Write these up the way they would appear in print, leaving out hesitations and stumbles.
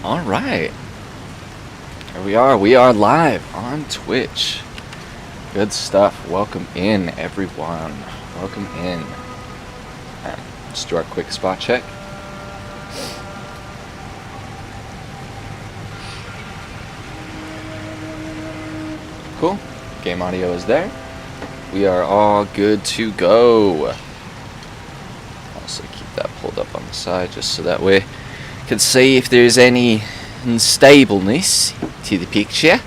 All right. Here we are. We are live on Twitch. Good stuff. Welcome in, everyone. Welcome in. Let's do our quick spot check. Cool. Game audio is there. We are all good to go. Also keep that pulled up on the side just so that way I can see if there's any unstableness to the picture.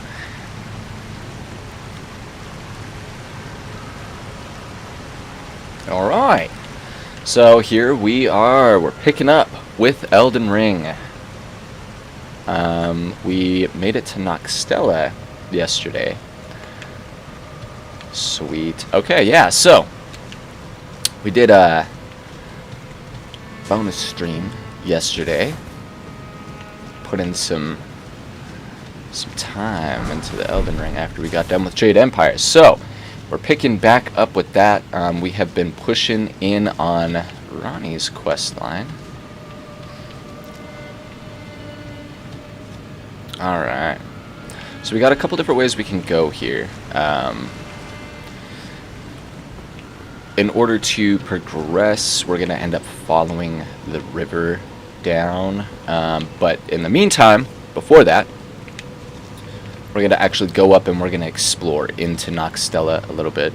Alright. So here we are. We're picking up with Elden Ring. We made it to Noxtella yesterday. Sweet. Okay, yeah, so we did a bonus stream yesterday. Put in some time into the Elden Ring after we got done with Jade Empire. So we're picking back up with that. We have been pushing in on Ronnie's quest line. Alright. So we got a couple different ways we can go here. In order to progress, we're going to end up following the river down. But in the meantime, before that, we're going to actually go up and we're going to explore into Noxtella a little bit.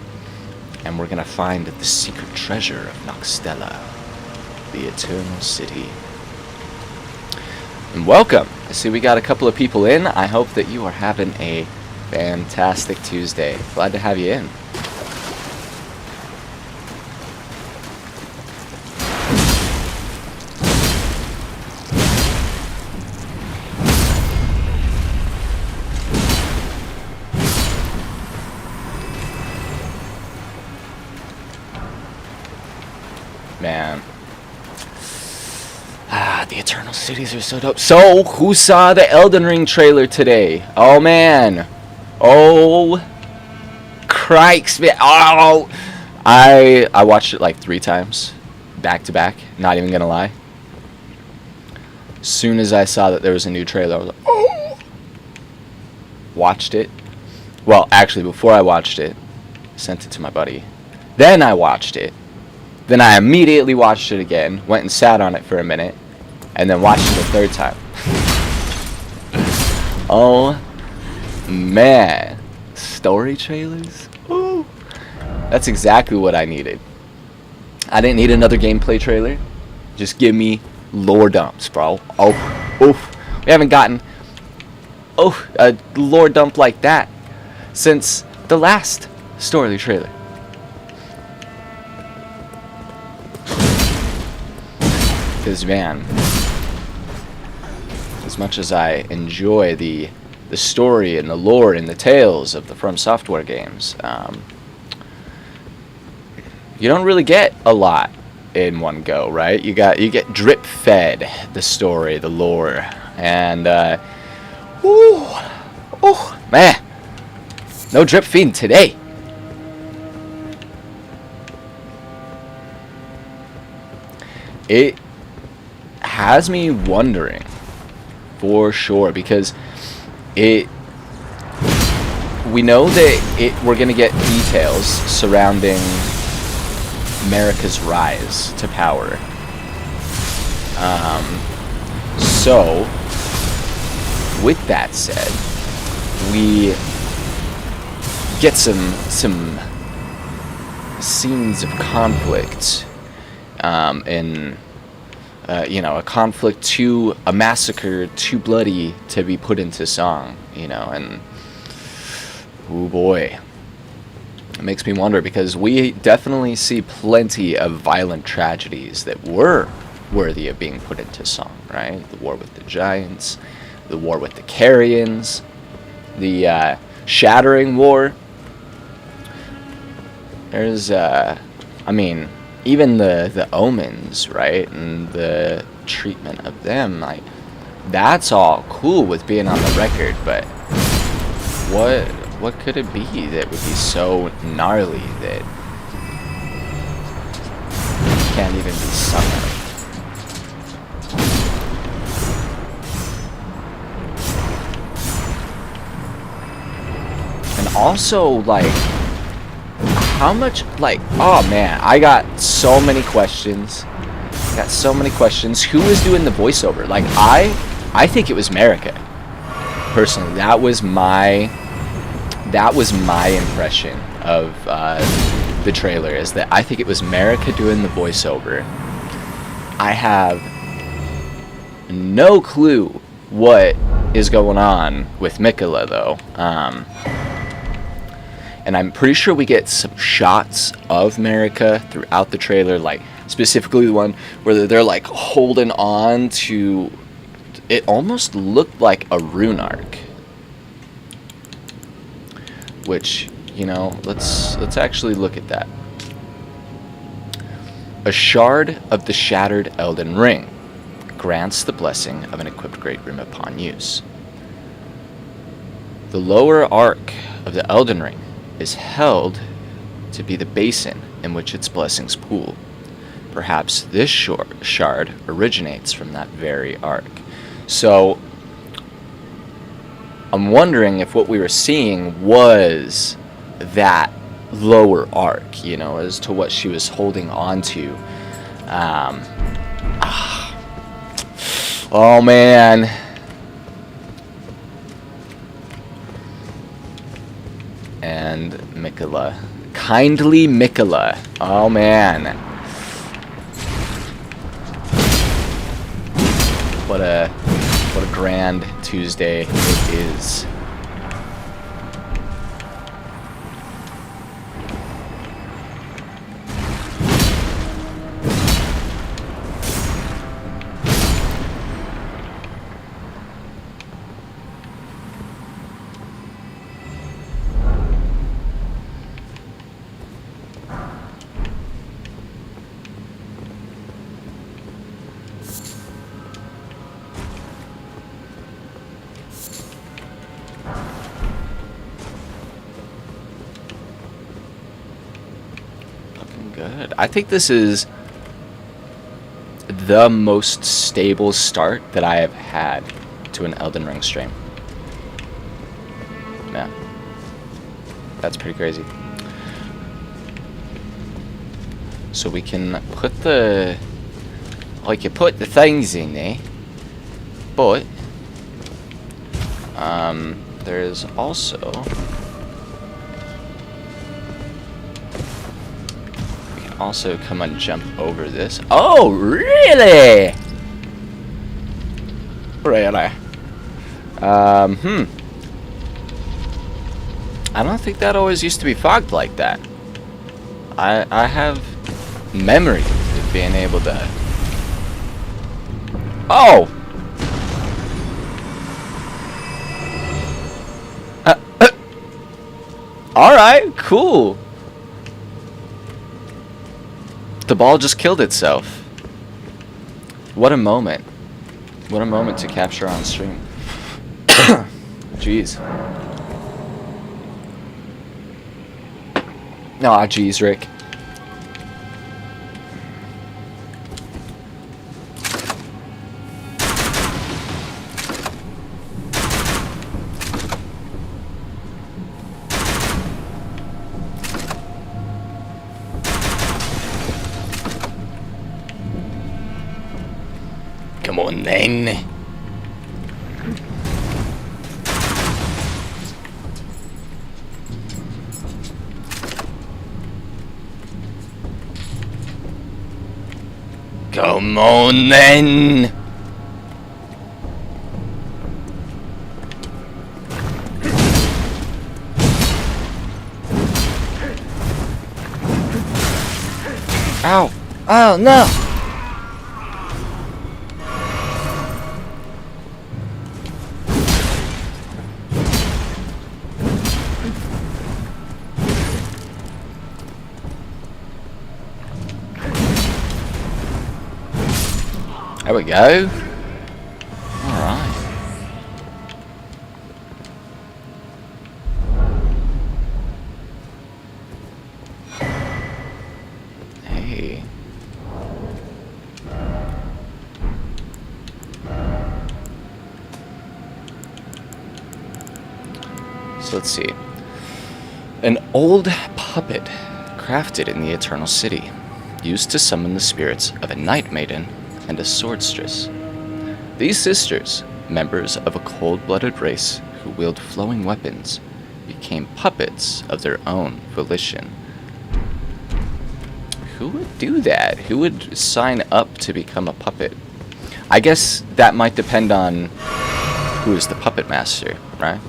And we're going to find the secret treasure of Noxtella, the Eternal City. And welcome! I see we got a couple of people in. I hope that you are having a fantastic Tuesday. Glad to have you in. Man. The Eternal Cities are so dope. So, who saw the Elden Ring trailer today? Oh, man. Oh, crikes, man. Oh, I watched it like 3 times, back to back. Not even gonna lie. As soon as I saw that there was a new trailer, I was like, oh. Watched it. Well, actually, before I watched it, sent it to my buddy. Then I watched it. Then I immediately watched it again, went and sat on it for a minute, and then watched it a 3rd time. Oh, man. Story trailers? Ooh. That's exactly what I needed. I didn't need another gameplay trailer. Just give me lore dumps, bro. Oh, oof. We haven't gotten a lore dump like that since the last story trailer. Because, man, as much as I enjoy the story and the lore and the tales of the From Software games, you don't really get a lot in one go, right? You get drip fed the story, the lore, and man, no drip feeding today. It has me wondering for sure, because we know that we're gonna get details surrounding America's rise to power. So with that said, we get some scenes of conflict in a conflict to a massacre too bloody to be put into song, and oh boy, it makes me wonder, because we definitely see plenty of violent tragedies that were worthy of being put into song, right? The war with the giants, the war with the Carians, the Shattering War. There's, even the omens, right, and the treatment of them, like, that's all cool with being on the record, but what could it be that would be so gnarly that can't even be sung? also, like, how much, like, oh man, I got so many questions. Who is doing the voiceover? Like, I think it was America. Personally, that was my impression of the trailer, is that I think it was America doing the voiceover. I have no clue what is going on with Mikola, though. And I'm pretty sure we get some shots of America throughout the trailer, like specifically the one where they're like holding on to. It almost looked like a rune arc, which, you know, let's actually look at that. A shard of the shattered Elden Ring grants the blessing of an equipped Great Rune upon use. The lower arc of the Elden Ring is held to be the basin in which its blessings pool. Perhaps this shard originates from that very arc. So, I'm wondering if what we were seeing was that lower arc, you know, as to what she was holding on to. Oh man. And Mikola. Kindly Mikola. Oh man. What a grand Tuesday it is. Good. I think this is the most stable start that I have had to an Elden Ring stream. Yeah. That's pretty crazy. So we can put the... like, you put the things in there. But... there's also... also come and jump over this. Oh, really? Really? I don't think that always used to be fogged like that. I have memory of being able to... Oh! Alright, cool. The ball just killed itself. What a moment. What a moment to capture on stream. Jeez. Aw, jeez, Rick. Come on then. Come on then. Ow. Oh no. There we go. Alright. Hey. So let's see. An old puppet crafted in the Eternal City, used to summon the spirits of a night maiden and a swordstress. These sisters, members of a cold-blooded race who wield flowing weapons, became puppets of their own volition. Who would do that? Who would sign up to become a puppet? I guess that might depend on who is the puppet master, right?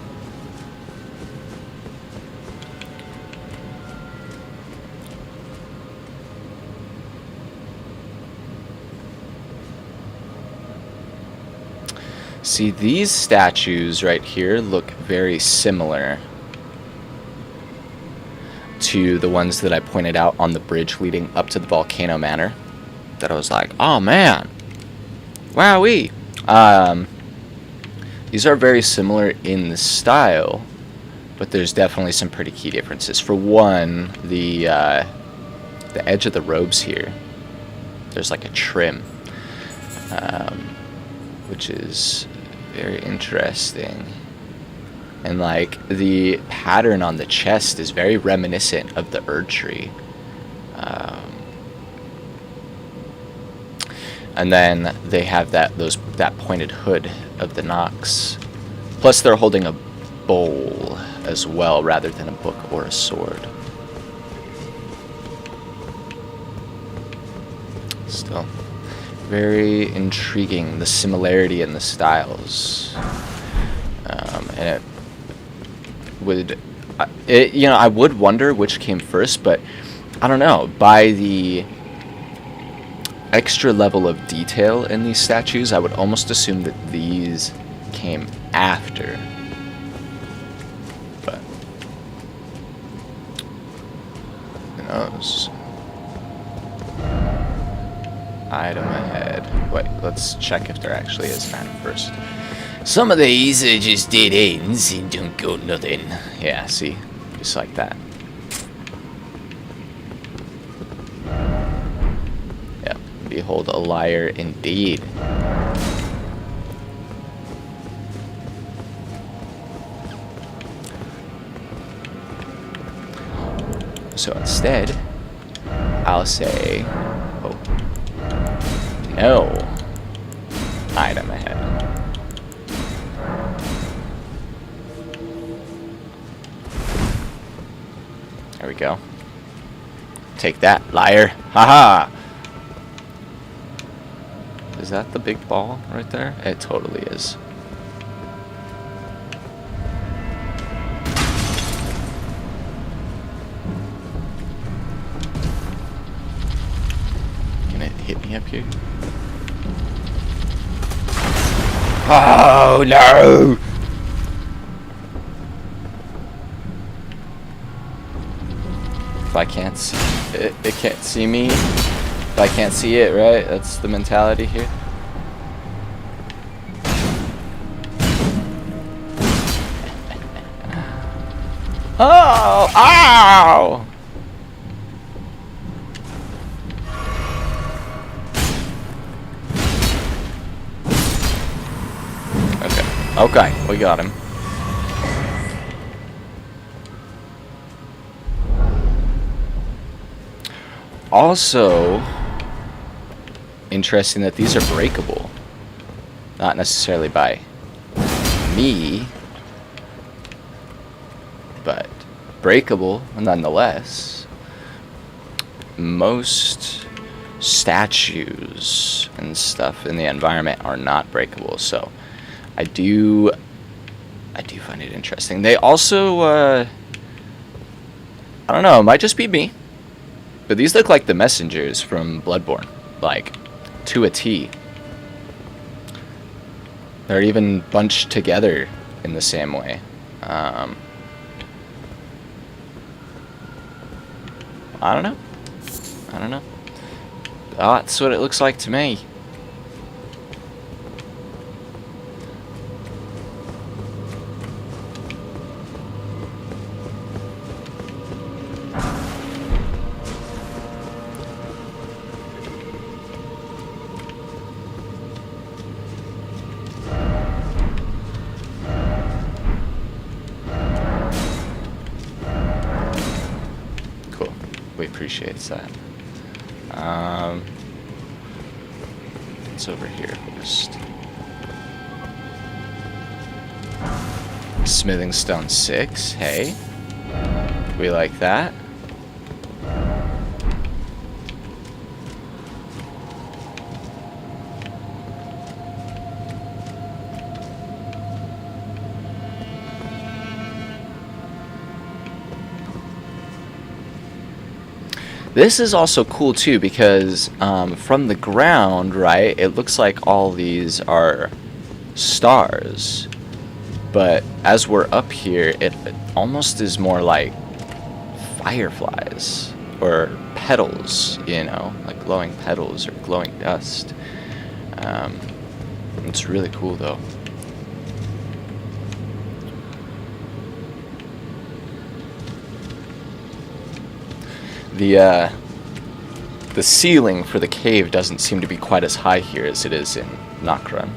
See, these statues right here look very similar to the ones that I pointed out on the bridge leading up to the Volcano Manor. That I was like, oh man, wowee. These are very similar in the style, but there's definitely some pretty key differences. For one, the edge of the robes here, there's like a trim, which is very interesting. And like the pattern on the chest is very reminiscent of the Erd tree. And then they have that pointed hood of the Nox. Plus they're holding a bowl as well rather than a book or a sword. Still very intriguing, the similarity in the styles. And I would wonder which came first, but I don't know. By the extra level of detail in these statues, I would almost assume that these came after. But who knows? Item ahead. Wait, let's check if there actually is an item first. Some of these are just dead ends and don't go nothing. Yeah, see? Just like that. Yeah, behold a liar indeed. So instead, I'll say, oh, no item ahead. There we go. Take that, liar. Haha! Is that the big ball right there? It totally is. Can it hit me up here? Oh no! If I can't see it, it can't see me. If I can't see it, right? That's the mentality here. Oh! Ow! Okay, we got him. Also, interesting that these are breakable. Not necessarily by me, but breakable nonetheless. Most statues and stuff in the environment are not breakable, so I do find it interesting. They also, I don't know, it might just be me, but these look like the messengers from Bloodborne, like, to a T. They're even bunched together in the same way. I don't know. Oh, that's what it looks like to me. appreciates that. What's over here first? Smithing stone 6. Hey, we like that. This is also cool too because from the ground, right, it looks like all these are stars. But as we're up here, it almost is more like fireflies or petals, you know, like glowing petals or glowing dust. It's really cool though. The ceiling for the cave doesn't seem to be quite as high here as it is in Nokron.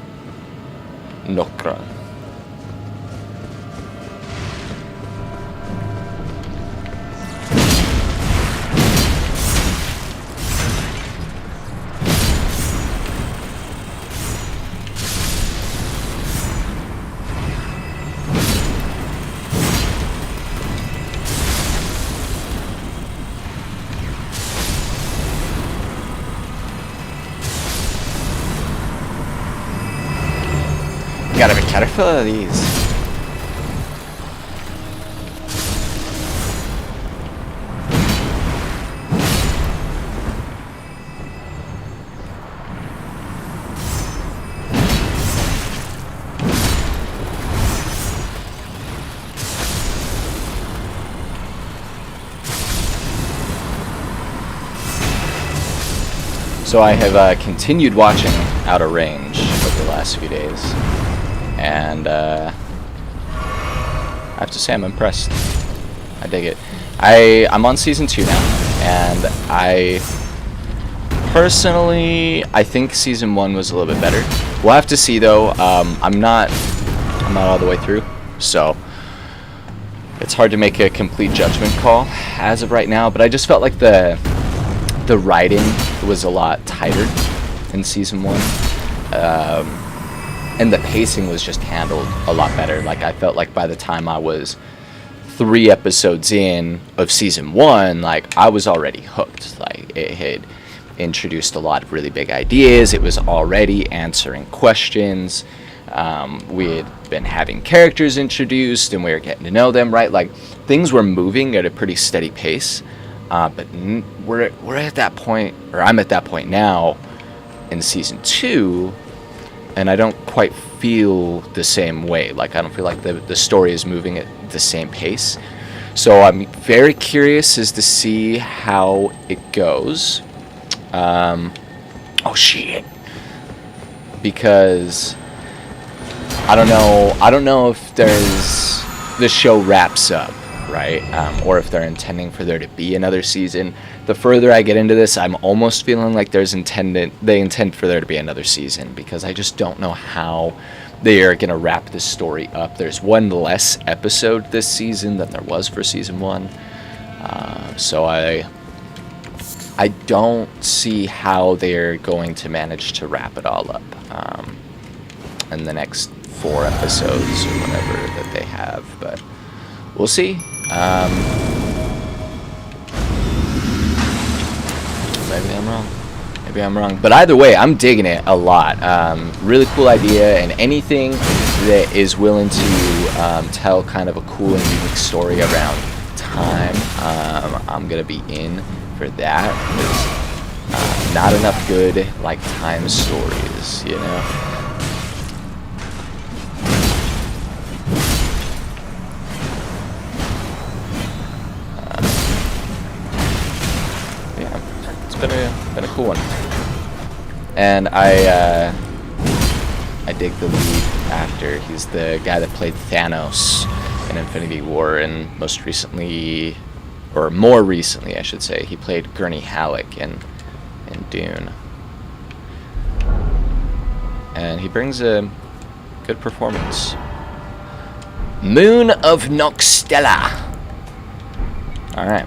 Gotta be careful of these. So I have continued watching Out of Range over the last few days. And I have to say I'm impressed. I dig it. I'm on season 2 now, and I personally think season 1 was a little bit better. We'll have to see though. I'm not all the way through, so it's hard to make a complete judgment call as of right now. But I just felt like the writing was a lot tighter in season 1. And the pacing was just handled a lot better. Like, I felt like by the time I was 3 episodes in of season 1, like, I was already hooked. Like, it had introduced a lot of really big ideas. It was already answering questions. We had been having characters introduced, and we were getting to know them, right? Like, things were moving at a pretty steady pace. But we're at that point, or I'm at that point now in season 2, and I don't quite feel the same way. Like, I don't feel like the story is moving at the same pace. So I'm very curious as to see how it goes. Oh shit. Because I don't know if the show wraps up, right? Or if they're intending for there to be another season. The further I get into this, I'm almost feeling like they intend for there to be another season, because I just don't know how they are going to wrap this story up. There's one less episode this season than there was for season 1. So I don't see how they're going to manage to wrap it all up in the next 4 episodes or whatever that they have, but we'll see. Maybe I'm wrong. But either way, I'm digging it a lot. Really cool idea, and anything that is willing to tell kind of a cool and unique story around time, I'm gonna be in for that. There's not enough good like time stories, you know. Been a cool one, and I dig the lead actor. He's the guy that played Thanos in Infinity War, and more recently, I should say, he played Gurney Halleck in Dune, and he brings a good performance. Moon of Noxtella. All right.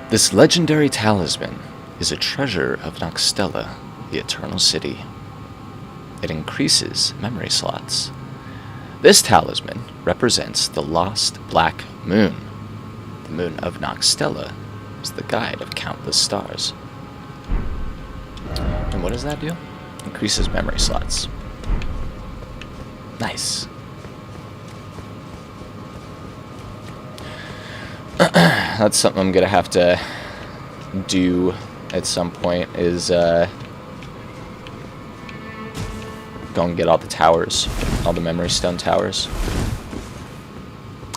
This legendary talisman is a treasure of Noxtella, the Eternal City. It increases memory slots. This talisman represents the lost Black Moon. The moon of Noxtella is the guide of countless stars. And what does that do? Increases memory slots. Nice. That's something I'm gonna have to do at some point, is go and get all the towers, all the memory stone towers.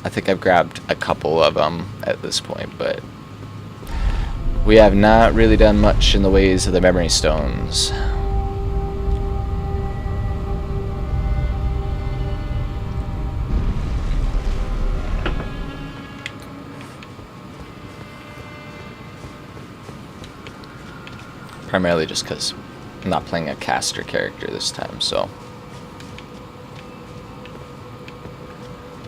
I think I've grabbed a couple of them at this point, but we have not really done much in the ways of the memory stones. Primarily just because I'm not playing a caster character this time, so.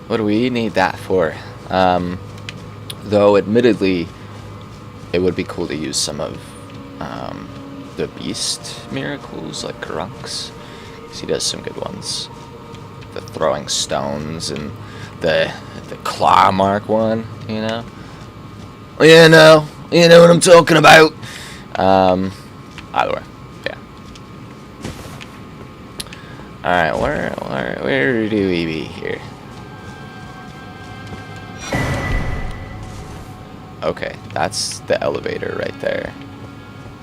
What do we need that for? Though, admittedly, it would be cool to use some of the beast miracles, like Grunk's, because he does some good ones. The throwing stones and the claw mark one, you know? You know what I'm talking about. Either way, yeah. Alright, where do we be here? Okay, that's the elevator right there.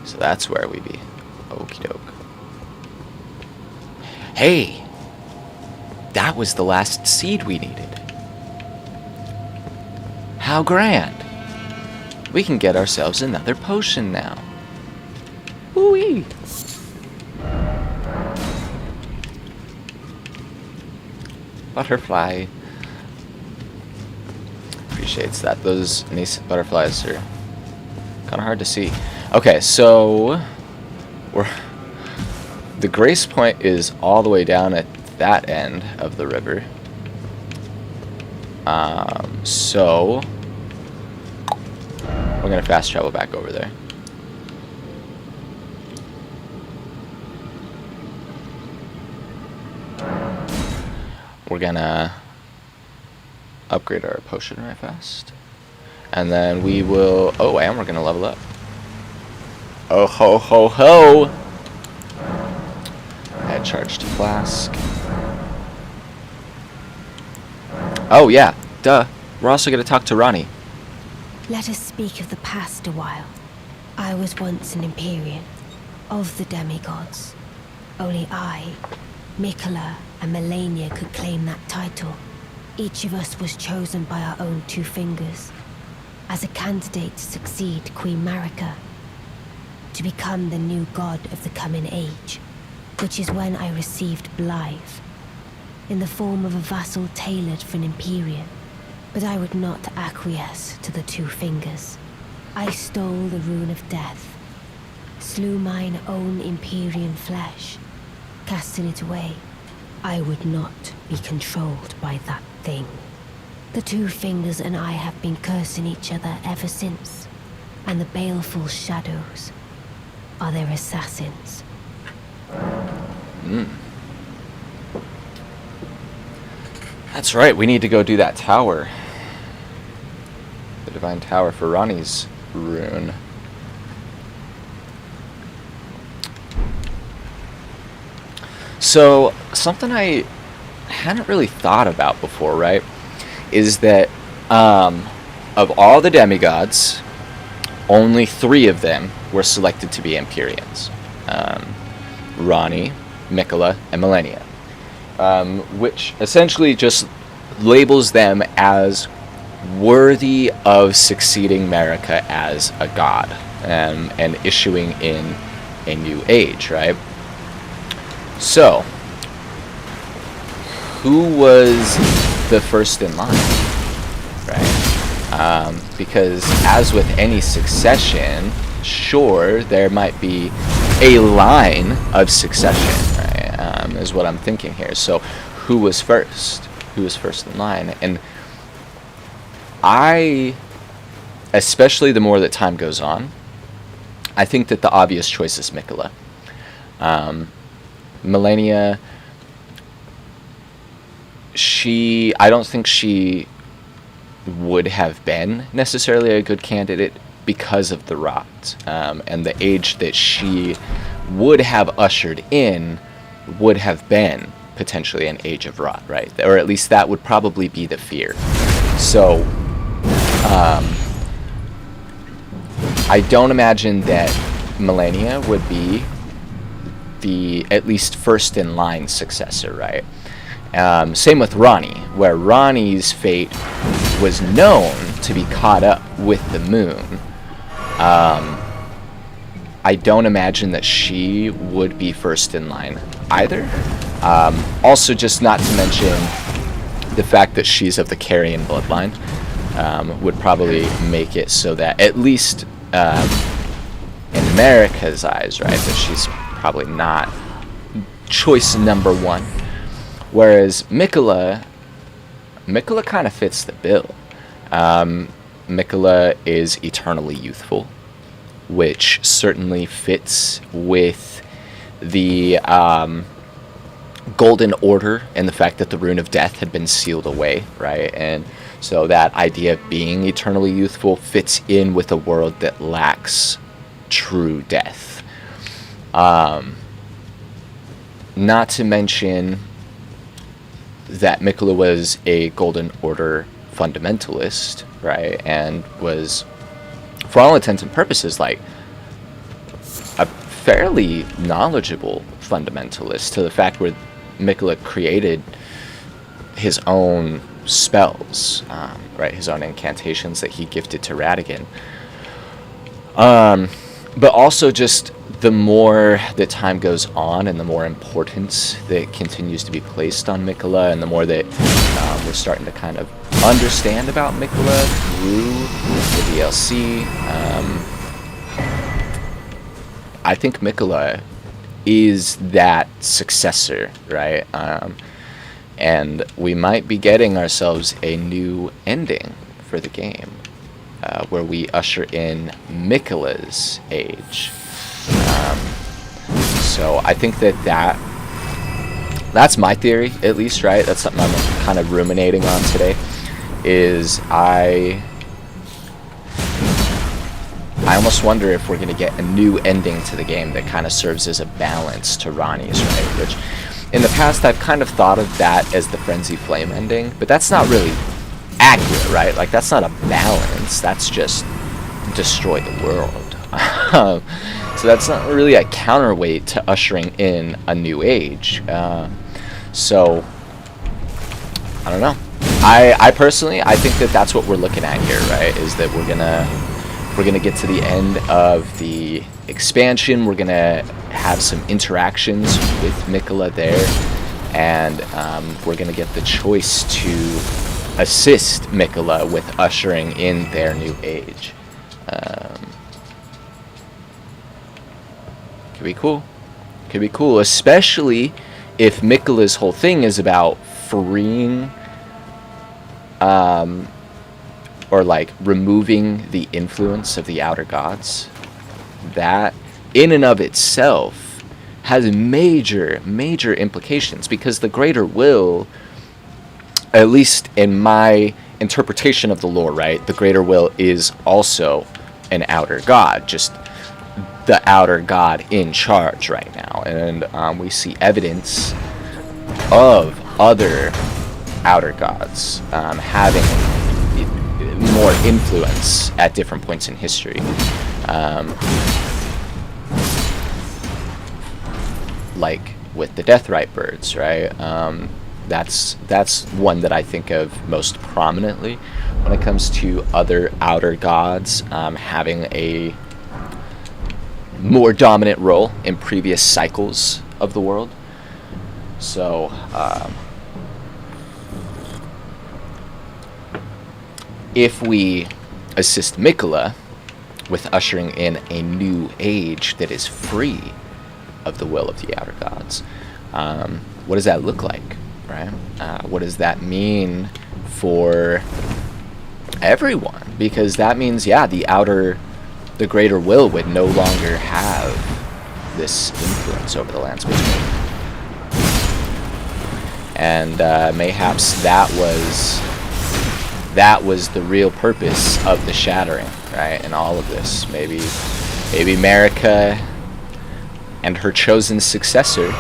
So that's where we be. Okie doke. Hey! That was the last seed we needed. How grand! We can get ourselves another potion now. Woo-wee! Butterfly. Appreciates that. Those nascent butterflies are kind of hard to see. Okay, so the grace point is all the way down at that end of the river. So we're gonna fast travel back over there. We're gonna upgrade our potion right fast. And then we will... Oh, and we're gonna level up. Oh, ho, ho, ho! Add charge to flask. Oh, yeah. Duh. We're also gonna talk to Ronnie. Let us speak of the past a while. I was once an Empyrean, of the demigods. Only I, Mikola, and Melania could claim that title. Each of us was chosen by our own two fingers, as a candidate to succeed Queen Marika, to become the new god of the coming age, which is when I received Blythe, in the form of a vassal tailored for an Empyrean. But I would not acquiesce to the two fingers. I stole the rune of death, slew mine own Empyrean flesh, casting it away. I would not be controlled by that thing. The two fingers and I have been cursing each other ever since, and the baleful shadows are their assassins. That's right, we need to go do that tower. The Divine Tower for Ronnie's rune. So, something I hadn't really thought about before, right, is that of all the demigods, only 3 of them were selected to be Empyreans. Ronnie, Mikola, and Melania. Which essentially just labels them as worthy of succeeding Marika as a god, and issuing in a new age, right? So, who was the first in line, right? Because as with any succession, sure, there might be a line of succession, right? Is what I'm thinking here. So, who was first? Who was first in line? And I especially the more that time goes on, I think that the obvious choice is Mikola. Melania, I don't think she would have been necessarily a good candidate because of the rot, and the age that she would have ushered in would have been potentially an age of rot, right? Or at least that would probably be the fear. So I don't imagine that Melania would be the at least first in line successor, right? Same with Ronnie, where Ronnie's fate was known to be caught up with the moon. I don't imagine that she would be first in line either. Also, just not to mention the fact that she's of the Carrion bloodline would probably make it so that, at least in America's eyes, right, that she's probably not choice number one. Whereas Mikola kind of fits the bill. Mikola is eternally youthful, which certainly fits with the Golden Order and the fact that the Rune of Death had been sealed away, right? And so that idea of being eternally youthful fits in with a world that lacks true death. Not to mention that Mikola was a Golden Order fundamentalist, right? And was, for all intents and purposes, like a fairly knowledgeable fundamentalist, to the fact where Mikola created his own spells, right? His own incantations that he gifted to Radigan. But also just the more that time goes on and the more importance that continues to be placed on Mikola, and the more that we're starting to kind of understand about Mikola through the DLC, I think Mikola is that successor, right? And we might be getting ourselves a new ending for the game, where we usher in Mikola's age. So I think that's my theory, at least, right? That's something I'm kind of ruminating on today, is I almost wonder if we're going to get a new ending to the game that kind of serves as a balance to Ronnie's, right? Which, in the past, I've kind of thought of that as the Frenzy Flame ending, but that's not really accurate, right? Like, that's not a balance. That's just destroy the world. So that's not really a counterweight to ushering in a new age. So, I don't know. I personally, I think that that's what we're looking at here, right? Is that we're gonna get to the end of the expansion. We're gonna have some interactions with Mikola there, and we're gonna get the choice to assist Mikola with ushering in their new age. Could be cool. Could be cool, especially if Mikola's whole thing is about freeing, or like removing the influence of the outer gods. That, in and of itself, has major, major implications, because the greater will, at least in my interpretation of the lore, right, the greater will is also an outer god, just the outer god in charge right now. And we see evidence of other outer gods having more influence at different points in history. Like with the Deathrite birds, right? That's one that I think of most prominently when it comes to other outer gods having a more dominant role in previous cycles of the world. So if we assist Mikola with ushering in a new age that is free of the will of the outer gods, what does that look like, right? What does that mean for everyone, because that means, yeah, the greater will would no longer have this influence over the lands between. And mayhaps that was the real purpose of the shattering, right? And all of this, maybe Marika and her chosen successor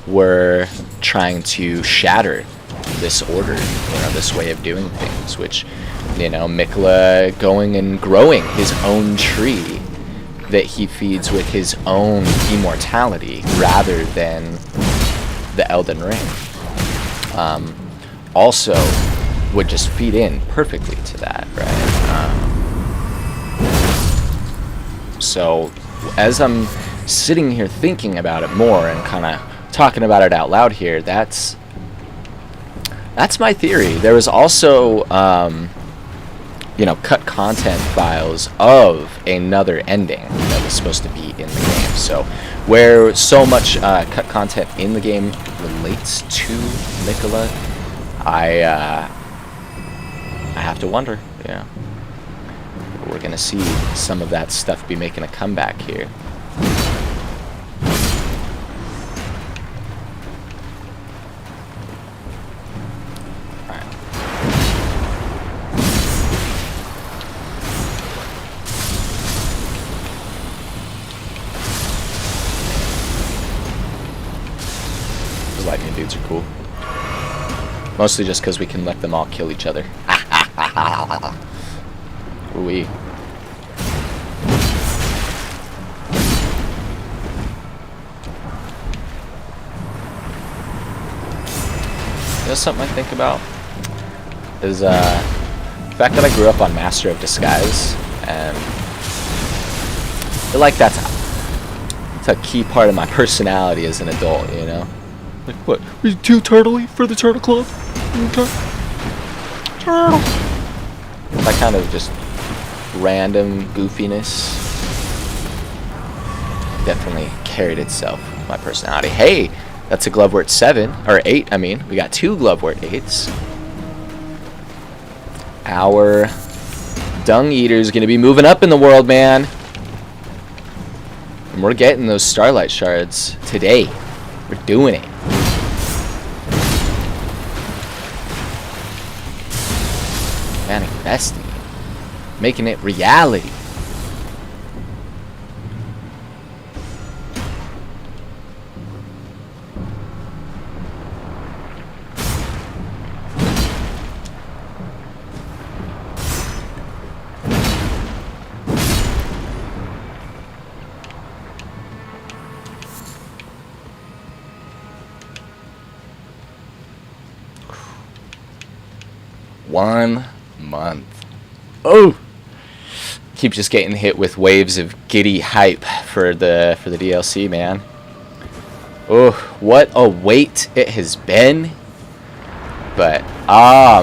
were trying to shatter this order, this way of doing things, which, Mikola going and growing his own tree that he feeds with his own immortality rather than the Elden Ring. Also would just feed in perfectly to that, right? So as I'm sitting here thinking about it more and kind of talking about it out loud here, that's my theory. There was also cut content files of another ending that was supposed to be in the game. So where so much cut content in the game relates to Mikola, I have to wonder, we're gonna see some of that stuff be making a comeback here. Lightning dudes are cool. Mostly just because we can let them all kill each other. Ooh-wee. Something I think about is the fact that I grew up on Master of Disguise, and I feel like that's a key part of my personality as an adult, Like, what? Are you too turtley for the Turtle Club? Turtle! That kind of just random goofiness definitely carried itself with my personality. Hey! That's a Glovewort 7, or 8, I mean. We got 2 Glovewort 8s. Our Dung Eater's gonna be moving up in the world, man. And we're getting those Starlight Shards today. We're doing it. Manifesting it. Making it reality. One month. Oh, keep just getting hit with waves of giddy hype for the DLC, man. Oh, what a wait it has been. But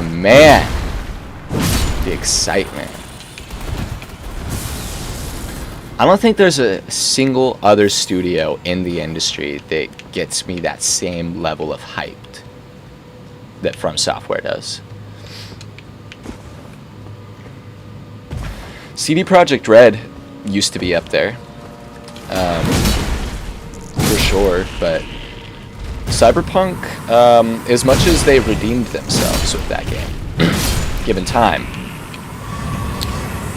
man, the excitement. I don't think there's a single other studio in the industry that gets me that same level of hyped that From Software does. CD Projekt Red used to be up there, for sure, but Cyberpunk, as much as they redeemed themselves with that game, given time,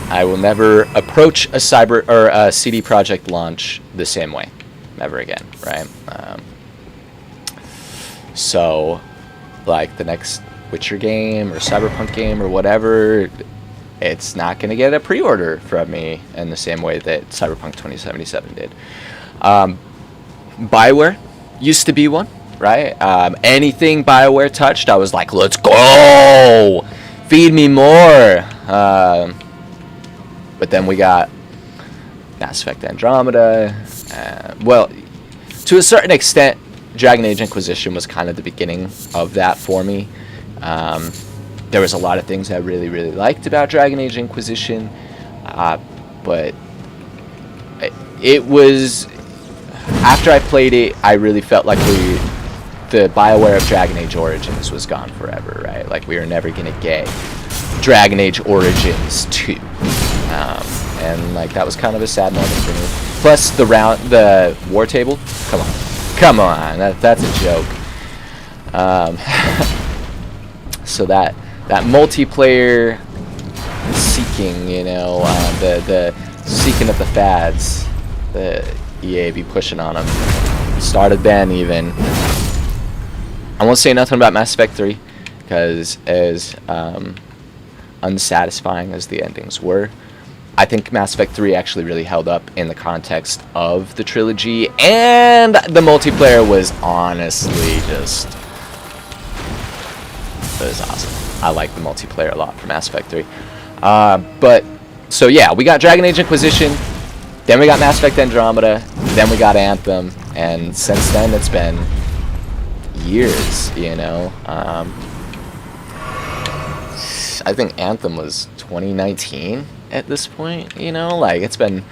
I will never approach a CD Projekt launch the same way, never again, right? So, like the next Witcher game or Cyberpunk game or whatever, it's not going to get a pre-order from me in the same way that Cyberpunk 2077 did. BioWare used to be one, right? Anything BioWare touched, I was like, let's go! Feed me more! But then we got Mass Effect Andromeda. Well, to a certain extent, Dragon Age Inquisition was kind of the beginning of that for me. There was a lot of things I really, really liked about Dragon Age Inquisition, but it was, after I played it, I really felt like the BioWare of Dragon Age Origins was gone forever, right? Like we were never going to get Dragon Age Origins 2. And like that was kind of a sad moment for me. Plus the war table. Come on, that's a joke. So that multiplayer seeking, you know, the seeking of the fads, the EA be pushing on them. Started then even. I won't say nothing about Mass Effect 3 because as unsatisfying as the endings were, I think Mass Effect 3 actually really held up in the context of the trilogy, and the multiplayer was honestly just, it was awesome. I like the multiplayer a lot for Mass Effect 3. But, so yeah, we got Dragon Age Inquisition, then we got Mass Effect Andromeda, then we got Anthem, and since then it's been years, you know. I think Anthem was 2019 at this point, you know, like it's been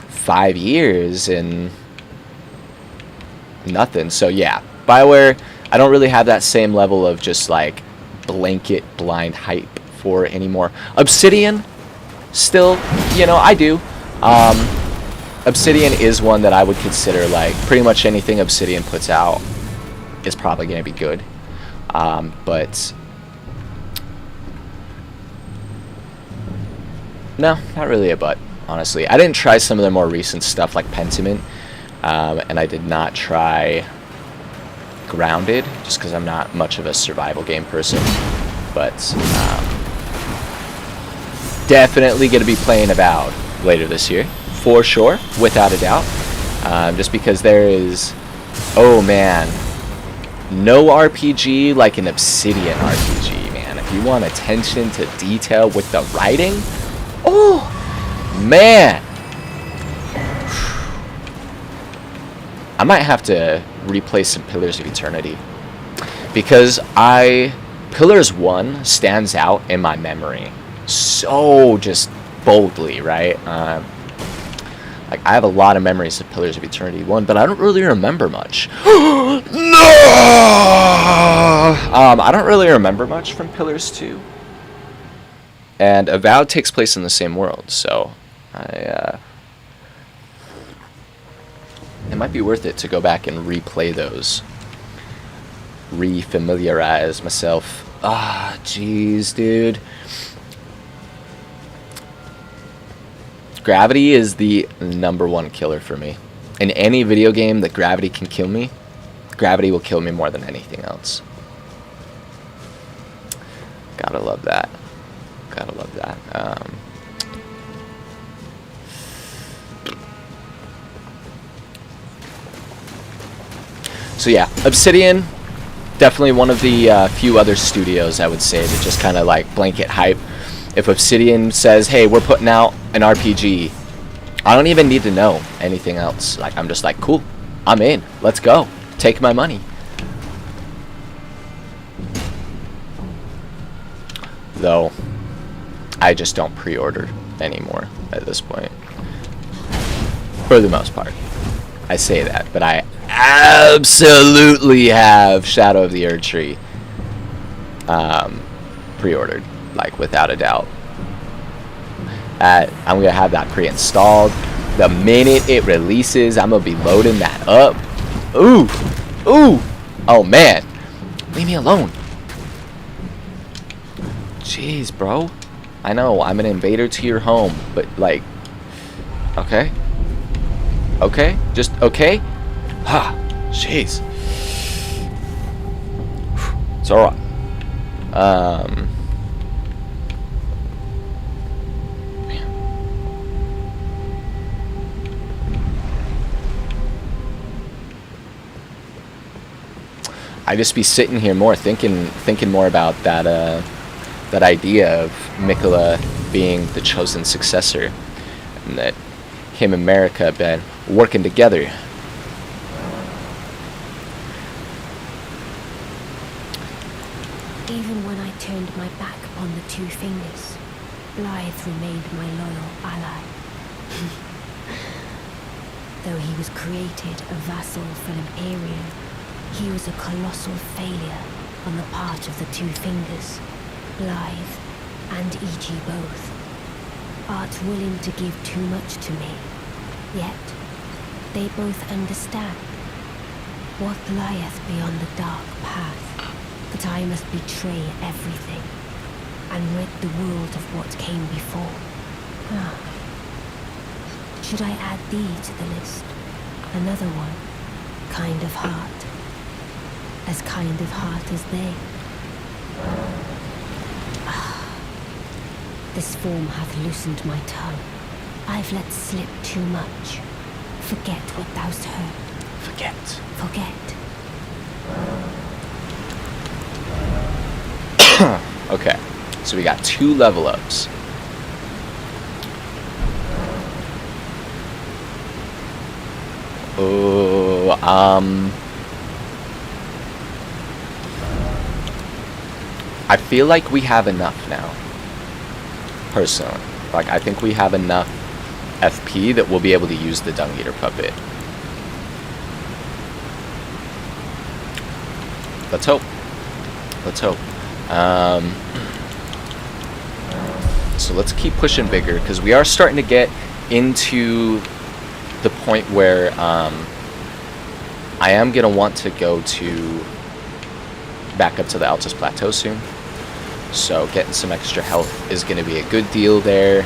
5 years and nothing. So yeah, BioWare, I don't really have that same level of just like blanket blind hype for it anymore. Obsidian, still, you know, I do. Obsidian is one that I would consider, like pretty much anything Obsidian puts out is probably going to be good. But no, not really a but, honestly. I didn't try some of the more recent stuff like Pentiment, and I did not try Grounded, just because I'm not much of a survival game person. But definitely going to be playing Avowed later this year, for sure, without a doubt. Just because there is, oh man, no RPG like an Obsidian RPG, man. If you want attention to detail with the writing, oh, man. I might have to replay some Pillars of Eternity. Because Pillars 1 stands out in my memory so just boldly, right? Like, I have a lot of memories of Pillars of Eternity 1, but I don't really remember much. No! I don't really remember much from Pillars 2. And Avowed takes place in the same world, so it might be worth it to go back and replay those. Refamiliarize myself. Ah, jeez, dude. Gravity is the #1 killer for me. In any video game that gravity can kill me, gravity will kill me more than anything else. Gotta love that. Gotta love that. So yeah, Obsidian, definitely one of the few other studios I would say that just kind of like blanket hype. If Obsidian says, hey, we're putting out an RPG, I don't even need to know anything else. Like, I'm just like, cool, I'm in, let's go, take my money. Though I just don't pre-order anymore at this point, for the most part. I say that, but I absolutely have Shadow of the Erdtree pre-ordered, like without a doubt. I'm gonna have that pre-installed. The minute it releases, I'm gonna be loading that up. Ooh, ooh, oh man, leave me alone. Jeez, bro. I know I'm an invader to your home, but like, okay, okay, just okay. Ha, jeez. It's alright. I just be sitting here more thinking more about that that idea of Mikola being the chosen successor, and that him and Marika have been working together. Even when I turned my back upon the Two Fingers, Blythe remained my loyal ally. Though he was created a vassal for Imperium, he was a colossal failure on the part of the Two Fingers. Blythe and E.G. both, art willing to give too much to me, yet they both understand what lieth beyond the dark path, that I must betray everything and rid the world of what came before. Should I add thee to the list? Another one, kind of heart, as kind of heart as they. This form hath loosened my tongue. I've let slip too much. Forget what thou'st heard. Forget. Okay, so we got 2 level ups. I feel like we have enough now. Personally, like I think we have enough FP that we'll be able to use the Dung Eater puppet. Let's hope. So let's keep pushing bigger, because we are starting to get into the point where I am going to want to go to back up to the Altus Plateau soon. So getting some extra health is going to be a good deal there.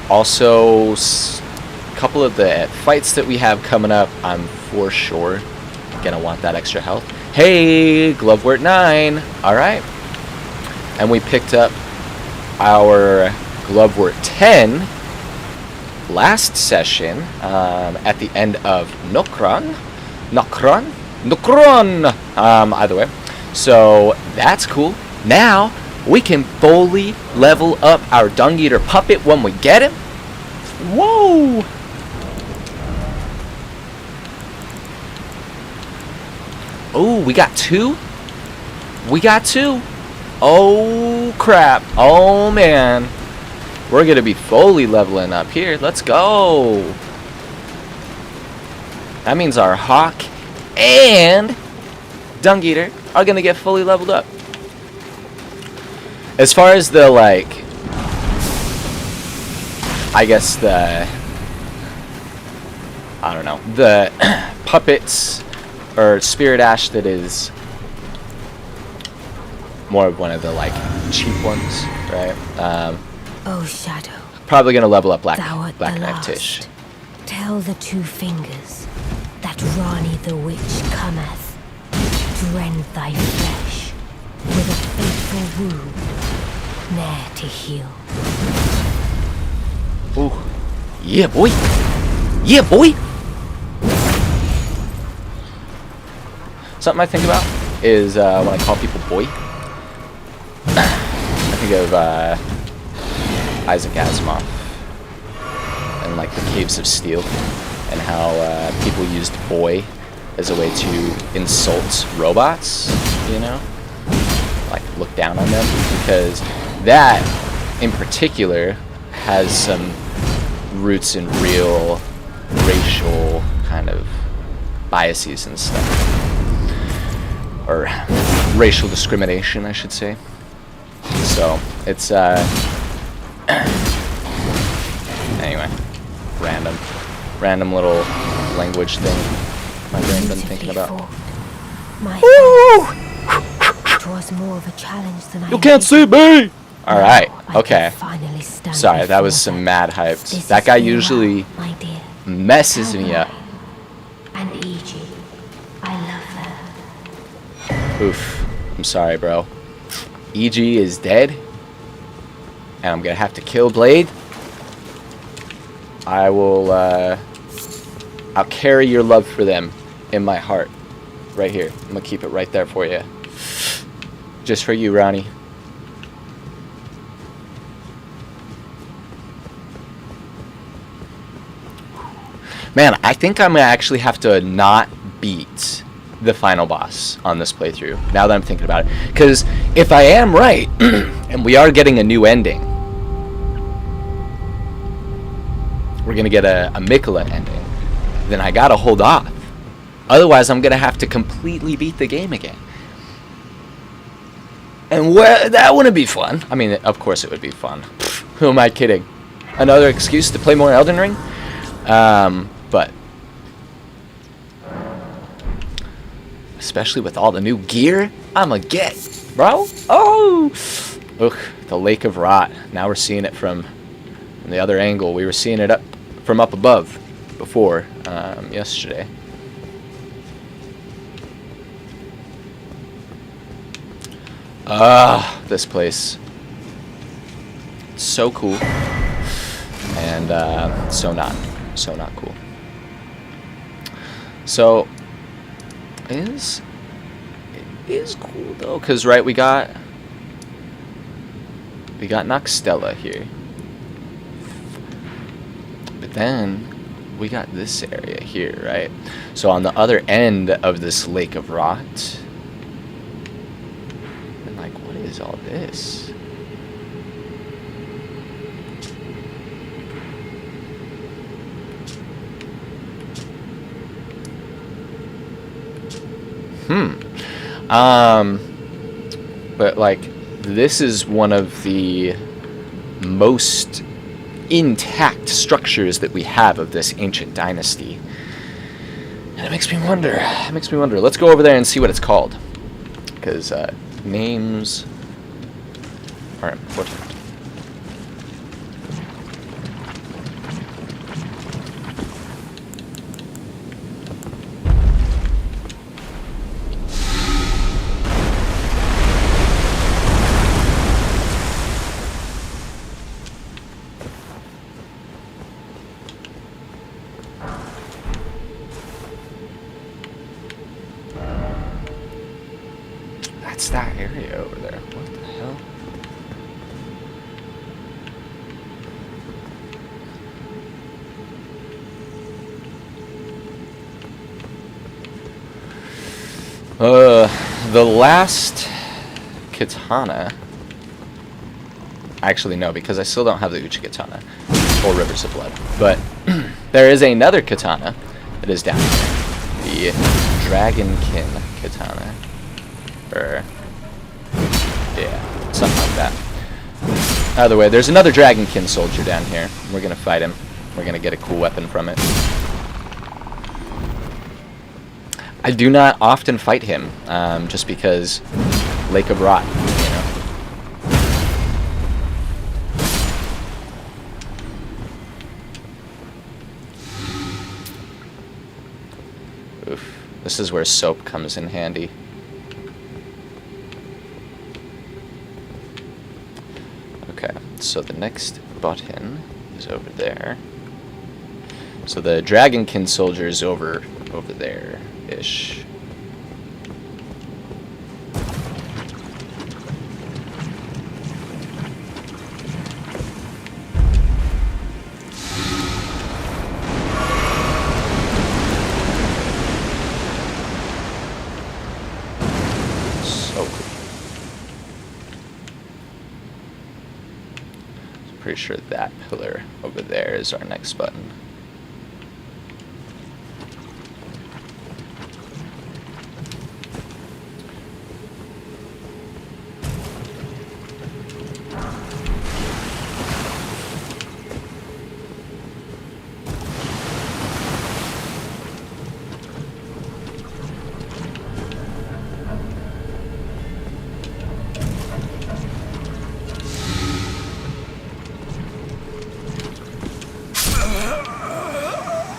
Also, a couple of the fights that we have coming up, I'm for sure going to want that extra health. Hey, Glovewort 9. All right. And we picked up our Glovewort 10 last session at the end of Nokron. Either way. So that's cool. Now we can fully level up our Dung Eater puppet when we get him. Whoa! Oh, we got 2? We got 2. Oh, crap. Oh, man. We're going to be fully leveling up here. Let's go. That means our Hawk and Dung Eater are going to get fully leveled up. As far as the, like, I guess the, I don't know, the puppets or Spirit Ash that is more of one of the, like, cheap ones, right? Oh, Shadow. Probably gonna level up Black Thou art the Knife last. Tish. Tell the 2 fingers that Rani the Witch cometh to rend thy flesh with a fateful wound, ne'er to heal. Ooh. Yeah, boy. Yeah, boy. Something I think about is when I call people boy. I think of Isaac Asimov and like the Caves of Steel, and how people used boy as a way to insult robots, you know? Like look down on them, because that in particular has some roots in real racial kind of biases and stuff. Or racial discrimination, I should say. So, it's, anyway, random little language thing my brain been thinking about. It was more of a challenge than You can't see me! Alright, okay. Sorry, that was some mad hyped. That guy usually messes me up. And E.G., I love her. Oof. I'm sorry, bro. E.G. is dead, and I'm gonna have to kill Blade. I will, I'll carry your love for them in my heart. Right here. I'm gonna keep it right there for you. Just for you, Ronnie. Man, I think I'm gonna actually have to not beat the final boss on this playthrough, now that I'm thinking about it. Because if I am right, and we are getting a new ending, we're gonna get a Mikola ending, then I gotta hold off. Otherwise, I'm gonna have to completely beat the game again. And that wouldn't be fun. I mean, of course it would be fun. Pfft, who am I kidding? Another excuse to play more Elden Ring? But especially with all the new gear I'ma get, bro. Oh! Ugh, the Lake of Rot. Now we're seeing it from the other angle. We were seeing it from up above before, yesterday. This place. It's so cool. And so not cool. So it is cool though, cause right, we got Noxtella here, but then we got this area here, right? So on the other end of this Lake of Rot, and like, what is all this? But like, this is one of the most intact structures that we have of this ancient dynasty. And it makes me wonder. Let's go over there and see what it's called. Because names are important. That's that area over there. What the hell? The last katana. Actually, no, because I still don't have the Uchi katana or Rivers of Blood. But there is another katana that is down here. The Dragonkin katana. Or, yeah, something like that. Either way, there's another Dragonkin soldier down here. We're gonna fight him. We're gonna get a cool weapon from it. I do not often fight him, just because Lake of Rot, you know. Oof. This is where soap comes in handy. Okay, so the next button is over there. So the Dragonkin soldier is over there-ish. So cool. I'm pretty sure that pillar over there is our next button.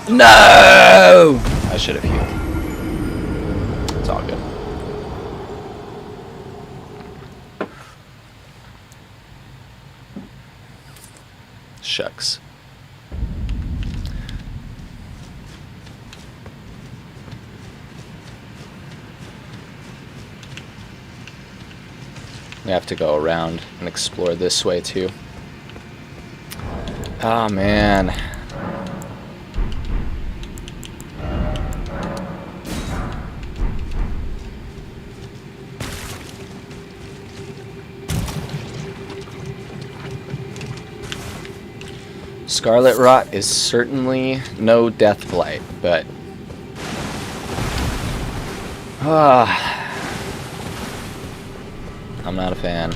No! I should have healed. It's all good. Shucks. We have to go around and explore this way too. Oh man. Scarlet Rot is certainly no death blight, but I'm not a fan.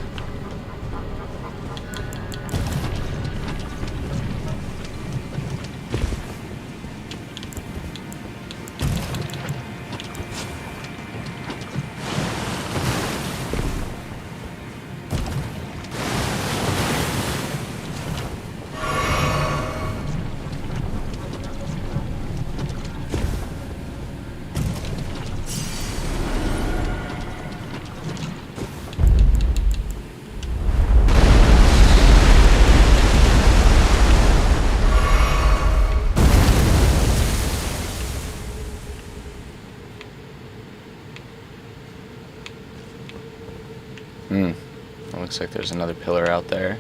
It looks like there's another pillar out there.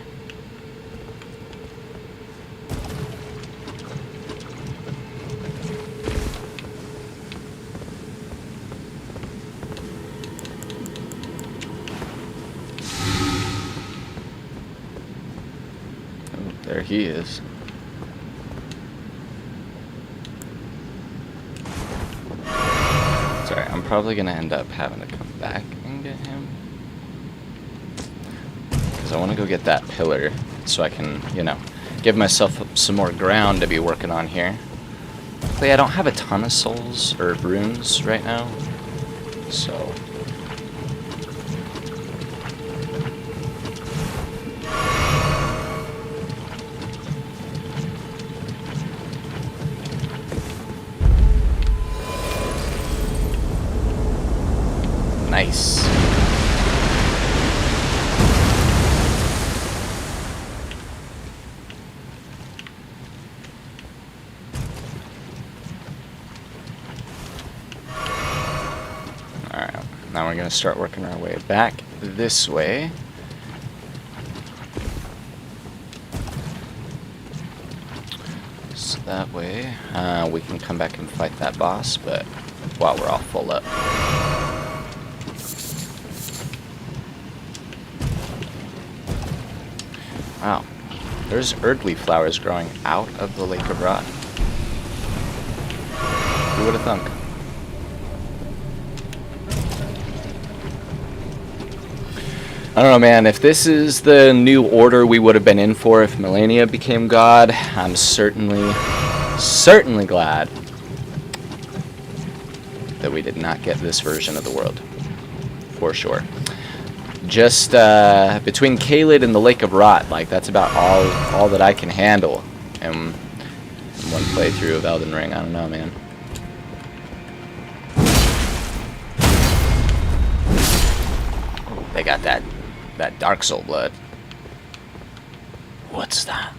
Oh, there he is. Sorry, I'm probably gonna end up having to come back and get him. I want to go get that pillar so I can, you know, give myself some more ground to be working on here. Luckily, I don't have a ton of souls or runes right now, so... Nice. Now we're going to start working our way back this way. So that way we can come back and fight that boss, but while we're all full up. Wow, there's earthly flowers growing out of the Lake of Rot. Who would have thunk? I don't know, man. If this is the new order we would have been in for if Melania became God, I'm certainly glad that we did not get this version of the world. For sure. Just between Caelid and the Lake of Rot, like that's about all that I can handle in one playthrough of Elden Ring. I don't know, man. Oh, they got that Dark Soul blood. What's that?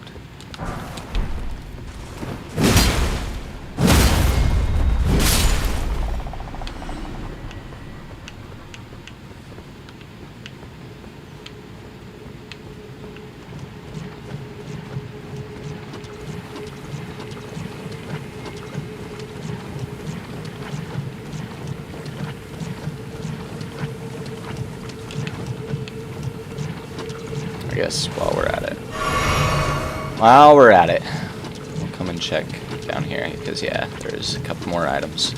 I guess while we're at it, we'll come and check down here, because yeah, there's a couple more items.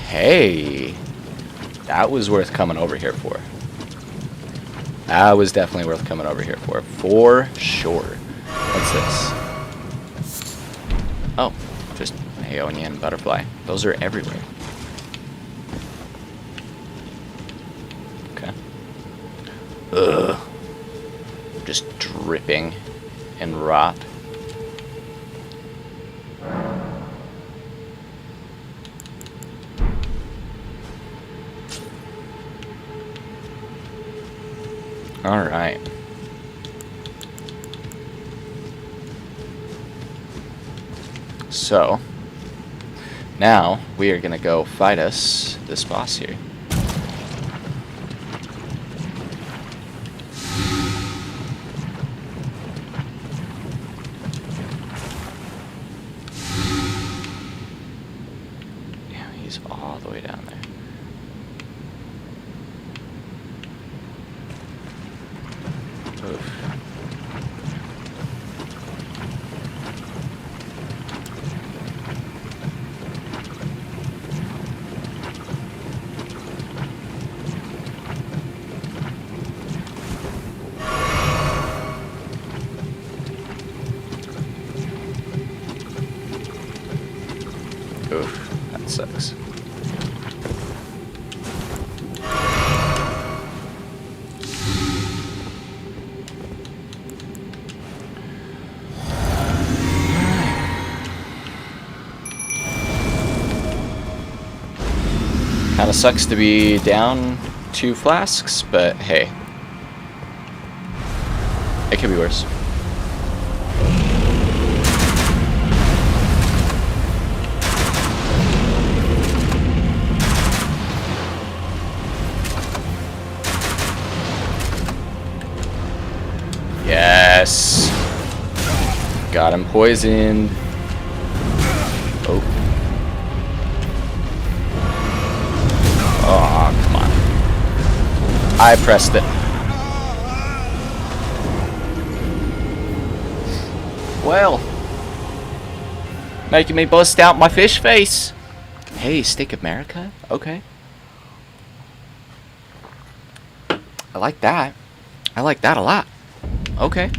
Hey, that was worth coming over here for. That was definitely worth coming over here for sure. What's this? Oh. Just Aeonian butterfly. Those are everywhere. Okay. Ugh. Just dripping in rot. All right. So, now we are gonna go fight this boss here. Yeah, he's all the way down there. Oof. It sucks. Kinda sucks to be down 2 flasks, but hey. It could be worse. Yes. Got him poisoned. Oh. Oh, come on. I pressed it. Well. Making me bust out my fish face. Hey, Steak America? Okay. I like that. I like that a lot. Okay.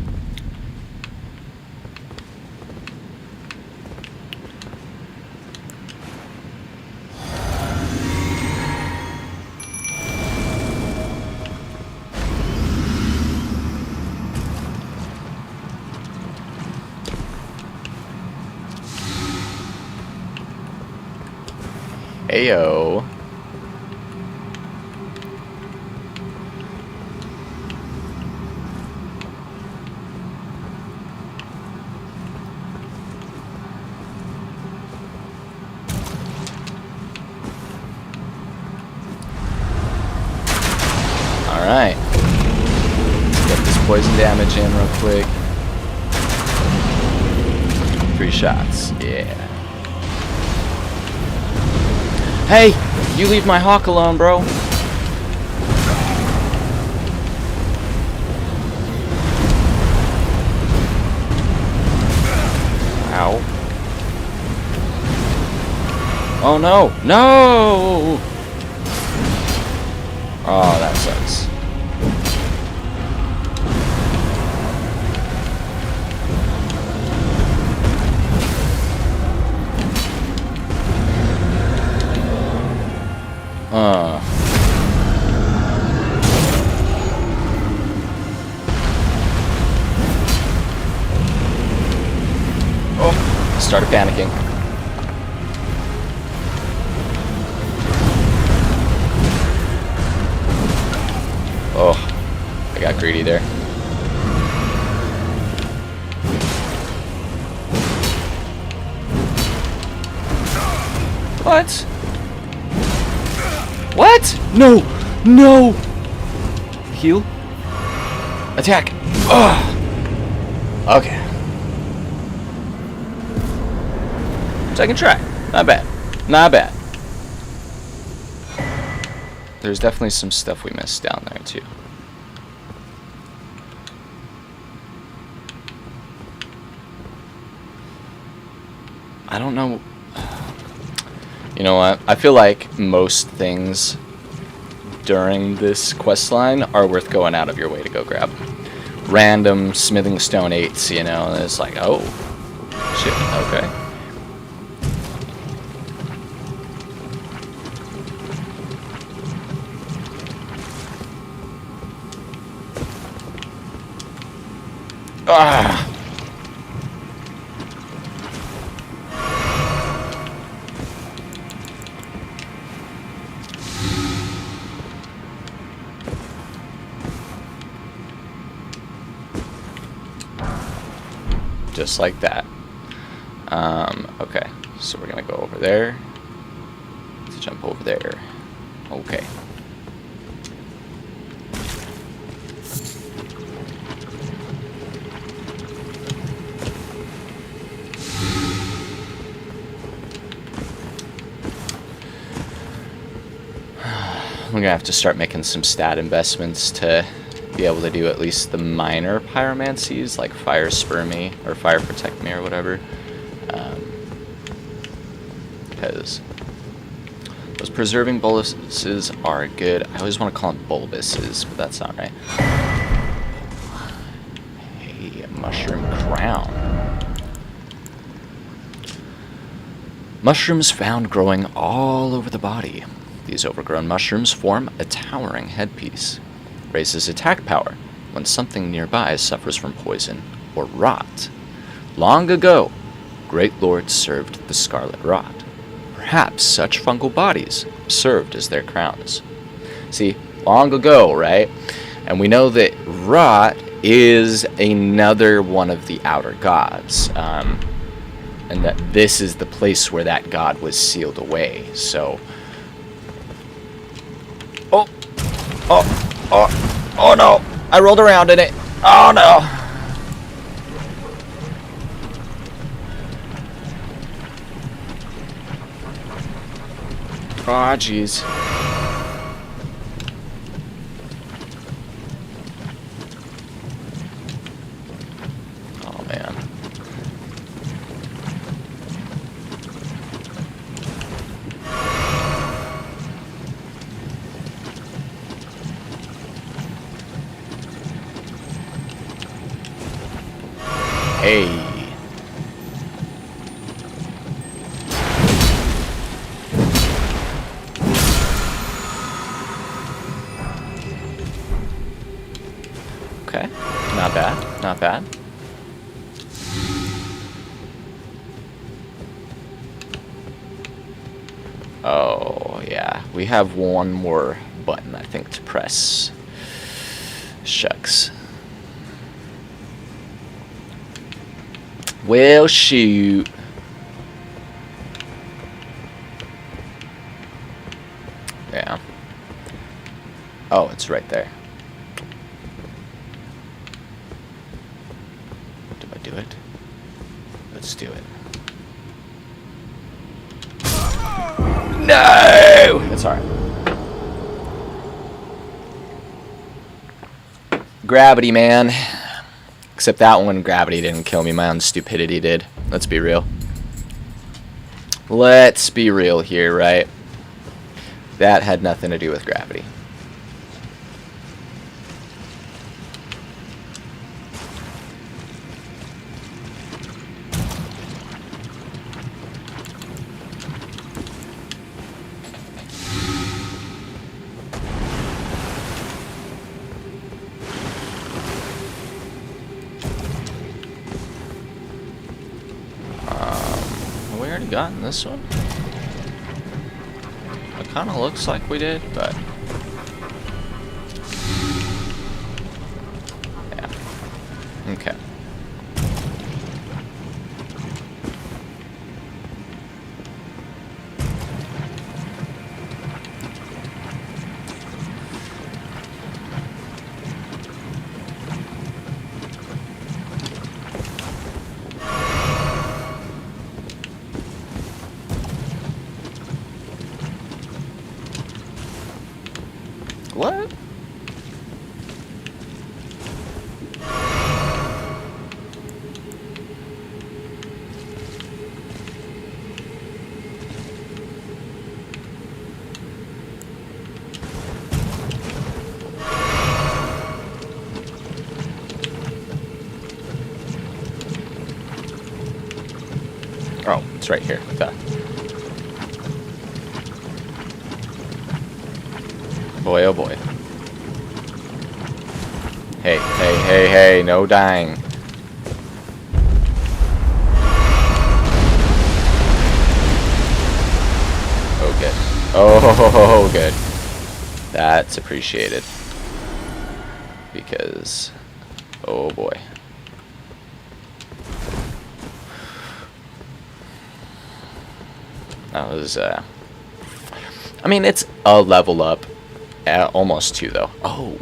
Ayo. Alright. Get this poison damage in real quick. 3 shots. Yeah. Hey! You leave my hawk alone, bro. Ow. Oh no! No! Oh, that sucks. Oh, started panicking. Oh, I got greedy there. What? What? No! No! Heal? Attack! Ugh! Okay. Second try. Not bad. Not bad. There's definitely some stuff we missed down there, too. I don't know. You know what? I feel like most things during this quest line are worth going out of your way to go grab. Random smithing stone 8s, you know, and it's like, oh, shit, okay. Ah! Just like that. Okay, so we're gonna go over there. Let's jump over there. Okay. We're gonna have to start making some stat investments to be able to do at least the minor pyromancies, like fire spur me or fire protect me or whatever, because those preserving boluses are good. I always want to call them bulbuses, but that's not right. Hey, mushroom crown. Mushrooms found growing all over the body. These overgrown mushrooms form a towering headpiece. Raises attack power when something nearby suffers from poison or rot. Long ago, great lords served the scarlet rot. Perhaps such fungal bodies served as their crowns. See, long ago, right? And we know that rot is another one of the outer gods. And that this is the place where that god was sealed away. So... Oh no! I rolled around in it! Oh no! Aw, jeez. Oh, man. Hey. Okay, not bad, not bad. Oh, yeah, we have one more button, I think, to press. Shucks. Well, shoot. Yeah. Oh, it's right there. Do I do it? Let's do it. No! It's alright. Gravity, man. Except that one, gravity didn't kill me. My own stupidity did. Let's be real. Let's be real here, right? That had nothing to do with gravity. We already gotten this one? It kind of looks like we did, but... yeah. Okay. What? Oh, it's right here. Okay. Boy, oh boy. Hey, hey, hey, hey, no dying. Oh, good. Oh, good. That's appreciated. Because, oh boy. That was, I mean, it's a level up. Almost two, though. Oh.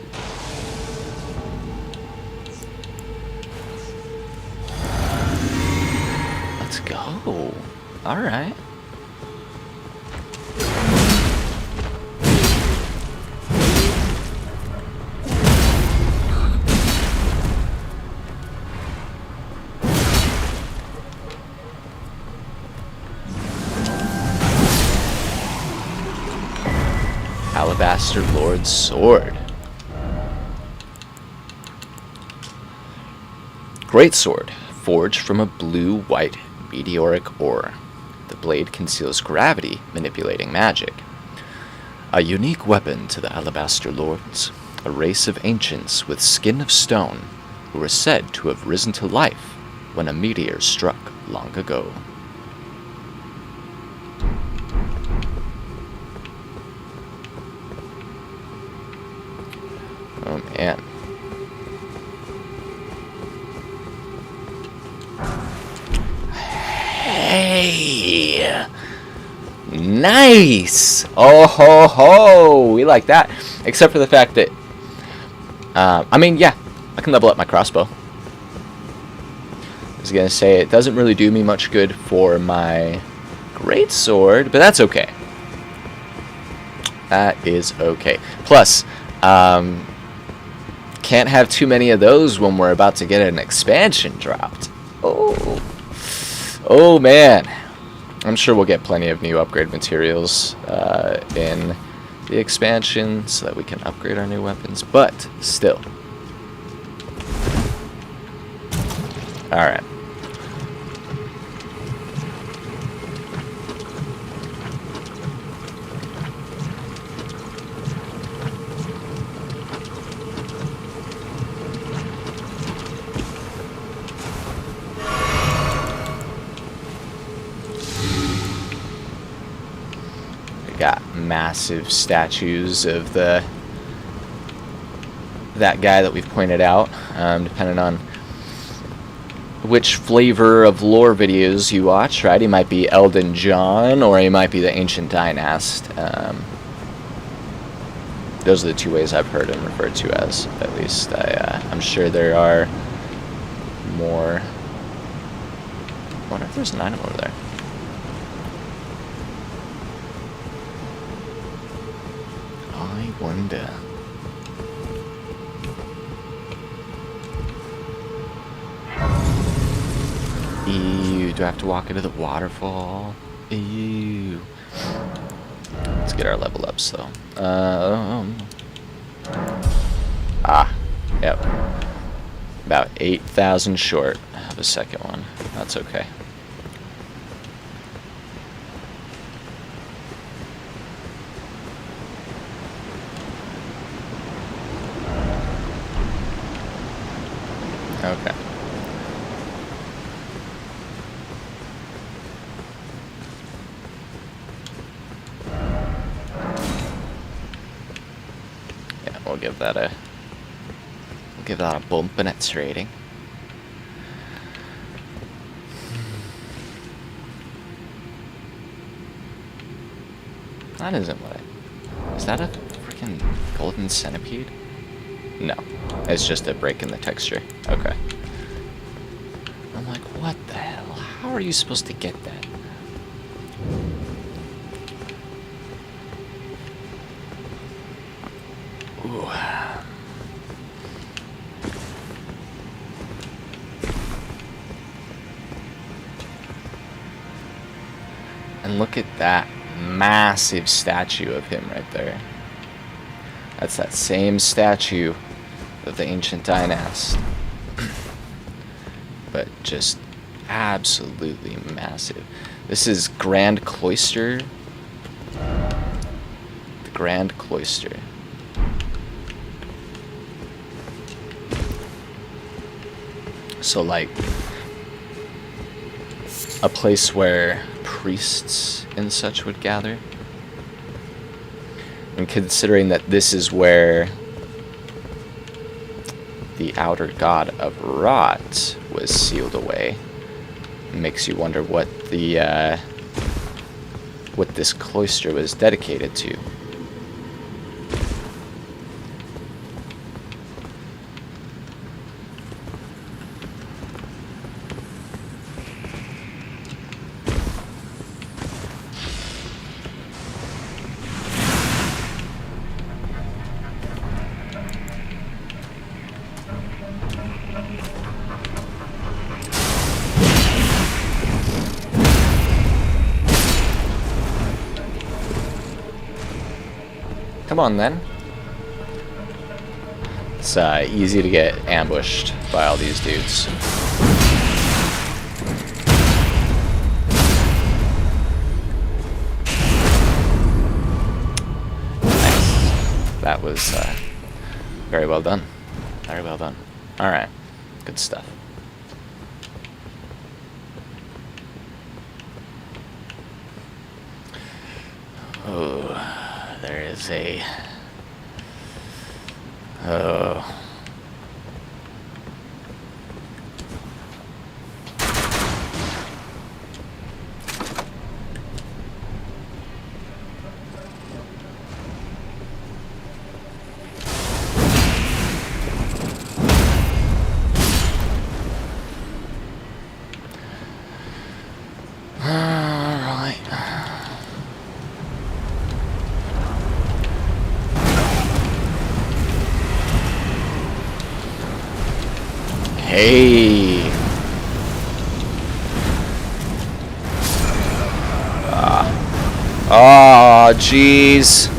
Let's go. All right. Alabaster Lord's Sword. Great sword, forged from a blue-white meteoric ore. the blade conceals gravity, manipulating magic. A unique weapon to the Alabaster Lords, a race of ancients with skin of stone who were said to have risen to life when a meteor struck long ago. Oh man. Hey! Nice! Oh ho ho! We like that. Except for the fact that, I mean, yeah, I can level up my crossbow. I was gonna say, it doesn't really do me much good for my greatsword, but that's okay. That is okay. Plus, can't have too many of those when we're about to get an expansion dropped. Oh. Oh man. I'm sure we'll get plenty of new upgrade materials in the expansion so that we can upgrade our new weapons, but still. Alright. Got massive statues of that guy that we've pointed out, depending on which flavor of lore videos you watch, right? He might be Elden John, or he might be the Ancient Dynast. Those are the two ways I've heard him referred to as, at least. I'm sure there are more. I wonder if there's an item over there. I wonder. Ew, do I have to walk into the waterfall? Ew. Let's get our level ups though. Yep. About 8,000 short of a second one. That's okay. Okay. Yeah, we'll give that a bump in its rating. That isn't what is that a freaking golden centipede? No, it's just a break in the texture. Okay. I'm like, what the hell? How are you supposed to get that? Ooh. And look at that massive statue of him right there. That's that same statue of the Ancient Dynast. But just absolutely massive. This is Grand Cloister. The Grand Cloister. So like a place where priests and such would gather. And considering that this is where the outer god of rot was sealed away, it makes you wonder what this cloister was dedicated to. Come on, then. It's easy to get ambushed by all these dudes. was very well done. Very well done. Alright. Good stuff. Oh, there is a... Oh... Hey. Oh, jeez.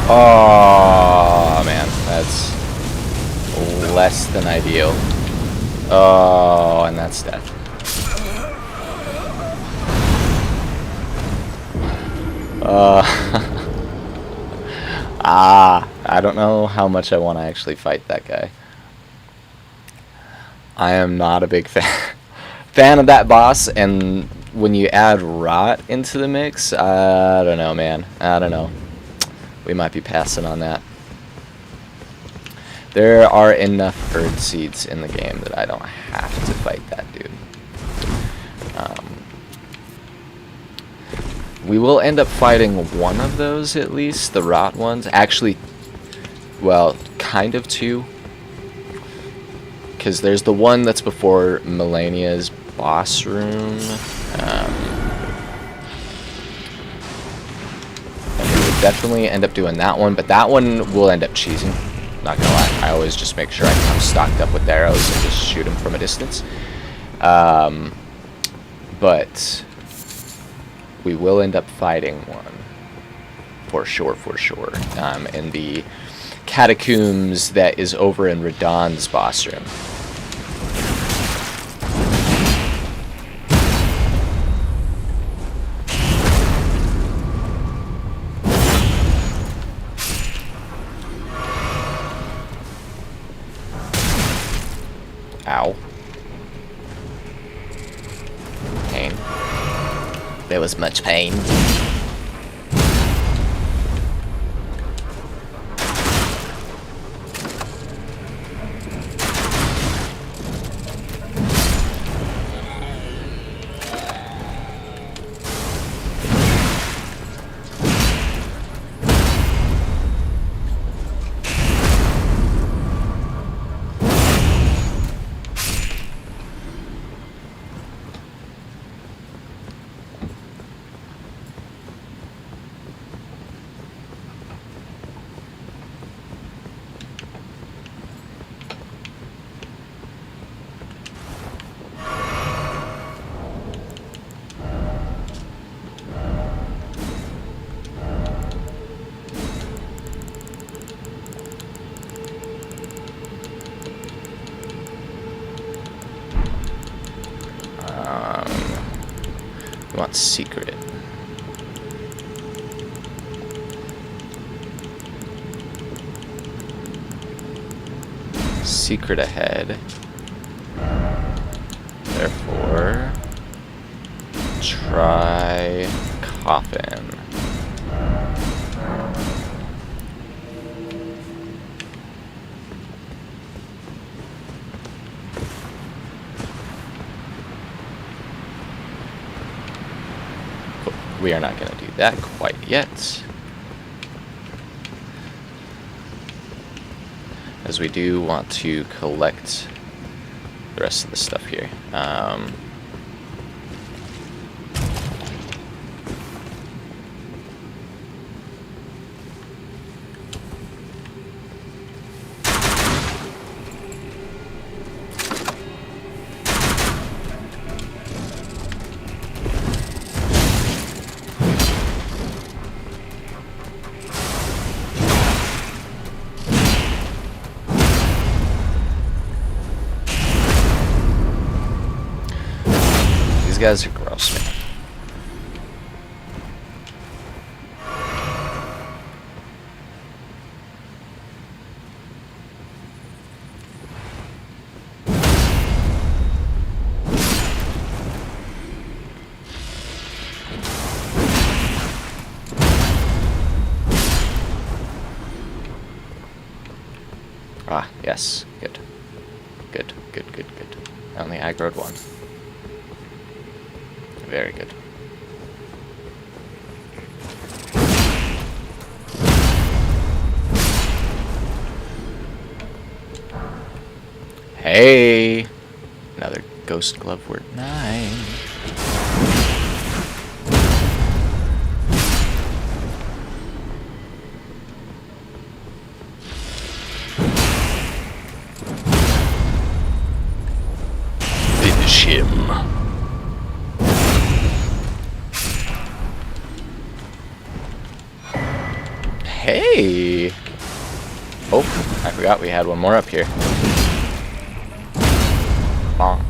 Oh, man, that's less than ideal. Oh, and that's death. I don't know how much I want to actually fight that guy. I am not a big fan of that boss, and when you add rot into the mix, I don't know, man. I don't know. We might be passing on that. There are enough Earth Seeds in the game that I don't have to fight that dude. We will end up fighting one of those at least, the rot ones. Actually, well, kind of two. Because there's the one that's before Melania's boss room. Definitely end up doing that one, but that one will end up cheesing. Not gonna lie, I always just make sure I'm stocked up with arrows and just shoot them from a distance. But we will end up fighting one for sure, in the catacombs that is over in Radahn's boss room. Ow. Pain. There was much pain. We want secret. Secret ahead. Therefore, try coffin. We are not going to do that quite yet, as we do want to collect the rest of the stuff here. These guys are gross, man. Ah, yes. Good. Good, good, good, good. I only aggroed one. Very good. Hey! Another ghost glove word 9. Finish him. Hey! Oh, I forgot we had one more up here. Bonk.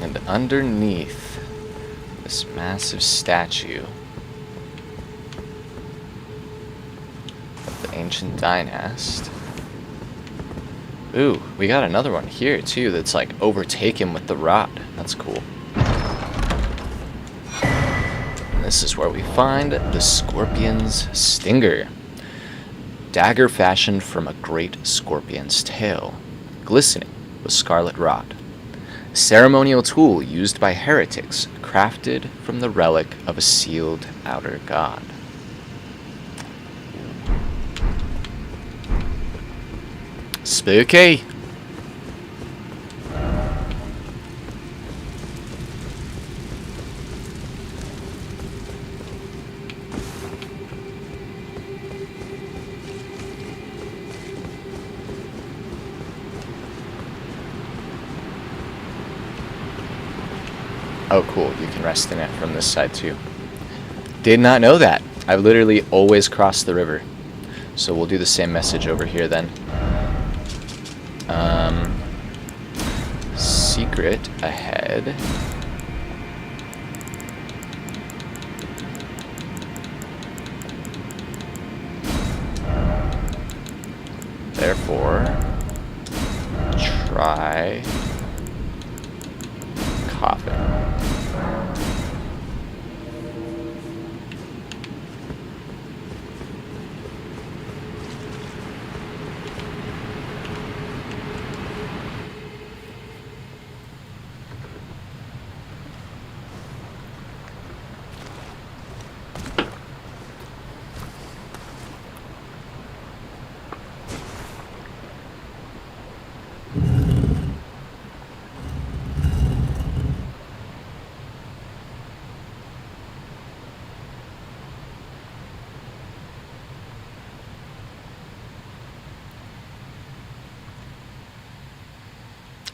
And underneath this massive statue of the ancient dynast. Ooh, we got another one here too that's like overtaken with the rot. That's cool. And this is where we find the scorpion's stinger. Dagger fashioned from a great scorpion's tail, glistening with scarlet rot. Ceremonial tool used by heretics, crafted from the relic of a sealed outer god. Spooky. Oh, cool. You can rest in it from this side, too. Did not know that. I've literally always crossed the river. So we'll do the same message over here, then. Secret ahead. Therefore, try coffin.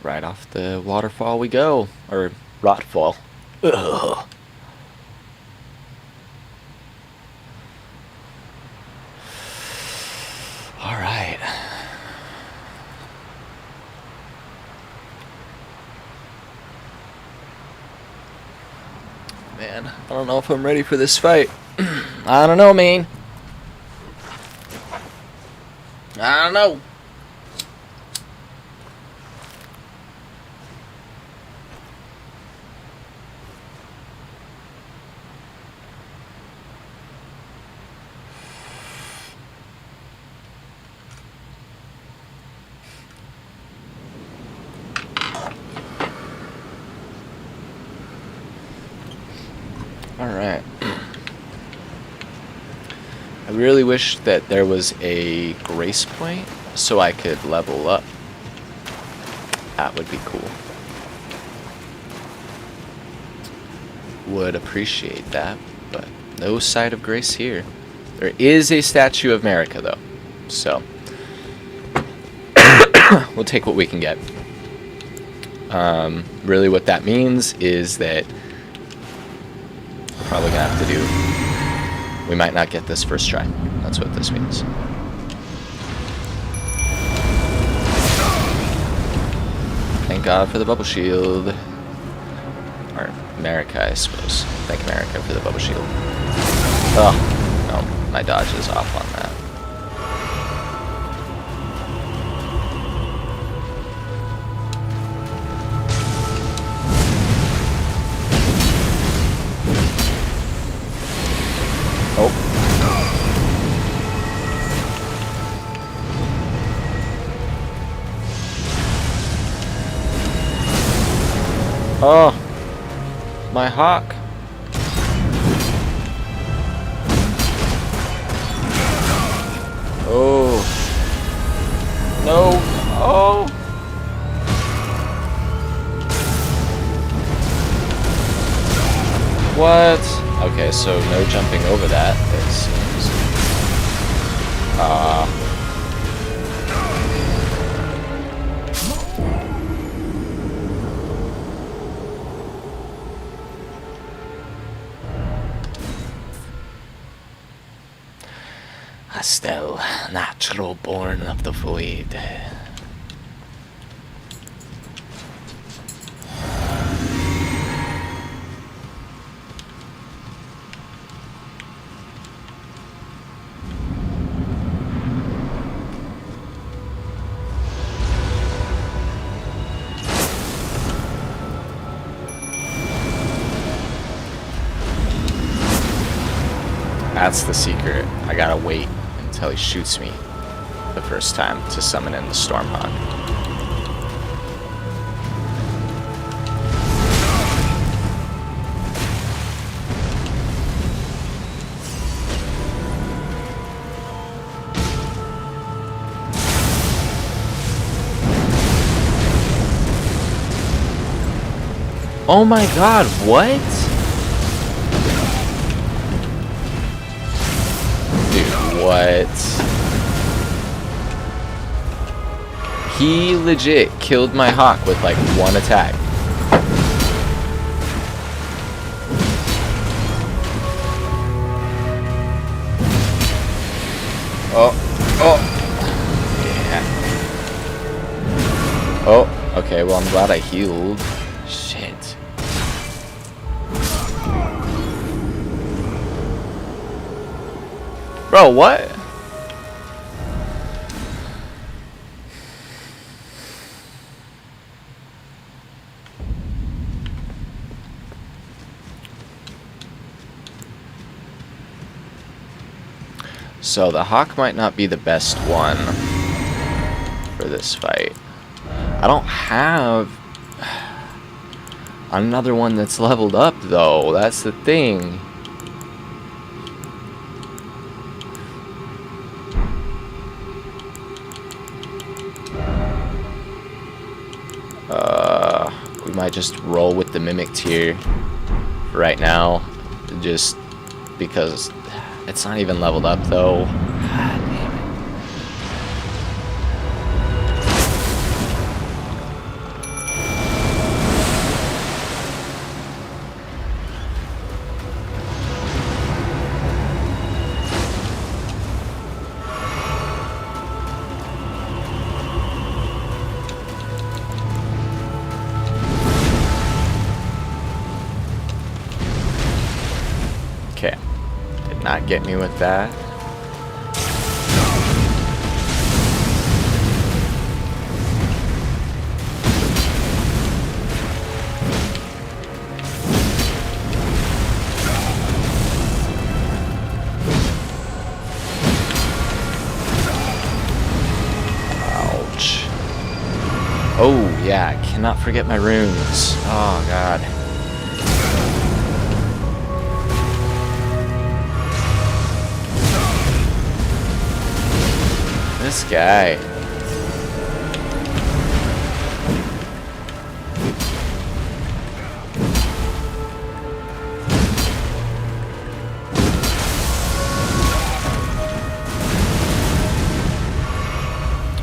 Right off the waterfall we go. Or rotfall. Ugh. Alright. Man, I don't know if I'm ready for this fight. I don't know, man. I don't know. Alright. I really wish that there was a grace point so I could level up. That would be cool. Would appreciate that, but no sight of grace here. There is a statue of Marika though, so we'll take what we can get. Really what that means is that we're probably gonna have to do, we might not get this first try. That's what this means. Thank God for the bubble shield. Or Marika, I suppose. Thank Marika for the bubble shield. Oh, no, my dodge is off on that. Oh. Oh, my hawk. Oh. No. Oh. What? Okay, so no jumping over that, it seems. Still natural born of the void. That's the secret. I gotta wait until he shoots me the first time to summon in the Stormhawk. Oh my god, what? What? He legit killed my hawk with like one attack. Oh, oh, yeah. Oh, okay, well I'm glad I healed. Shit. Bro, what? So the hawk might not be the best one for this fight. I don't have another one that's leveled up though. That's the thing. We might just roll with the mimic tier right now, just because it's not even leveled up though. God damn it. not get me with that. Ouch. Oh, yeah, I cannot forget my runes. Oh, God. This guy.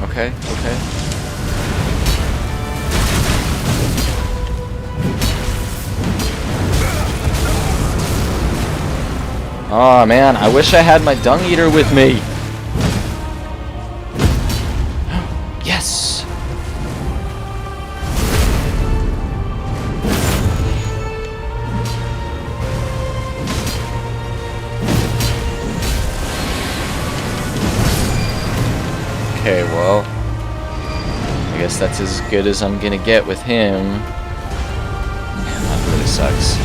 Okay, okay. Oh man, I wish I had my dung eater with me. Yes. Okay, well, I guess that's as good as I'm gonna get with him. Man, that really sucks.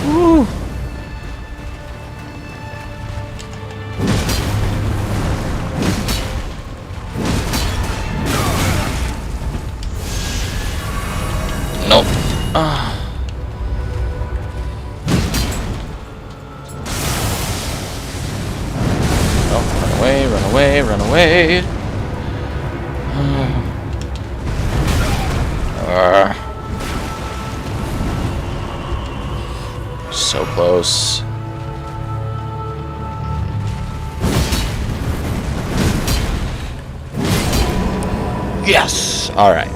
Woo. Nope. Oh, run away, run away, run away. So close. Yes! Alright.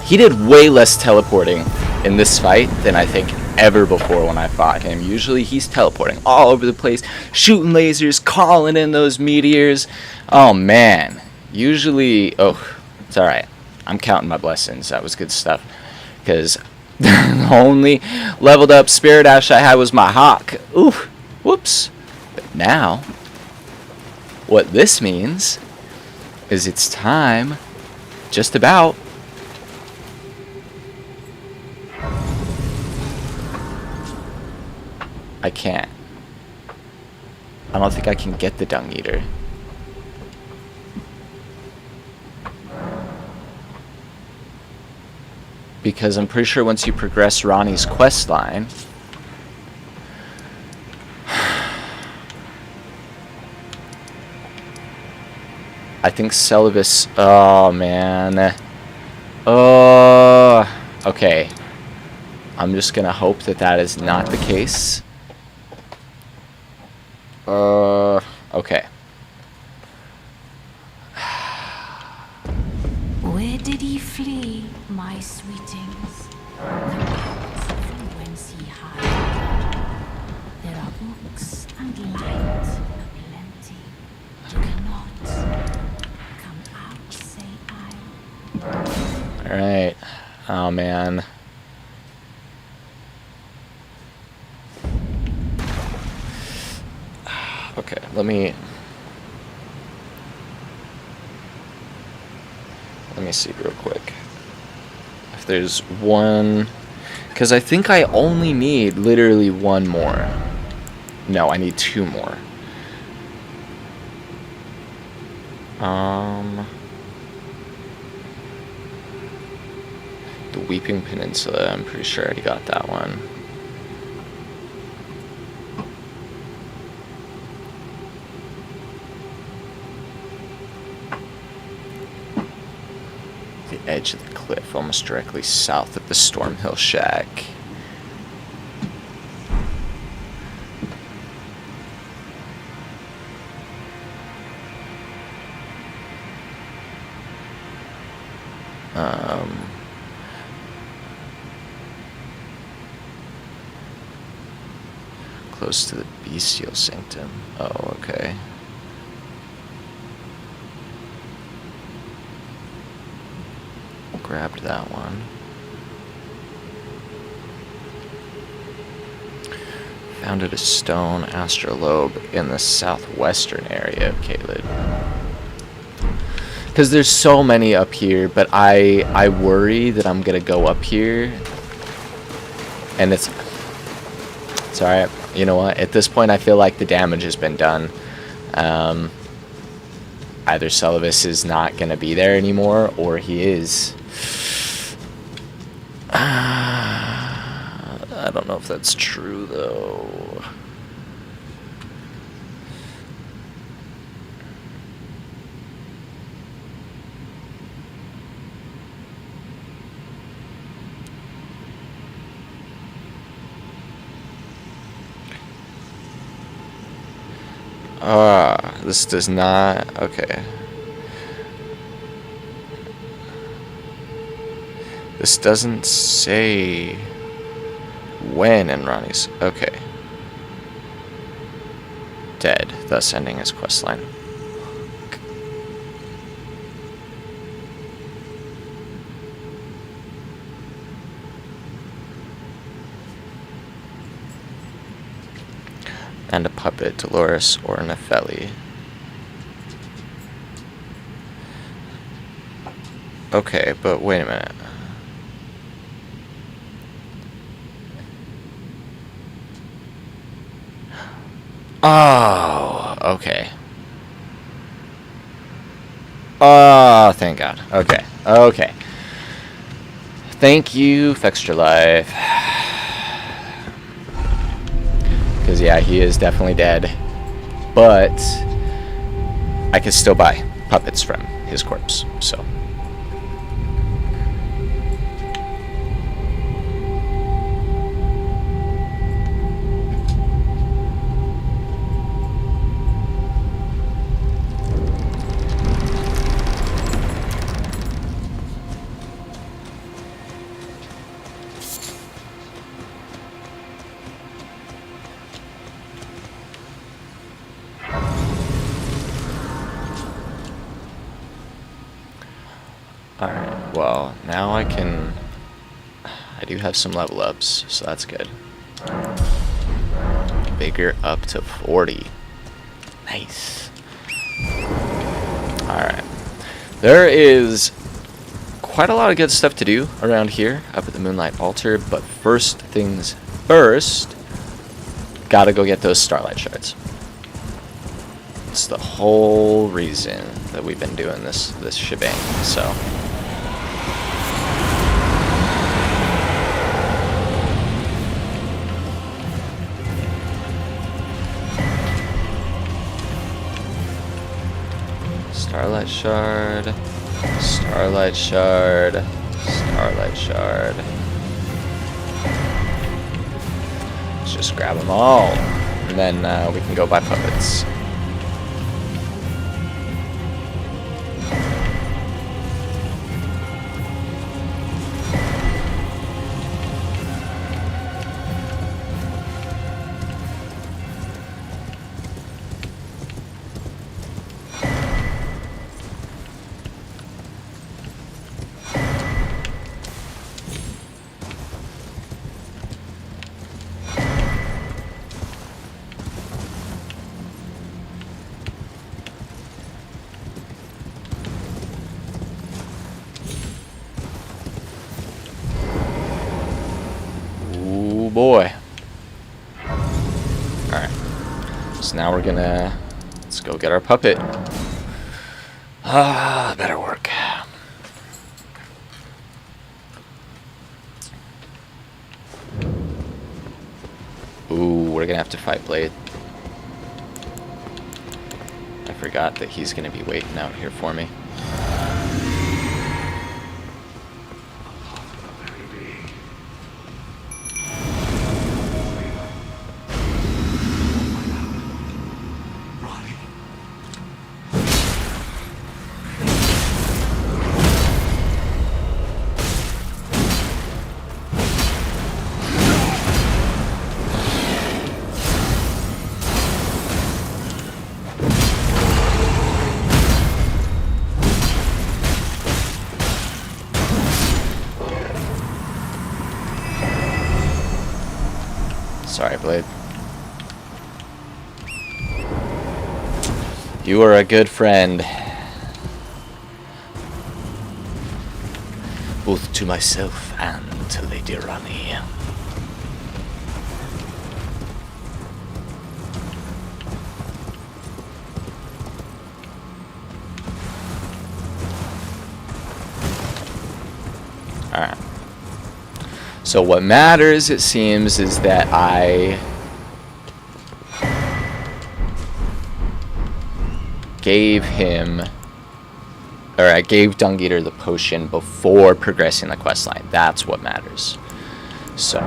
He did way less teleporting in this fight than I think ever before when I fought him. Usually he's teleporting all over the place, shooting lasers, calling in those meteors. Oh man. Usually, oh, it's alright. I'm counting my blessings. That was good stuff. Because the only leveled up Spirit Ash I had was my Hawk. Ooh, whoops. But now, what this means is it's time, just about, I can't. I don't think I can get the Dung Eater. Because I'm pretty sure once you progress Ronnie's quest line, I think Celivis. Oh man. Oh. Okay. I'm just gonna hope that that is not the case. Okay. Where did he flee, my sweetings? From whence he hide. There are books and light aplenty. You cannot come out, say I. Alright. Oh man. Okay, let me see real quick if there's one, because I think I only need literally one more. No, I need two more. The Weeping Peninsula, I'm pretty sure I already got that one. The edge of the cliff, almost directly south of the Stormhill Shack. close to the bestial sanctum. Oh, okay. Grabbed that one. Founded a stone astrolabe in the southwestern area of Caelid. Because there's so many up here, but I worry that I'm gonna go up here and it's alright. You know what? At this point, I feel like the damage has been done. Either Celivis is not gonna be there anymore, or he is. I don't know if that's true though. This does not. Okay. This doesn't say when in Ronnie's. Okay. Dead, thus ending his questline. And a puppet, Dolores or Nefeli. Okay, but wait a minute. Oh, okay. Oh, thank God. Okay, okay. Thank you, Fextra Life. Because, yeah, he is definitely dead. But I can still buy puppets from his corpse, so. Alright, well, now I do have some level ups, so that's good. Vigor up to 40. Nice. Alright. There is quite a lot of good stuff to do around here, up at the Moonlight Altar, but first things first, gotta go get those Starlight Shards. It's the whole reason that we've been doing this shebang, so. Starlight Shard, Starlight Shard, Starlight Shard. Let's just grab them all, and then we can go buy puppets. Boy. Alright. So now let's go get our puppet. Better work. Ooh, we're gonna have to fight Blade. I forgot that he's gonna be waiting out here for me. Sorry, Blade. You are a good friend. Both to myself and to Lady Rani. Alright. So what matters, it seems, is that I gave him, or I gave Dung Eater the potion before progressing the questline. That's what matters. So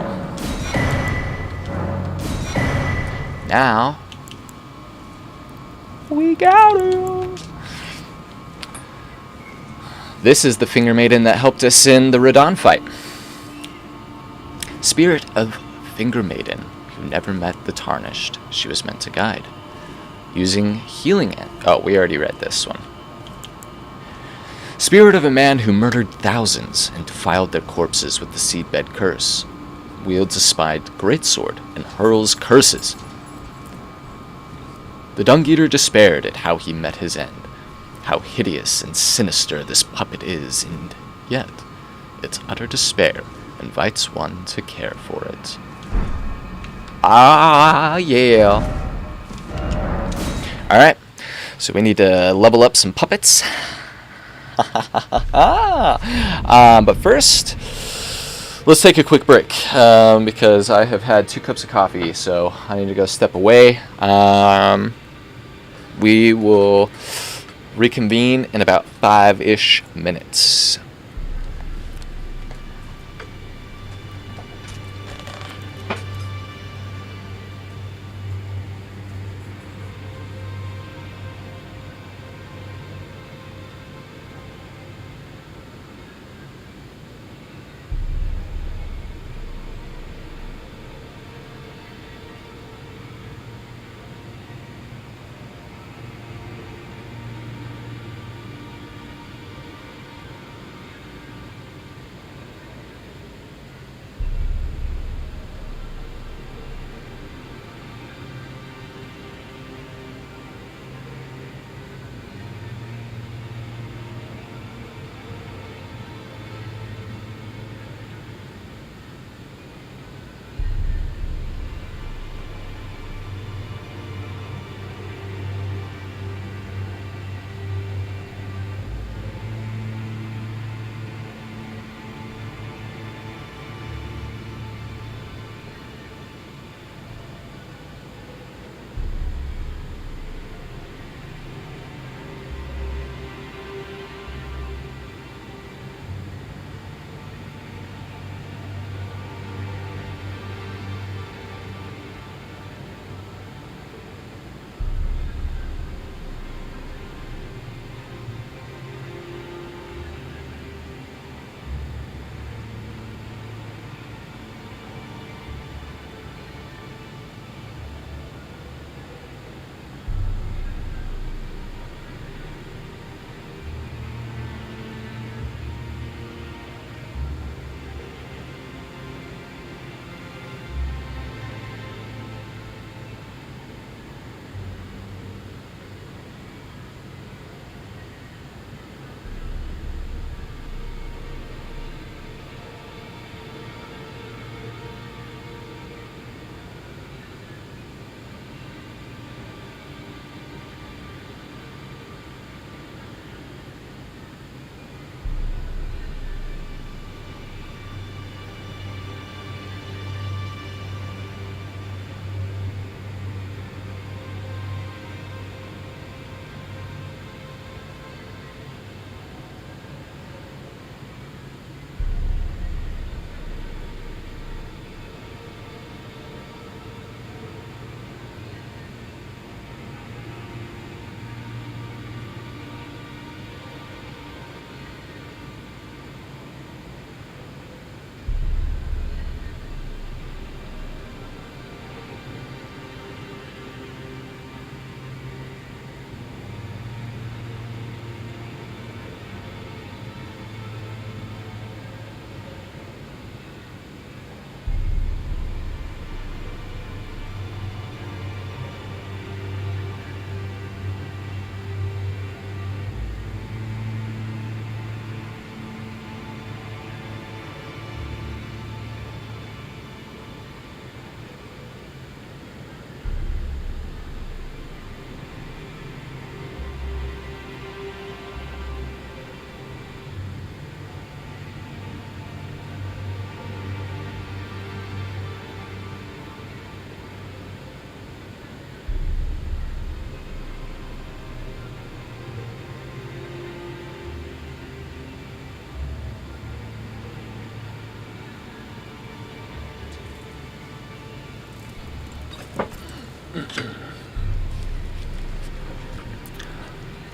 now we got him. This is the Finger Maiden that helped us in the Radon fight. Spirit of Finger Maiden, who never met the Tarnished she was meant to guide. Using healing it. Oh, we already read this one. Spirit of a man who murdered thousands and defiled their corpses with the seedbed curse. Wields a spiked greatsword and hurls curses. The Dung Eater despaired at how he met his end. How hideous and sinister this puppet is, and yet its utter despair invites one to care for it. Ah, yeah. Alright, so we need to level up some puppets. But first, let's take a quick break, because I have had 2 cups of coffee, so I need to go step away. We will reconvene in about 5-ish minutes.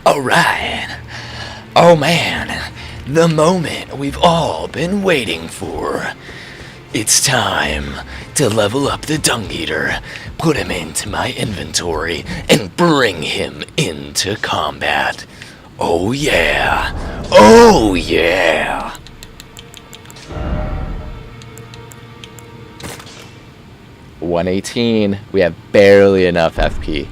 Alright. Oh man, the moment we've all been waiting for. It's time to level up the Dung Eater, put him into my inventory, and bring him into combat. Oh yeah. Oh yeah. $118. We have barely enough FP.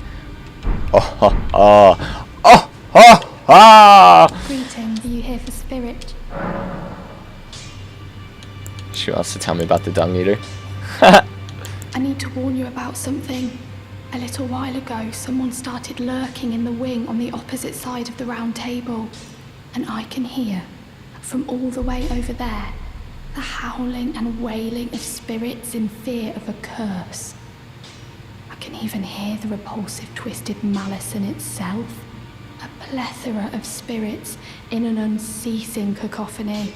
Oh, oh, oh, oh, oh. Greetings, are you here for spirit? She wants to tell me about the Dung Eater. I need to warn you about something. A little while ago, someone started lurking in the wing on the opposite side of the round table. And I can hear, from all the way over there, the howling and wailing of spirits in fear of a curse. I can even hear the repulsive twisted malice in itself. A plethora of spirits in an unceasing cacophony.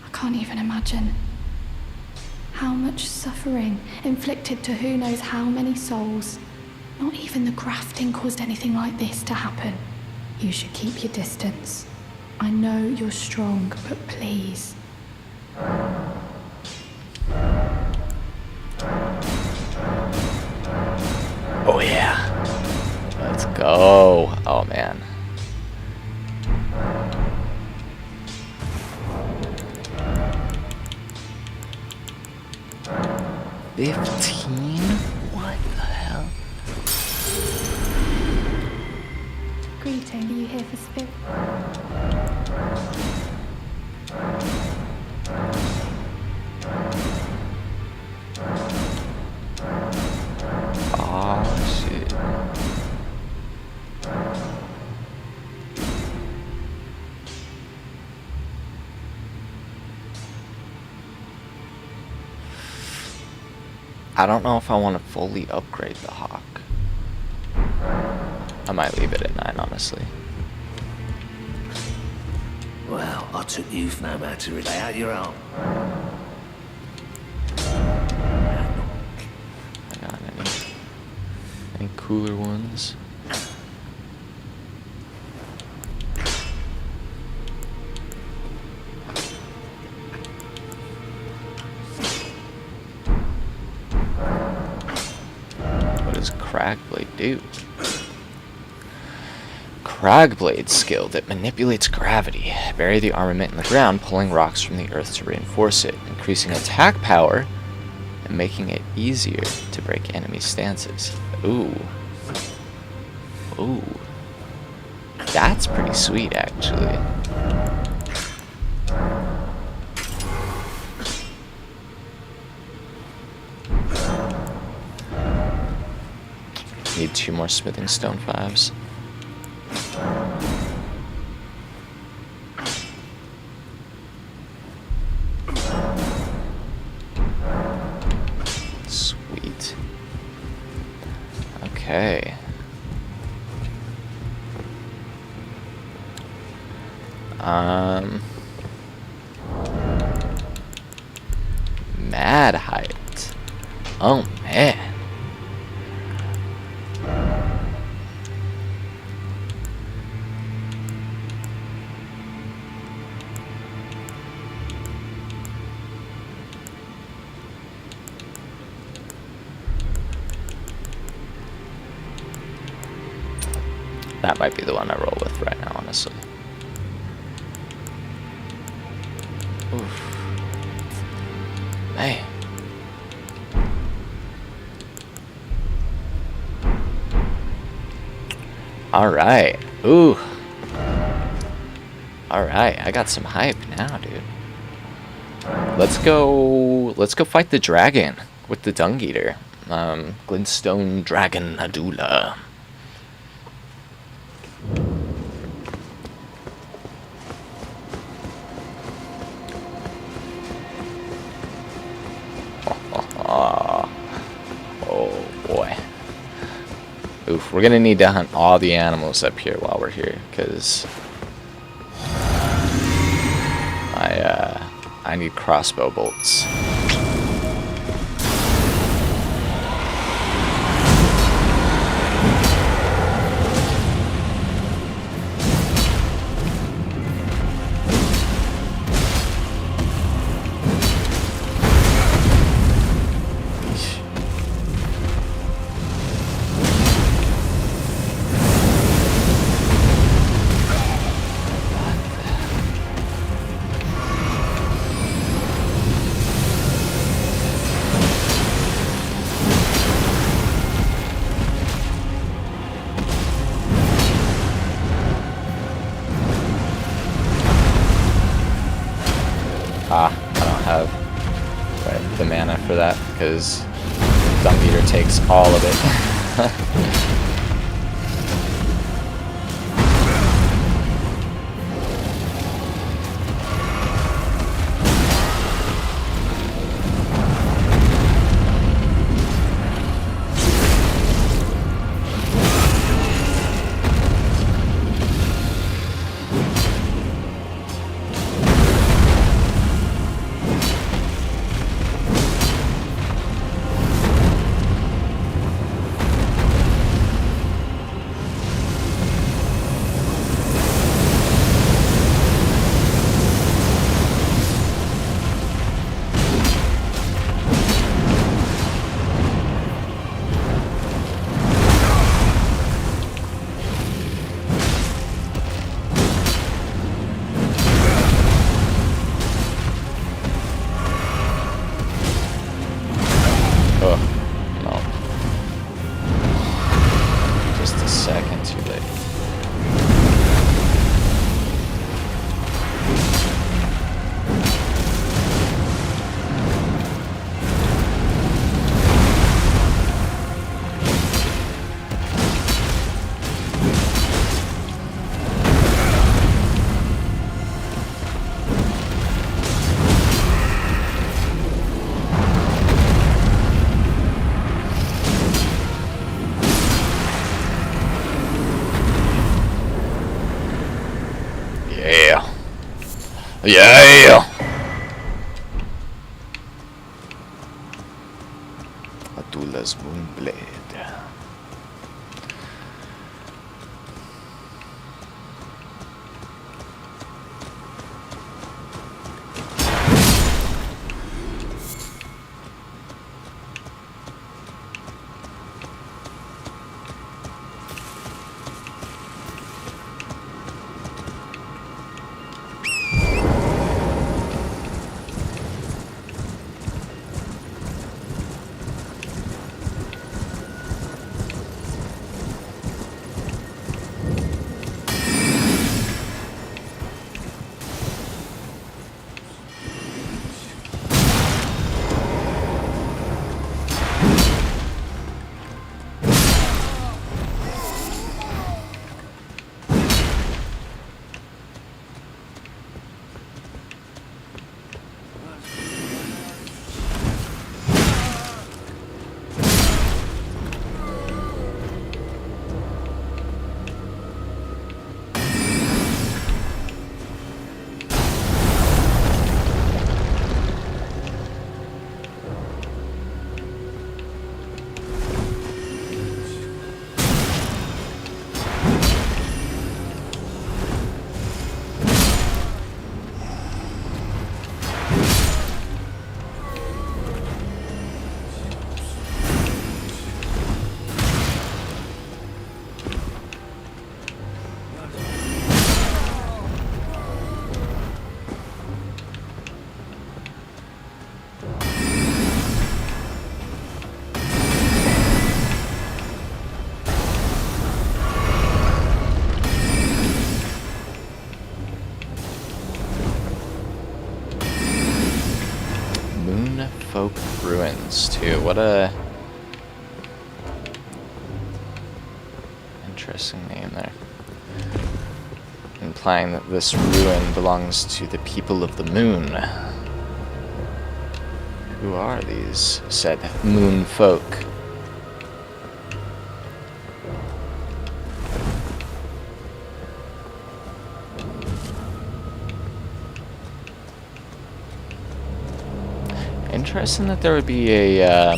I can't even imagine. How much suffering inflicted to who knows how many souls. Not even the grafting caused anything like this to happen. You should keep your distance. I know you're strong, but please. Oh yeah. Let's go. Oh man. $15? What the hell? Greeting, are you here for spirit? Oh shit. I don't know if I want to fully upgrade the Hawk. I might leave it at 9, honestly. Well, I took you no matter to lay out your arm. I got any cooler ones? What does Cragblade do? Cragblade skill that manipulates gravity. Bury the armament in the ground, pulling rocks from the earth to reinforce it, increasing attack power and making it easier to break enemy stances. Ooh. Ooh. That's pretty sweet, actually. Need 2 more smithing stone 5s. Sweet. Okay. Mad height. Oh man. That might be the one I roll with right now, honestly. Oof. Man. Alright. Ooh. Alright, I got some hype now, dude. Let's go fight the dragon with the Dung Eater. Glintstone Dragon Adula. Oh boy. Oof, we're gonna need to hunt all the animals up here while we're here, because I need crossbow bolts. because Dung Eater takes all of it. Yeah! Atula's Moonblade. Folk Ruins, too. What a interesting name there. Implying that this ruin belongs to the people of the moon. Who are these said moon folk? Interesting that there would be a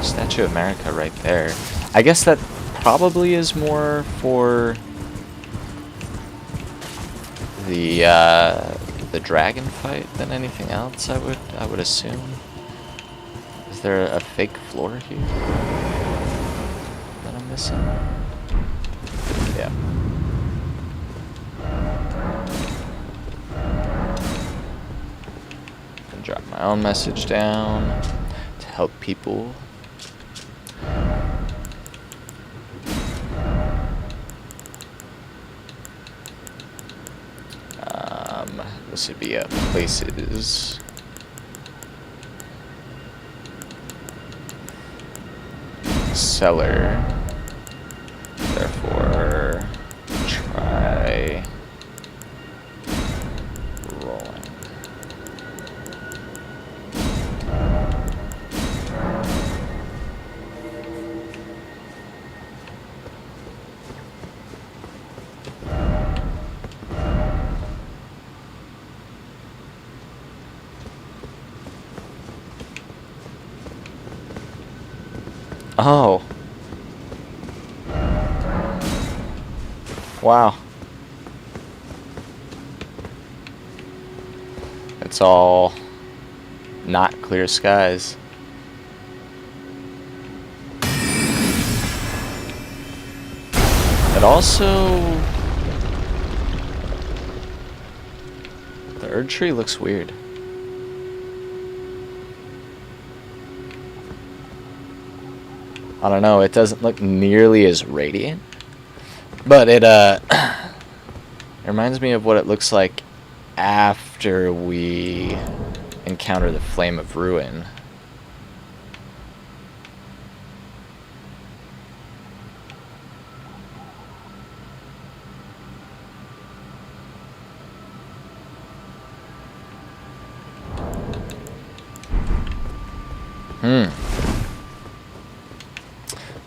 Statue of America right there. I guess that probably is more for the dragon fight than anything else. I would assume. Is there a fake floor here that I'm missing? Yeah. Drop my own message down to help people. This would be places. cellar. Therefore, try rolling. Oh. Wow. It's all not clear skies. It also... the Erd tree looks weird. I don't know, it doesn't look nearly as radiant. But it it reminds me of what it looks like after we encounter the Flame of Ruin.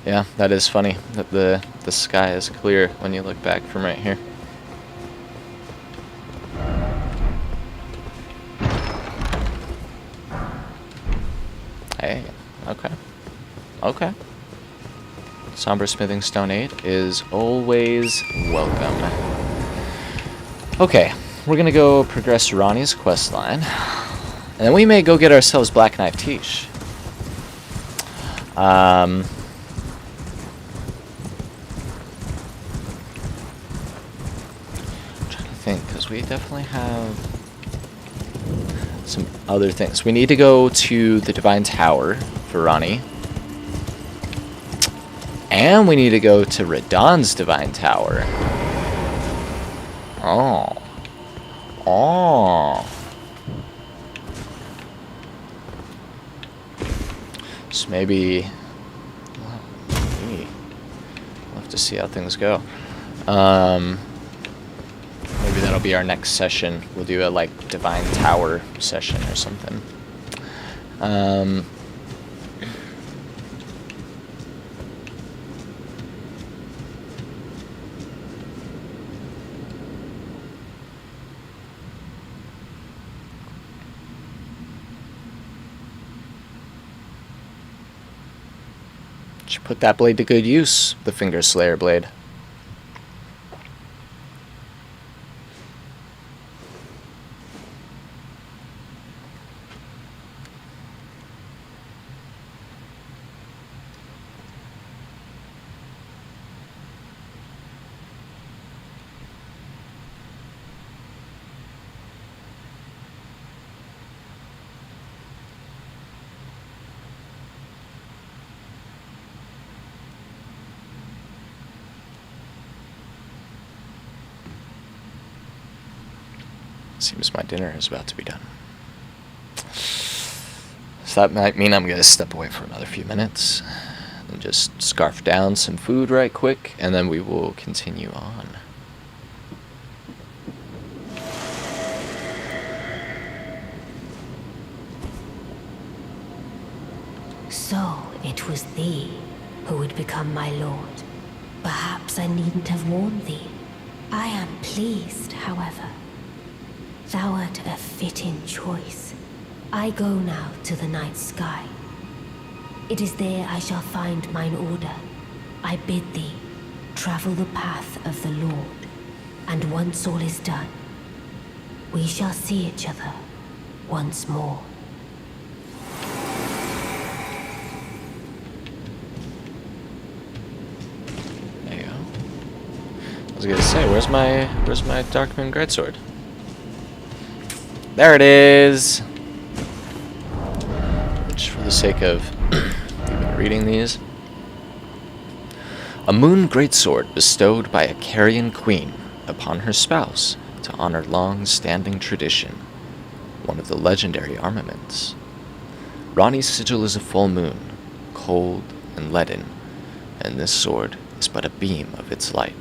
Yeah, that is funny that the sky is clear when you look back from right here. Hey, okay. Okay. Somber Smithing Stone 8 is always welcome. Okay, we're gonna go progress Ronnie's questline. And then we may go get ourselves Black Knife Tish. Because we definitely have some other things. We need to go to the Divine Tower for Ronnie. And we need to go to Radahn's Divine Tower. Oh. Oh. So maybe... we'll have to see how things go. Maybe that'll be our next session. We'll do a, like, Divine Tower session or something. Should put that blade to good use, the Finger Slayer blade. Seems my dinner is about to be done. So that might mean I'm going to step away for another few minutes and just scarf down some food right quick, and then we will continue on. So it was thee who would become my lord. Perhaps I needn't have warned thee. I am pleased, however. Thou art a fitting choice. I go now to the night sky. It is there I shall find mine order. I bid thee travel the path of the Lord, and once all is done, we shall see each other once more. There you go. I was gonna say, where's my Darkmoon Greatsword? There it is! Which, for the sake of even reading these. A moon greatsword bestowed by a Carian queen upon her spouse to honor long-standing tradition. One of the legendary armaments. Ronnie's sigil is a full moon, cold, and leaden, and this sword is but a beam of its light.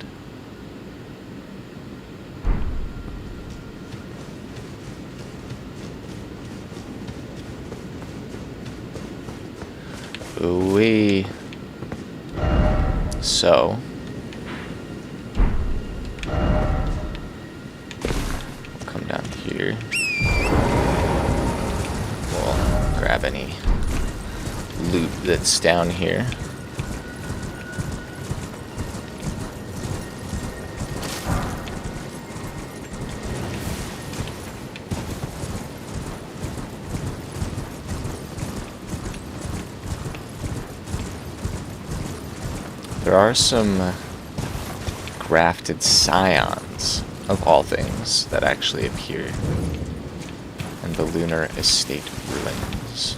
Ooh-wee. So, we'll come down here. We'll grab any loot that's down here. There are some grafted scions, of all things, that actually appear in the Lunar Estate ruins.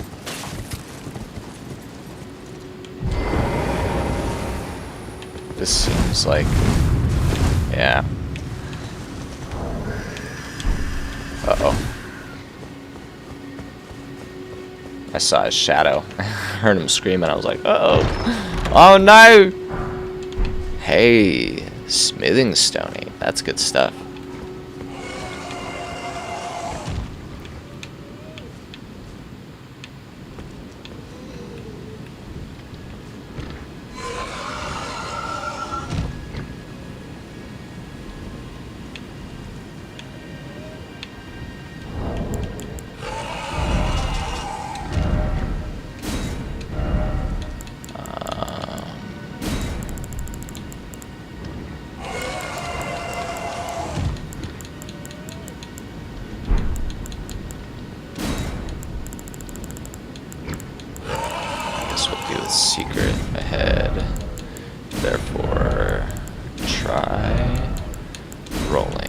This seems like... yeah. Uh-oh. I saw his shadow. I heard him scream and I was like, uh-oh. Oh no! Hey, smithing stony. That's good stuff. Secret ahead. Therefore, try rolling.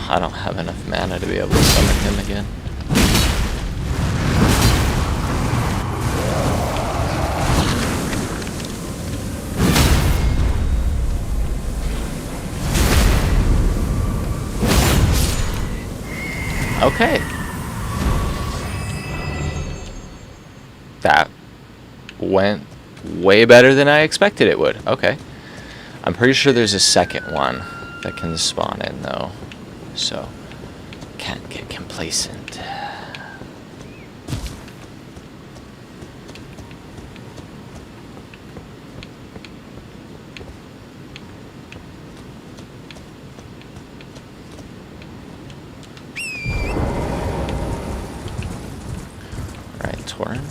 I don't have enough mana to be able to summon him again. Okay. That went way better than I expected it would. Okay. I'm pretty sure there's a second one that can spawn in though. So, can't get complacent. Alright, torrent.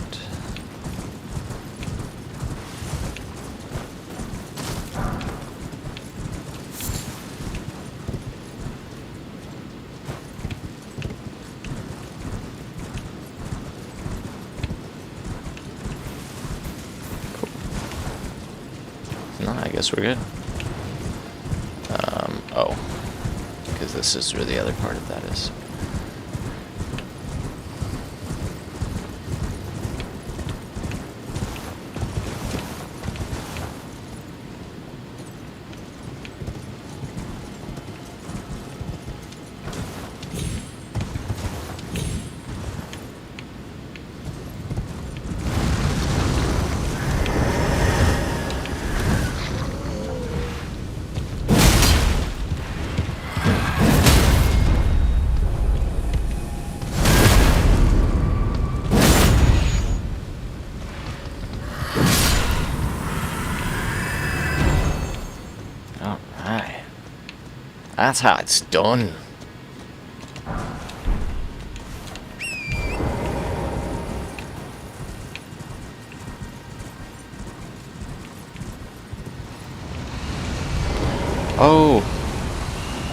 No, I guess we're good. Oh. Because this is where the other part of that is. Alright. That's how it's done. Oh.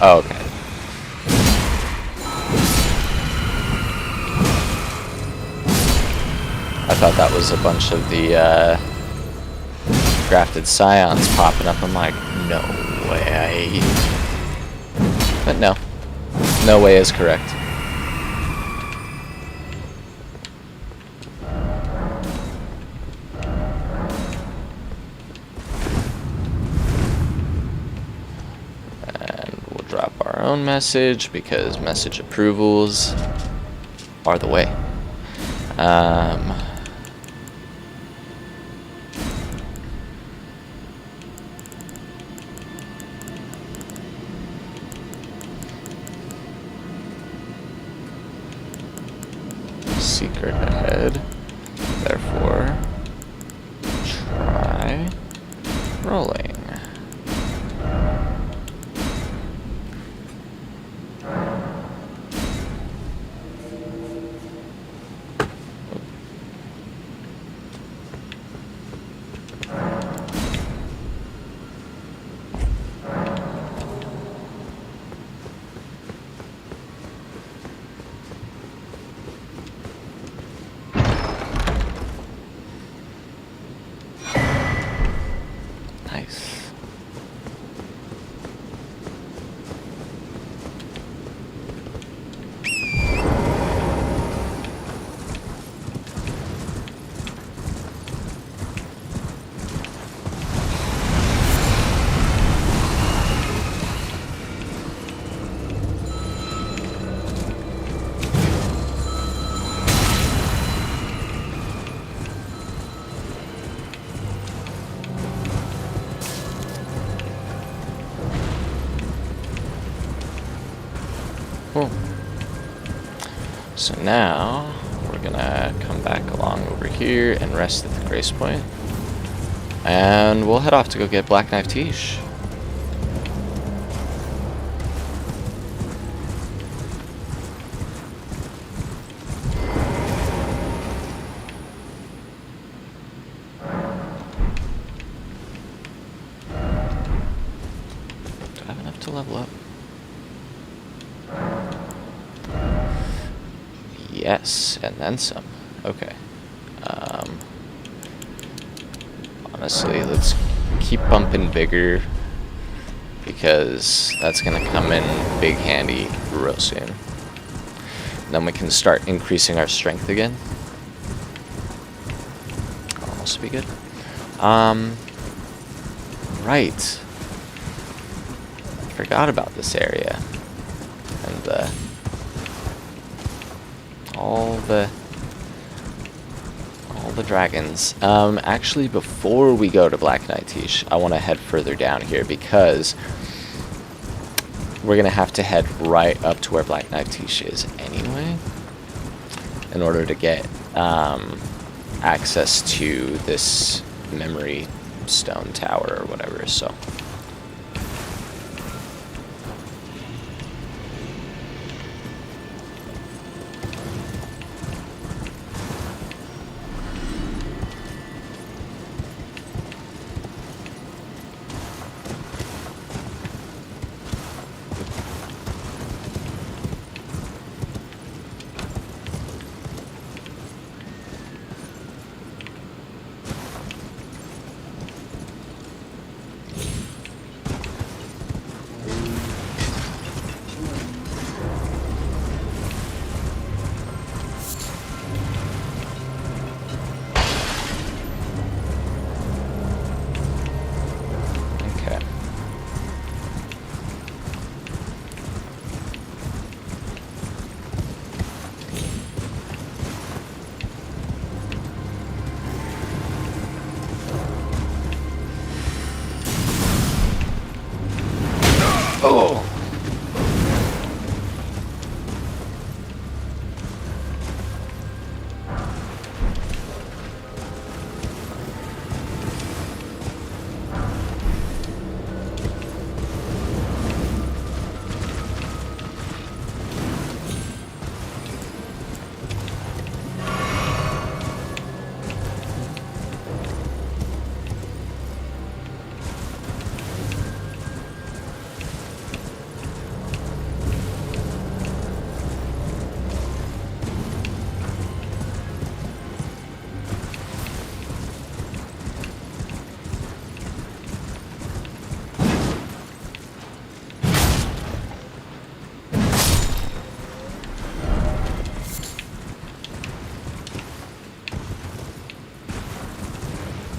Oh, okay. I thought that was a bunch of the grafted scions popping up. I'm like, no way. But no. No way is correct. And we'll drop our own message because message approvals are the way. Secret ahead. Therefore, try rolling. Nice. Cool. So now we're gonna come back along over here and rest at the Grace Point, and we'll head off to go get Black Knife Tiche. Do I have enough to level up? Yes, and then some. Okay. Honestly, let's keep bumping vigor because that's gonna come in big handy real soon. Then we can start increasing our strength again. Almost be good. Right. Forgot about this area and all the dragons. Actually, before we go to Black Knight Tiche, I want to head further down here because we're gonna have to head right up to where Black Knight Tiche is anyway, in order to get access to this memory stone tower or whatever. So.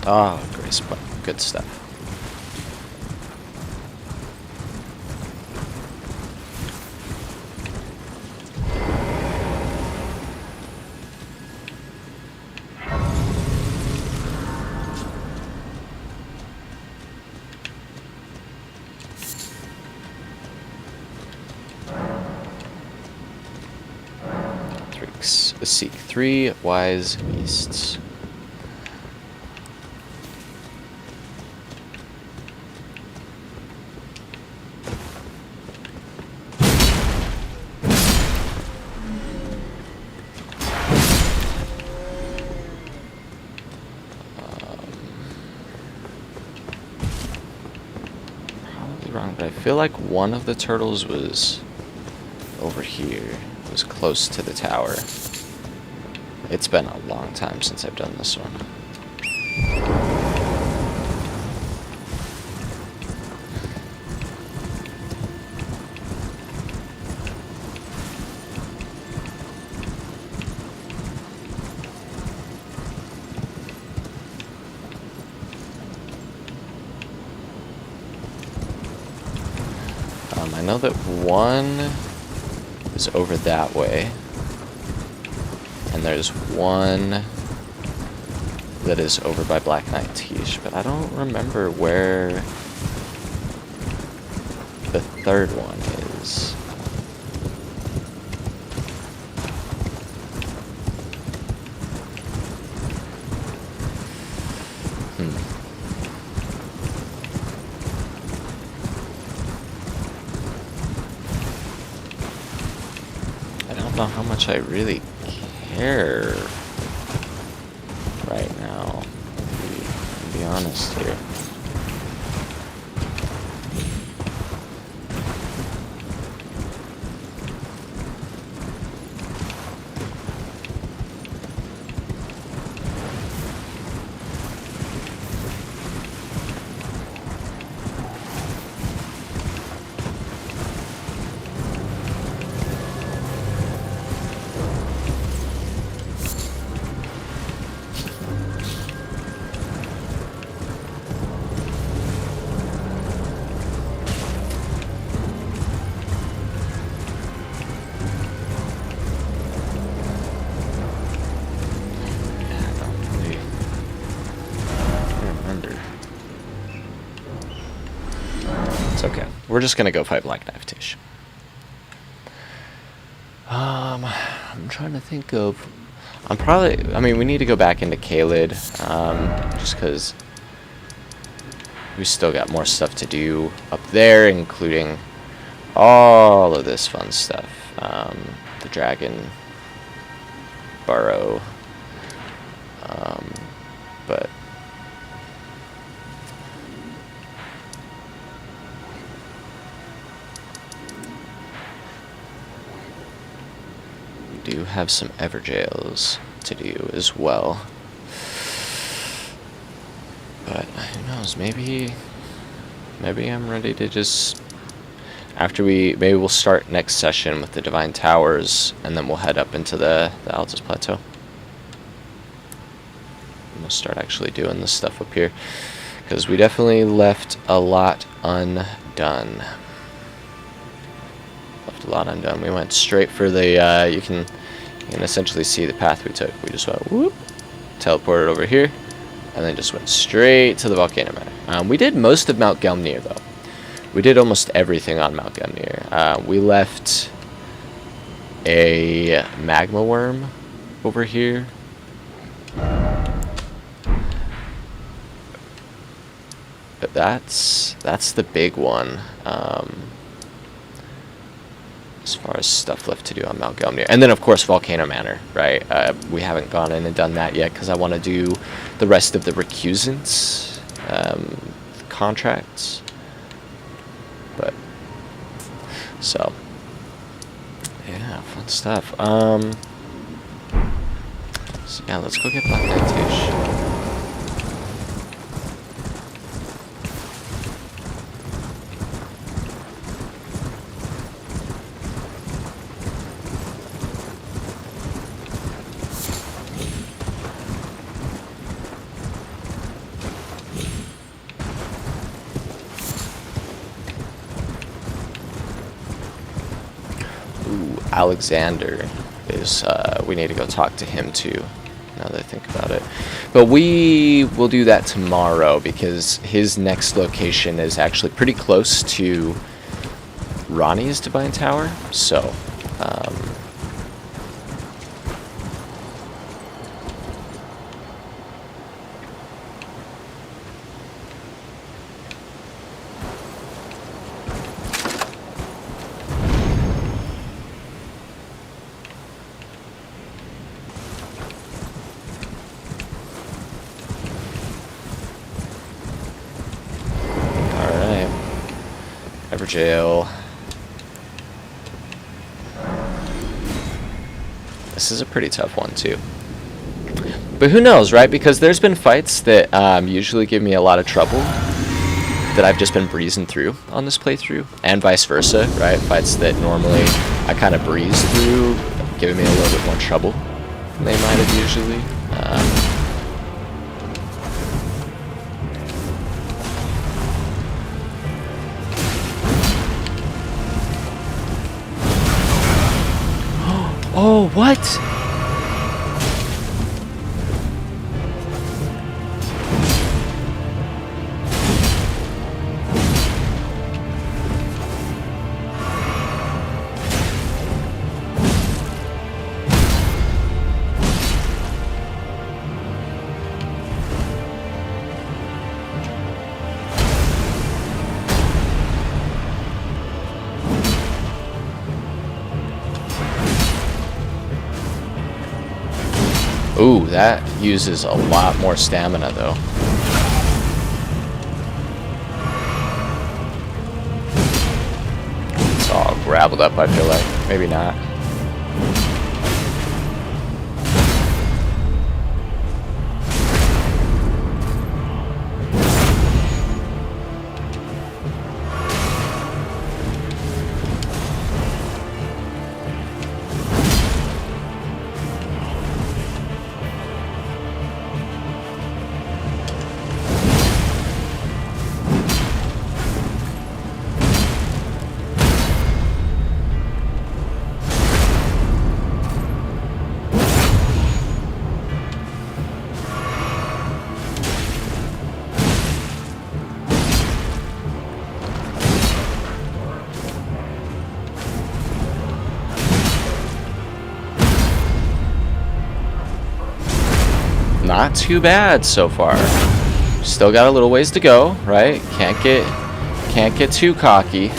Oh, grace point. Good stuff. Seek 3 wise beasts. Probably wrong, but I feel like one of the turtles was over here. It was close to the tower. It's been a long time since I've done this one. I know that one is over that way. And there's one that is over by Black Knight Tish, but I don't remember where the third one is. I don't know how much I really care right now, to be honest here. Okay, we're just gonna go fight Black Knife Tish. I'm trying to think of. I mean, we need to go back into Caelid, just because we still got more stuff to do up there, including all of this fun stuff. The Dragon Burrow, but. Do have some Everjails to do as well, but who knows, maybe I'm ready to just, maybe we'll start next session with the Divine Towers, and then we'll head up into the Altus Plateau, and we'll start actually doing this stuff up here, because we definitely left a lot undone. We went straight for the, you can essentially see the path we took. We just went whoop, teleported over here, and then just went straight to the Volcano Manor. We did most of Mount Gelmir, though. We did almost everything on Mount Gelmir. We left a magma worm over here. But that's the big one. As far as stuff left to do on Mount Gelmir. And then, of course, Volcano Manor, right? We haven't gone in and done that yet because I want to do the rest of the recusants contracts. But, so, yeah, fun stuff. So, yeah, let's go get Black Knight Tish. Alexander is, we need to go talk to him too, now that I think about it. But we will do that tomorrow, because his next location is actually pretty close to Ronnie's Divine Tower, so, Jail. This is a pretty tough one too. But who knows, right? Because there's been fights that usually give me a lot of trouble that I've just been breezing through on this playthrough, and vice versa, right? Fights that normally I kind of breeze through, giving me a little bit more trouble than they might have usually. Oh, what? Ooh, that uses a lot more stamina, though. It's all graveled up, I feel like. Maybe not. Not too bad so far. Still got a little ways to go, right? Can't get too cocky.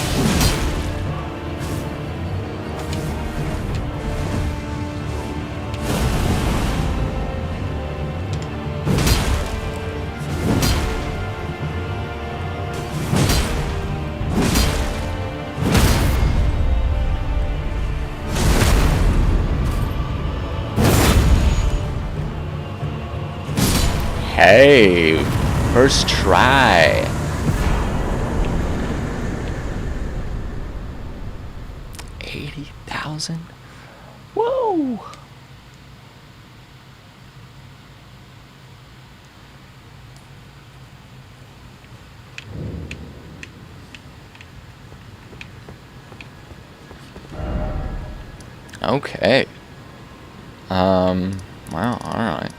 Hey, first try. $80,000? Whoa! Okay. Wow, alright.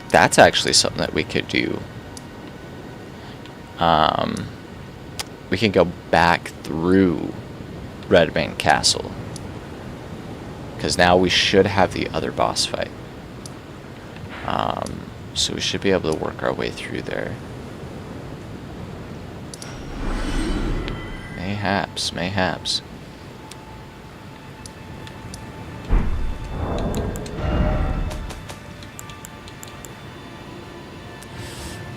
That's actually something that we could do. We can go back through Red Bank Castle, because now we should have the other boss fight. So we should be able to work our way through there. Mayhaps, mayhaps.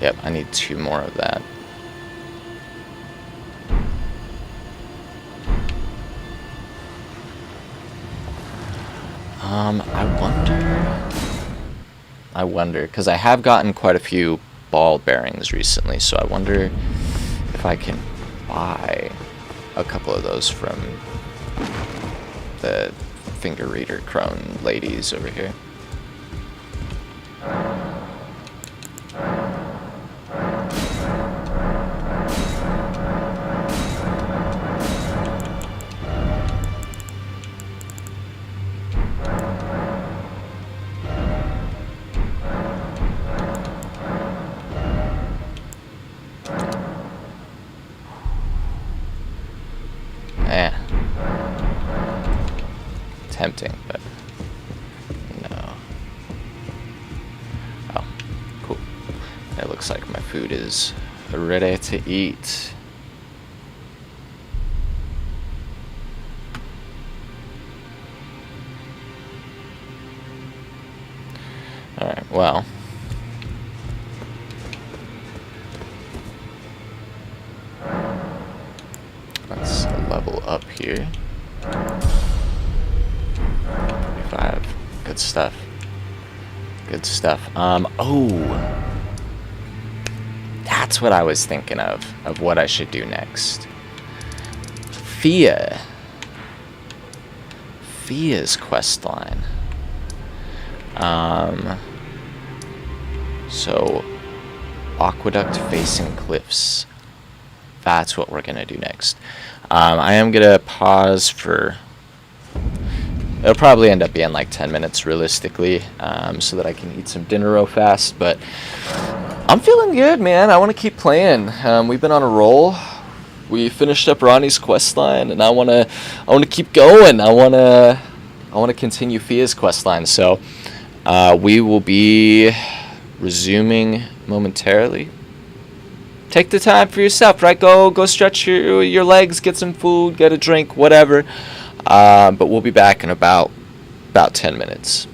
Yep, I need 2 more of that. I wonder, because I have gotten quite a few ball bearings recently, so I wonder if I can buy a couple of those from the finger reader crone ladies over here. Eh. Tempting, but no. Oh, cool. It looks like my food is ready to eat. Alright, well. Let's level up here. 35. Good stuff. Good stuff. Oh. That's what I was thinking of what I should do next. Fia's quest line. So, aqueduct facing cliffs. That's what we're gonna do next. I am gonna pause for. It'll probably end up being like 10 minutes realistically, so that I can eat some dinner real fast. But I'm feeling good, man. I want to keep playing. We've been on a roll. We finished up Ronnie's quest line, and I wanna keep going. I wanna continue Fia's quest line. So we will be resuming momentarily. Take the time for yourself, right? Go stretch your legs, get some food, get a drink, whatever. But we'll be back in about 10 minutes.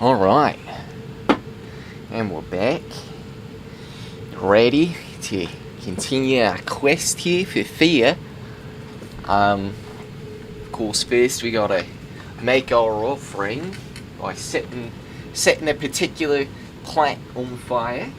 Alright. And we're back. Ready to continue our quest here for Thea. Of course, first we gotta make our offering by setting a particular plant on fire.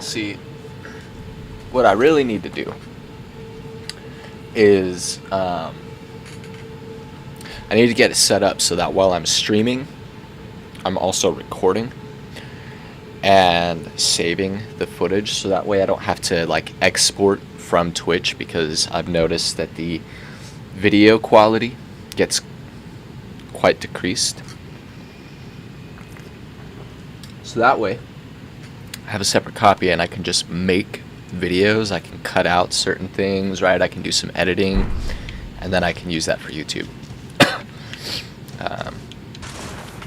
See, what I really need to do is I need to get it set up so that while I'm streaming, I'm also recording and saving the footage, so that way I don't have to like export from Twitch, because I've noticed that the video quality gets quite decreased. So that way I have a separate copy and I can just make videos. I can cut out certain things, right? I can do some editing, and then I can use that for YouTube.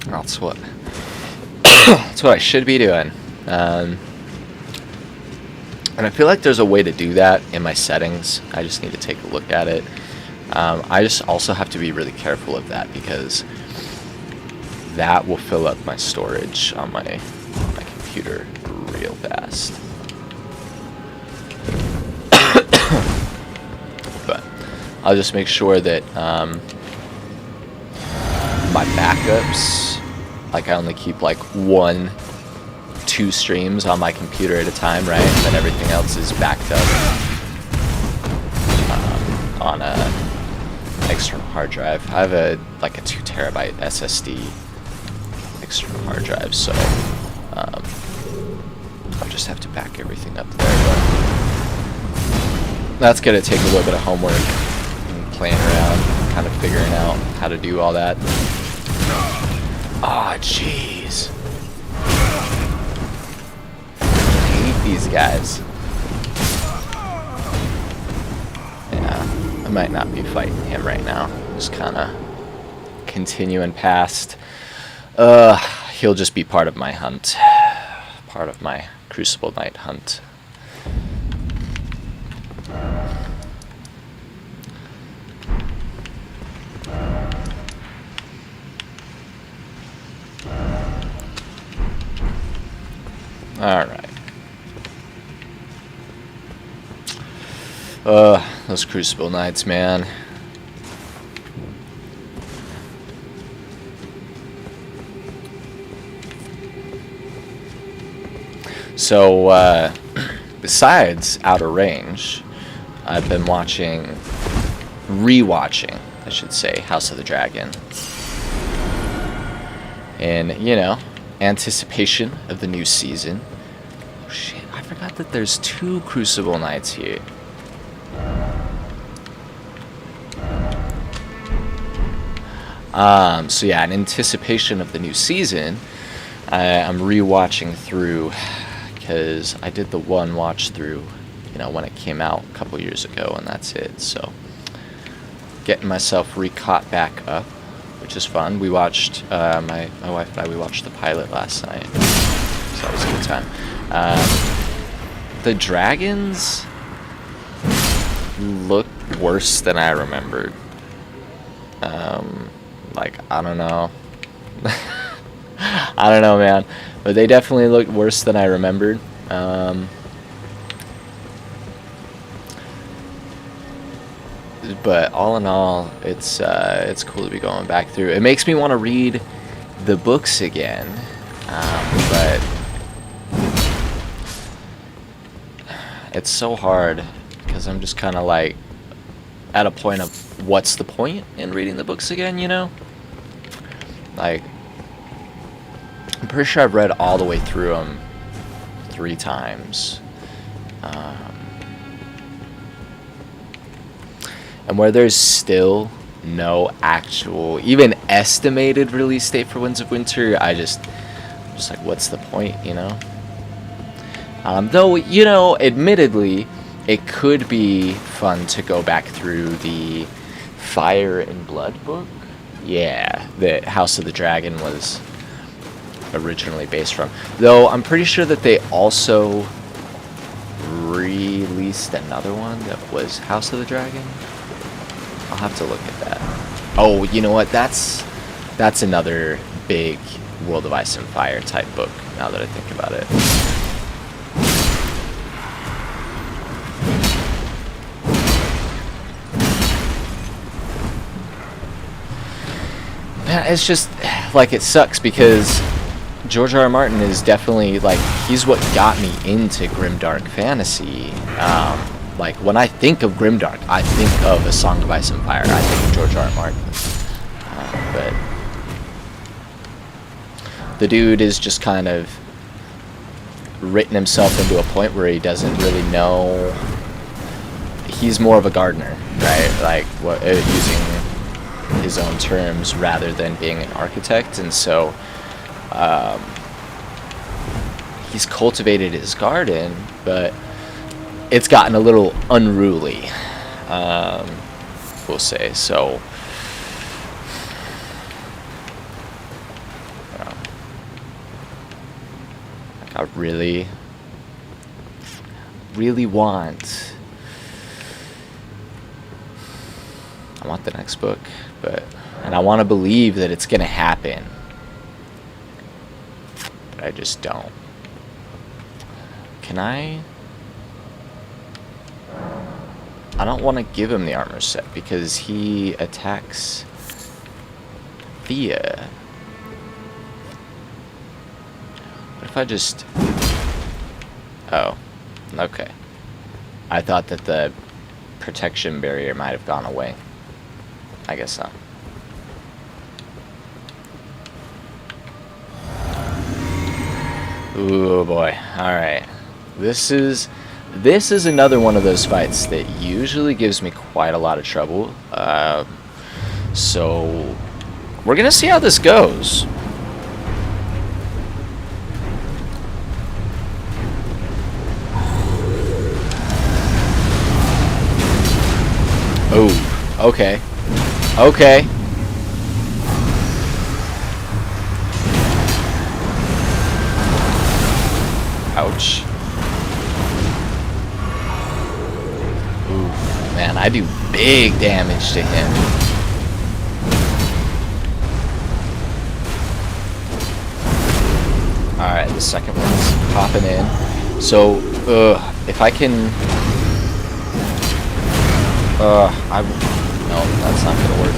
That's what I should be doing. And I feel like there's a way to do that in my settings. I just need to take a look at it. I just also have to be really careful of that, because that will fill up my storage on my computer real fast. But I'll just make sure that my backups, like I only keep like 1-2 streams on my computer at a time, right? And then everything else is backed up on a external hard drive. I have a 2 terabyte SSD external hard drive, so I'll just have to back everything up there. But that's gonna take a little bit of homework and playing around, kind of figuring out how to do all that. Aw, oh, jeez. I hate these guys. Yeah, I might not be fighting him right now. Just kind of continuing past. He'll just be part of my hunt. Part of my Crucible Knight hunt. Alright. Those Crucible Knights, man. So, besides Outer Range, I've been rewatching, I should say, House of the Dragon. In, anticipation of the new season. Oh shit, I forgot that there's 2 Crucible Knights here. So yeah, in anticipation of the new season, I'm rewatching through, because I did the one watch through, when it came out a couple years ago, and that's it. So getting myself recaught back up, which is fun. We watched, my wife and I, we watched the pilot last night, so that was a good time. The dragons look worse than I remembered. I don't know. I don't know, man. But they definitely looked worse than I remembered. But all in all, it's cool to be going back through. It makes me want to read the books again, but it's so hard, because I'm just kind of like at a point of what's the point in reading the books again, Like, I'm pretty sure I've read all the way through them 3 times. And where there's still no actual, even estimated release date for Winds of Winter, I'm just like, what's the point, Though, you know, admittedly, it could be fun to go back through the Fire and Blood book. Yeah, that House of the Dragon was originally based from. Though I'm pretty sure that they also released another one that was House of the Dragon. I'll have to look at that. Oh, you know what? That's another big World of Ice and Fire type book, now that I think about it. Man, it's just, like, it sucks because George R. R. Martin is definitely, like, he's what got me into grimdark fantasy. Like, when I think of grimdark, I think of A Song of Ice and Fire. I think of George R. R. Martin. But the dude is just kind of written himself into a point where he doesn't really know. He's more of a gardener, right? Like, using his own terms rather than being an architect. And so he's cultivated his garden, but it's gotten a little unruly, we'll say. So I really want the next book, and I want to believe that it's gonna happen, but I just don't. Can I don't want to give him the armor set because he attacks Thea. What if I just... Oh, okay. I thought that the protection barrier might have gone away. I guess not. Ooh boy. Alright. This is another one of those fights that usually gives me quite a lot of trouble. So we're gonna see how this goes. Oh, okay. Okay. Ouch. Ooh, man, I do big damage to him. Alright, the second one's popping in. So, if I can... No, that's not gonna work.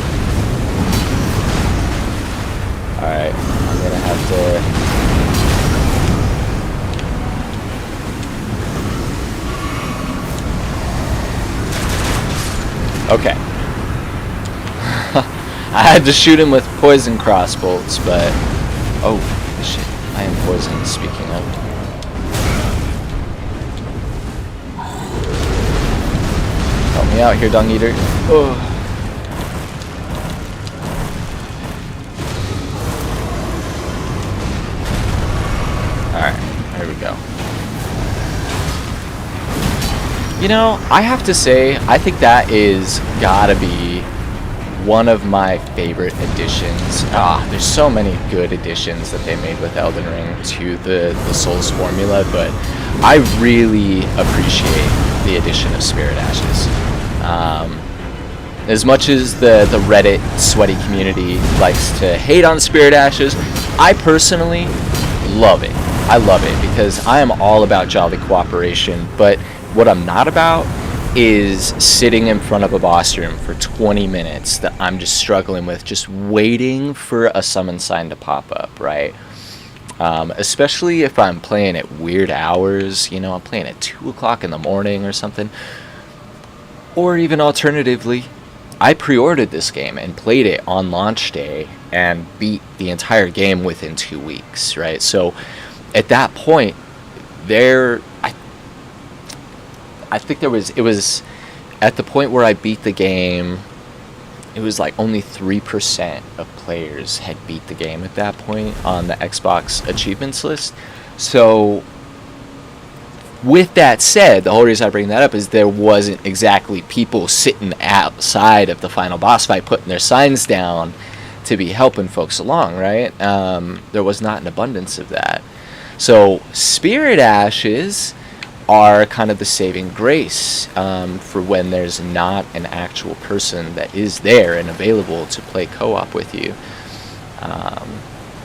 Alright, I'm gonna have to... Okay. I had to shoot him with poison crossbolts, but... Oh, shit. I am poisoned, speaking of. Help me out here, Dung Eater. Oh. Alright, there we go. You know, I have to say, I think that is gotta be one of my favorite additions. There's so many good additions that they made with Elden Ring to the Souls formula, but I really appreciate the addition of Spirit Ashes. As much as the Reddit sweaty community likes to hate on Spirit Ashes, I personally love it. I love it because I am all about jolly cooperation, but what I'm not about is sitting in front of a boss room for 20 minutes that I'm just struggling with, just waiting for a summon sign to pop up, right? Especially if I'm playing at weird hours, you know, I'm playing at 2 o'clock in the morning or something. Or even alternatively, I pre-ordered this game and played it on launch day and beat the entire game within 2 weeks, right? So at that point, I think it was at the point where I beat the game, it was like only 3% of players had beat the game at that point on the Xbox achievements list. So with that said, the whole reason I bring that up is there wasn't exactly people sitting outside of the final boss fight putting their signs down to be helping folks along, right? There was not an abundance of that. So spirit ashes are kind of the saving grace for when there's not an actual person that is there and available to play co-op with you.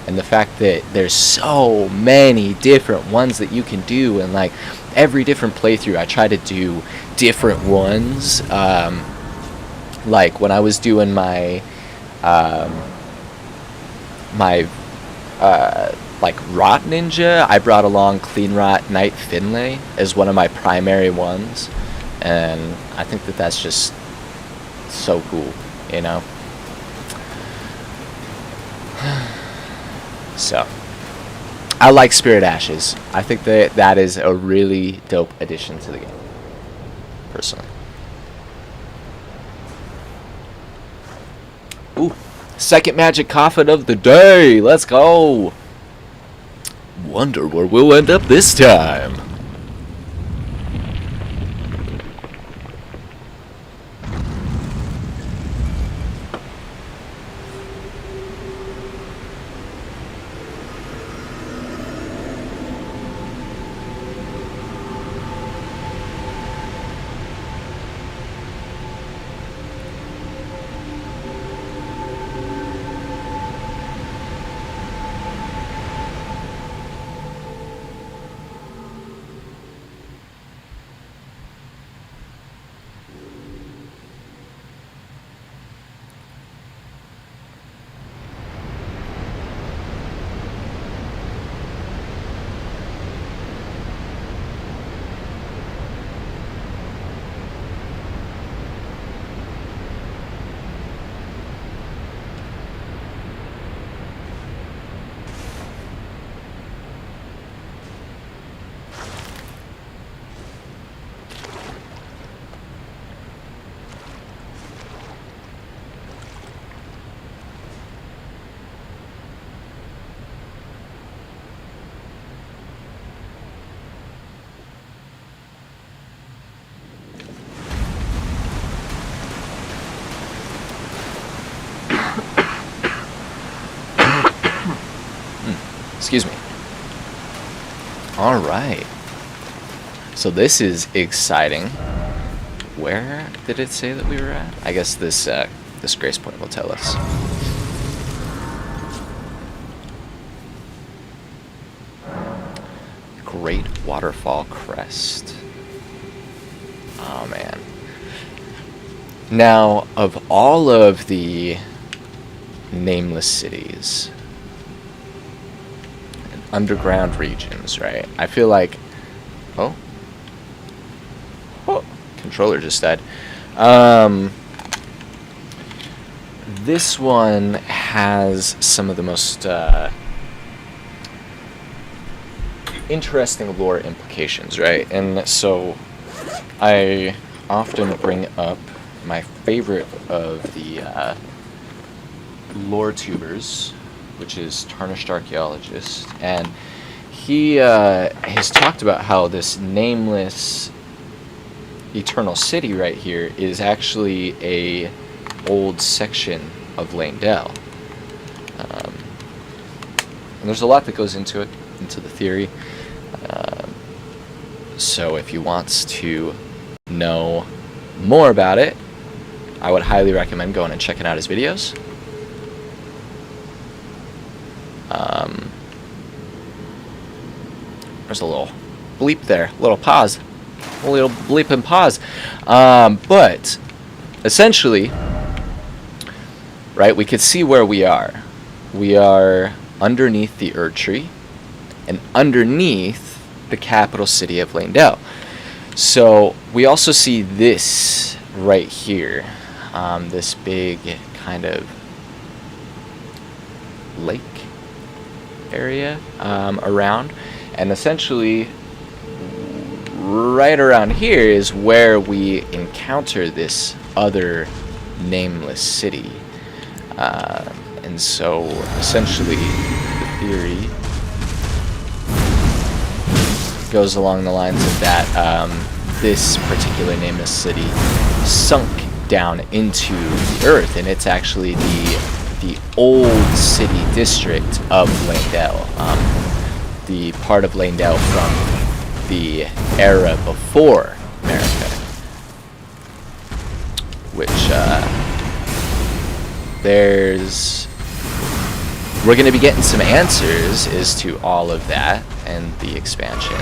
And the fact that there's so many different ones that you can do, and like every different playthrough I try to do different ones. Like when I was doing my like Rot Ninja, I brought along Clean Rot Knight Finlay as one of my primary ones, and I think that that's just so cool, you know. So, I like Spirit Ashes. I think that is a really dope addition to the game, personally. Ooh, second magic coffin of the day. Let's go. Wonder where we'll end up this time. Excuse me. All right. So this is exciting. Where did it say that we were at? I guess this grace point will tell us. Great Waterfall Crest. Oh man. Now, of all of the nameless cities, underground regions, right? I feel like, oh, controller just died. This one has some of the most interesting lore implications, right? And so I often bring up my favorite of the lore tubers, which is Tarnished Archaeologist, and he has talked about how this nameless eternal city right here is actually a old section of Landell. And there's a lot that goes into it, into the theory. So if you want to know more about it, I would highly recommend going and checking out his videos. There's a little bleep there, a little pause, a little bleep and pause. But essentially, right, we could see where we are. We are underneath the Erd Tree and underneath the capital city of Landell. So we also see this right here, this big kind of lake area around, and essentially right around here is where we encounter this other nameless city. And so essentially the theory goes along the lines of that this particular nameless city sunk down into the earth, and it's actually the old city district of Landell, the part of Landell from the era before America, which we're going to be getting some answers as to all of that and the expansion,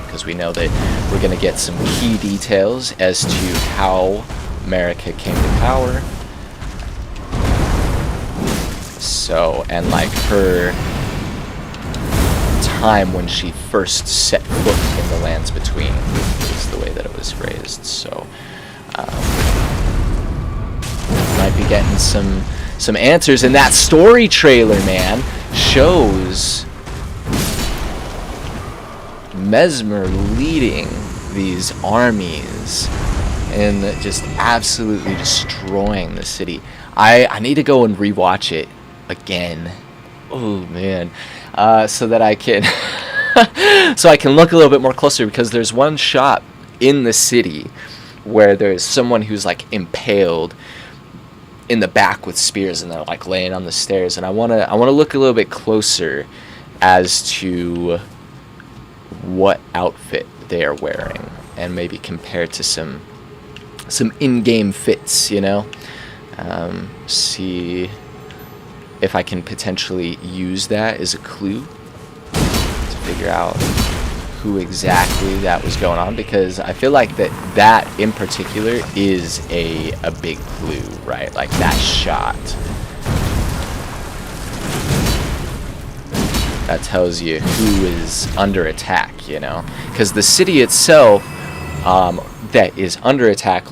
because we know that we're going to get some key details as to how America came to power. So, and like her time when she first set foot in the lands between is the way that it was phrased. So, might be getting some answers, and that story trailer, man, shows Mesmer leading these armies and just absolutely destroying the city. I need to go and rewatch it again. Oh man, so that I can so I can look a little bit more closer, because there's one shot in the city where there's someone who's like impaled in the back with spears, and they're like laying on the stairs, and I want to look a little bit closer as to what outfit they are wearing, and maybe compare to some in-game fits, you know. See if I can potentially use that as a clue to figure out who exactly that was going on, because I feel like that in particular is a big clue, right? Like that shot, that tells you who is under attack, you know, because the city itself that is under attack,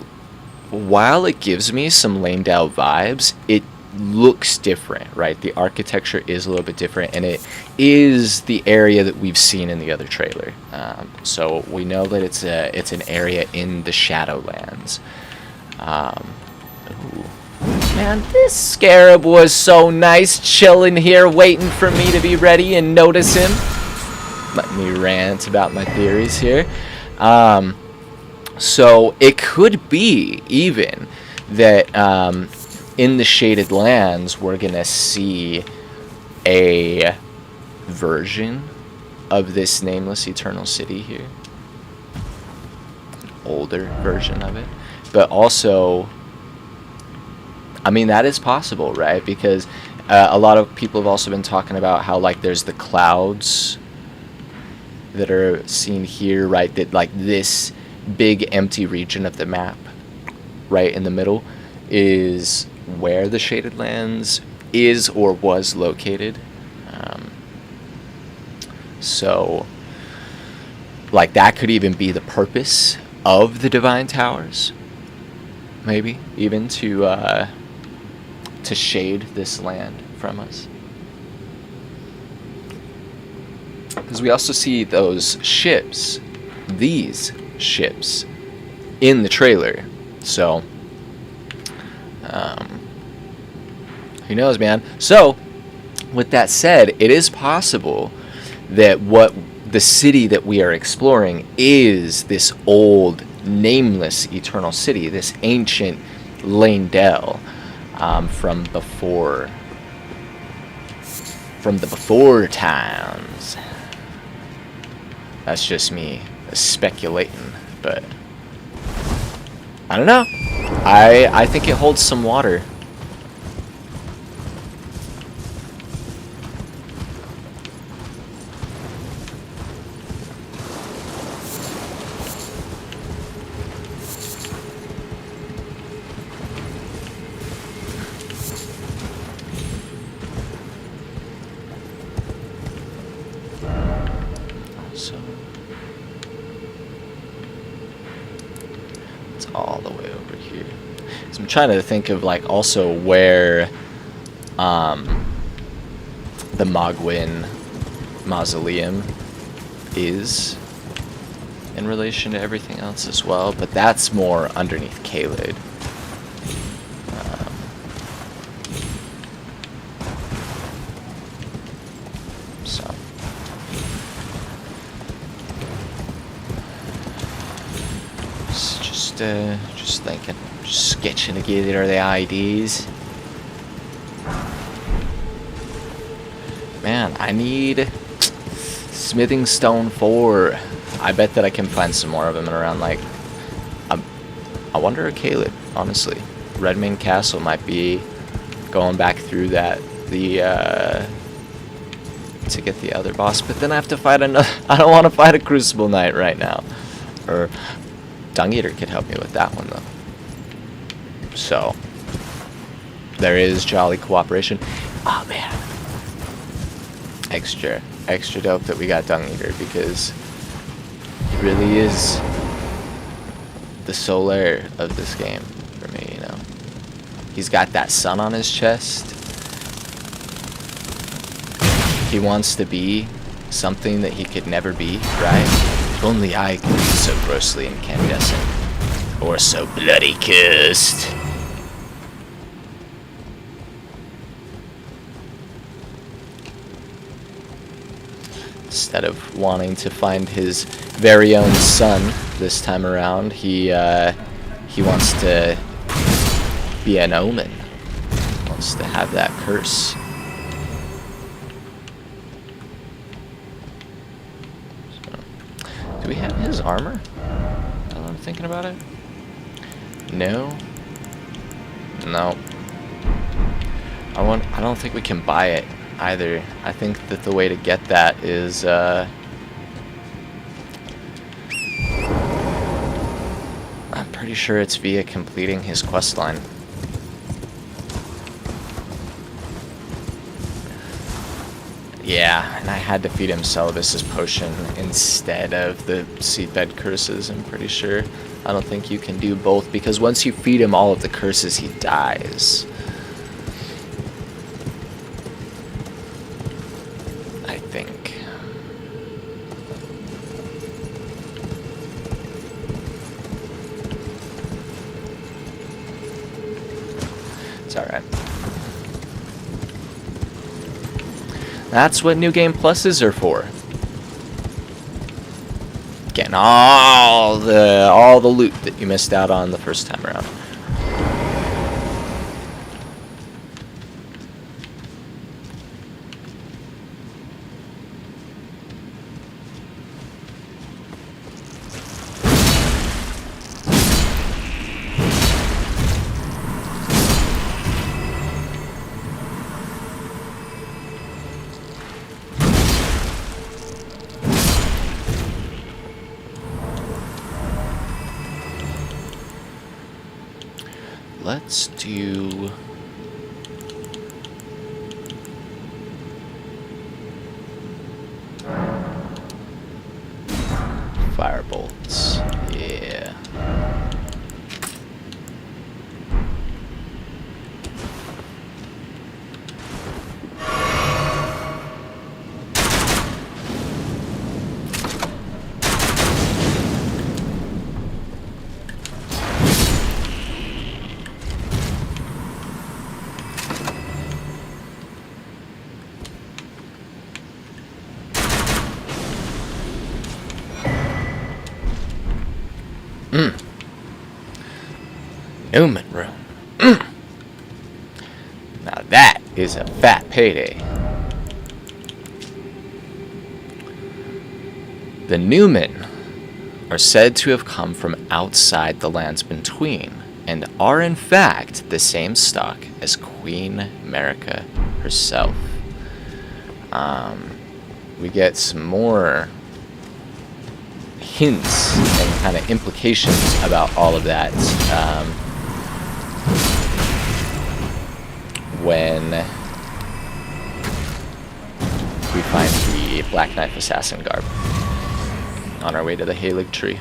while it gives me some Landell vibes, it looks different, right? The architecture is a little bit different, and it is the area that we've seen in the other trailer. So we know that it's an area in the Shadowlands. Ooh. Man, this scarab was so nice, chilling here, waiting for me to be ready and notice him. Let me rant about my theories here. So it could be even that in the Shaded Lands we're gonna see a version of this nameless eternal city here, an older version of it, but also, I mean, that is possible, right? Because a lot of people have also been talking about how like there's the clouds that are seen here, right? That like this big empty region of the map right in the middle is where the Shaded Lands is or was located. So like that could even be the purpose of the Divine Towers, maybe even to shade this land from us. Because we also see those ships, these ships, in the trailer. So who knows, man? So with that said, it is possible that what the city that we are exploring is this old nameless eternal city, this ancient Landell, from the before times. That's just me speculating, but I don't know. I think it holds some water. So it's all the way over here. So I'm trying to think of like also where the Mogwin mausoleum is in relation to everything else as well, but that's more underneath Caelid. So just thinking, just sketching together the ideas. Man, I need smithing stone 4. I bet that I can find some more of them around, like, I wonder if Caleb, honestly. Redmane Castle might be going back through that, to get the other boss, but then I have to fight another. I don't want to fight a Crucible Knight right now. Or Dung Eater could help me with that one, though. So, there is jolly cooperation. Oh, man. Extra dope that we got Dung Eater, because he really is the soul heir of this game for me, you know. He's got that sun on his chest. He wants to be something that he could never be, right? If only I could be so grossly incandescent. Or so bloody cursed. Instead of wanting to find his very own sun this time around, he wants to be an omen. He wants to have that curse. Do we have his armor? Now that I'm thinking about it. No. No. I don't think we can buy it either. I think that the way to get that is I'm pretty sure it's via completing his quest line. Yeah, and I had to feed him Celibus's potion instead of the seedbed curses, I'm pretty sure. I don't think you can do both, because once you feed him all of the curses, he dies. I think. It's alright. That's what New Game Pluses are for. Getting all the loot that you missed out on the first time around. Let's do... Firebolts. Yeah. Newman room. Now that is a fat payday. The Newmen are said to have come from outside the lands between, and are in fact the same stock as Queen America herself. We get some more hints and kind of implications about all of that when we find the Black Knife Assassin garb on our way to the Halig tree.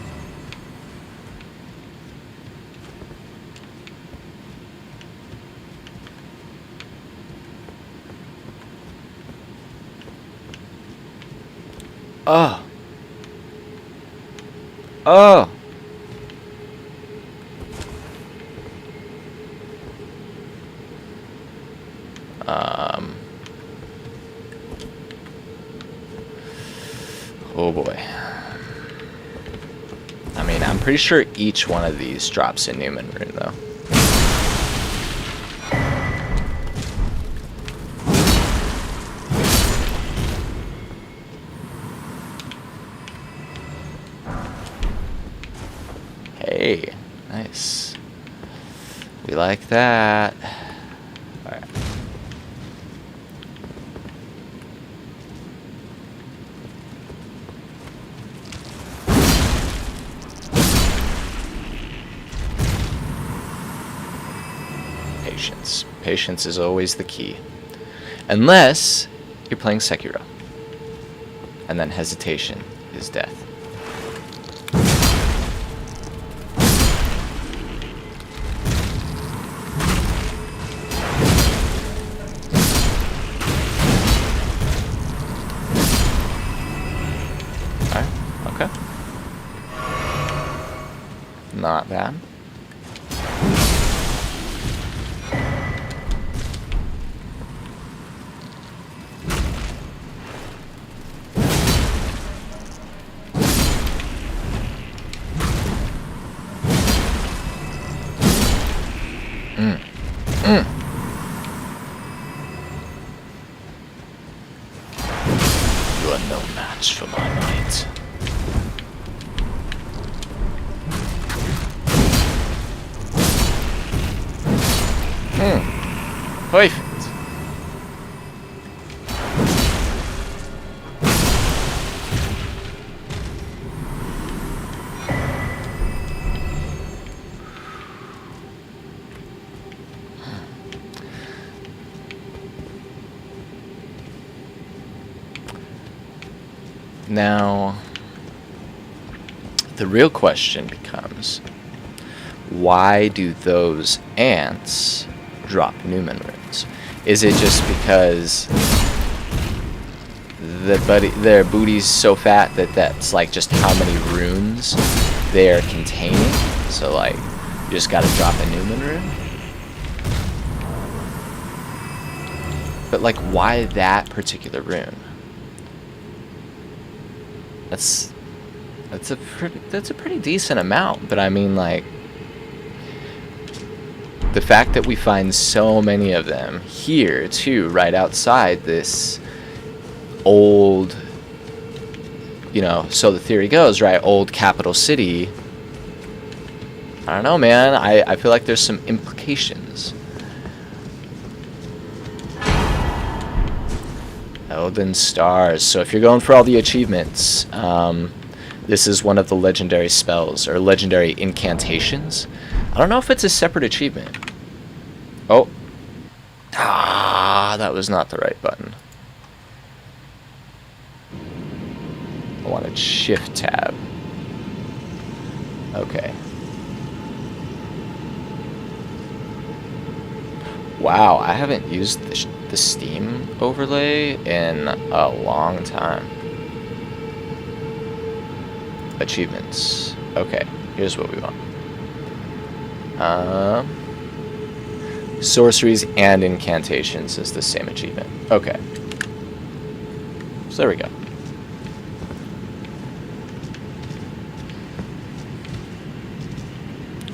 Oh. Oh. Oh boy. I mean, I'm pretty sure each one of these drops a Newman rune, though. Hey, nice. We like that. Alright. Patience. Patience is always the key. Unless you're playing Sekiro. And then hesitation is death. Okay. Not bad. You are no match for my might. Perfect. Now, the real question becomes, why do those ants drop Newman runes? Is it just because their booty's so fat that that's like just how many runes they are containing? So like, you just gotta drop a Newman rune? But like, why that particular rune? That's a pretty decent amount, but I mean, like, the fact that we find so many of them here too, right outside this old, you know, so the theory goes, right, old capital city. I don't know, man. I feel like there's some implications. Elden stars. So if you're going for all the achievements, this is one of the legendary spells or legendary incantations. I don't know if it's a separate achievement. Oh. Ah, that was not the right button. I wanted shift tab. Okay. Wow, I haven't used the Steam overlay in a long time. Achievements. Okay, here's what we want. Sorceries and incantations is the same achievement. Okay. So there we go.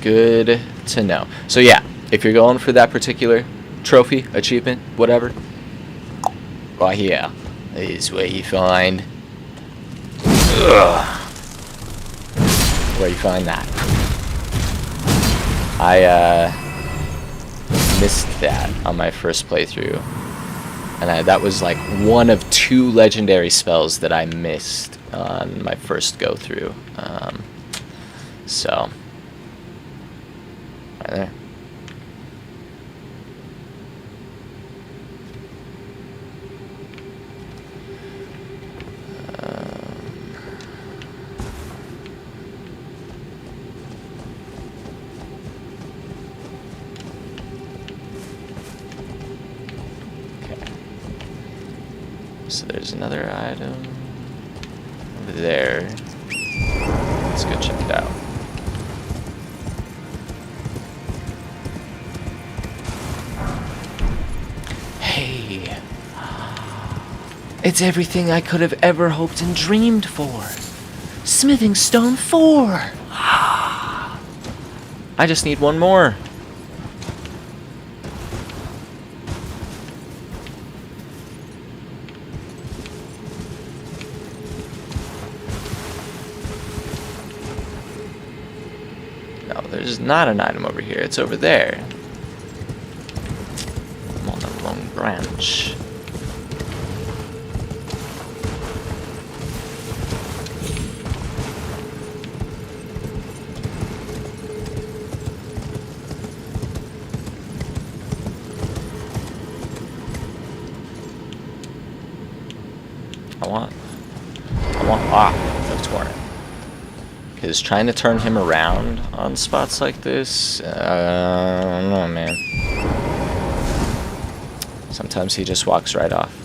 Good to know. So yeah, if you're going for that particular trophy, achievement, whatever, right here is where you find that. I missed that on my first playthrough, and that was like one of 2 legendary spells that I missed on my first go through. So right there. So there's another item over there. Let's go check it out. Hey, it's everything I could have ever hoped and dreamed for. Smithing Stone 4. I just need one more. No, there's not an item over here. It's over there. I'm on the wrong branch. That's Torrent. Because trying to turn him around on spots like this, I don't know, man. Sometimes he just walks right off.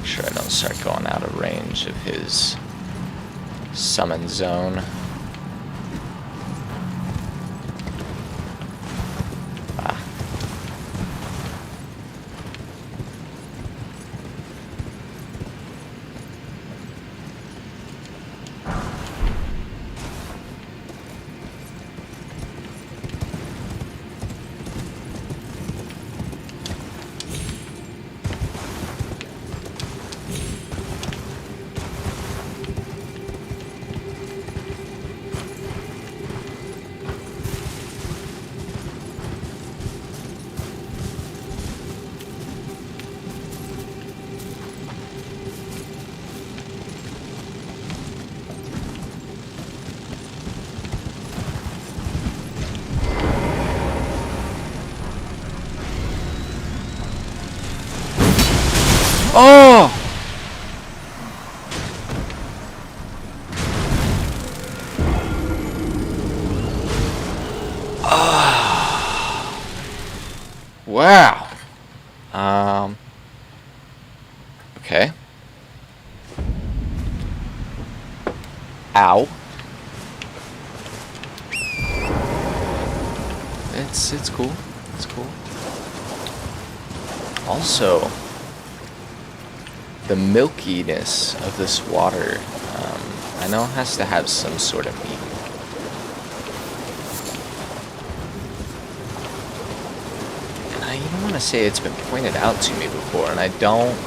Sure I don't start going out of range of his summon zone. Ah. Oh! Wow. Okay. Ow. It's cool. It's cool. Also, the milkiness of this water, I know it has to have some sort of meaning. And I even want to say it's been pointed out to me before, and I don't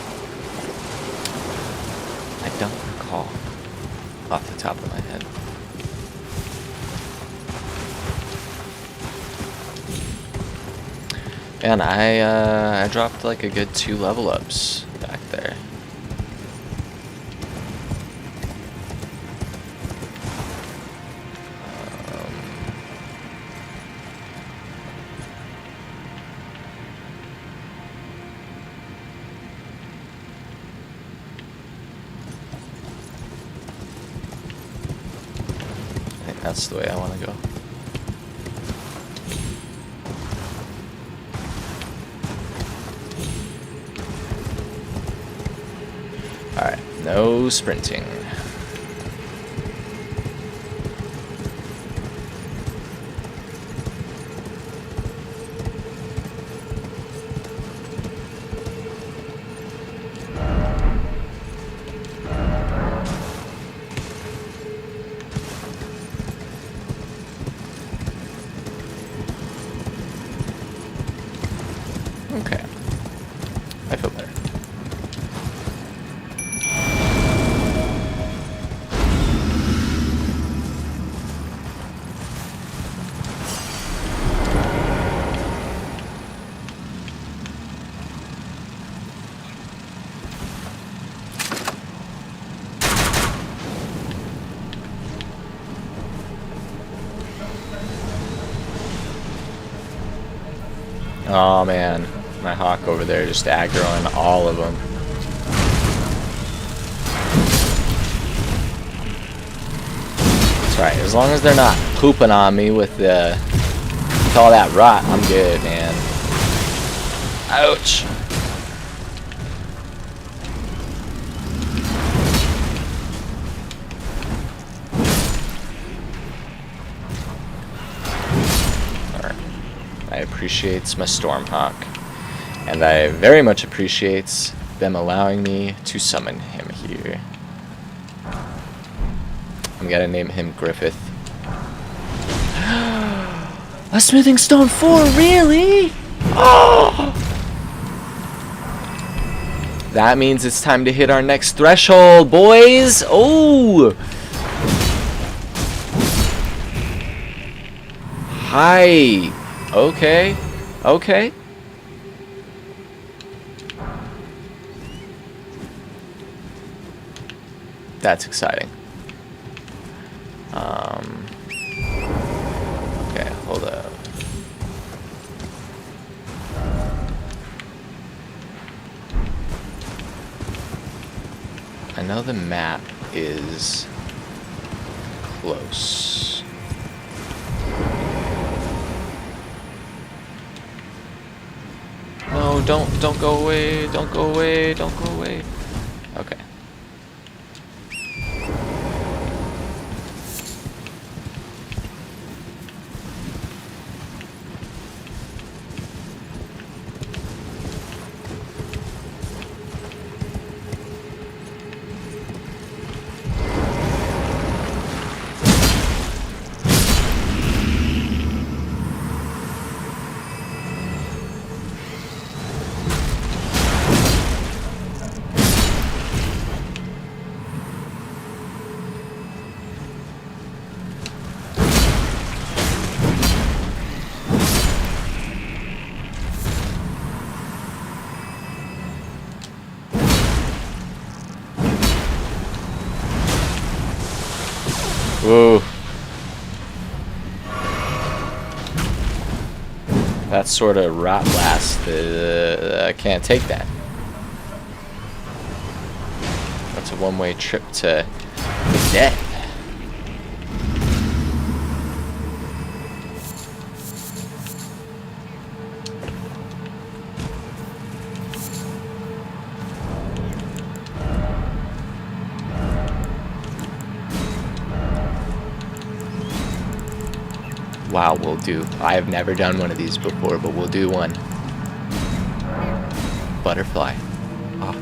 recall off the top of my head. And I dropped like a good 2 level ups back there. I think that's the way I want to go. Alright, no sprinting. Okay. I feel better. Oh man. My hawk over there just aggroing all of them. That's right. As long as they're not pooping on me with all that rot, I'm good, man. Ouch. I appreciates my Stormhawk, and I very much appreciates them allowing me to summon him here. I'm gonna name him Griffith. A smithing stone 4, really? Oh! That means it's time to hit our next threshold, boys. Oh! Hi. Okay. Okay. That's exciting. Okay, hold up. I know the map is close. No, don't go away, don't go away, don't go away. Okay. Whoa. That sort of rot blast, I can't take that. That's a one-way trip to death. Wow, we'll do. I have never done one of these before, but we'll do one. Butterfly. Oh,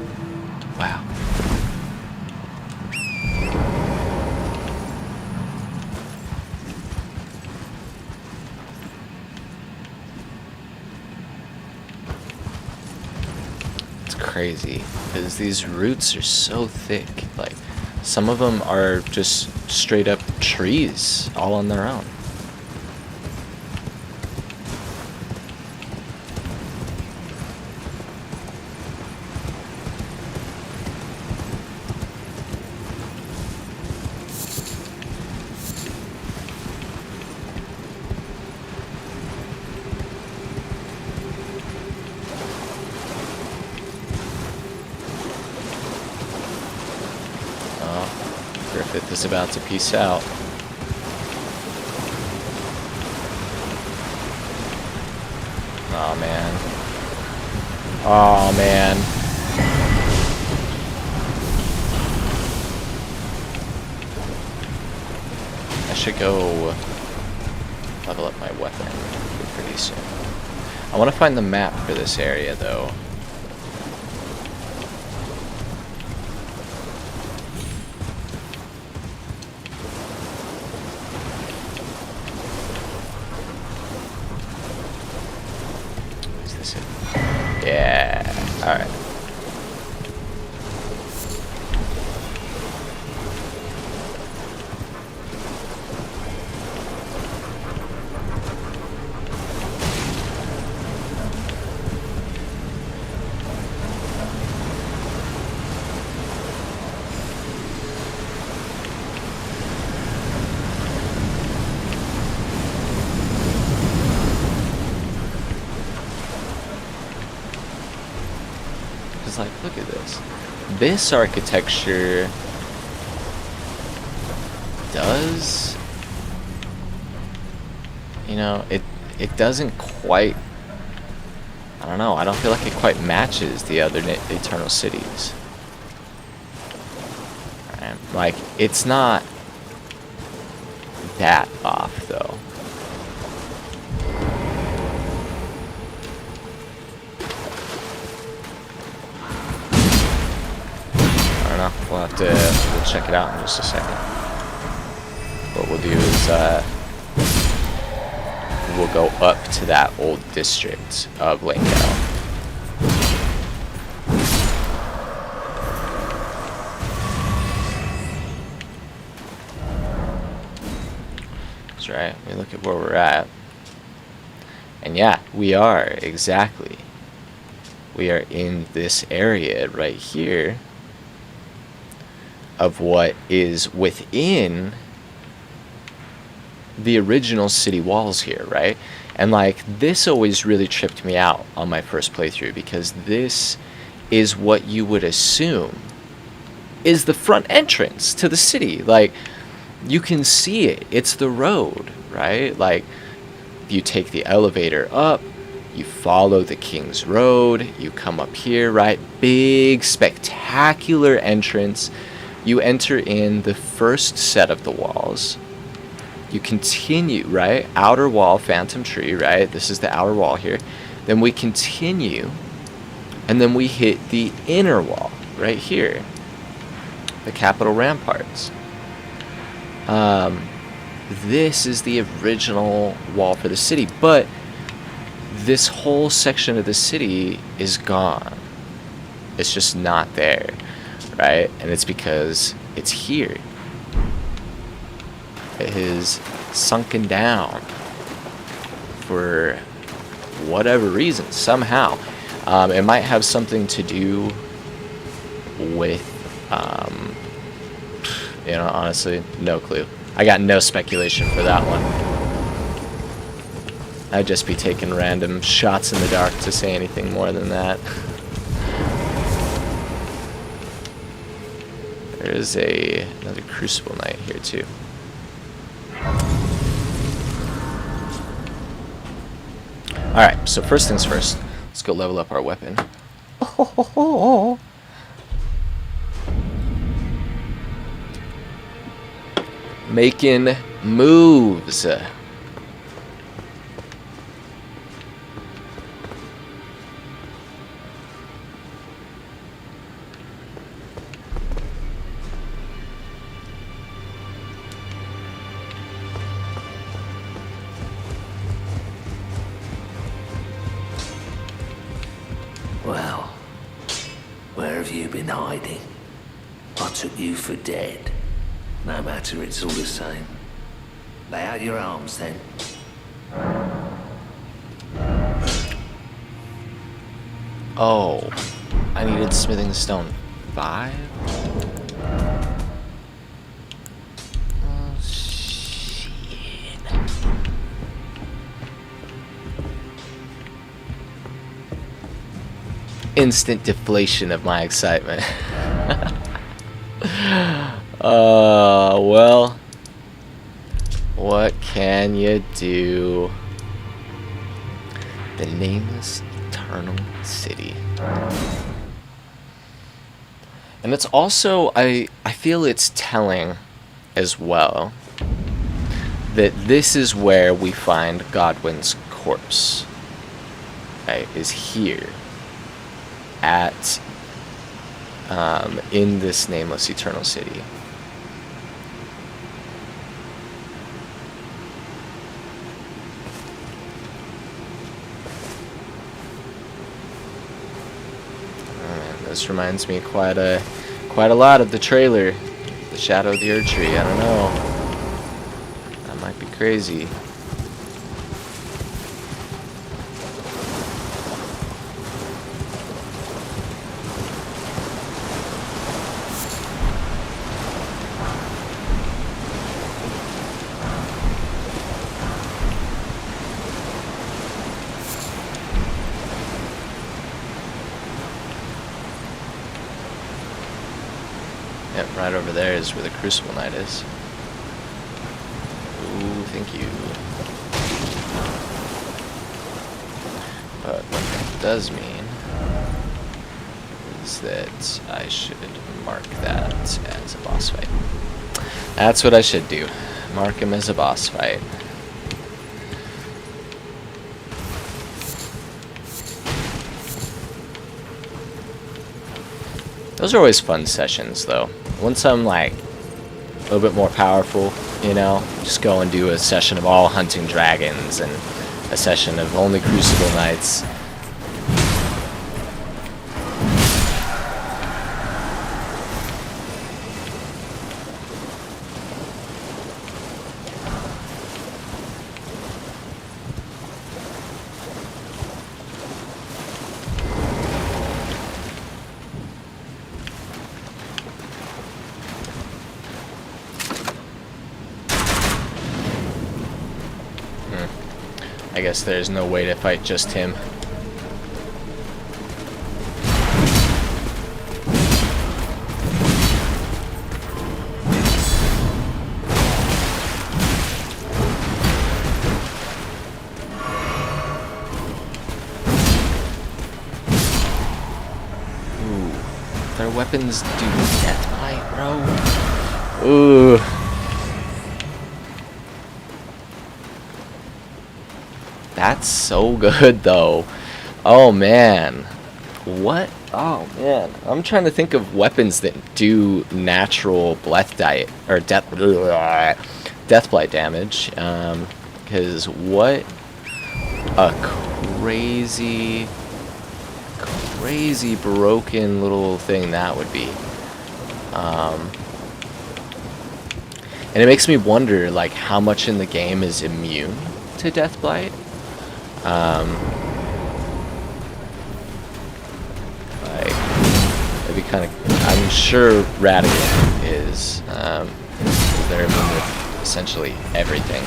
wow. It's crazy, because these roots are so thick. Like, some of them are just straight up trees, all on their own. Griffith is about to peace out. Oh man. Oh man. I should go level up my weapon pretty soon. I want to find the map for this area though. Yeah, alright. Because, like, look at this. This architecture does, you know, it doesn't quite, I don't know, I don't feel like it quite matches the other Eternal Cities. Right? Like, it's not that off, though. I don't know, we'll have to we'll check it out in just a second. What we'll do is, we'll go up to that old district of Langdale. That's right, we look at where we're at. And yeah, we are, exactly. We are in this area right here of what is within the original city walls here, right? And like, this always really tripped me out on my first playthrough, because this is what you would assume is the front entrance to the city. Like, you can see it, it's the road, right? Like, you take the elevator up, you follow the King's Road, you come up here, right? Big, spectacular entrance. You enter in the first set of the walls. You continue, right? Outer wall, Phantom Tree, right? This is the outer wall here. Then we continue, and then we hit the inner wall, right here. The Capitol Ramparts. This is the original wall for the city, but this whole section of the city is gone. It's just not there, right? And it's because it's here. It has sunken down for whatever reason, somehow. It might have something to do with, you know, honestly, no clue. I got no speculation for that one. I'd just be taking random shots in the dark to say anything more than that. There is another Crucible Knight here too. Alright, so first things first, let's go level up our weapon. Making moves. Well, where have you been hiding? I took you for dead. No matter, it's all the same. Lay out your arms then. Oh, I needed Smithing Stone 5? Oh, shit. Instant deflation of my excitement. Well, what can you do? The nameless eternal city. And it's also, I feel it's telling as well that this is where we find Godwin's corpse, right, is here at in this nameless eternal city. This reminds me quite a lot of the trailer, The Shadow of the Erd Tree. I don't know. That might be crazy. Yep, right over there is where the Crucible Knight is. Ooh, thank you. But what that does mean is that I should mark that as a boss fight. That's what I should do. Mark him as a boss fight. Those are always fun sessions, though. Once I'm like a little bit more powerful, you know, just go and do a session of all hunting dragons and a session of only Crucible Knights. I guess there's no way to fight just him. Ooh, their weapons do death bite, bro. Ooh. That's so good, though. Oh, man. What? Oh, man. I'm trying to think of weapons that do natural deathblight damage. Because what a crazy broken little thing that would be. And it makes me wonder, like, how much in the game is immune to deathblight. Like, it'd be kind of. I'm sure Radigan is. They're immune to essentially everything.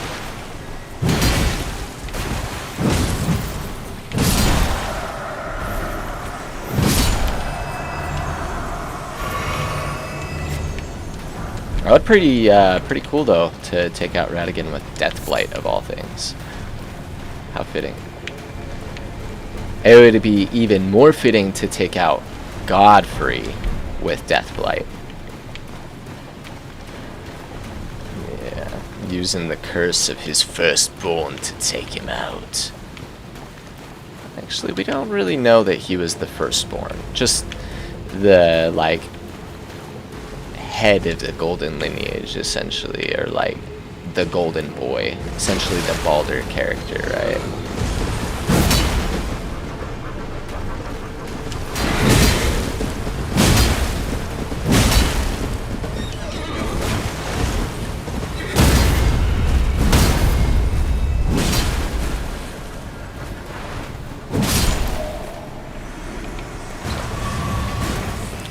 That would pretty cool though to take out Radigan with Deathblight of all things. How fitting. It would be even more fitting to take out Godfrey with Deathblight. Yeah, using the curse of his firstborn to take him out. Actually, we don't really know that he was the firstborn. Just the, like, head of the golden lineage, essentially, or, like, the golden boy, essentially the Baldur character, right?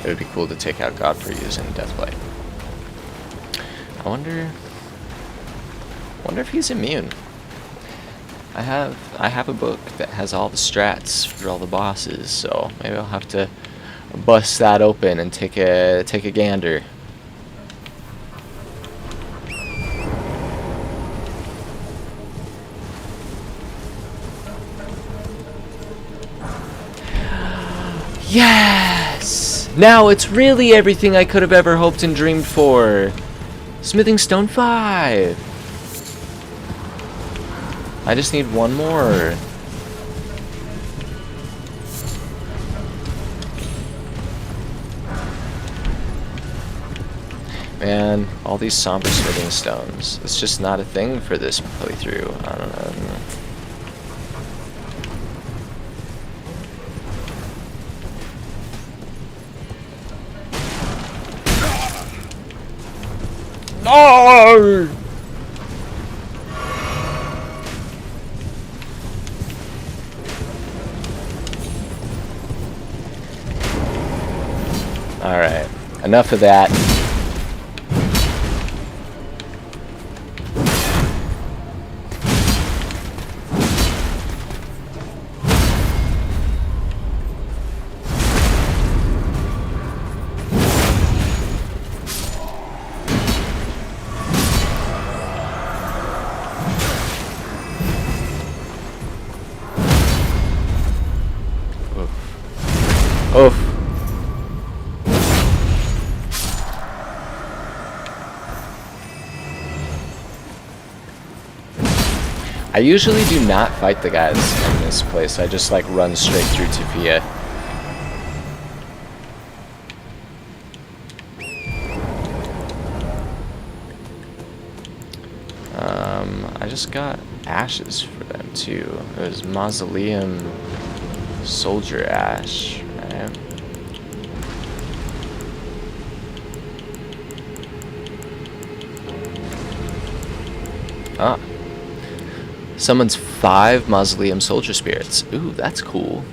It would be cool to take out Godfrey using Deathblight. I wonder if he's immune. I have a book that has all the strats for all the bosses, so maybe I'll have to bust that open and take a gander. Yes! Now it's really everything I could have ever hoped and dreamed for. Smithing Stone 5. I just need one more. Man, all these somber smithing stones. It's just not a thing for this playthrough. I don't know. No! Alright, enough of that. Oof. I usually do not fight the guys in this place. I just like run straight through Tufia. I just got ashes for them too. It was Mausoleum Soldier Ash, right? Ah. Summons 5 Mausoleum Soldier Spirits. Ooh, that's cool.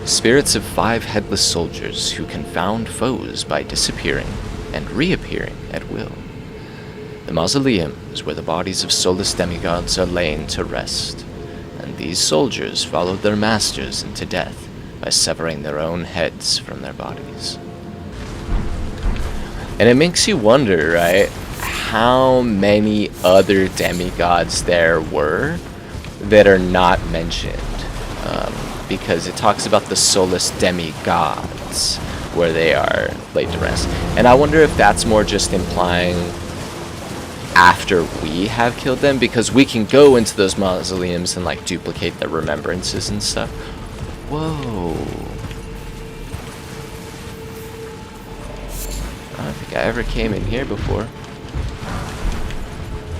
Spirits of 5 headless soldiers who confound foes by disappearing and reappearing at will. The Mausoleum is where the bodies of soulless demigods are lain to rest, and these soldiers followed their masters into death by severing their own heads from their bodies. And it makes you wonder, right, how many other demigods there were that are not mentioned, because it talks about the soulless demigods where they are laid to rest. And I wonder if that's more just implying after we have killed them, because we can go into those mausoleums and like duplicate the remembrances and stuff. Whoa. I don't think I ever came in here before.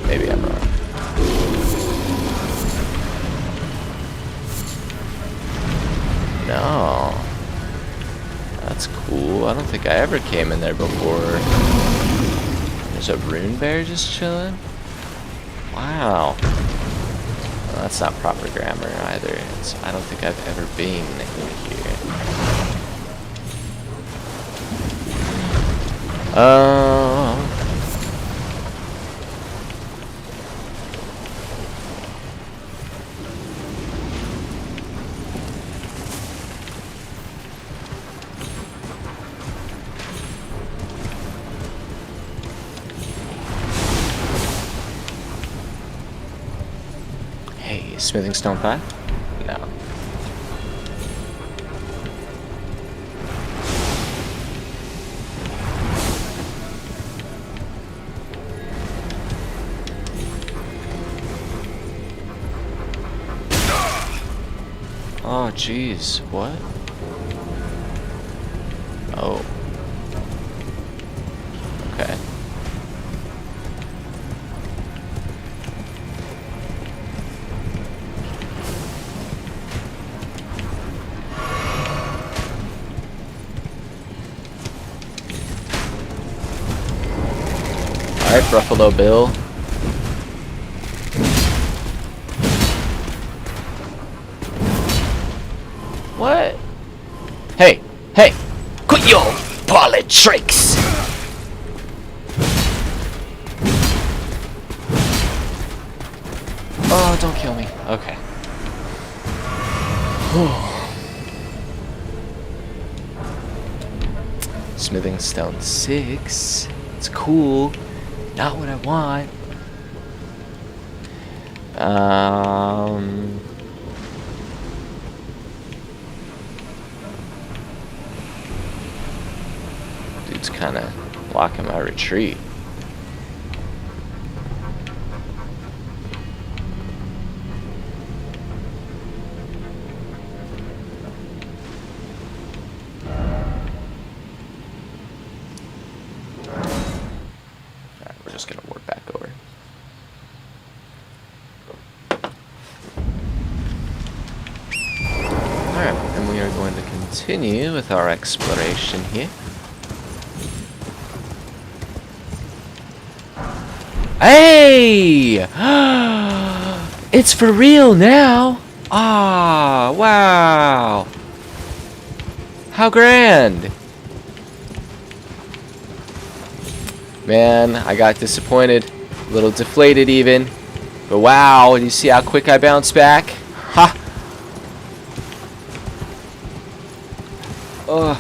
Maybe I'm wrong. No. That's cool. I don't think I ever came in there before. There's a rune bear just chilling? Wow. Well, that's not proper grammar either. I don't think I've ever been in here. Hey, smithing stone 5? No. Oh, jeez. What? Oh. Okay. Alright, Buffalo Bill. What? Hey, hey! Quit your politics! Oh, don't kill me. Okay. Smithing stone 6. It's cool. Not what I want. Dude's kind of blocking my retreat. We're just gonna warp back over. Alright, and we are going to continue with our exploration here. Hey! It's for real now! Ah, wow! How grand! Man, I got disappointed. A little deflated even. But wow, you see how quick I bounce back? Ha! Ugh.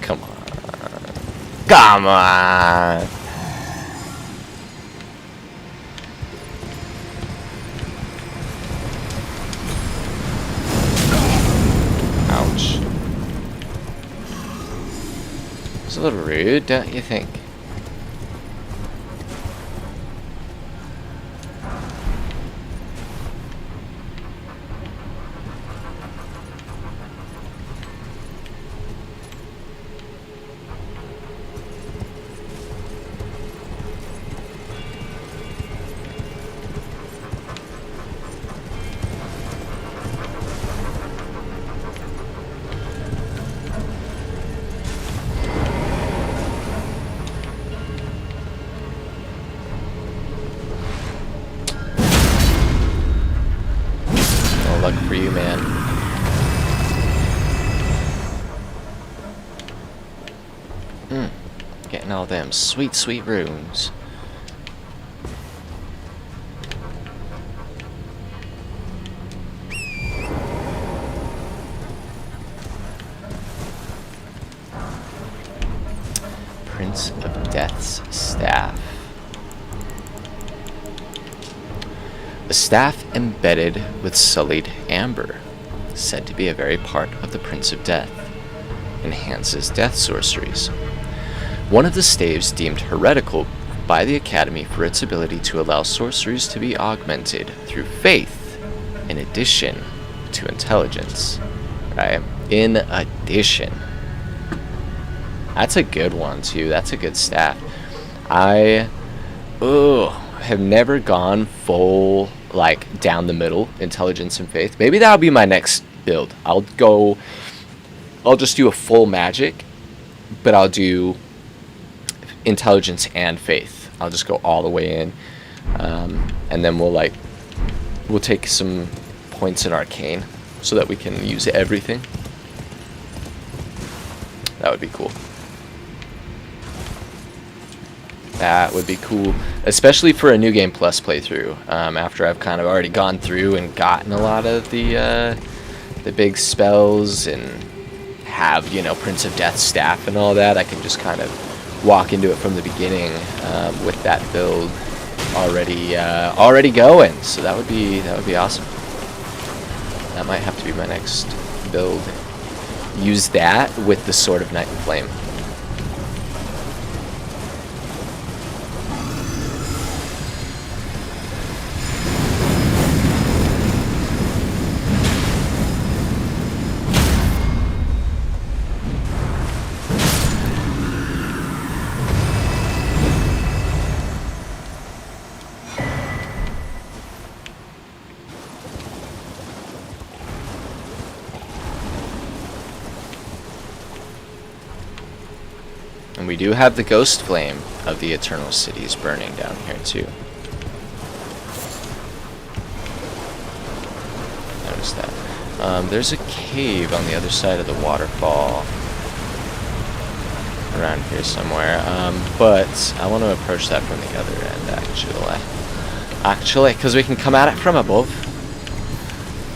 Come on. Come on! It's a little rude, don't you think? No luck for you, man. Getting all them sweet, sweet runes. Prince of Death's staff. A staff embedded with sullied amber, said to be a very part of the Prince of Death, enhances death sorceries. One of the staves deemed heretical by the Academy for its ability to allow sorceries to be augmented through faith, in addition to intelligence. Right? In addition. That's a good one, too. That's a good staff. I have never gone full, like, down the middle, intelligence and faith. Maybe that'll be my next build. I'll just do a full magic, but I'll do intelligence and faith. I'll just go all the way in. And then we'll take some points in arcane so that we can use everything. That would be cool. That would be cool, especially for a New Game Plus playthrough. After I've kind of already gone through and gotten a lot of the big spells and have, you know, Prince of Death staff and all that, I can just kind of walk into it from the beginning with that build already going. So that would be awesome. That might have to be my next build. Use that with the Sword of Night and Flame. And we do have the ghost flame of the Eternal Cities burning down here too. Notice that. There's a cave on the other side of the waterfall. Around here somewhere. But I want to approach that from the other end actually. Because we can come at it from above.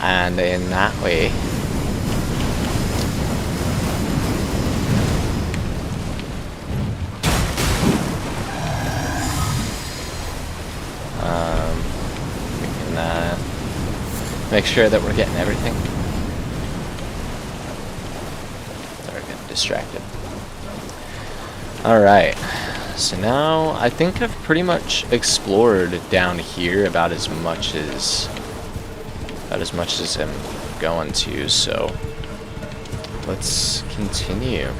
And in that way... we can make sure that we're getting everything. Sorry, getting distracted. Alright, so now I think I've pretty much explored down here about as much as I'm going to, so let's continue.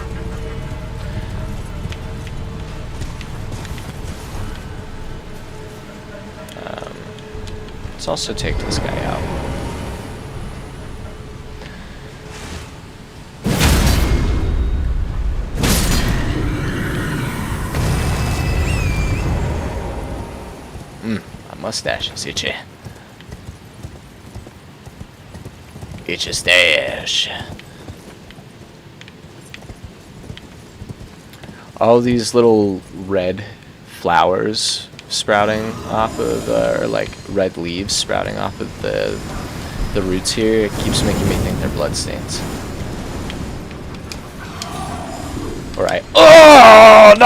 Let's also take this guy out. My mustache is itchy. Itchy stash. All these little red flowers sprouting off of, or like red leaves sprouting off of the roots here, it keeps making me think they're bloodstains. Alright. Oh no!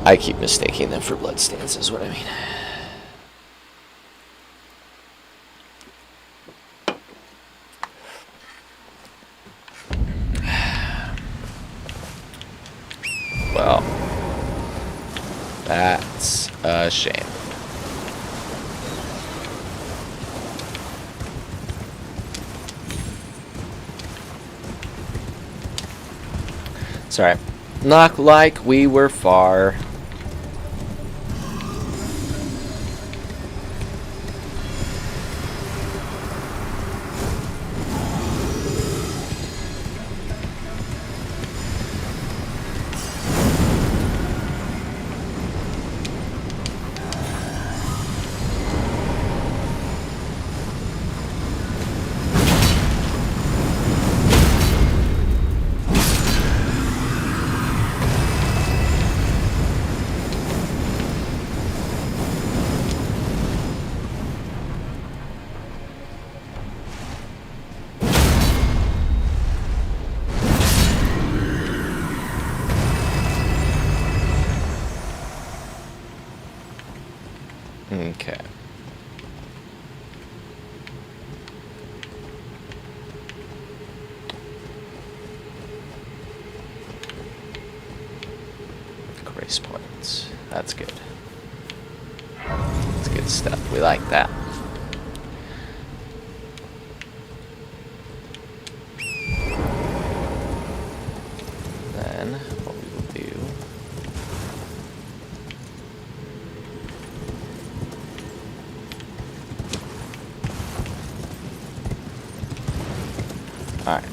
I keep mistaking them for bloodstains is what I mean. That's a shame. It's alright. Not like we were far. Okay. Grace points. That's good. That's good stuff. We like that. Then what we will do. Alright.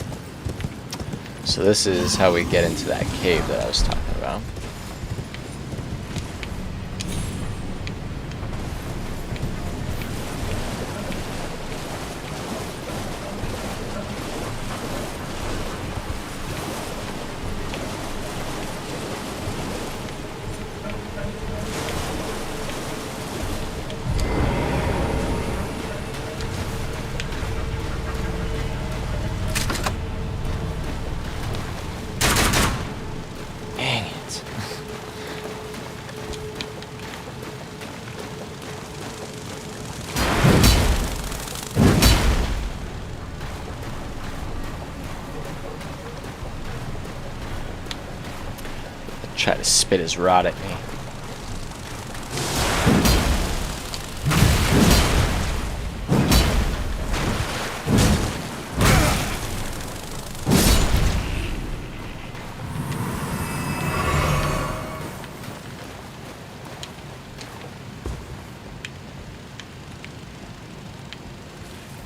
So this is how we get into that cave that I was talking about. Dang it. Try to spit his rod at me.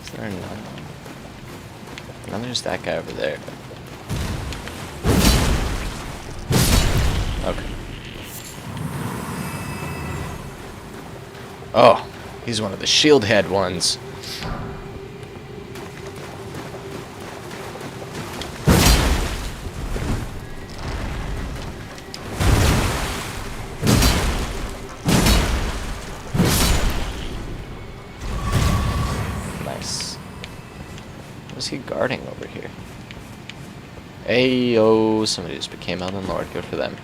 Is there another one? No, there's that guy over there. Okay. Oh, he's one of the shield head ones. Nice. What is he guarding over here? Ayo, somebody just became Elden Lord. Good for them.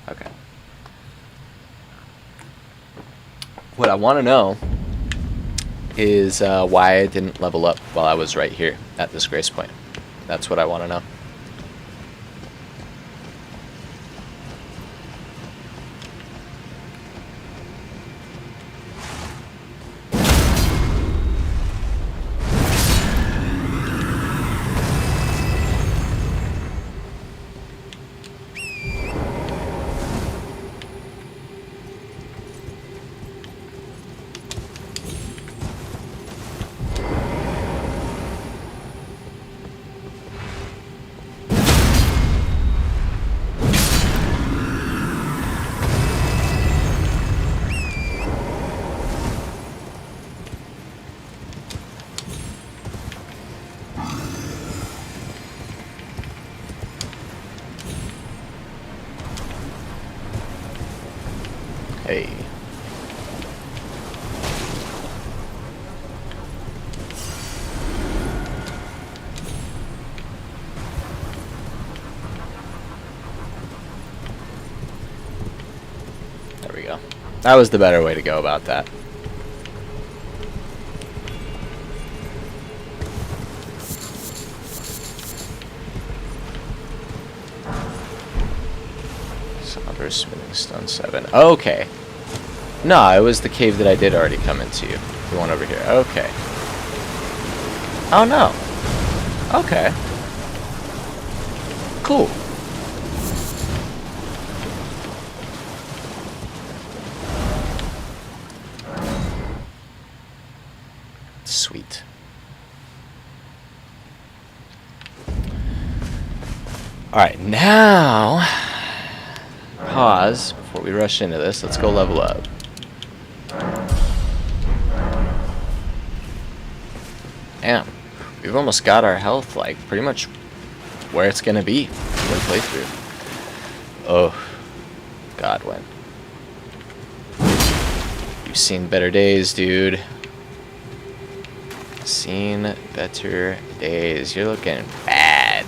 Okay. What I want to know is why I didn't level up while I was right here at this grace point. That's what I want to know. Hey. There we go. That was the better way to go about that. Somber Smithing Stone 7. Okay. No, it was the cave that I did already come into. The one over here. Okay. Oh, no. Okay. Cool. Sweet. Alright, now... Pause before we rush into this. Let's go level up. Damn. We've almost got our health, like, pretty much where it's gonna be for the playthrough. Oh. God, when? You've seen better days, dude. Seen better days. You're looking bad.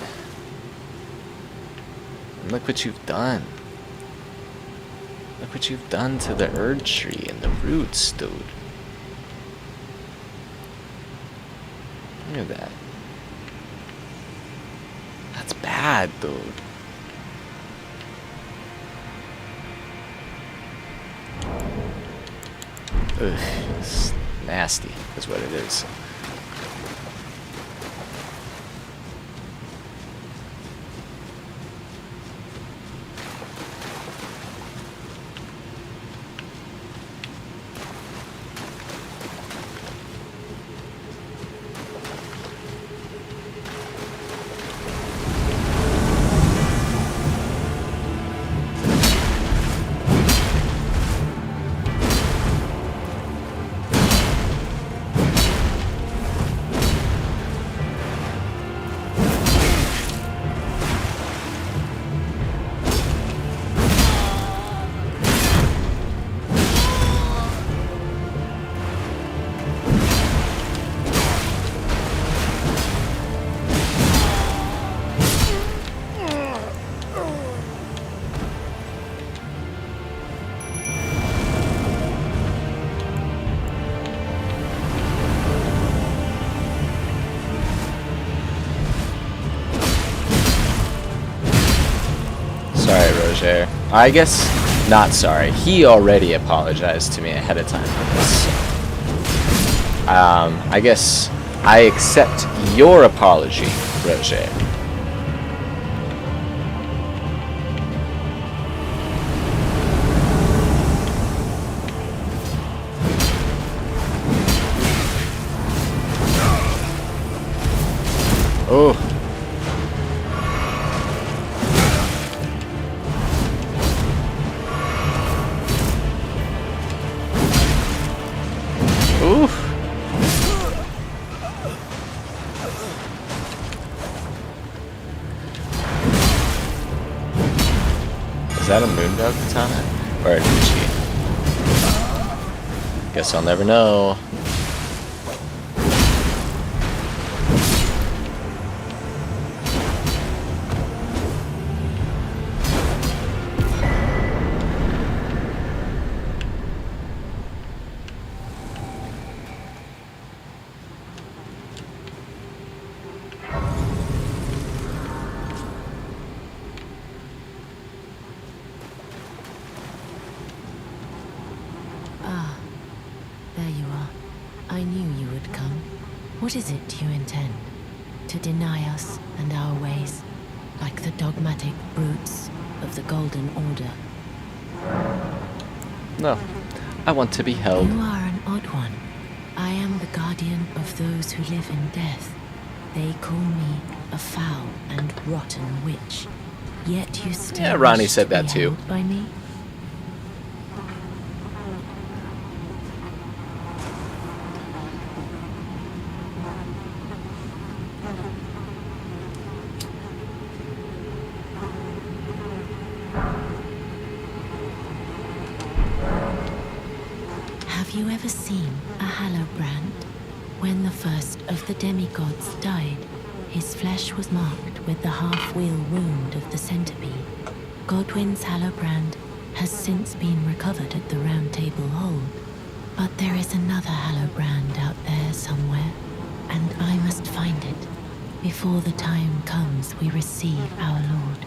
And look what you've done. Look what you've done to the Erd tree and the roots, dude. Look at that. That's bad, dude. Ugh, it's nasty, is what it is. Sorry, Roger. I guess not sorry. He already apologized to me ahead of time for this. I guess I accept your apology, Roger. Oh. Oof. Is that a Moondog katana? Or a Nuchi? Guess I'll never know. There you are. I knew you would come. What is it you intend? To deny us and our ways, like the dogmatic brutes of the Golden Order? No. I want to be held. You are an odd one. I am the guardian of those who live in death. They call me a foul and rotten witch. Yet you still Yeah, Ronnie wish said to be that too. held by me? Have you ever seen a Hallowbrand? When the first of the demigods died, his flesh was marked with the half-wheel wound of the centipede. Godwyn's Hallowbrand has since been recovered at the Round Table Hold. But there is another Hallowbrand out there somewhere, and I must find it before the time comes we receive our Lord.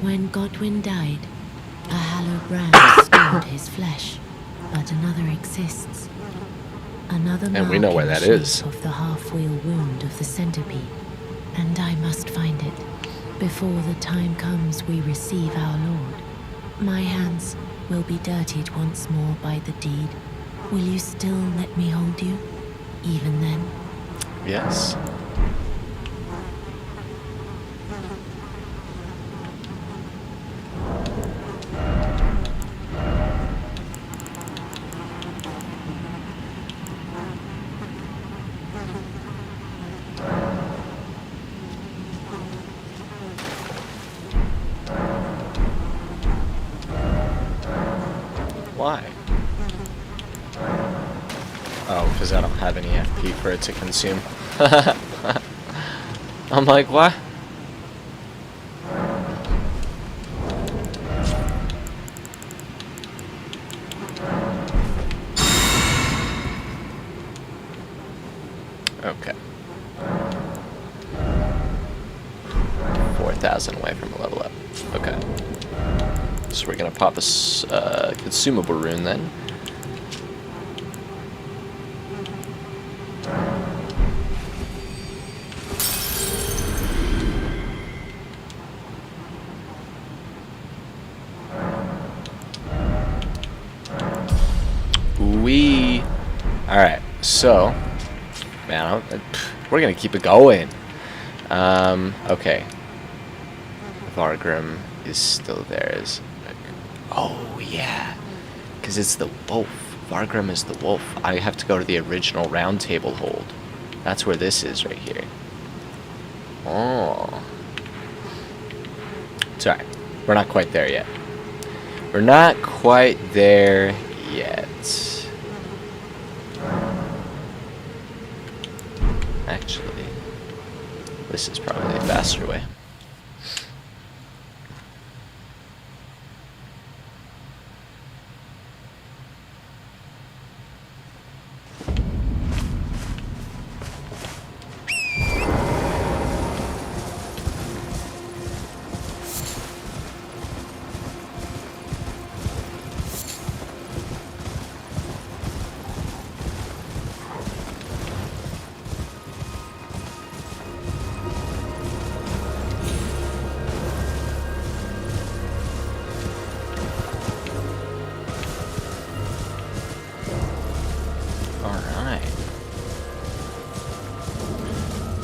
When Godwyn died, a Hallowbrand stored his flesh, but another exists. Another And we know mark where in the that is. shape of the half-wheel wound of the centipede, and I must find it before the time comes we receive our Lord. My hands will be dirtied once more by the deed. Will you still let me hold you, even then? Yes. Why? Oh, because I don't have any FP for it to consume. I'm like, what? Okay. 4,000 away from a level up. Okay. So we're gonna pop this consumable rune then. Alright, so man, we're gonna keep it going. Okay. Vargrim is still there. Oh yeah, because it's the wolf. Vargrim is the wolf. I have to go to the original Round Table Hold. That's where this is right here. Oh. It's alright. We're not quite there yet. We're not quite there yet. Actually, this is probably a faster way.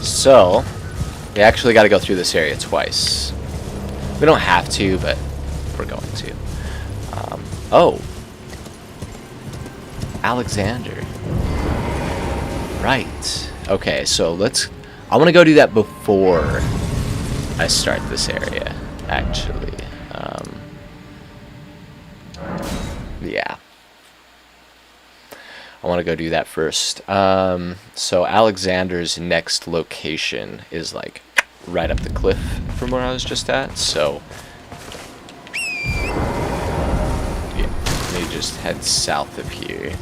So, we actually got to go through this area twice. We don't have to, but we're going to. Oh. Alexander. Right. Okay, so I want to go do that before I start this area, actually. Yeah. I want to go do that first. So Alexander's next location is like right up the cliff from where I was just at. So yeah, let me just head south of here.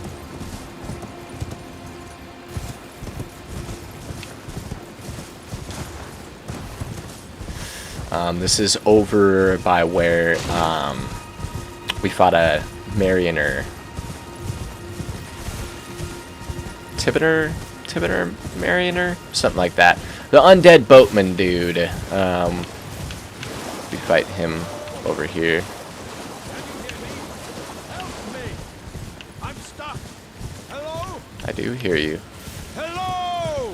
This is over by where we fought a Mariner. Tibiter Mariner? Something like that. The undead boatman dude. We fight him over here. Help me! I'm stuck. Hello? I do hear you. Hello?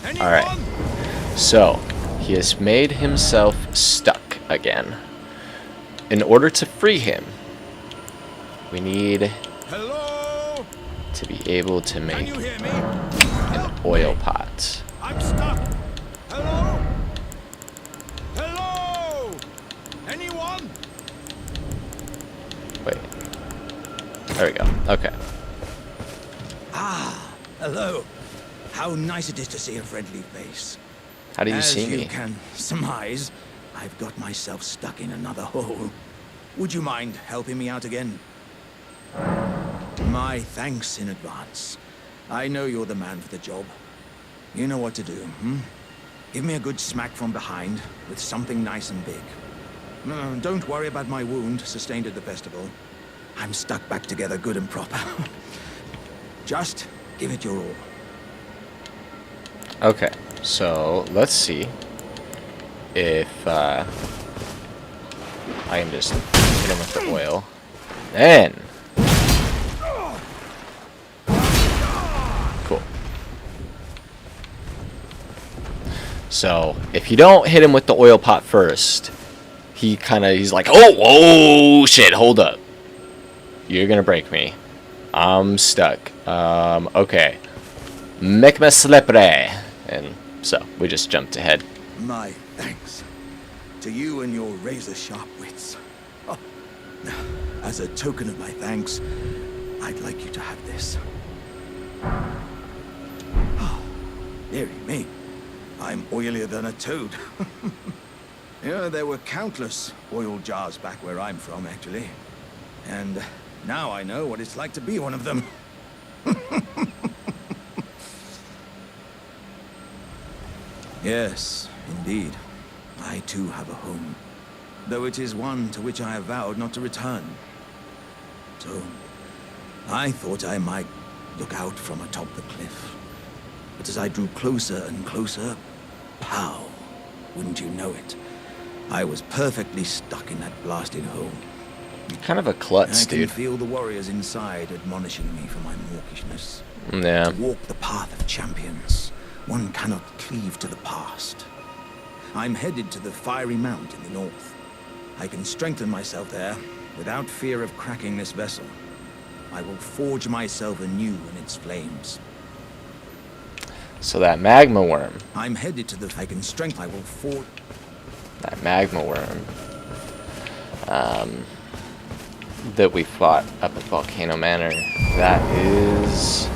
Anyone? Alright. So, he has made himself stuck again. In order to free him, we need Hello? to be able to Can make you hear me? an oil pot. I'm stuck. Hello? Hello? Anyone? Wait. There we go. Okay. Ah, hello. How nice it is to see a friendly face. How do you see As you me? can surmise, I've got myself stuck in another hole. Would you mind helping me out again? My thanks in advance. I know you're the man for the job. You know what to do, hmm? Give me a good smack from behind with something nice and big. No, don't worry about my wound sustained at the festival. I'm stuck back together good and proper. Just give it your all. Okay, so let's see if I can just hit him with the oil. Then, cool. So if you don't hit him with the oil pot first, he's like, oh shit, hold up. You're gonna break me. I'm stuck. Okay. Make me slippery. And so we just jumped ahead. My thanks to you and your razor-sharp wits. Oh, as a token of my thanks, I'd like you to have this. Oh, dearie me, I'm oilier than a toad. Yeah, there were countless oil jars back where I'm from, actually. And now I know what it's like to be one of them. Yes, indeed. I too have a home, though it is one to which I have vowed not to return. So, I thought I might look out from atop the cliff. But as I drew closer and closer, pow, wouldn't you know it, I was perfectly stuck in that blasted hole. Kind of a klutz, I can dude. feel the warriors inside admonishing me for my mawkishness. Yeah. To walk the path of champions, one cannot cleave to the past. I'm headed to the Fiery Mount in the north. I can strengthen myself there without fear of cracking this vessel. I will forge myself anew in its flames. So that magma worm. I'm headed to the... I can strengthen... I will forge... That magma worm. That we fought up at Volcano Manor. That is...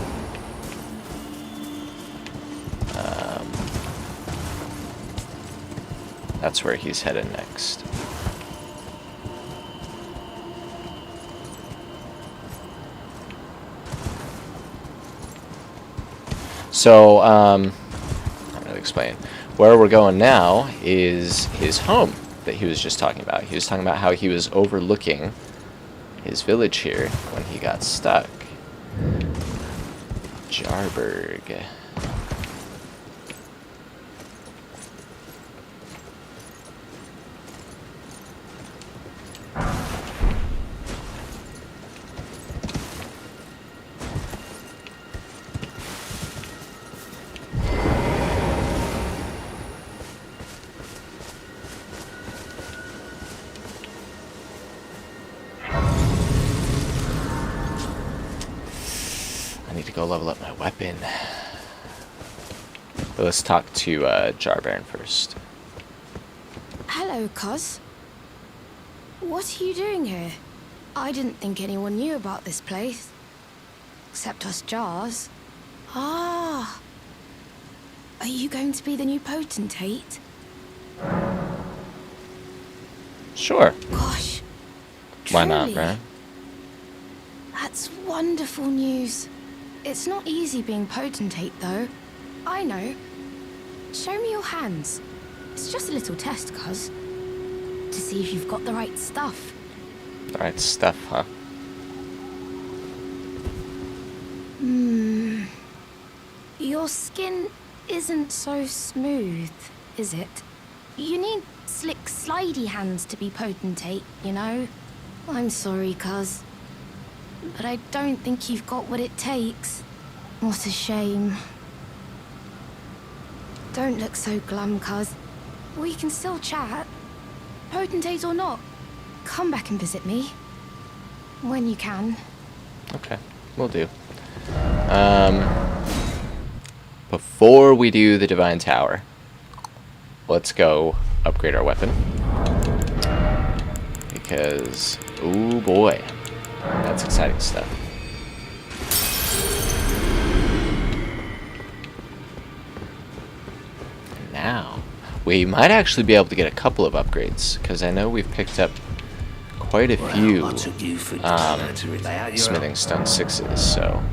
that's where he's headed next. So, I'm going to explain. Where we're going now is his home that he was just talking about. He was talking about how he was overlooking his village here when he got stuck. Jarberg. I need to go level up my weapon. But let's talk to Jarbaron first. Hello, Cos. What are you doing here? I didn't think anyone knew about this place. Except us Jars. Ah. Are you going to be the new potentate? Sure. Gosh. Why not, truly. right? That's wonderful news. It's not easy being potentate, though. I know. Show me your hands. It's just a little test, cuz. To see if you've got the right stuff. The right stuff, huh? Your skin isn't so smooth, is it? You need slick, slidey hands to be potentate, you know? I'm sorry, cuz. But I don't think you've got what it takes. What a shame. Don't look so glum, cuz. We can still chat. Potentate or not, come back and visit me. When you can. Okay, will do. Before we do the Divine Tower, let's go upgrade our weapon. Because, oh boy, that's exciting stuff. And now, we might actually be able to get a couple of upgrades, because I know we've picked up quite a few smithing stone 6s, so...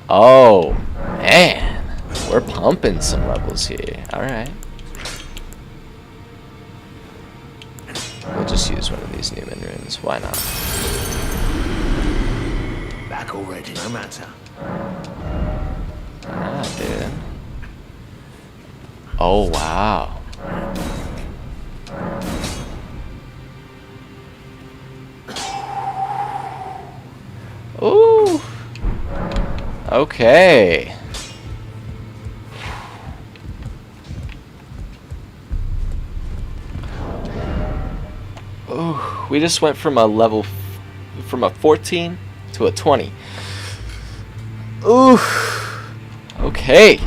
Oh, man, we're pumping some levels here. Alright. We'll just use one of these Newman runes. Why not? Back already, no matter. Ah, dude. Oh, wow. Ooh. Okay. Ooh, we just went from a 14 to a 20. Ooh. Okay.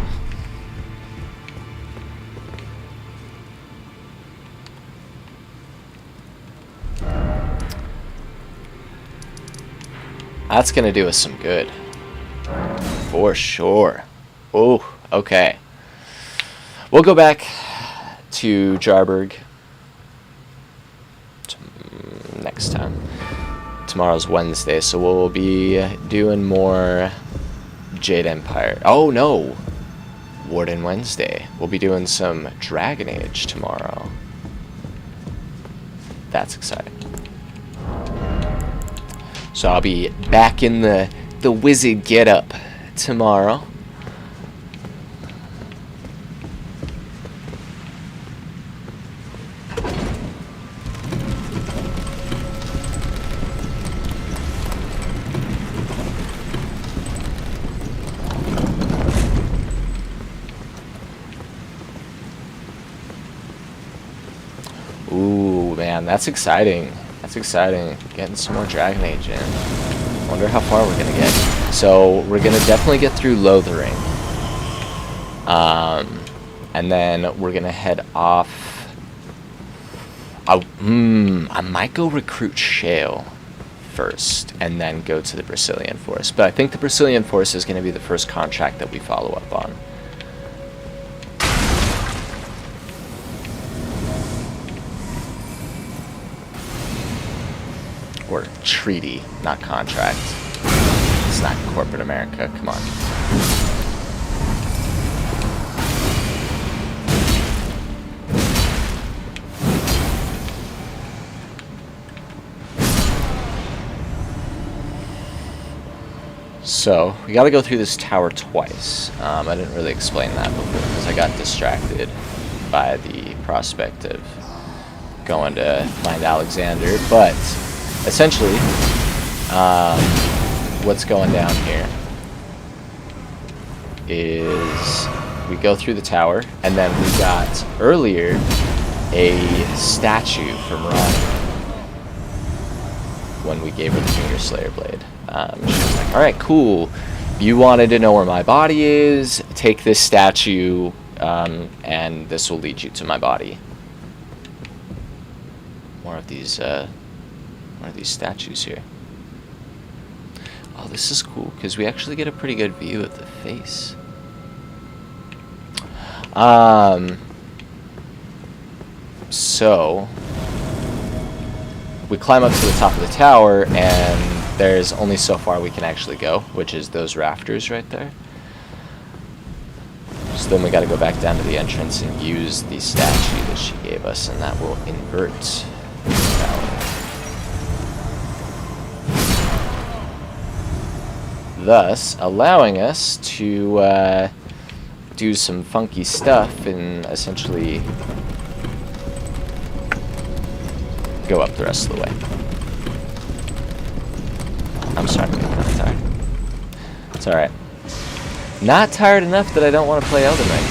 That's gonna do us some good. For sure. Oh, okay. We'll go back to Jarburg next time. Tomorrow's Wednesday, so we'll be doing more Jade Empire. Oh no! Warden Wednesday. We'll be doing some Dragon Age tomorrow. That's exciting. So I'll be back in the wizard getup tomorrow. Ooh, man, that's exciting. That's exciting. Getting some more Dragon Age in. Wonder how far we're gonna get. So we're gonna definitely get through Lothering. And then we're gonna head off. I might go recruit Shale first, and then go to the Brazilian Forest. But I think the Brazilian Forest is gonna be the first contract that we follow up on. Or treaty, not contract. It's not corporate America, come on. So, we gotta go through this tower twice. I didn't really explain that before because I got distracted by the prospect of going to find Alexander, but essentially, what's going down here is we go through the tower, and then we got earlier a statue from Ronnie when we gave her the Finger Slayer blade. She was like, alright, cool. You wanted to know where my body is, take this statue, and this will lead you to my body. More of these statues here. Oh, this is cool because we actually get a pretty good view of the face. So we climb up to the top of the tower, and there's only so far we can actually go, which is those rafters right there. So then we got to go back down to the entrance and use the statue that she gave us, and that will invert the tower. Thus allowing us to do some funky stuff and essentially go up the rest of the way. I'm starting to get kind of tired. It's alright. Not tired enough that I don't want to play Elden Ring.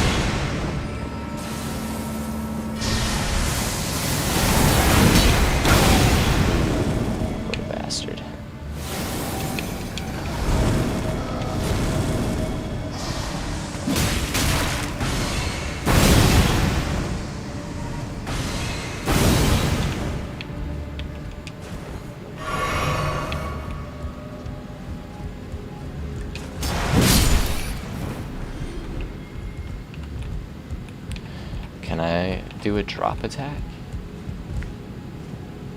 Can I do a drop attack?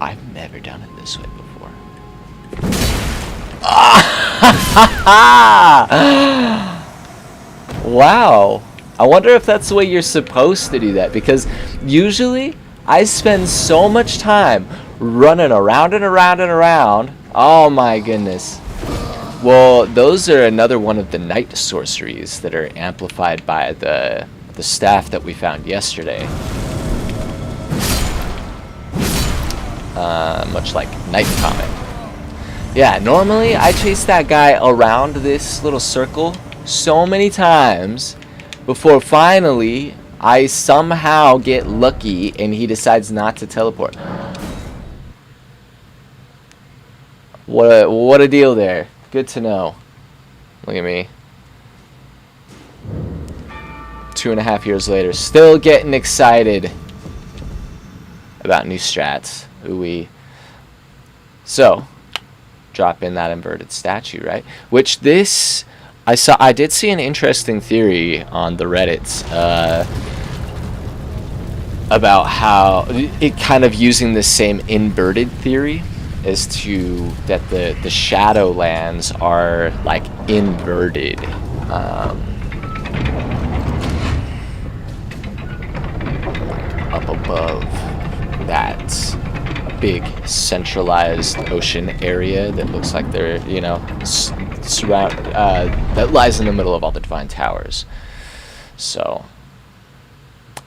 I've never done it this way before. Wow. I wonder if that's the way you're supposed to do that, because usually I spend so much time running around and around and around. Oh my goodness. Well, those are another one of the night sorceries that are amplified by the staff that we found yesterday. Much like Night Comet. Yeah, normally I chase that guy around this little circle so many times before finally I somehow get lucky and he decides not to teleport. What a deal there. Good to know. Look at me. 2.5 years later, still getting excited about new strats. Ooh-wee. So, drop in that inverted statue, right? Which this, I did see an interesting theory on the Reddits about how it kind of using the same inverted theory as to that the Shadowlands are like inverted. Up above that big centralized ocean area that looks like they're, you know, that lies in the middle of all the divine towers. So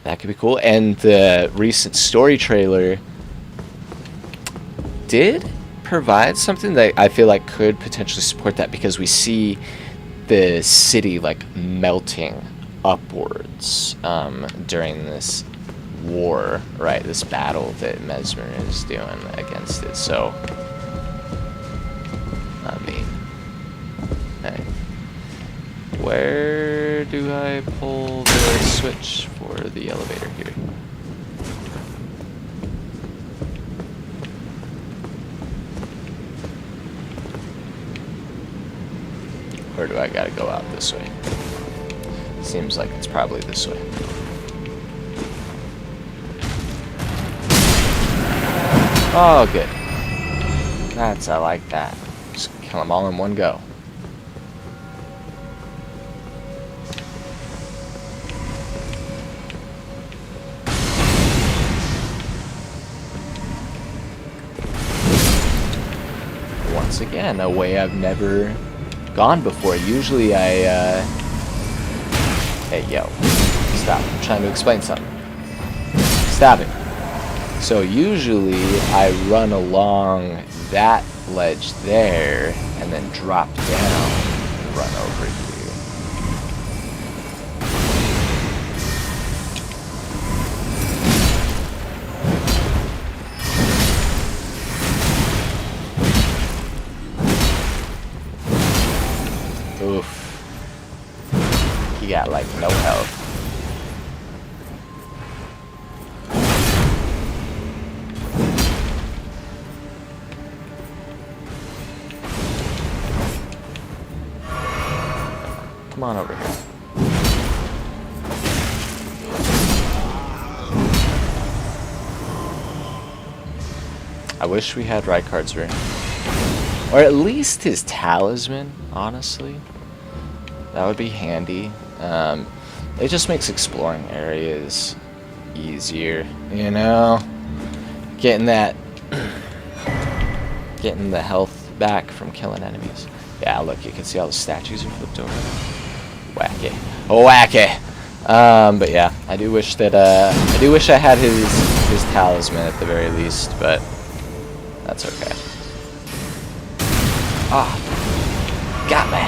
that could be cool. And the recent story trailer did provide something that I feel like could potentially support that, because we see the city like melting upwards during this war, right? This battle that Mesmer is doing against it. So, I mean, hey, where do I pull the switch for the elevator here? Or do I gotta go out this way? Seems like it's probably this way. Oh, good. I like that. Just kill them all in one go. Once again, a way I've never gone before. Usually hey, yo. Stop. I'm trying to explain something. Stop it. So usually I run along that ledge there and then drop down and run over here. Oof. He got like no health. Come on over here. I wish we had Rykard's ring. Or at least his talisman, honestly. That would be handy. It just makes exploring areas easier, you know? Getting the health back from killing enemies. Yeah, look, you can see all the statues are flipped over. Wacky. Wacky! But yeah, I do wish that, I do wish I had his talisman at the very least, but that's okay. Ah! Got me!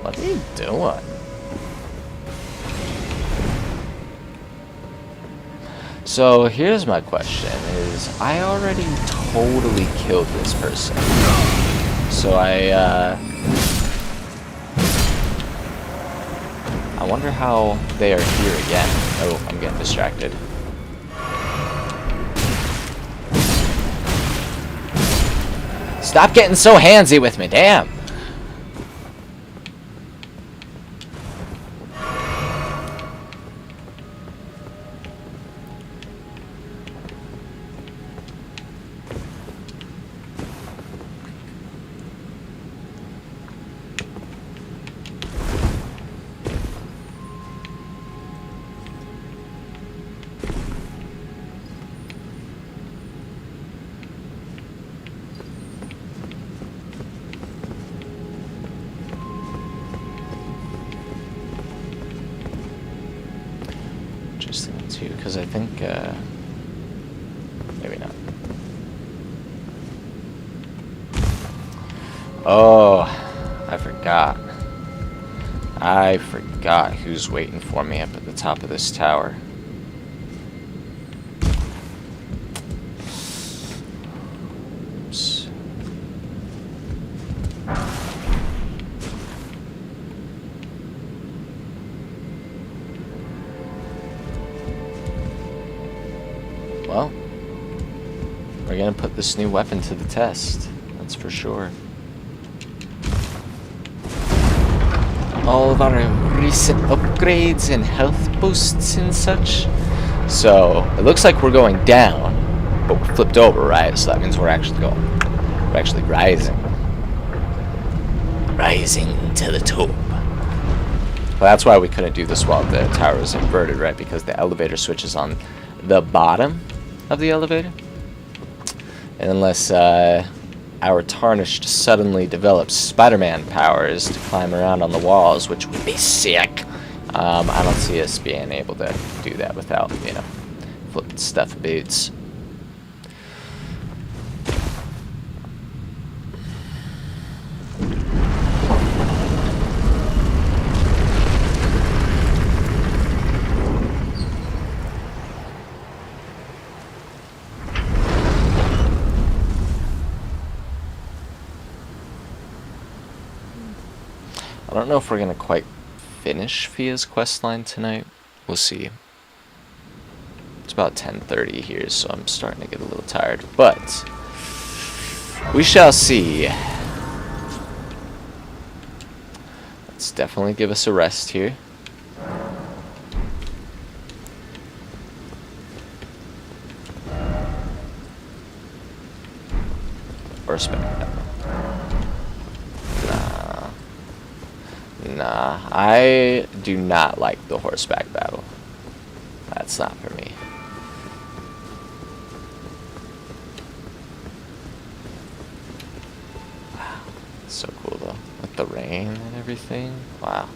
What are you doing? So here's my question, is I already totally killed this person. So I wonder how they are here again. Oh, I'm getting distracted. Stop getting so handsy with me, damn. Interesting too, because I think maybe not. Oh, I forgot. I forgot who's waiting for me up at the top of this tower. Oops. Well, we're gonna put this new weapon to the test, that's for sure. All of our recent upgrades and health boosts and such. So, it looks like we're going down, but we're flipped over, right? So that means we're actually rising. Rising to the top. Well, that's why we couldn't do this while the tower is inverted, right? Because the elevator switch is on the bottom of the elevator. And unless our Tarnished suddenly develops Spider-Man powers to climb around on the walls, which would be sick, I don't see us being able to do that without, you know, flipping stuff boots. I don't know if we're gonna quite finish Fia's questline tonight. We'll see. It's about 10:30 here, so I'm starting to get a little tired. But we shall see. Let's definitely give us a rest here. Or spectacle. Nah, I do not like the horseback battle. That's not for me. Wow, so cool though. With the rain and everything. Wow.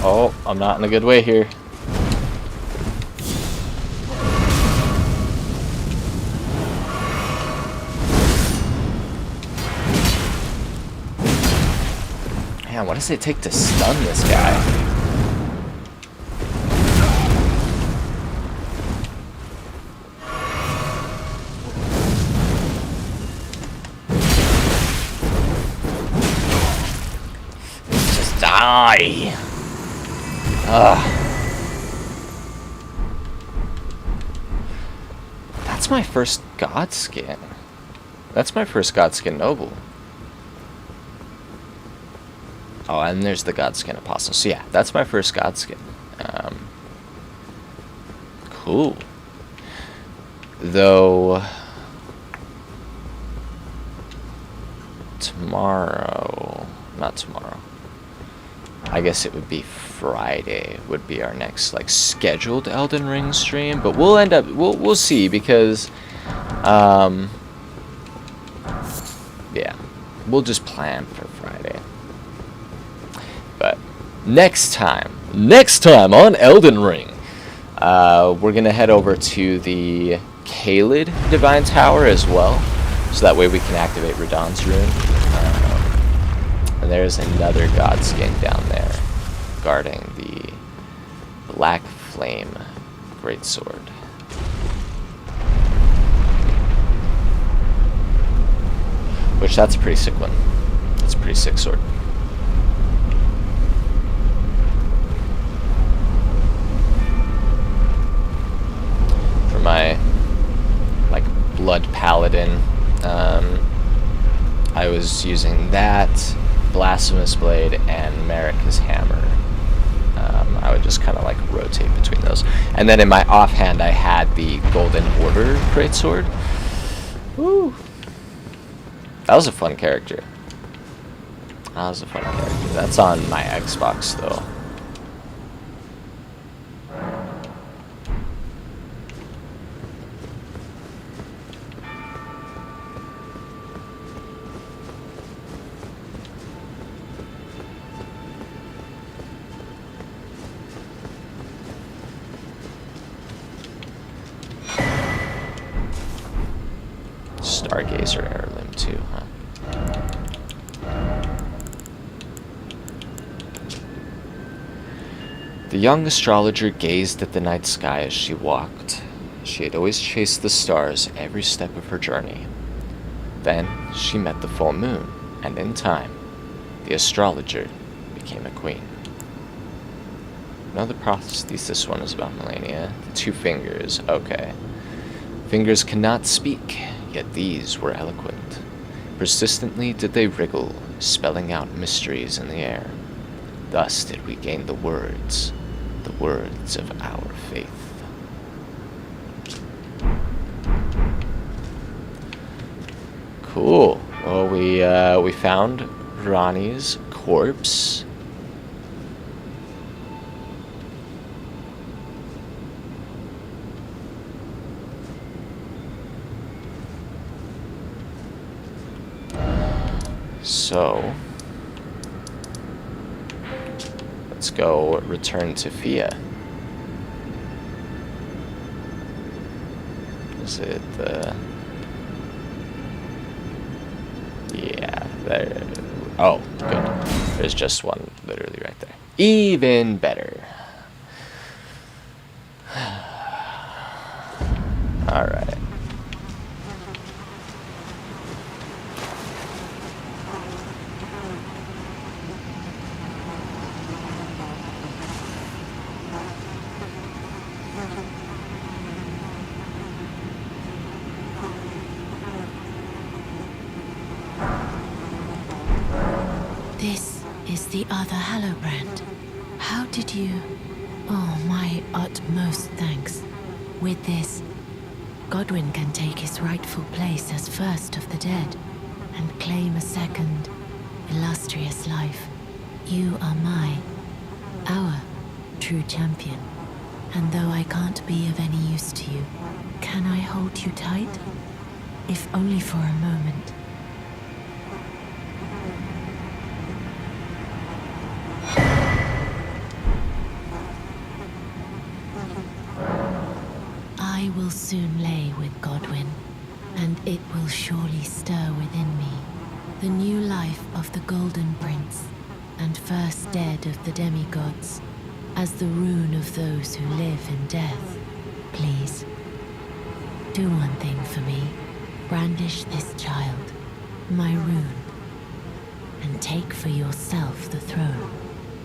Oh, I'm not in a good way here. Man, what does it take to stun this guy? Just die! Ugh. That's my first god skin. That's my first god skin noble. Oh, and there's the Godskin Apostle. So yeah, that's my first Godskin. Cool. Though not tomorrow. I guess it would be Friday would be our next like scheduled Elden Ring stream, but we'll see because yeah, we'll just plan for Friday. But next time on Elden Ring, we're gonna head over to the Kaled Divine Tower as well, so that way we can activate Radahn's Rune. And there's another Godskin down there guarding the Black Flame Greatsword. Which, that's a pretty sick one. That's a pretty sick sword. For my, like, Blood Paladin, I was using that, Blasphemous Blade, and Marika's Hammer. I would just kind of, like, rotate between those. And then in my offhand, I had the Golden Order Greatsword. Woo! That was a fun character. That's on my Xbox, though. Stargazer heirloom too, huh? The young astrologer gazed at the night sky as she walked. She had always chased the stars every step of her journey. Then she met the full moon, and in time, the astrologer became a queen. Another prophecy, this one is about Melania. The two fingers, okay. Fingers cannot speak, yet these were eloquent. Persistently did they wriggle, spelling out mysteries in the air. Thus did we gain the words of our faith. Cool. Well, we found Ronnie's corpse. So, let's go return to Fia. Is it the... Yeah, there... Oh, good. There's just one literally right there. Even better. Alright. This is the other Hallowbrand. How did you... Oh, my utmost thanks. With this, Godwyn can take his rightful place as first of the dead and claim a second, illustrious life. You are our true champion. And though I can't be of any use to you, can I hold you tight? If only for a moment. I will soon lay with Godwyn, and it will surely stir within me the new life of the Golden Prince, and first dead of the demigods, as the rune of those who live in death. Please, do one thing for me. Brandish this child, my rune, and take for yourself the throne.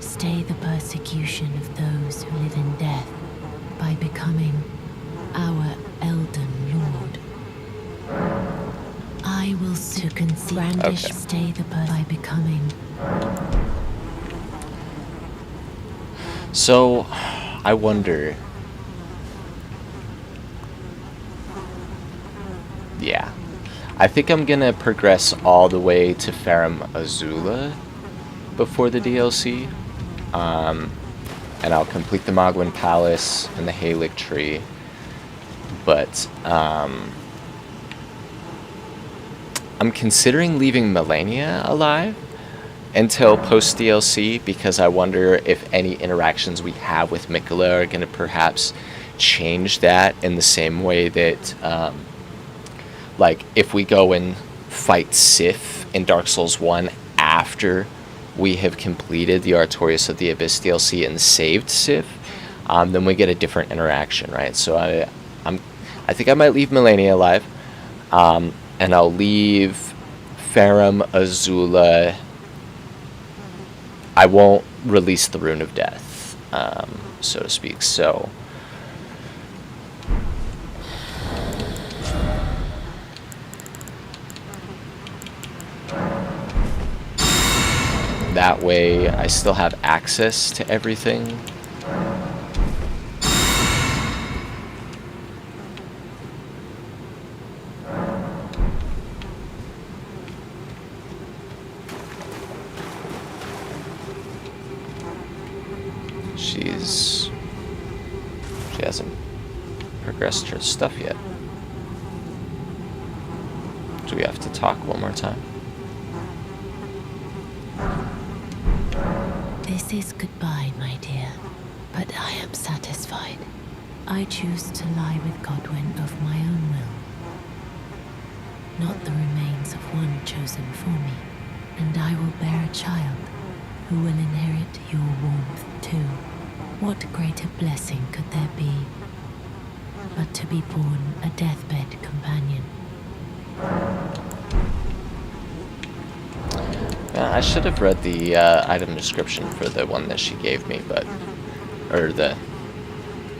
Stay the persecution of those who live in death by becoming our Elden Lord. I will to conceive. Brandish, Okay. stay the by becoming So, I wonder. Yeah. I think I'm gonna progress all the way to Farum Azula before the DLC. And I'll complete the Mogwin Palace and the Halic Tree. But, I'm considering leaving Melania alive until post DLC, because I wonder if any interactions we have with Miquella are going to perhaps change that in the same way that, like, if we go and fight Sith in Dark Souls 1 after we have completed the Artorias of the Abyss DLC and saved Sith, then we get a different interaction, right? So I think I might leave Melania alive, and I'll leave Farum Azula. I won't release the Rune of Death, so to speak. So that way I still have access to everything. She hasn't progressed her stuff yet. Do we have to talk one more time? This is goodbye, my dear, but I am satisfied. I choose to lie with Godwin of my own will, not the remains of one chosen for me, and I will bear a child who will inherit your warmth too. What greater blessing could there be but to be born a deathbed companion? Yeah, I should have read the item description for the one that she gave me, or the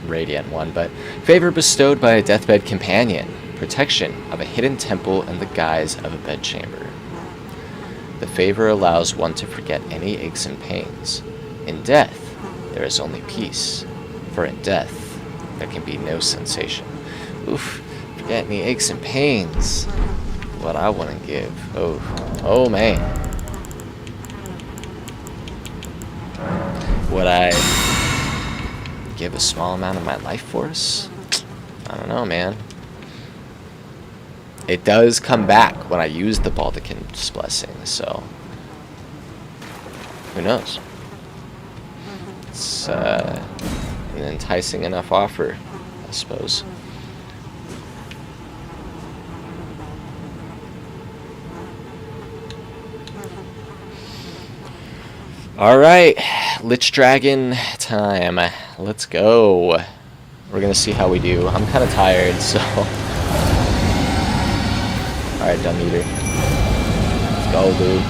Radiant one, but favor bestowed by a deathbed companion, protection of a hidden temple in the guise of a bedchamber. The favor allows one to forget any aches and pains. In death, there is only peace, for in death, there can be no sensation. Oof, forget any aches and pains. What I want to give. Oh man. Would I give a small amount of my life force? I don't know, man. It does come back when I use the Baldachin's Blessing, so who knows? It's an enticing enough offer, I suppose. Alright, Lich Dragon time. Let's go. We're gonna see how we do. I'm kinda tired, so. Alright, Dumb Eater. Let's go, dude.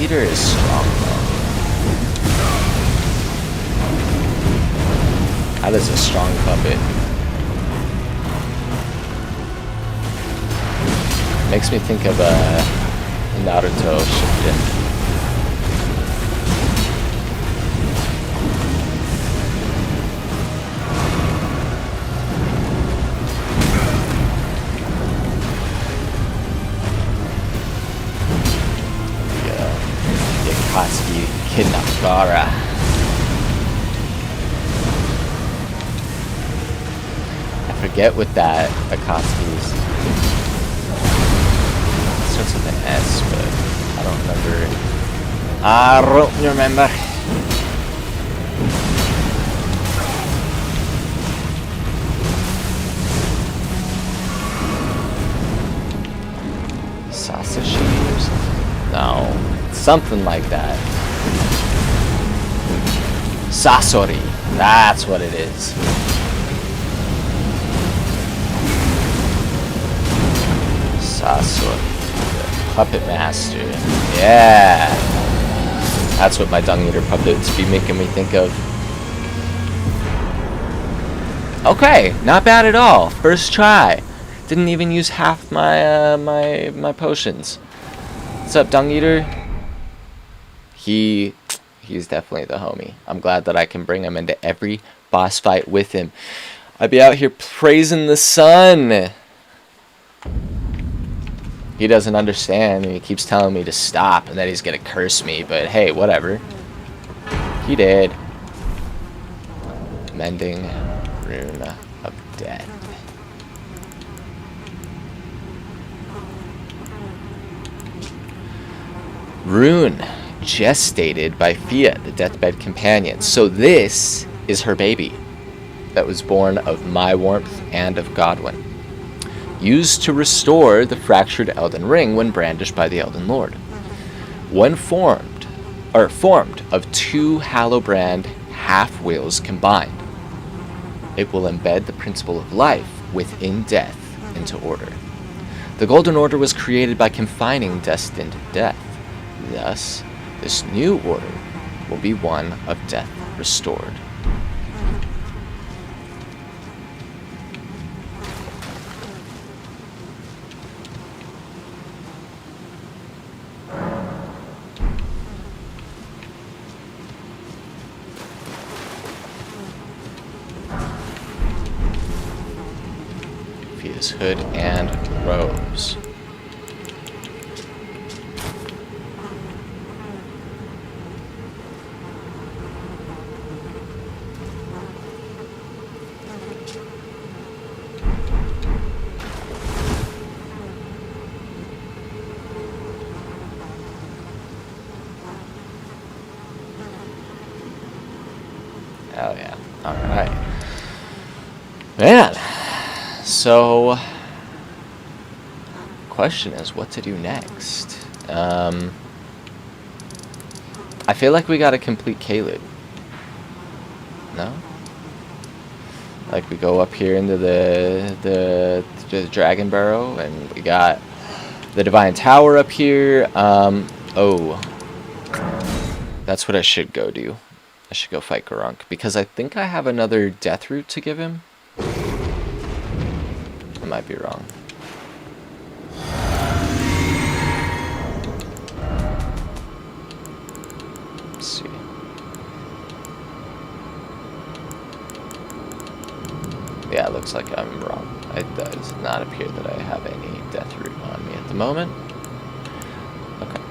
Eater is strong though. That is a strong puppet. Makes me think of Naruto Shippuden. Akatsuki Kinagara. I forget what that Akatsuki's. It starts with an S, but I don't remember. I don't remember. Sasashi or something? No. Something like that. Sasori. That's what it is. Sasori. The puppet master. Yeah. That's what my dung eater puppets be making me think of. Okay, not bad at all. First try. Didn't even use half my my potions. What's up, dung eater? He's definitely the homie. I'm glad that I can bring him into every boss fight with him. I'd be out here praising the sun. He doesn't understand, and he keeps telling me to stop, and that he's gonna curse me, but hey, whatever. He did. Mending Rune of Death. Rune, gestated by Fia, the deathbed companion. So this is her baby that was born of my warmth and of Godwyn. Used to restore the fractured Elden Ring when brandished by the Elden Lord. When formed of two Hallowbrand half-wheels combined, it will embed the principle of life within death into order. The Golden Order was created by confining destined death. Thus, this new order will be one of death restored. Fia's hood and robes. Hell yeah. Alright. Man. So, question is what to do next. I feel like we gotta complete Caelid. No? Like we go up here into the Dragon Burrow, and we got the Divine Tower up here. Oh. That's what I should go do. I should go fight Garunk, because I think I have another death root to give him. I might be wrong. Let's see. Yeah, it looks like I'm wrong. It does not appear that I have any death root on me at the moment. Okay.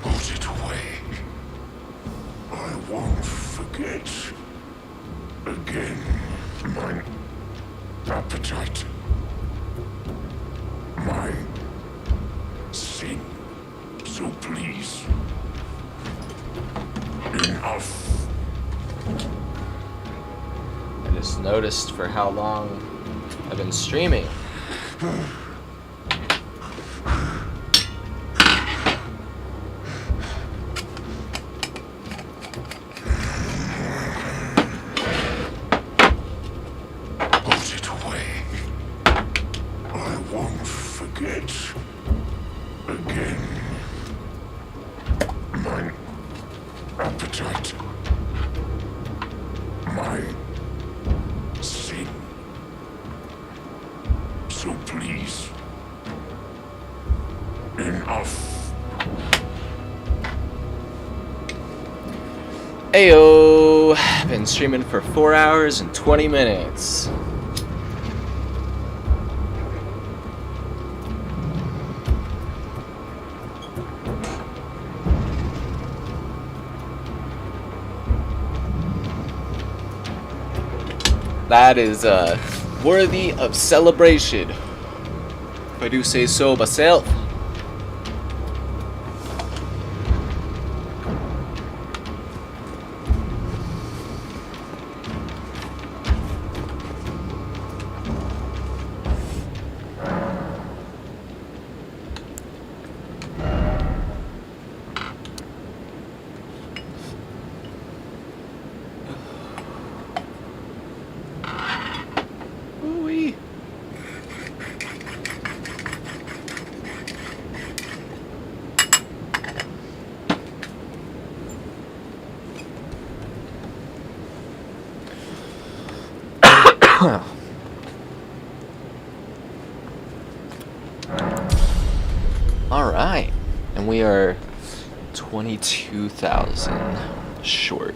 Put it away. I won't forget. Again, my appetite. My sin. So please. Enough. I just noticed for how long I've been streaming. appetite. My sin. So please. Enough. Ayo! Been streaming for 4 hours and 20 minutes. That is worthy of celebration, if I do say so myself. Ooh-wee. All right, and we are 22,000 short.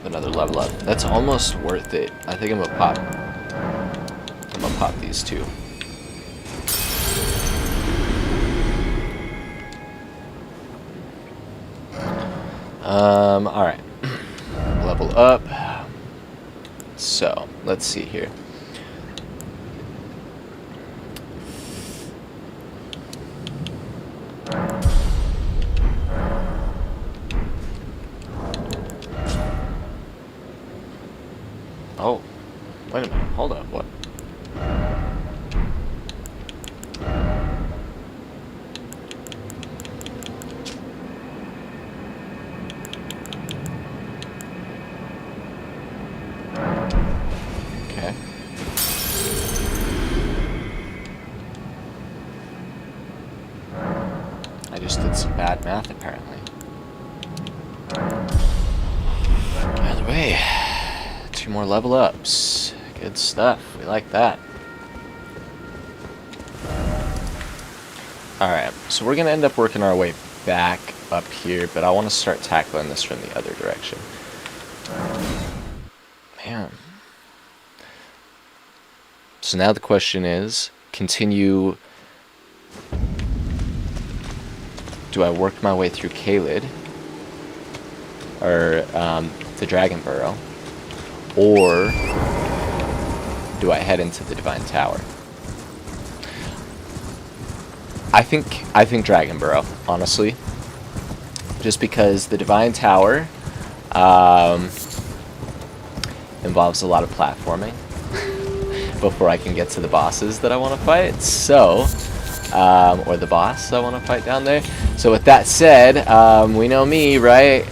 Another level up. That's almost worth it. I think I'm gonna pop these two. All right. Level up. So let's see here. Oh, wait a minute. Hold up. What? Okay. I just did some bad math, apparently. By the way, 2 more level ups. Good stuff. We like that. Alright, so we're going to end up working our way back up here, but I want to start tackling this from the other direction. Man. So now the question is, continue... Do I work my way through Caelid? Or the Dragon Burrow? Or do I head into the Divine Tower? I think Dragon Burrow, honestly. Just because the Divine Tower involves a lot of platforming before I can get to the bosses that I want to fight. So, or the boss I want to fight down there. So with that said, we know me, right?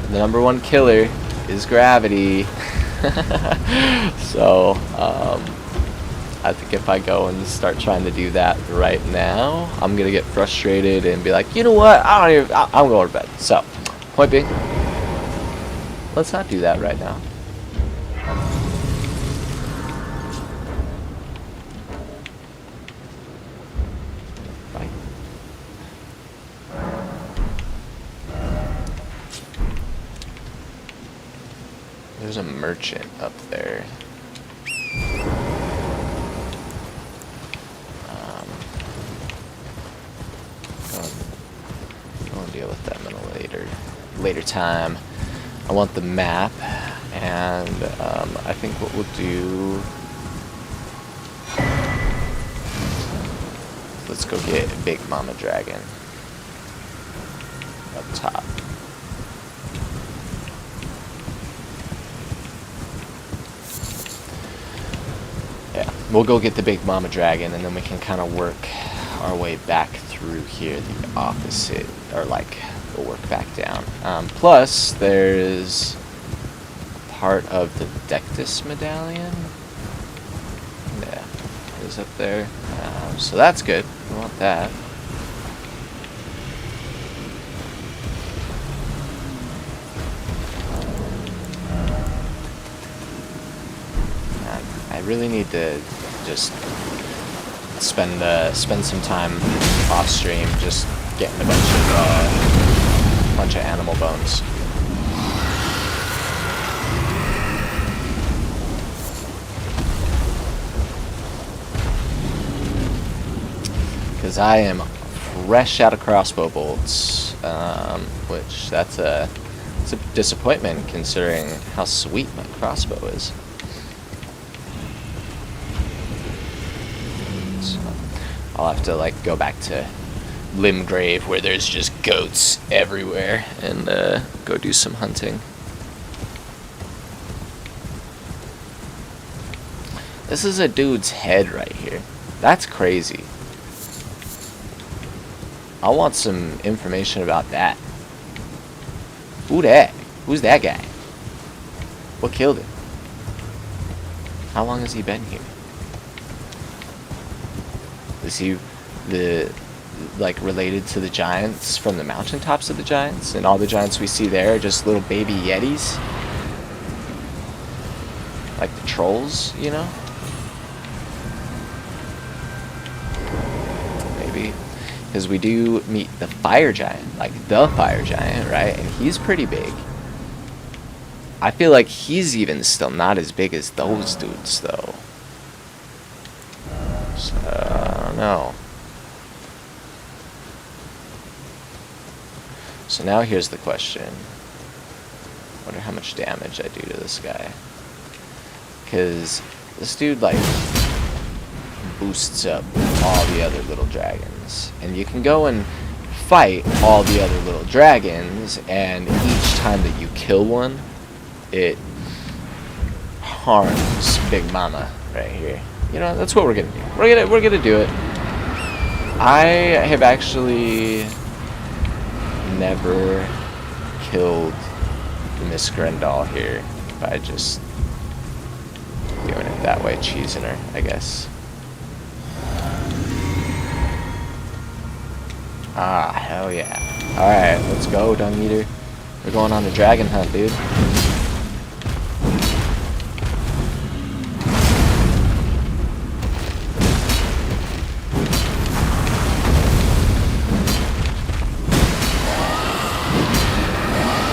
The #1 killer is gravity. So, I think if I go and start trying to do that right now, I'm gonna get frustrated and be like, you know what? I'm going to bed. So, point being, let's not do that right now. Bye. There's a merchant up there. I'll deal with them in a later time. I want the map, and I think what we'll do. Let's go get Big Mama Dragon up top. Yeah, we'll go get the Big Mama Dragon, and then we can kind of work our way back through here the opposite, or like we'll work back down. Plus, there's part of the Dectus Medallion. Yeah, is up there. So that's good. We want that. really need to just spend some time off stream just getting a bunch of animal bones. Because I am fresh out of crossbow bolts, which it's a disappointment considering how sweet my crossbow is. So I'll have to like go back to Limgrave where there's just goats everywhere and go do some hunting. This is a dude's head right here. That's crazy. I want some information about that. Who that? Who's that guy? What killed him? How long has he been here? Is he related to the giants from the mountaintops of the giants? And all the giants we see there are just little baby yetis? Like the trolls, you know? Maybe. Because we do meet the fire giant, like the fire giant, right? And he's pretty big. I feel like he's even still not as big as those dudes, though. So, I don't know. So now here's the question. I wonder how much damage I do to this guy. Because this dude, like, boosts up all the other little dragons. And you can go and fight all the other little dragons, and each time that you kill one, it harms Big Mama right here. You know, that's what we're gonna do. We're gonna do it. I have actually never killed Miss Grendel here by just doing it that way, cheesing her, I guess. Ah, hell yeah. Alright, let's go, Dung Eater. We're going on a dragon hunt, dude.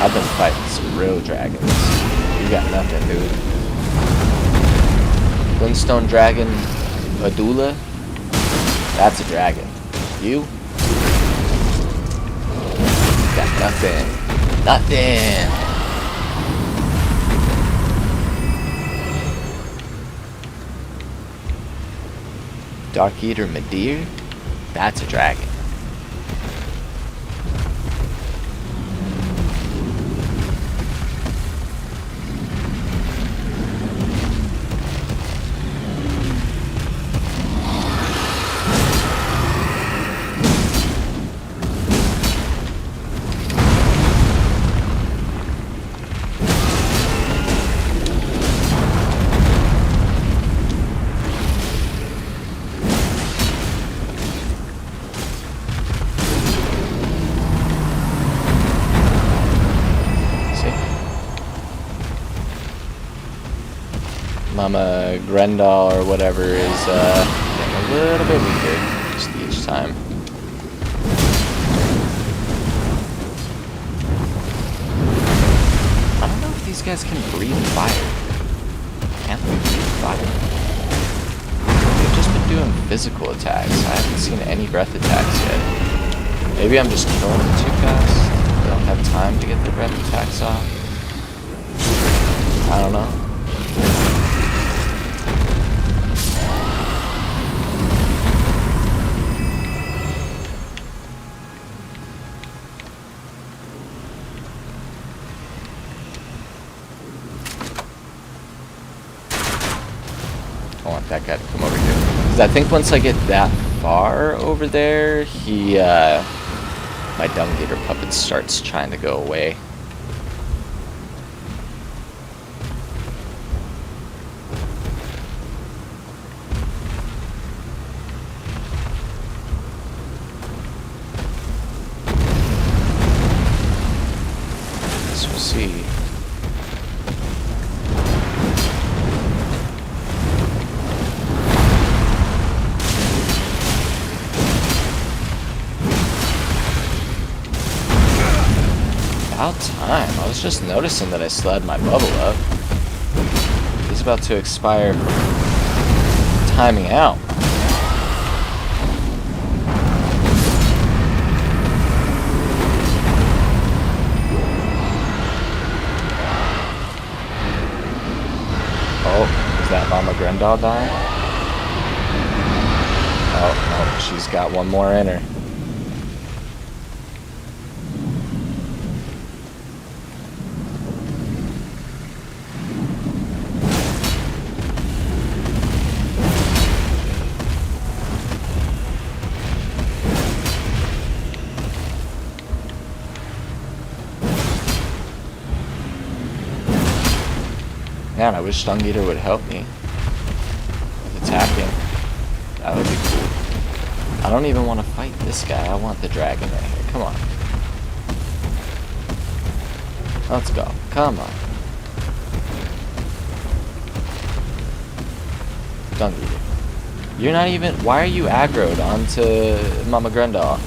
I've been fighting some real dragons. You got nothing, dude. Glintstone Dragon Adula? That's a dragon. You? Got nothing. Nothing! Dark Eater Madir? That's a dragon. Mama Grendel or whatever is getting a little bit weaker just each time. I don't know if these guys can breathe fire. Can't they breathe fire? They've just been doing physical attacks. I haven't seen any breath attacks yet. Maybe I'm just killing them too fast. They don't have time to get their breath attacks off. I don't know. I want that guy to come over here. Because I think once I get that far over there, my Dung Eater puppet starts trying to go away. So we'll see. About time. I was just noticing that I still had my bubble up. He's about to expire. Timing out. Oh, is that Mama Grendel dying? Oh, no, she's got one more in her. Man, I wish Stung Eater would help me with attacking. That would be cool. I don't even want to fight this guy. I want the dragon right here. Come on. Let's go. Come on. Stung Eater. You're not even... Why are you aggroed onto Mama Grendel?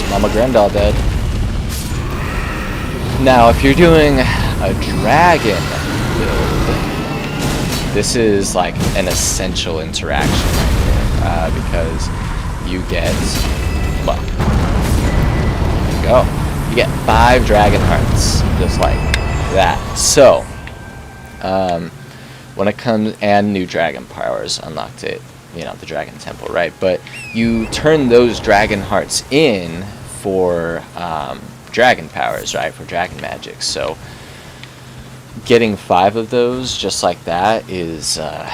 Mama Grendel dead. Now, if you're doing a dragon build, this is like an essential interaction right here, because you get, well, there you go. You get 5 dragon hearts, just like that. So, when it comes, and new dragon powers unlocked it, you know, the dragon temple, right? But you turn those dragon hearts in for dragon powers, right? For dragon magic. So getting 5 of those just like that is a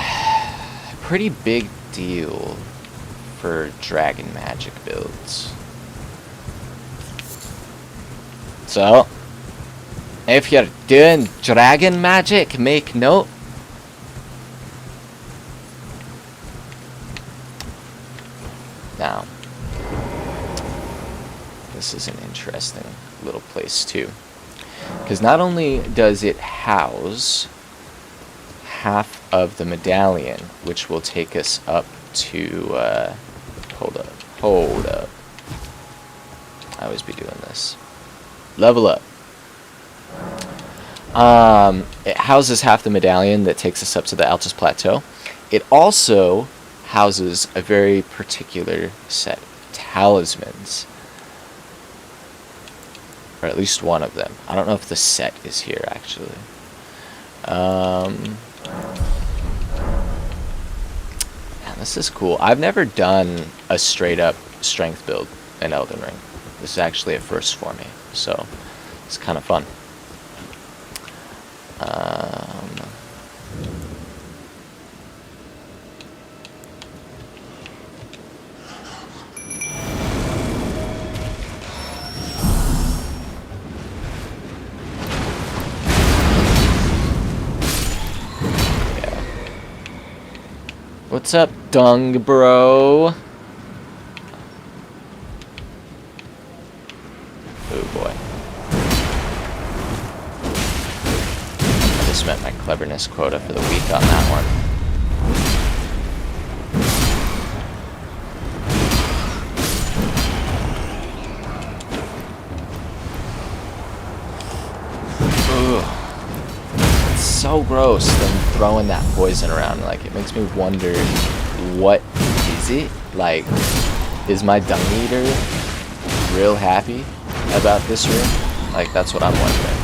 pretty big deal for dragon magic builds. So if you're doing dragon magic, make note. Now, this is an interesting little place too, because not only does it house half of the medallion, which will take us up to, hold up, I always be doing this, level up. It houses half the medallion that takes us up to the Altus Plateau. It also houses a very particular set of talismans, or at least one of them. I don't know if the set is here actually. Man, this is cool. I've never done a straight up strength build in Elden Ring. This is actually a first for me, so it's kind of fun. What's up, dung bro? Oh boy. I just met my cleverness quota for the week on that one. Ugh. So gross them throwing that poison around. Like, it makes me wonder, what is it? Like, is my dung eater real happy about this room? Like, that's what I'm wondering.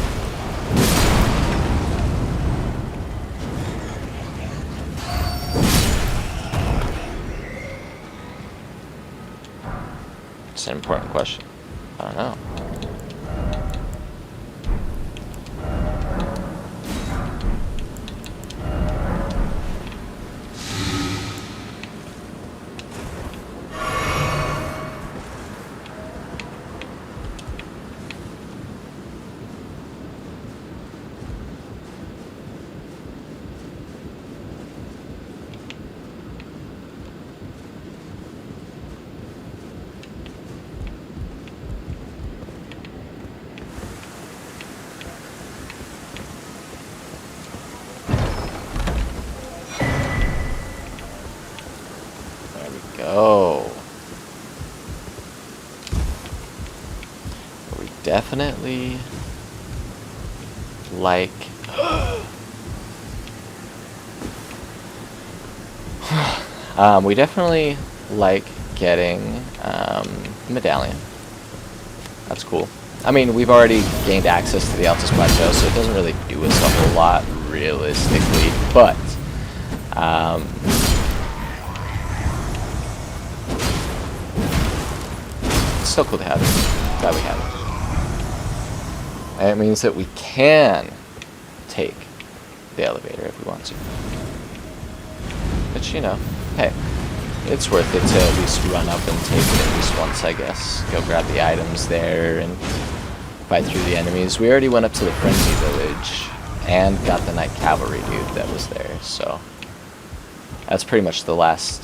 It's an important question. I don't know. definitely like we definitely like getting medallion. That's cool. I mean, we've already gained access to the Altus Plateau, so it doesn't really do us a whole lot, realistically. But, it's still cool to have it. Glad we have it. And it means that we can take the elevator if we want to. But, you know, hey. It's worth it to at least run up and take it at least once, I guess. Go grab the items there and fight through the enemies. We already went up to the Frenzy Village and got the Night Cavalry dude that was there, so that's pretty much the last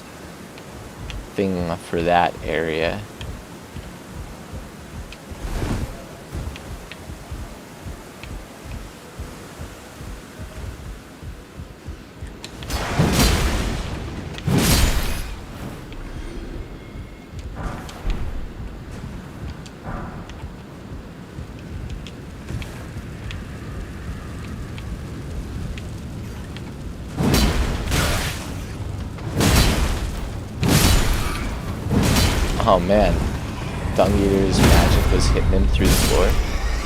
thing for that area. Oh man, Dung Eater's magic was hitting him through the floor.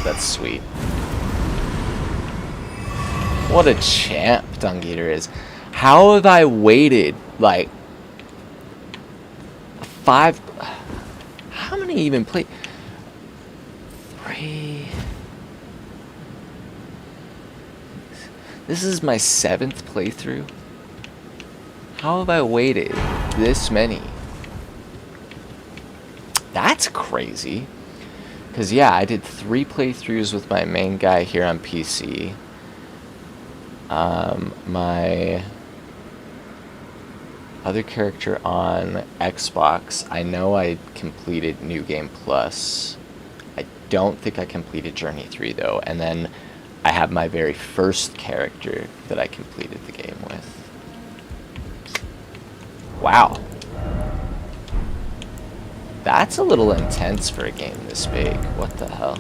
That's sweet. What a champ Dung Eater is. How have I waited like 5... How many even play? 3... This is my 7th playthrough. How have I waited this many? That's crazy. Because, yeah, I did 3 playthroughs with my main guy here on PC. My other character on Xbox, I know I completed New Game Plus. I don't think I completed Journey 3, though. And then I have my very first character that I completed the game with. Wow. That's a little intense for a game this big. What the hell?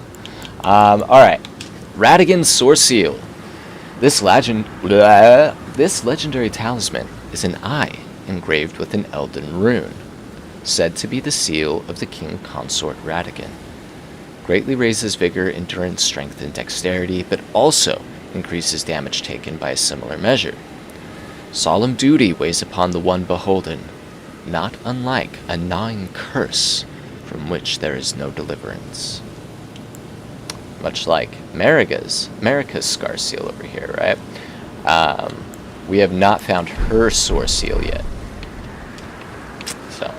Alright. Radagon's Source Seal. This legendary talisman is an eye engraved with an Elden rune, said to be the seal of the King Consort Radagon. Greatly raises vigor, endurance, strength, and dexterity, but also increases damage taken by a similar measure. Solemn duty weighs upon the one beholden, not unlike a gnawing curse from which there is no deliverance. Much like Marika's Scar Seal over here, right? We have not found her Source Seal yet. So.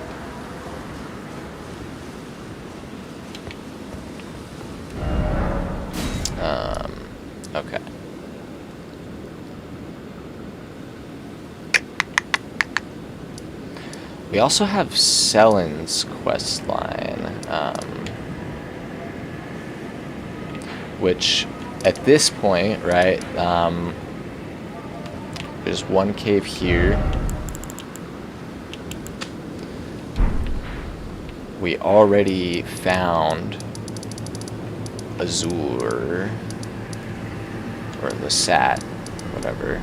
Okay. We also have Selen's quest line, which at this point, right, there's one cave here. We already found Azur, or Lasat, whatever,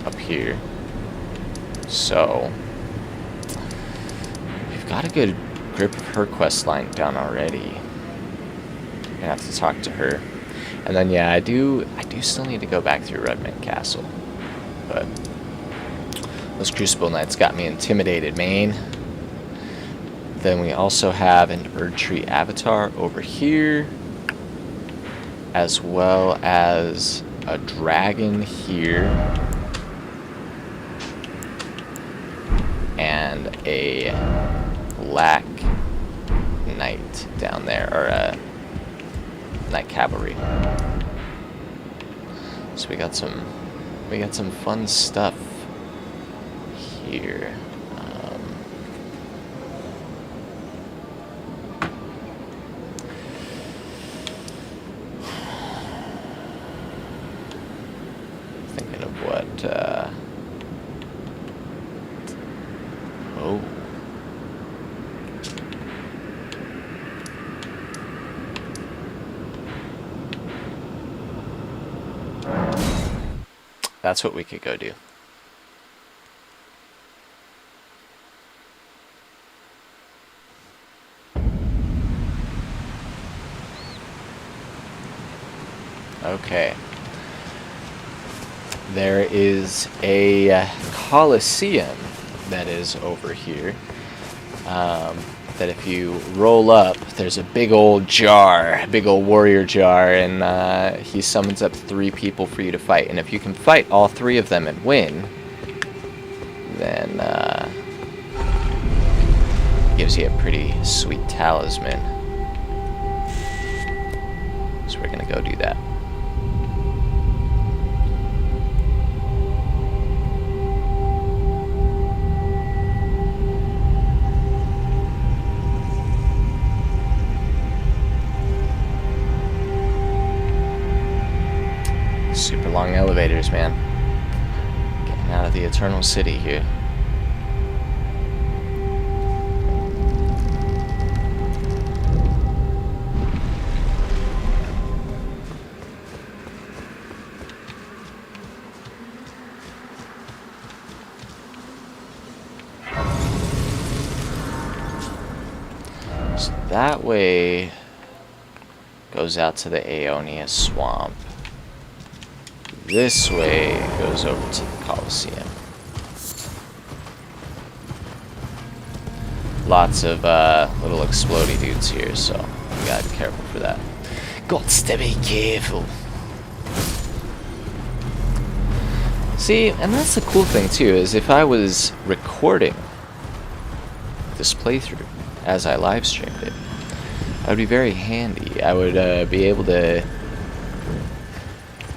up here. So, we've got a good grip of her quest line done already. I have to talk to her. And then, yeah, I do still need to go back through Redmond Castle. But those Crucible Knights got me intimidated, man. Then we also have an Erdtree Avatar over here, as well as a dragon here, and a Black Knight down there, or a Knight Cavalry. So we got some fun stuff here. Thinking of what, oh. That's what we could go do. Okay. There is a Colosseum that is over here. That if you roll up, there's a big old jar, big old warrior jar, and he summons up 3 people for you to fight. And if you can fight all 3 of them and win, then gives you a pretty sweet talisman. So we're gonna go do that. Super long elevators, man. Getting out of the Eternal City here. So that way goes out to the Aeonia Swamp. This way goes over to the Colosseum. Lots of little explodey dudes here, so you gotta be careful for that. Gots to be careful. See, and that's the cool thing too, is if I was recording this playthrough as I live streamed it, that would be very handy. I would be able to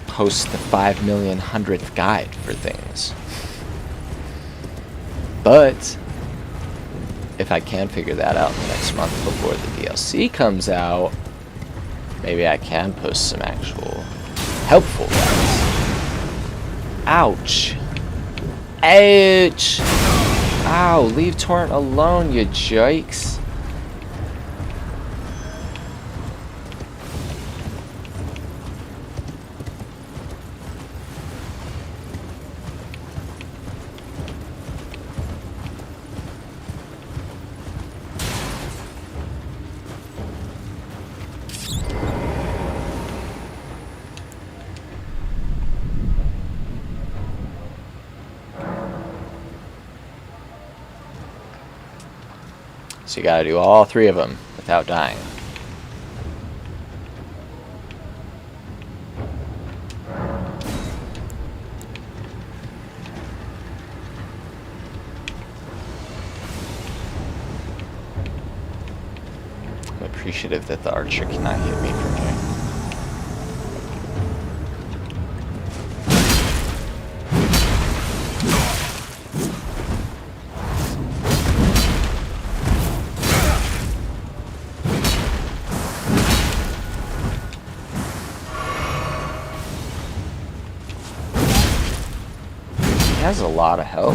post the 5,000,000th guide for things. But if I can figure that out in the next month before the DLC comes out, maybe I can post some actual helpful guides. Ouch. Ouch. Ow, leave Torrent alone, you jokes. So you gotta do all 3 of them without dying. I'm appreciative that the archer cannot hit me from here. He has a lot of health.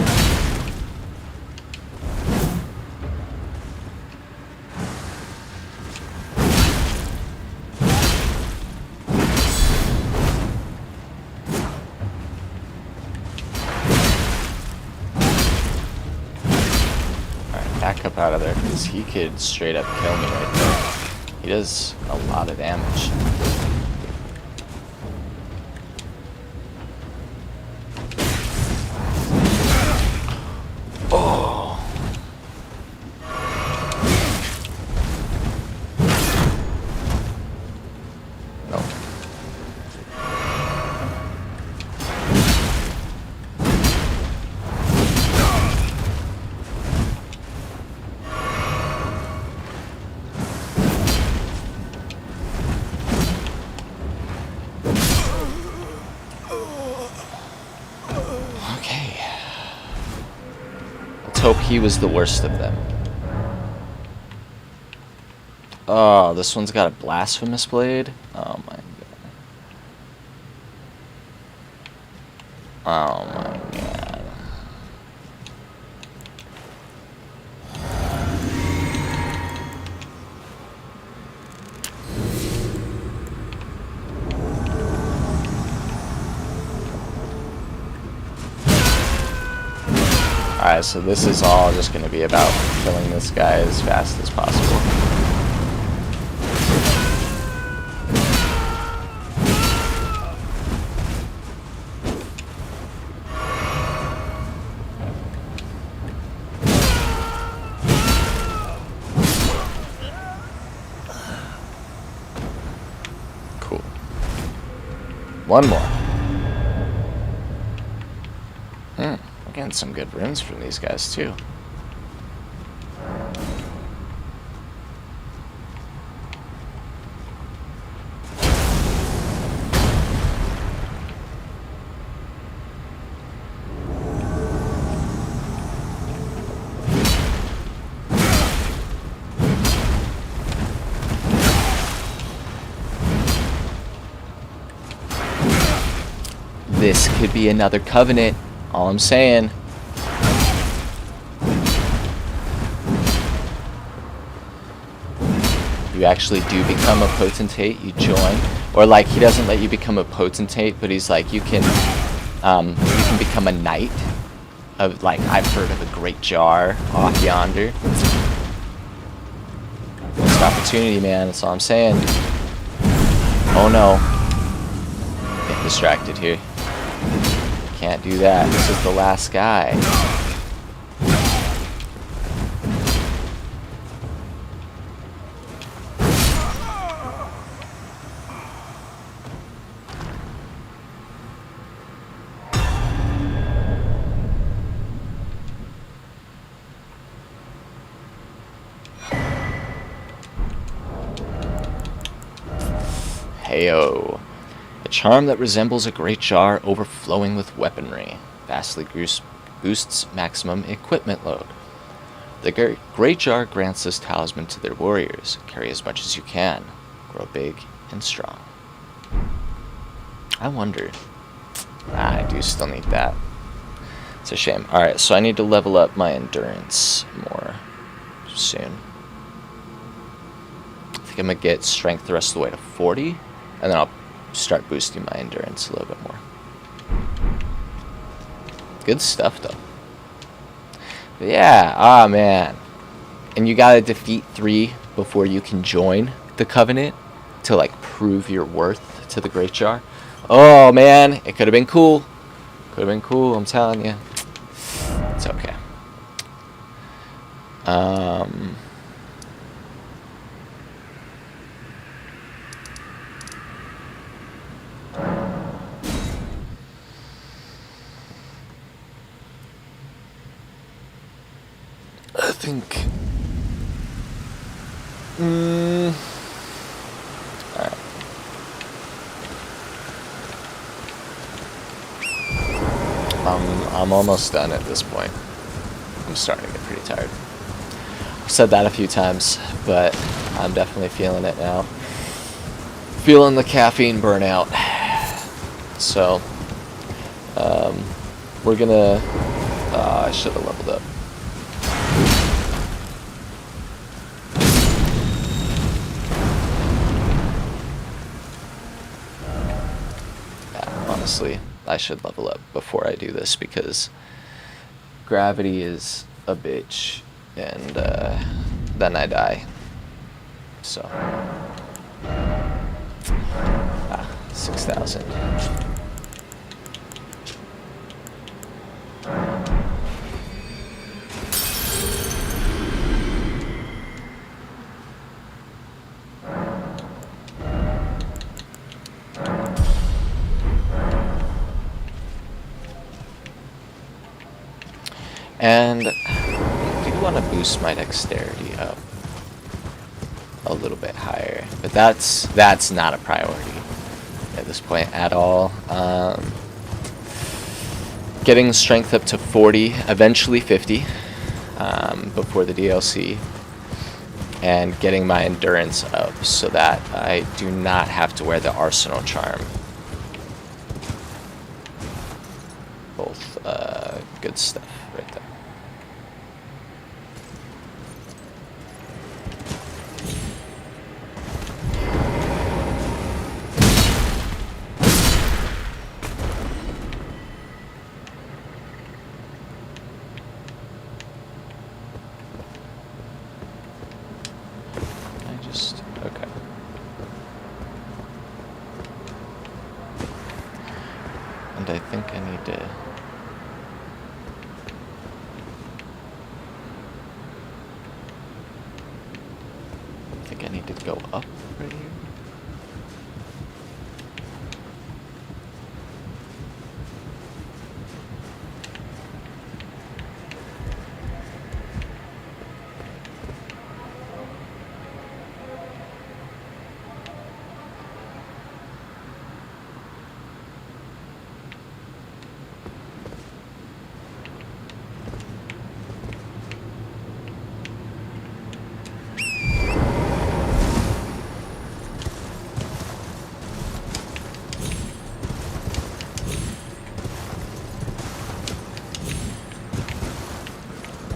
Alright, back up out of there, because he could straight up kill me right there. He does a lot of damage. Hope he was the worst of them. Oh, this one's got a blasphemous blade? Oh my god. Oh my god. Yeah, so this is all just going to be about killing this guy as fast as possible. Cool. One more. We're getting some good runes from these guys too. This could be another covenant. All I'm saying. You actually do become a potentate. You join, or like he doesn't let you become a potentate, but he's like you can become a knight. Of like I've heard of a great jar off yonder. It's an opportunity, man. That's all I'm saying. Oh no. Get distracted here. Can't do that. This is the last guy. Heyo. A charm that resembles a great jar overflowing with weaponry. Vastly boosts maximum equipment load. The great jar grants this talisman to their warriors. Carry as much as you can. Grow big and strong. I wonder. I do still need that. It's a shame. Alright, so I need to level up my endurance more soon. I think I'm going to get strength the rest of the way to 40. And then I'll start boosting my endurance a little bit more. Good stuff, though. But yeah, man. And you gotta defeat 3 before you can join the Covenant to, like, prove your worth to the Great Jar. Oh, man. It could have been cool. Could have been cool, I'm telling you. It's okay. I think. Alright. I'm almost done at this point. I'm starting to get pretty tired. I've said that a few times, but I'm definitely feeling it now. Feeling the caffeine burnout. So, we're gonna. I should have leveled up. Honestly, I should level up before I do this because gravity is a bitch, and then I die. So, 6,000. And I do want to boost my dexterity up a little bit higher, but that's not a priority at this point at all. Getting strength up to 40, eventually 50, before the DLC, and getting my endurance up so that I do not have to wear the Arsenal charm. Both good stuff right there. And I think I need to... I think I need to go up right here.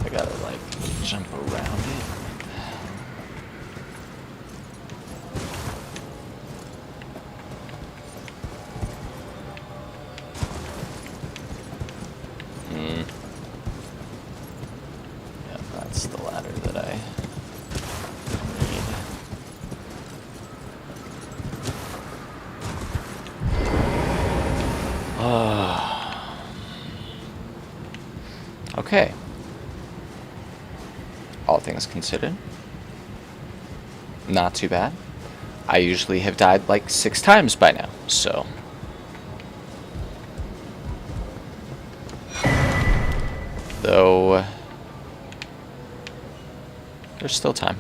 I gotta, like, jump around it. Yeah, that's the ladder that I need. Okay. All things considered, not too bad. I usually have died like 6 times by now, so... Though... there's still time.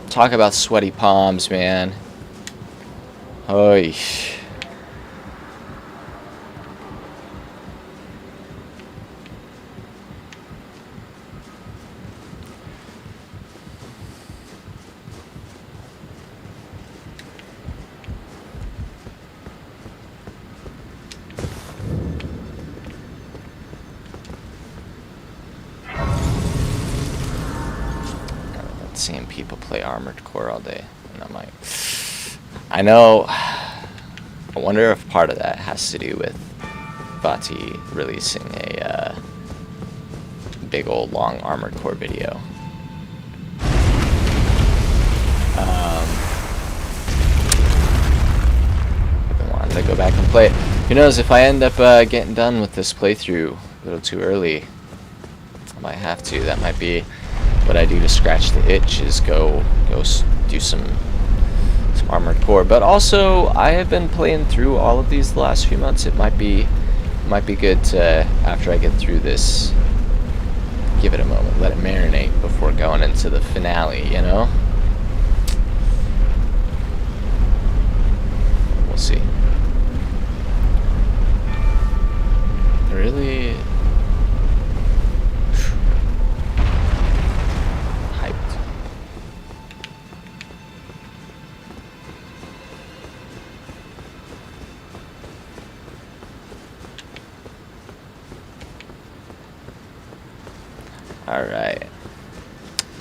Talk about sweaty palms, man. Oy. Seeing people play Armored Core all day, and I'm like, I know. I wonder if part of that has to do with Vati releasing a big old long Armored Core video. I've been wanting to go back and play it. Who knows, if I end up getting done with this playthrough a little too early, I might have to. That might be what I do to scratch the itch, is go do some Armored Core. But also, I have been playing through all of these the last few months. It might be good to, after I get through this, give it a moment, let it marinate before going into the finale, you know? We'll see. Really hyped. Alright.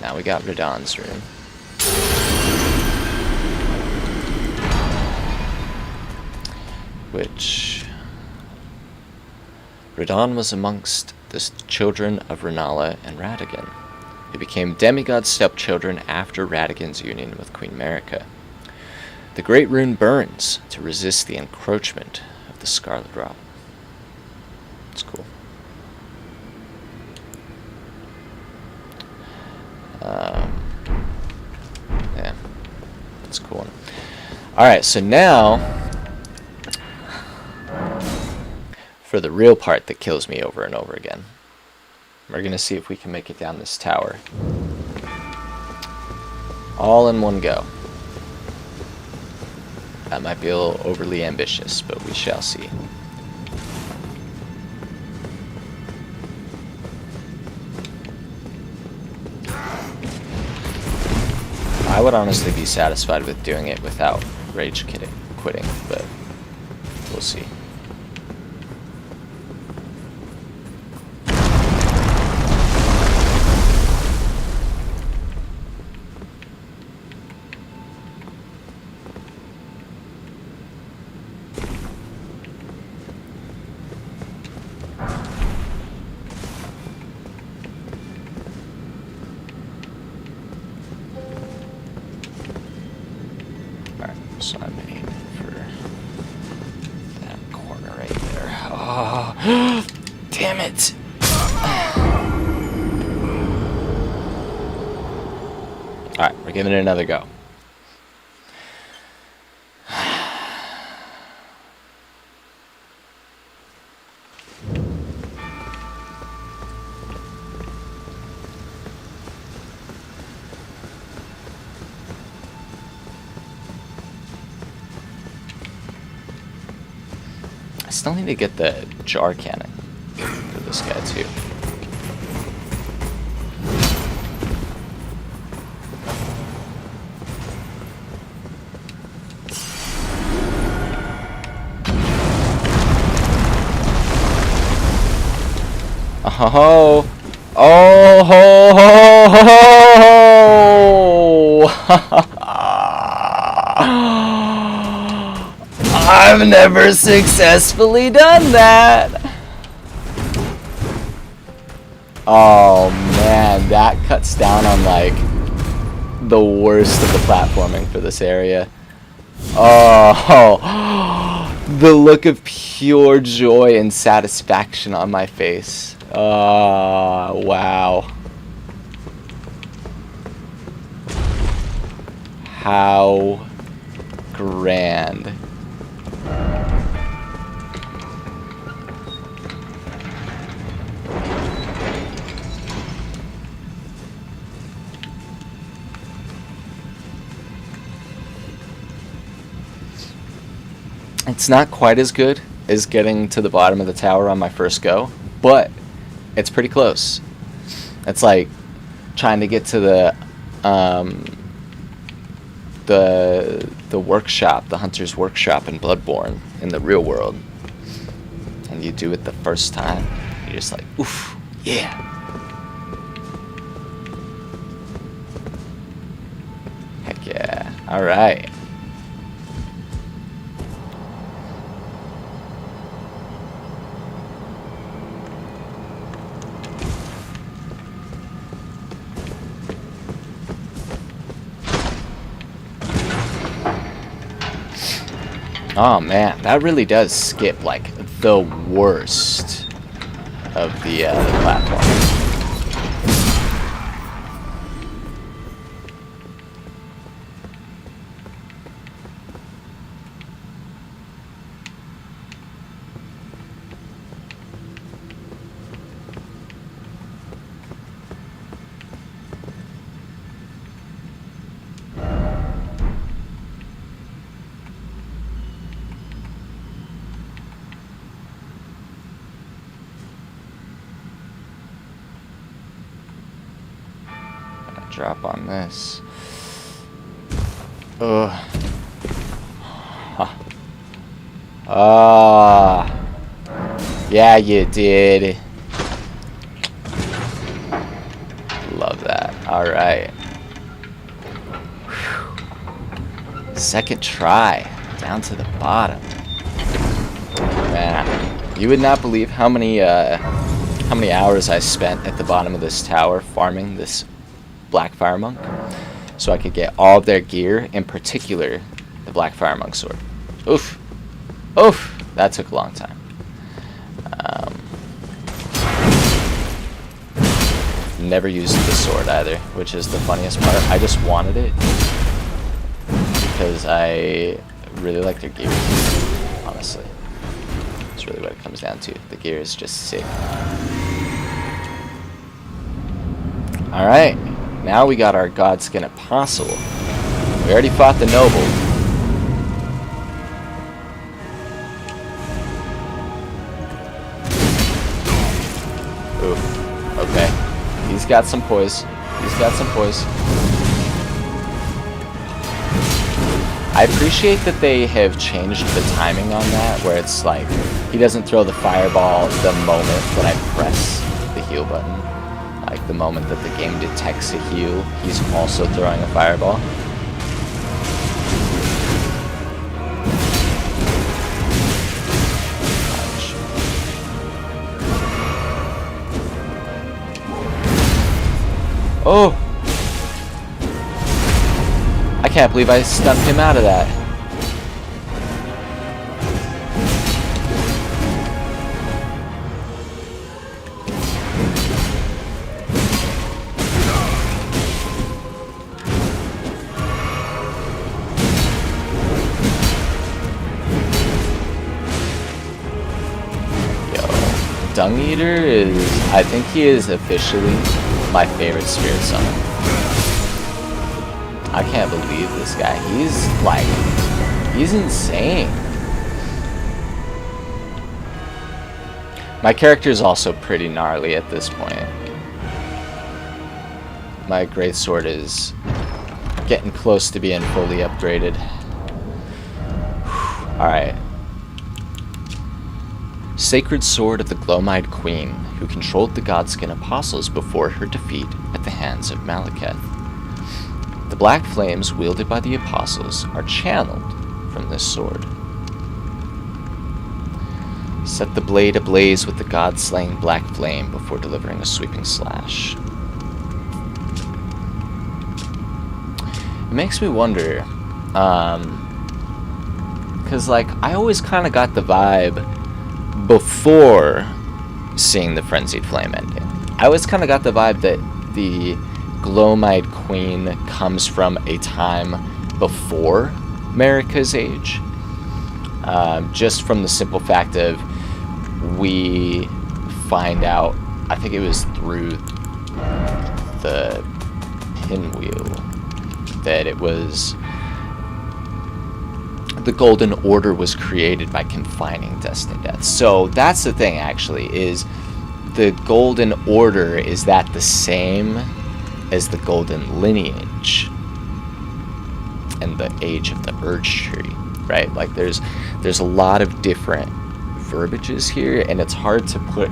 Now we got Radahn's room. Which... Radahn was amongst the children of Rennala and Radagon. They became demigod stepchildren after Radagon's union with Queen Marika. The Great Rune burns to resist the encroachment of the Scarlet Robin. It's cool. Yeah, it's cool. Alright, so now for the real part that kills me over and over again. We're gonna see if we can make it down this tower all in one go. That might be a little overly ambitious, but we shall see. I would honestly be satisfied with doing it without rage quitting, but we'll see. Damn it. Alright, we're giving it another go. I still need to get the jar cannon for this guy too. Oh, oh, ho, ho, ho. I've never successfully done that. Oh man, that cuts down on like the worst of the platforming for this area. Oh, the look of pure joy and satisfaction on my face. Oh, wow. How grand. It's not quite as good as getting to the bottom of the tower on my first go, but it's pretty close. It's like trying to get to the workshop, the hunter's workshop in Bloodborne in the real world, and you do it the first time. You're just like, oof, yeah. Heck yeah! All right. Oh man, that really does skip like the worst of the platform. Drop on this. Ugh. Huh. Ah. Yeah, you did. Love that. Alright. Second try. Down to the bottom. Man, you would not believe how many hours I spent at the bottom of this tower farming this Black Fire Monk, so I could get all of their gear, in particular the Black Fire Monk sword. Oof. Oof. That took a long time. Never used the sword either, which is the funniest part. I just wanted it because I really like their gear, honestly. That's really what it comes down to. The gear is just sick. Alright. Now we got our Godskin Apostle. We already fought the Noble. Oof. Okay. He's got some poise. He's got some poise. I appreciate that they have changed the timing on that, where it's like, he doesn't throw the fireball the moment that I press the heal button. Like the moment that the game detects a heal, he's also throwing a fireball. Oh! I can't believe I stunned him out of that. Dung Eater is, I think he is officially my favorite spirit summon. I can't believe this guy. He's insane. My character is also pretty gnarly at this point. My greatsword is getting close to being fully upgraded. Alright. Sacred Sword of the Glomide Queen, who controlled the Godskin Apostles before her defeat at the hands of Malekith. The black flames wielded by the Apostles are channeled from this sword. Set the blade ablaze with the god-slaying black flame before delivering a sweeping slash. It makes me wonder, because like I always kind of got the vibe before seeing the Frenzied Flame ending. I always kind of got the vibe that the Glomide Queen comes from a time before Marika's age. Just from the simple fact of we find out, I think it was through the pinwheel, that it was the Golden Order was created by confining destined death. So that's the thing, actually, is the Golden Order, is that the same as the Golden Lineage and the Age of the Urge Tree, right? Like there's a lot of different verbiages here, and it's hard to put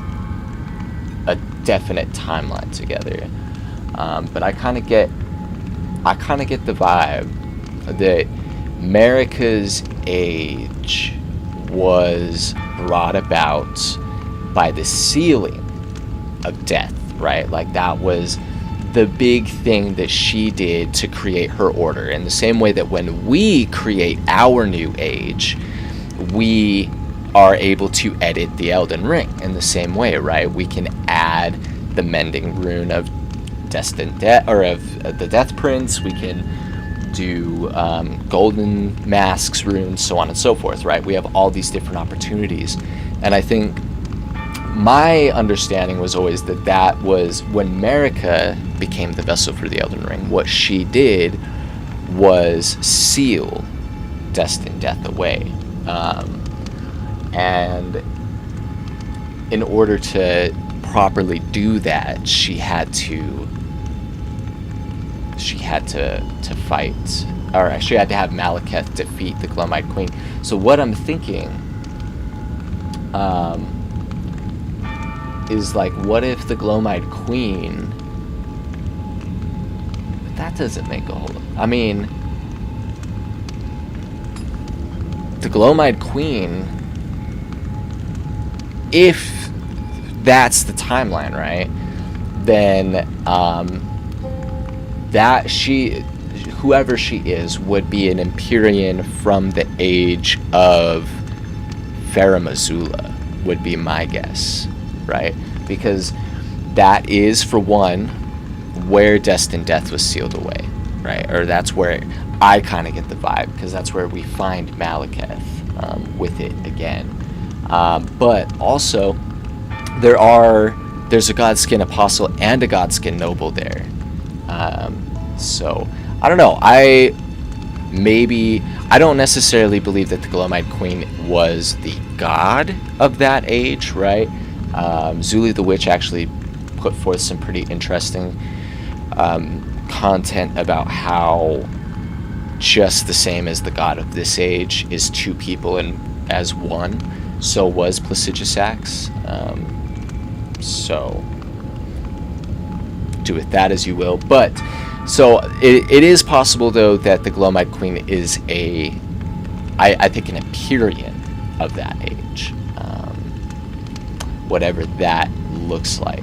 a definite timeline together. But I kind of get the vibe that Marika's age was brought about by the sealing of death, right? Like that was the big thing that she did to create her order. In the same way that when we create our new age, we are able to edit the Elden Ring in the same way, right? We can add the mending rune of destined death, or of the Death Prince. We can do golden masks, runes, so on and so forth, right? We have all these different opportunities, and I think my understanding was always that that was when Marika became the vessel for the Elden Ring. What she did was seal destined death away, and in order to properly do that, she had to fight, or she had to have Malekith defeat the Glomide Queen. So what I'm thinking is like, what if the Glomide Queen, but that doesn't make a whole, I mean, the Glomide Queen, if that's the timeline, right, then that whoever she is would be an Empyrean from the age of Faramazula, would be my guess, right? Because that is, for one, where Destined Death was sealed away, right? Or that's where I kind of get the vibe, because that's where we find Malekith with it again. But also, there's a Godskin Apostle and a Godskin Noble there. So I don't know. I don't necessarily believe that the Glomide Queen was the god of that age, right? Zuli the Witch actually put forth some pretty interesting content about how just the same as the god of this age is two people and as one, so was Placidusax. So do with that as you will. But so it is possible, though, that the Glomide Queen is I think an Empyrean of that age, whatever that looks like.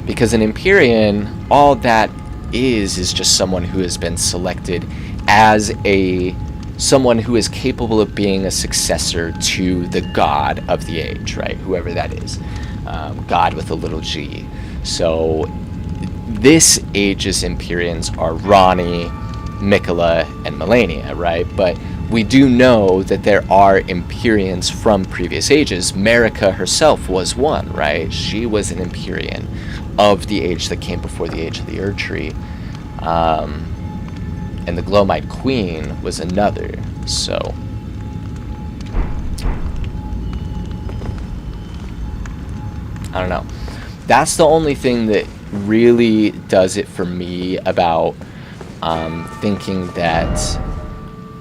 Because an Empyrean, all that is just someone who has been selected as someone who is capable of being a successor to the god of the age, right? Whoever that is. God with a little g. So this age's Empyreans are Ronnie, Mikola, and Melania, right? But we do know that there are Empyreans from previous ages. Marika herself was one, right? She was an Empyrean of the age that came before the age of the Erd Tree. And the Glowmite Queen was another, so... I don't know. That's the only thing that really does it for me about thinking that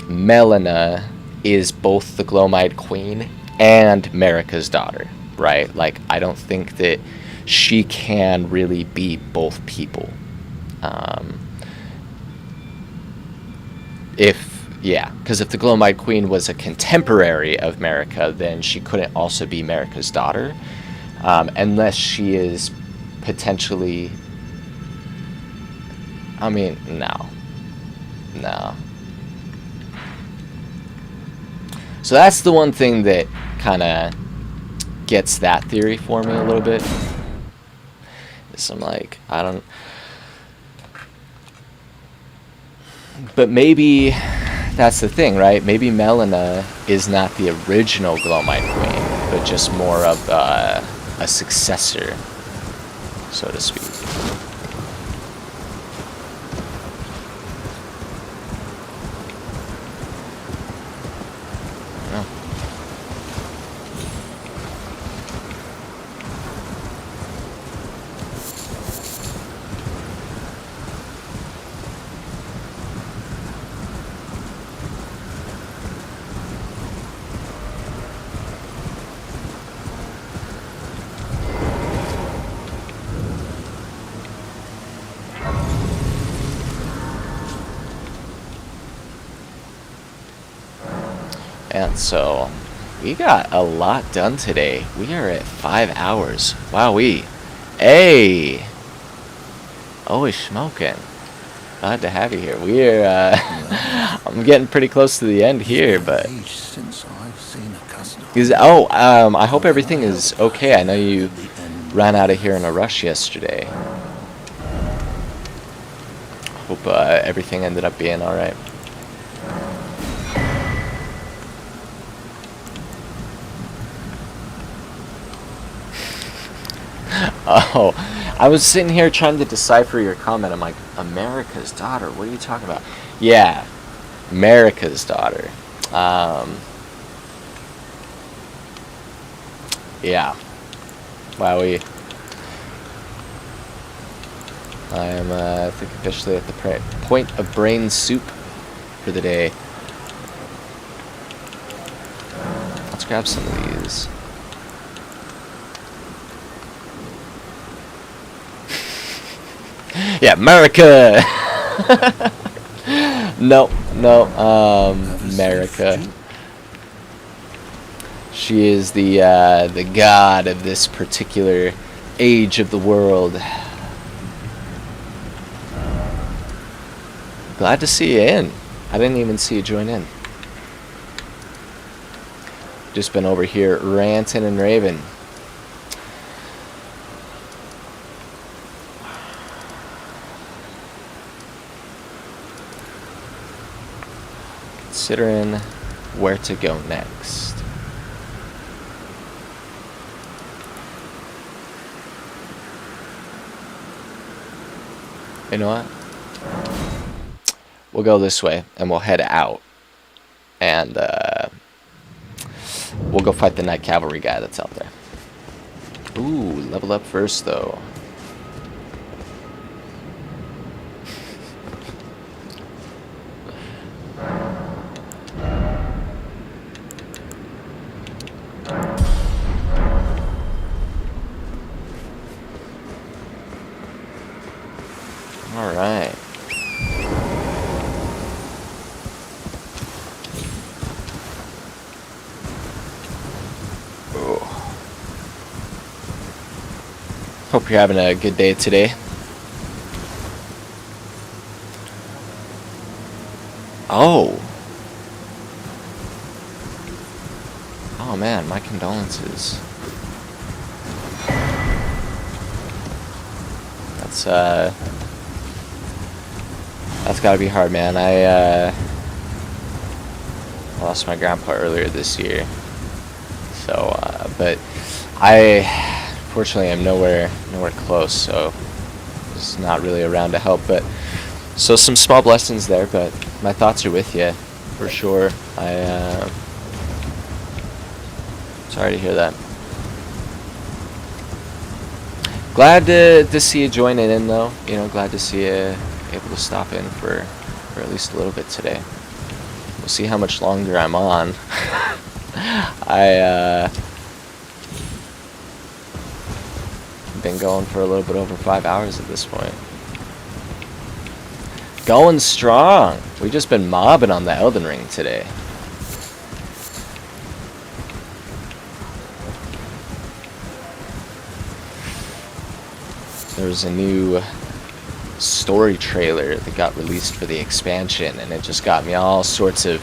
Melina is both the Glowmite Queen and Marika's daughter, right? Like, I don't think that she can really be both people. Because if the Glowmite Queen was a contemporary of Marika, then she couldn't also be Marika's daughter, unless she is potentially... I mean, no. So that's the one thing that kind of gets that theory for me a little bit. So I'm like, I don't... But maybe that's the thing, right? Maybe Melina is not the original Glowmite Queen, but just more of a successor, so to speak. And so, we got a lot done today. We are at 5 hours. Wowee. Hey! Always smoking. Glad to have you here. We're, I'm getting pretty close to the end here, but... I hope everything is okay. I know you ran out of here in a rush yesterday. Hope everything ended up being alright. Oh, I was sitting here trying to decipher your comment. I'm like, America's daughter? What are you talking about? Yeah, America's daughter. Yeah. Wowie. I am, I think, officially at the point of brain soup for the day. Let's grab some of these. Yeah, America! No, America. She is the god of this particular age of the world. Glad to see you in. I didn't even see you join in. Just been over here ranting and raving. Considering where to go next. You know what? We'll go this way and we'll head out. And we'll go fight the Night Cavalry guy that's out there. Ooh, level up first though. Alright. Hope you're having a good day today. Oh. Oh man, my condolences. That's gotta be hard, man. I lost my grandpa earlier this year. So, but I fortunately am nowhere close, so it's not really around to help. But so some small blessings there, but my thoughts are with you for sure. Sorry to hear that. Glad to see you joining in though. You know, glad to see you able to stop in for at least a little bit today. We'll see how much longer I'm on. Been going for a little bit over 5 hours at this point. Going strong. We've just been mobbing on the Elden Ring today. There's a new story trailer that got released for the expansion, and it just got me all sorts of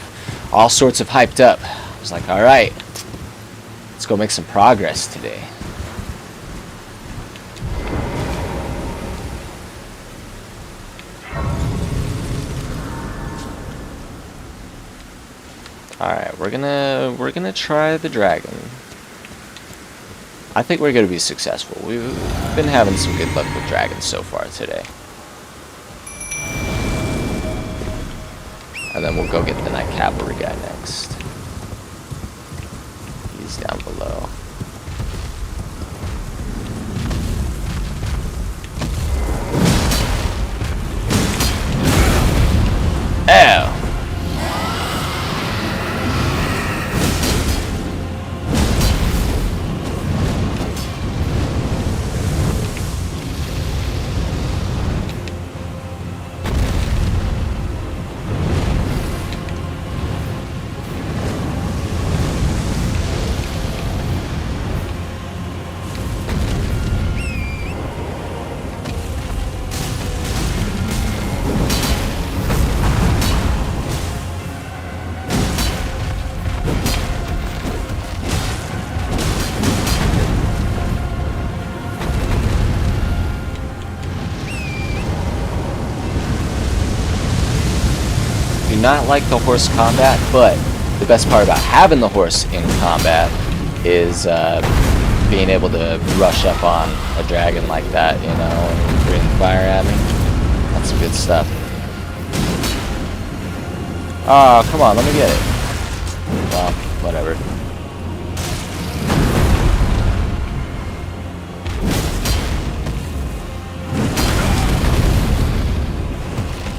hyped up. I was like, all right, let's go make some progress today. All right, we're gonna try the dragon. I think we're gonna be successful. We've been having some good luck with dragons so far today. And then we'll go get the Night Cavalry guy next. He's down below. Oh! Not like the horse combat, but the best part about having the horse in combat is being able to rush up on a dragon like that, you know, and bring fire at me. That's some good stuff. Oh, come on, let me get it. Well, whatever.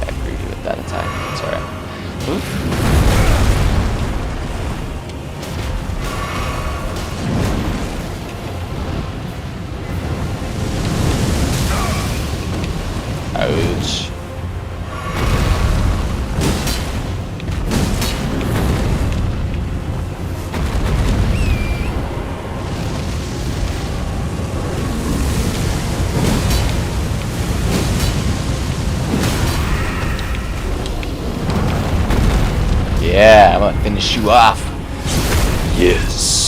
Got greedy with that attack. It's alright. Ouch. Yeah, I'm gonna finish you off. Yes.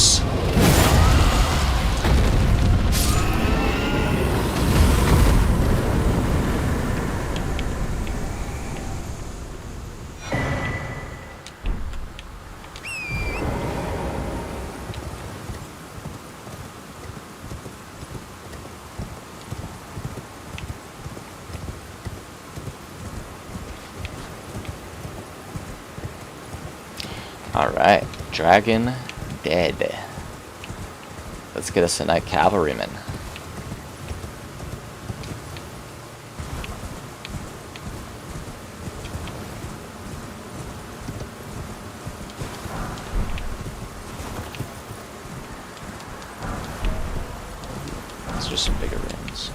Alright, dragon dead. Let's get us a Night Cavalryman. These are some bigger rings.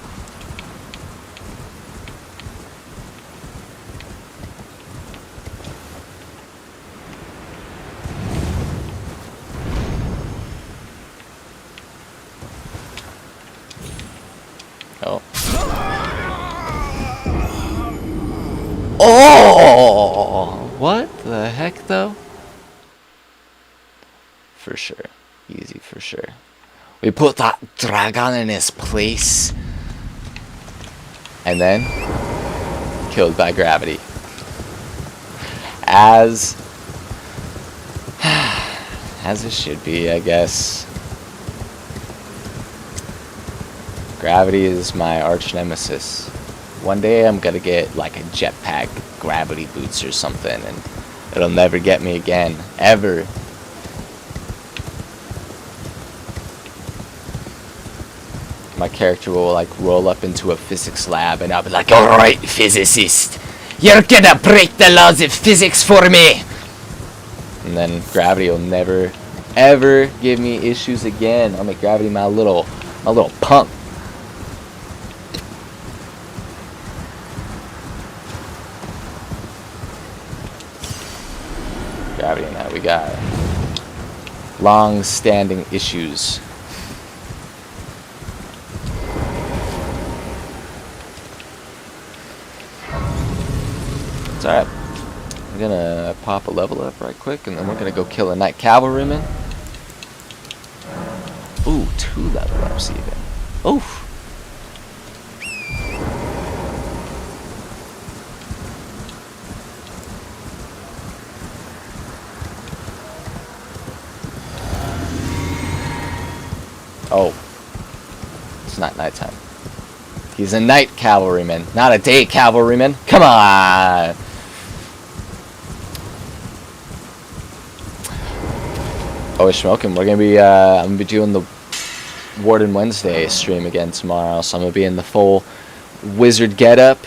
Oh. Oh! What the heck, though? For sure. Easy for sure. We put that dragon in his place. And then killed by gravity. As As it should be, I guess. Gravity is my arch nemesis. One day I'm gonna get like a jetpack gravity boots or something, and it'll never get me again. Ever. My character will like roll up into a physics lab and I'll be like, alright, physicist, you're gonna break the laws of physics for me! And then gravity will never, ever give me issues again. I'll make gravity my little punk. Gravity and I, we got long-standing issues. It's alright. I'm gonna pop a level up right quick, and then we're gonna go kill a Knight Cavalryman. Ooh, 2 level ups even. Oof. Oh. It's not nighttime. He's a night cavalryman, not a day cavalryman. Come on! Oh, we're smoking. We're gonna be, I'm gonna be doing the Warden Wednesday stream again tomorrow, so I'm gonna be in the full wizard getup,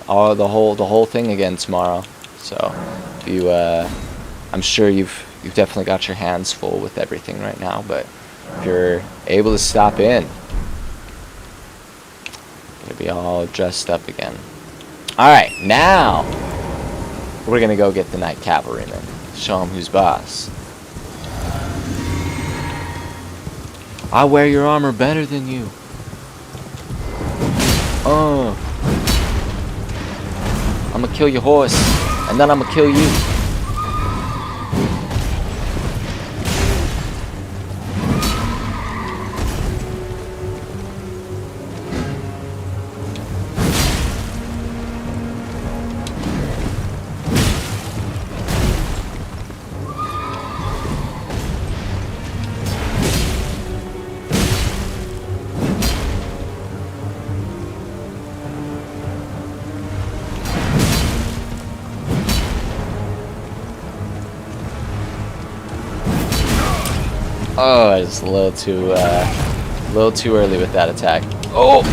the whole thing again tomorrow. So, if you, I'm sure you've definitely got your hands full with everything right now, but if you're able to stop in, gonna be all dressed up again. Alright, now we're gonna go get the Knight Cavalryman. Show him who's boss. I wear your armor better than you. I'm gonna kill your horse, and then I'm gonna kill you. Oh, it's a little too early with that attack. Oh!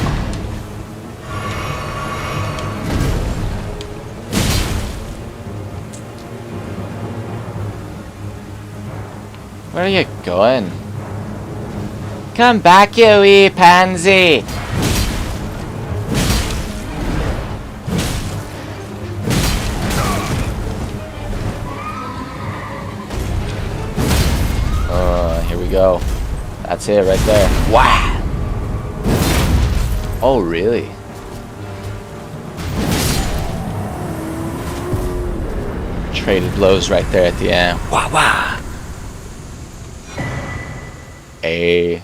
Where are you going? Come back, you wee pansy! Go. That's it right there. Wow. Oh, really? Traded blows right there at the end. Wah wah. A.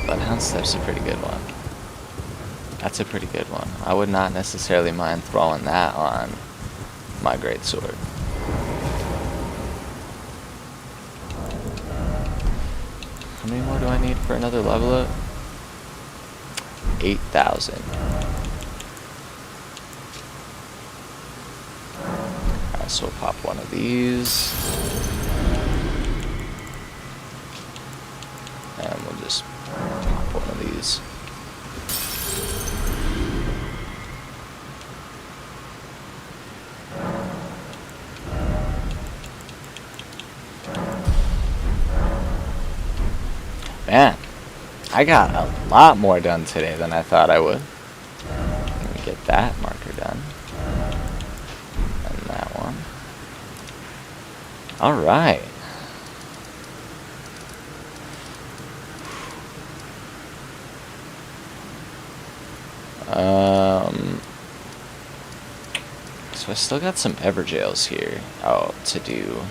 Bloodhound Step's a pretty good one. That's a pretty good one. I would not necessarily mind throwing that on my great sword. How many more do I need for another level up? 8,000. Alright, so we'll pop one of these. And we'll just pop one of these. Man, I got a lot more done today than I thought I would. Let me get that marker done. And that one. Alright. So I still got some Everjails here to do.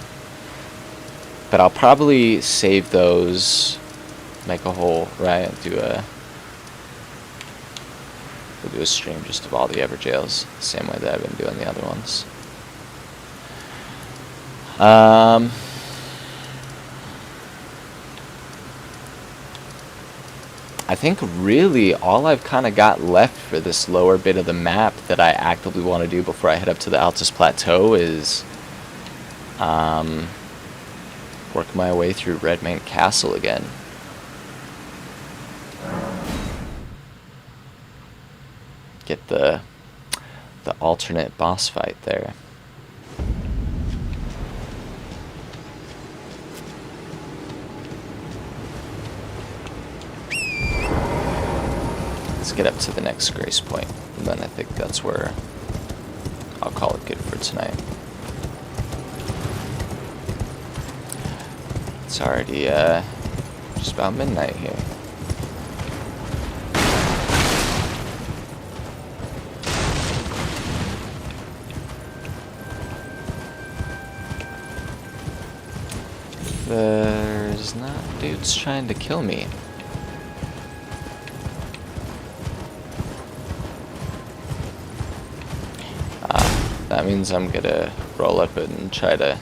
But I'll probably save those, make a whole, right? Do We'll do a stream just of all the Everjails, the same way that I've been doing the other ones. I think really all I've kind of got left for this lower bit of the map that I actively want to do before I head up to the Altus Plateau is work my way through Redmane Castle again. Get the alternate boss fight there. Let's get up to the next grace point, and then I think that's where I'll call it good for tonight. It's already just about midnight here. There's not dudes trying to kill me. That means I'm gonna roll up and try to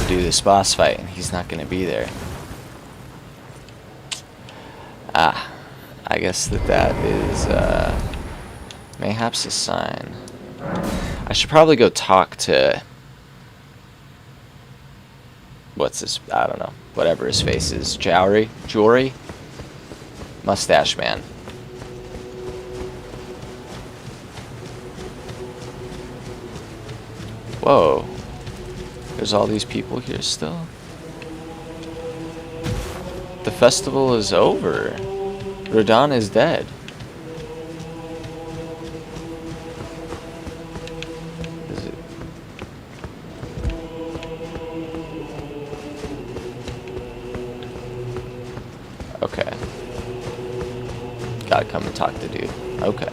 do this boss fight, and he's not gonna be there. I guess that is mayhaps a sign. I should probably go talk to what's his, I don't know, whatever his face is, Jory? Mustache Man. Whoa. There's all these people here still. The festival is over. Radahn is dead. Is it? Okay. Gotta come and talk to dude. Okay.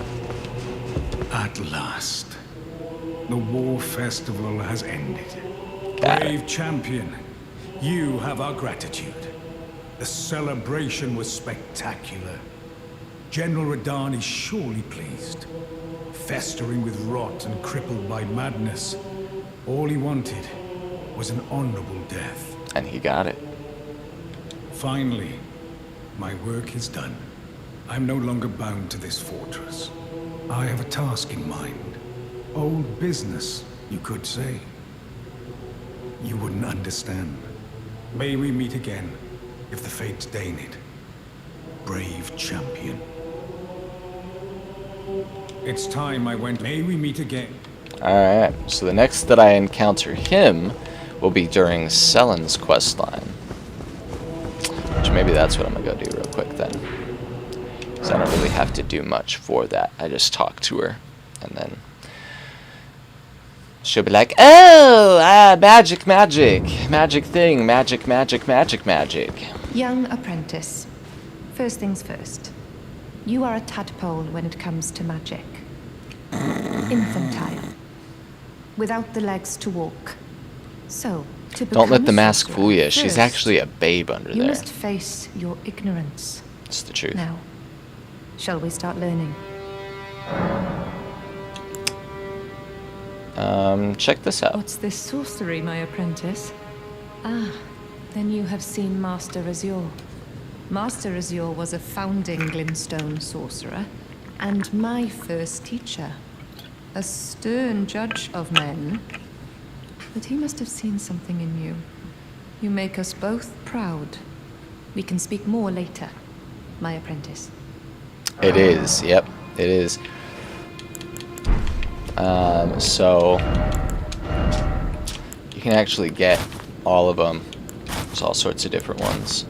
At last. The war festival has ended. Got it. Brave champion, you have our gratitude. The celebration was spectacular. General Radahn is surely pleased. Festering with rot and crippled by madness, all he wanted was an honorable death. And he got it. Finally, my work is done. I'm no longer bound to this fortress. I have a task in mind. Old business, you could say. You wouldn't understand. May we meet again, if the fates deign it. Brave champion. It's time I went. May we meet again. Alright, so the next that I encounter him will be during Selen's questline. Which maybe that's what I'm gonna go do real quick then. Because I don't really have to do much for that. I just talk to her, and then she'll be like, oh, magic, magic thing, magic. Young apprentice, first things first. You are a tadpole when it comes to magic. Infantile. Without the legs to walk. So, to Don't let become the a mask sorcerer, fool you. She's first, actually a babe under you there. must face your ignorance. It's the truth. Now, shall we start learning? Check this out. What's this sorcery, my apprentice? Ah, then you have seen Master Azure. Master Azure was a founding Glimstone sorcerer, and my first teacher. A stern judge of men. But he must have seen something in you. You make us both proud. We can speak more later, my apprentice. It is, yep, it is. So you can actually get all of them. There's all sorts of different ones.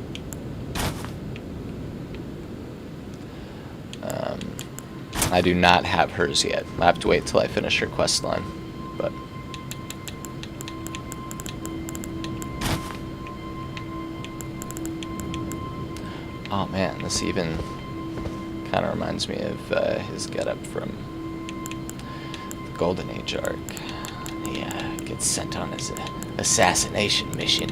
I do not have hers yet. I have to wait till I finish her quest line. But oh man, this even kind of reminds me of his getup from the Golden Age arc. He gets sent on his assassination mission.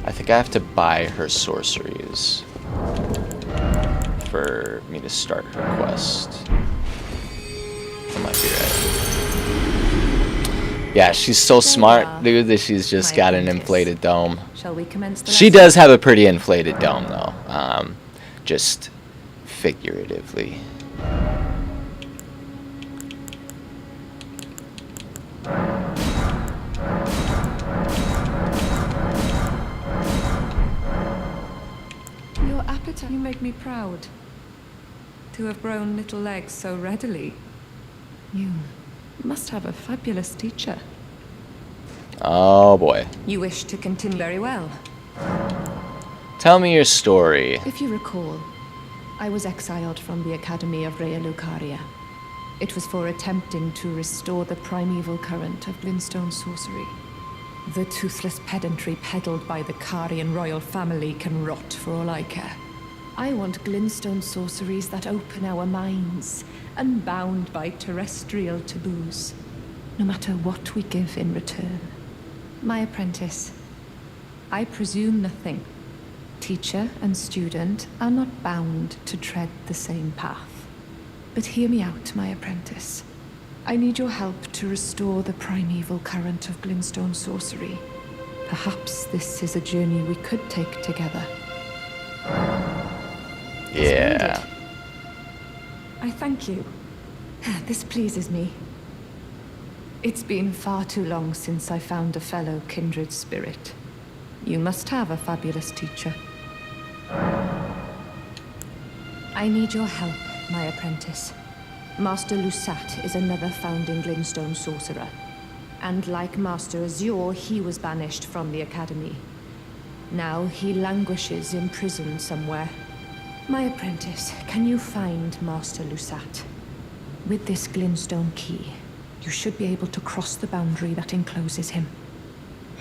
I think I have to buy her sorceries for me to start her quest. I might be right. Yeah, she's so smart, dude, that she's just got an inflated dome. Shall we commence the She lesson? does have a pretty inflated dome, though. Just figuratively. Your appetite, you make me proud. To have grown little legs so readily. You must have a fabulous teacher. Oh boy. You wish to continue very well. Tell me your story. If you recall, I was exiled from the Academy of Rea Lucaria. It was for attempting to restore the primeval current of Glintstone sorcery. The toothless pedantry peddled by the Carian royal family can rot for all I care. I want Glintstone sorceries that open our minds, unbound by terrestrial taboos, no matter what we give in return. My apprentice, I presume nothing. Teacher and student are not bound to tread the same path. But hear me out, my apprentice. I need your help to restore the primeval current of Glintstone sorcery. Perhaps this is a journey we could take together. Yeah. Splendid. I thank you. This pleases me. It's been far too long since I found a fellow kindred spirit. You must have a fabulous teacher. I need your help, my apprentice. Master Lusat is another founding Glintstone sorcerer. And like Master Azure, he was banished from the Academy. Now he languishes in prison somewhere. My apprentice, can you find Master Lusat? With this Glintstone key, you should be able to cross the boundary that encloses him.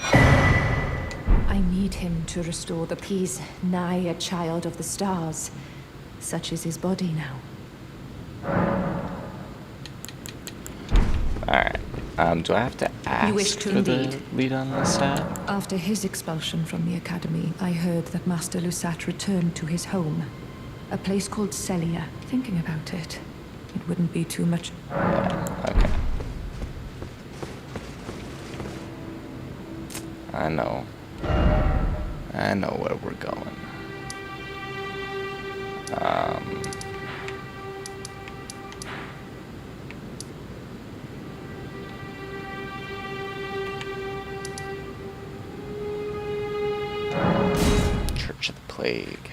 I need him to restore the peace, nigh a child of the stars. Such is his body now. Alright. Do I have to ask wish to for the indeed. lead on this set? After his expulsion from the Academy, I heard that Master Lusat returned to his home. A place called Celia. Thinking about it, it wouldn't be too much. Yeah, okay. I know where we're going. Church of the Plague.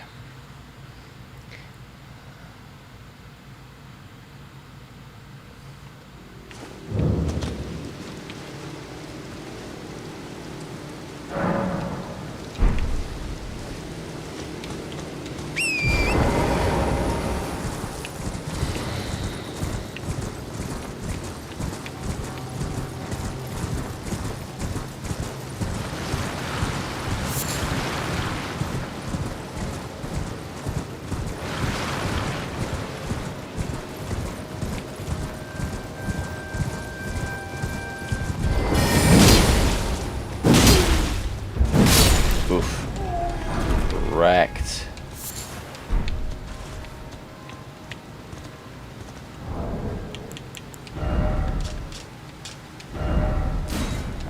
Oof. Wrecked.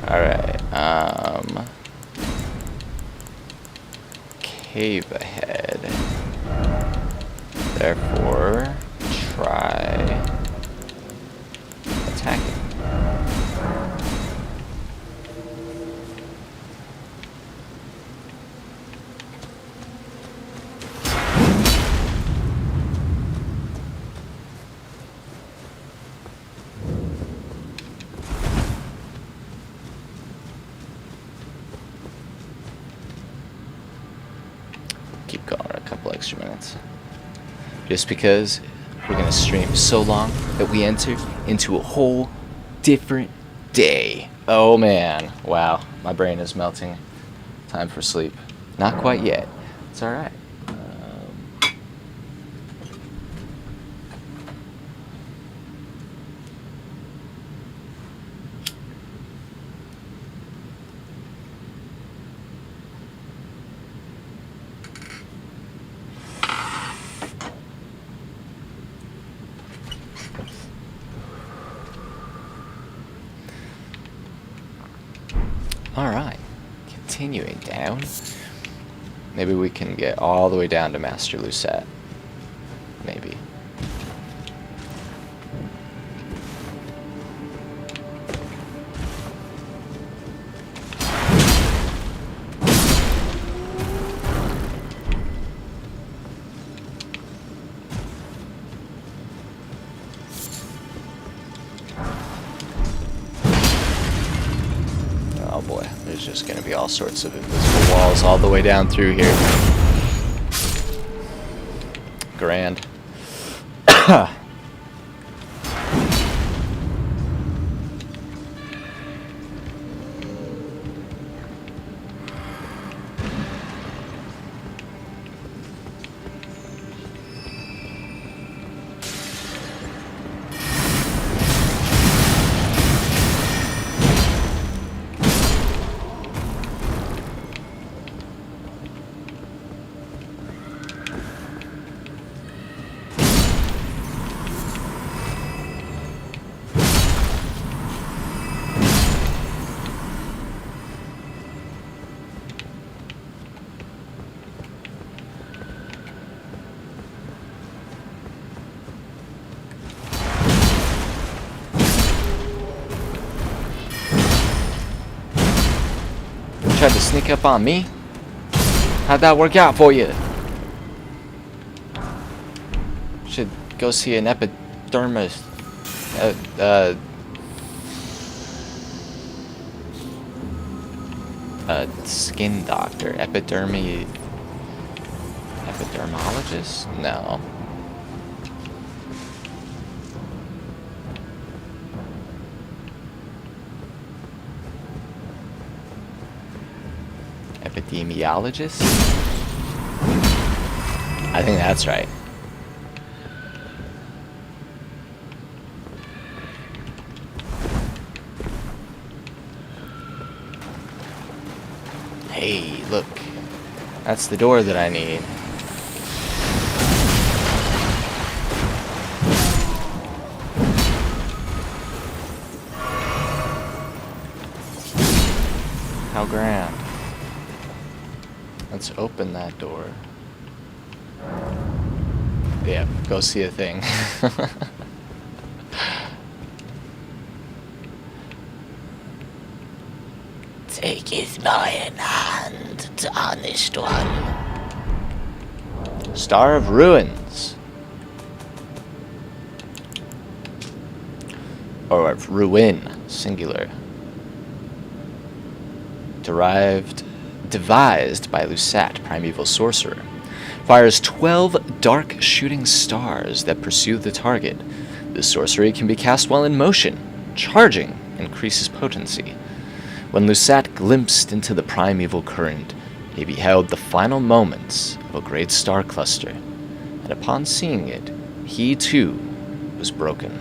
Alright, cave ahead. Therefore, try attacking. Keep going a couple extra minutes. Just because we're gonna stream so long that we enter into a whole different day. Oh man, wow, my brain is melting. Time for sleep. Not quite yet. It's alright. continuing down. Maybe we can get all the way down to Master Lucette. Maybe. Oh boy, there's just gonna be all sorts of invisible walls all the way down through here. Grand. Tried to sneak up on me? How'd that work out for you? Should go see an epidermis. A skin doctor. Epidermologist? No. Epidemiologist? I think that's right. Hey, look. That's the door that I need. How grand. Let's open that door. Yeah, go see a thing. Take his iron hand, the honest one. Star of Ruins. Or of Ruin, singular. Devised by Lucette, primeval sorcerer. Fires 12 dark shooting stars that pursue the target. This sorcery can be cast while in motion. Charging increases potency. When Lucette glimpsed into the primeval current, he beheld the final moments of a great star cluster, and upon seeing it, he too was broken.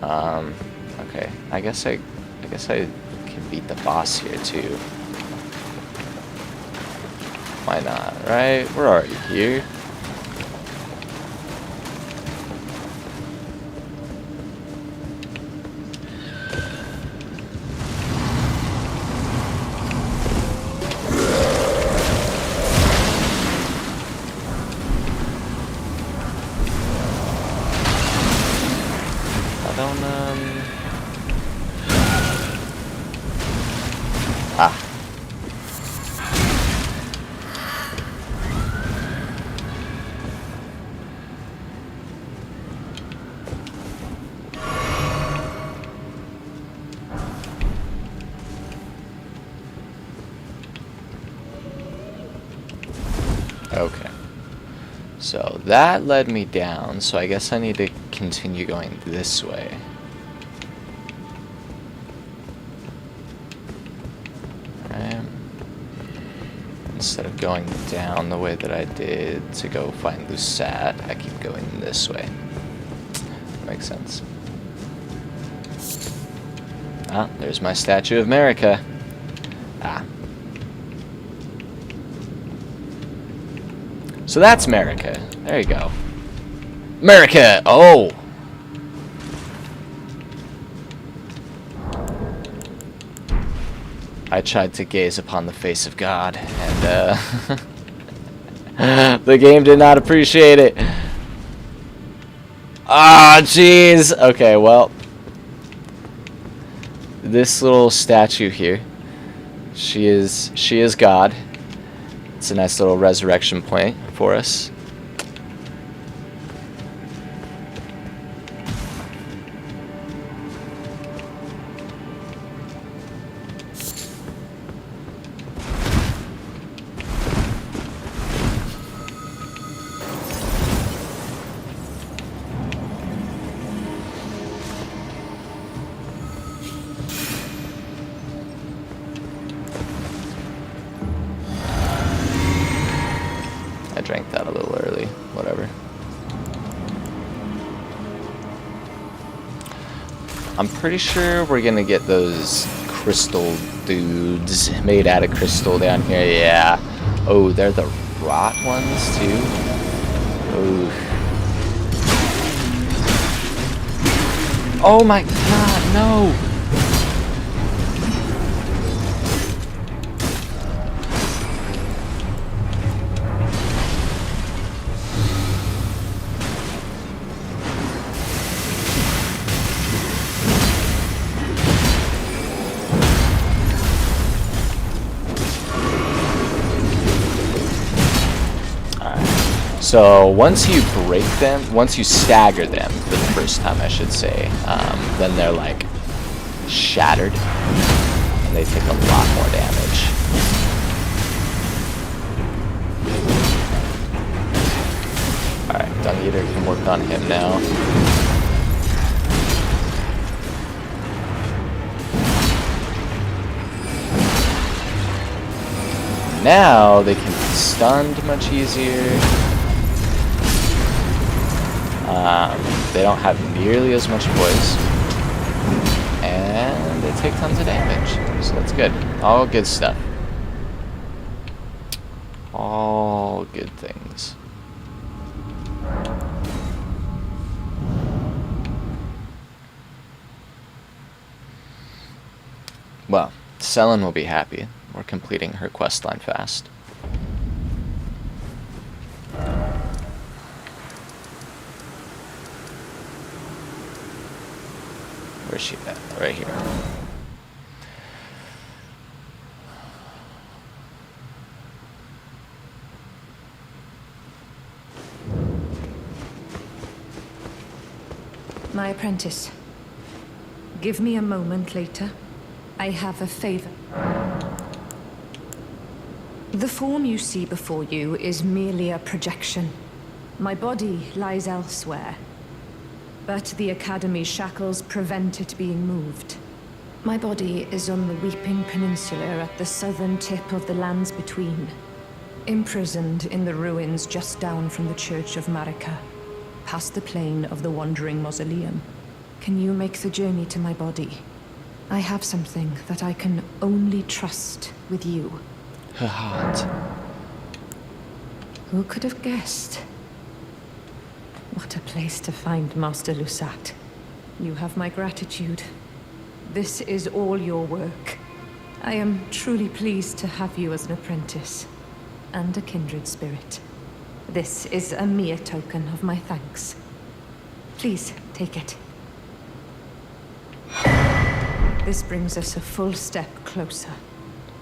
Okay, I guess I can beat the boss here too. Why not, right? We're already here. Okay. So that led me down, so I guess I need to continue going this way. Right. Instead of going down the way that I did to go find Lucette, I keep going this way. Makes sense. Ah, there's my Statue of America. Ah. So that's America. There you go. America! Oh! I tried to gaze upon the face of God, and the game did not appreciate it. Ah, jeez. Okay, well, this little statue here, she is God. It's a nice little resurrection point for us. I drank that a little early, whatever. I'm pretty sure we're gonna get those crystal dudes made out of crystal down here, yeah. Oh, they're the rot ones too? Ooh. Oh my god, no! So once you break them, once you stagger them for the first time, I should say, then they're like shattered, and they take a lot more damage. Alright, Dung Eater can work on him now. Now they can be stunned much easier. They don't have nearly as much poise, and they take tons of damage, so that's good. All good stuff. All good things. Well, Selen will be happy. We're completing her questline fast. Where's she at? Right here. My apprentice, give me a moment later. I have a favor. The form you see before you is merely a projection. My body lies elsewhere, but the Academy's shackles prevent it being moved. My body is on the Weeping Peninsula at the southern tip of the lands between, imprisoned in the ruins just down from the Church of Marika, past the plain of the Wandering Mausoleum. Can you make the journey to my body? I have something that I can only trust with you. Her heart. Who could have guessed? What a place to find Master Lusat. You have my gratitude. This is all your work. I am truly pleased to have you as an apprentice, and a kindred spirit. This is a mere token of my thanks. Please, take it. This brings us a full step closer.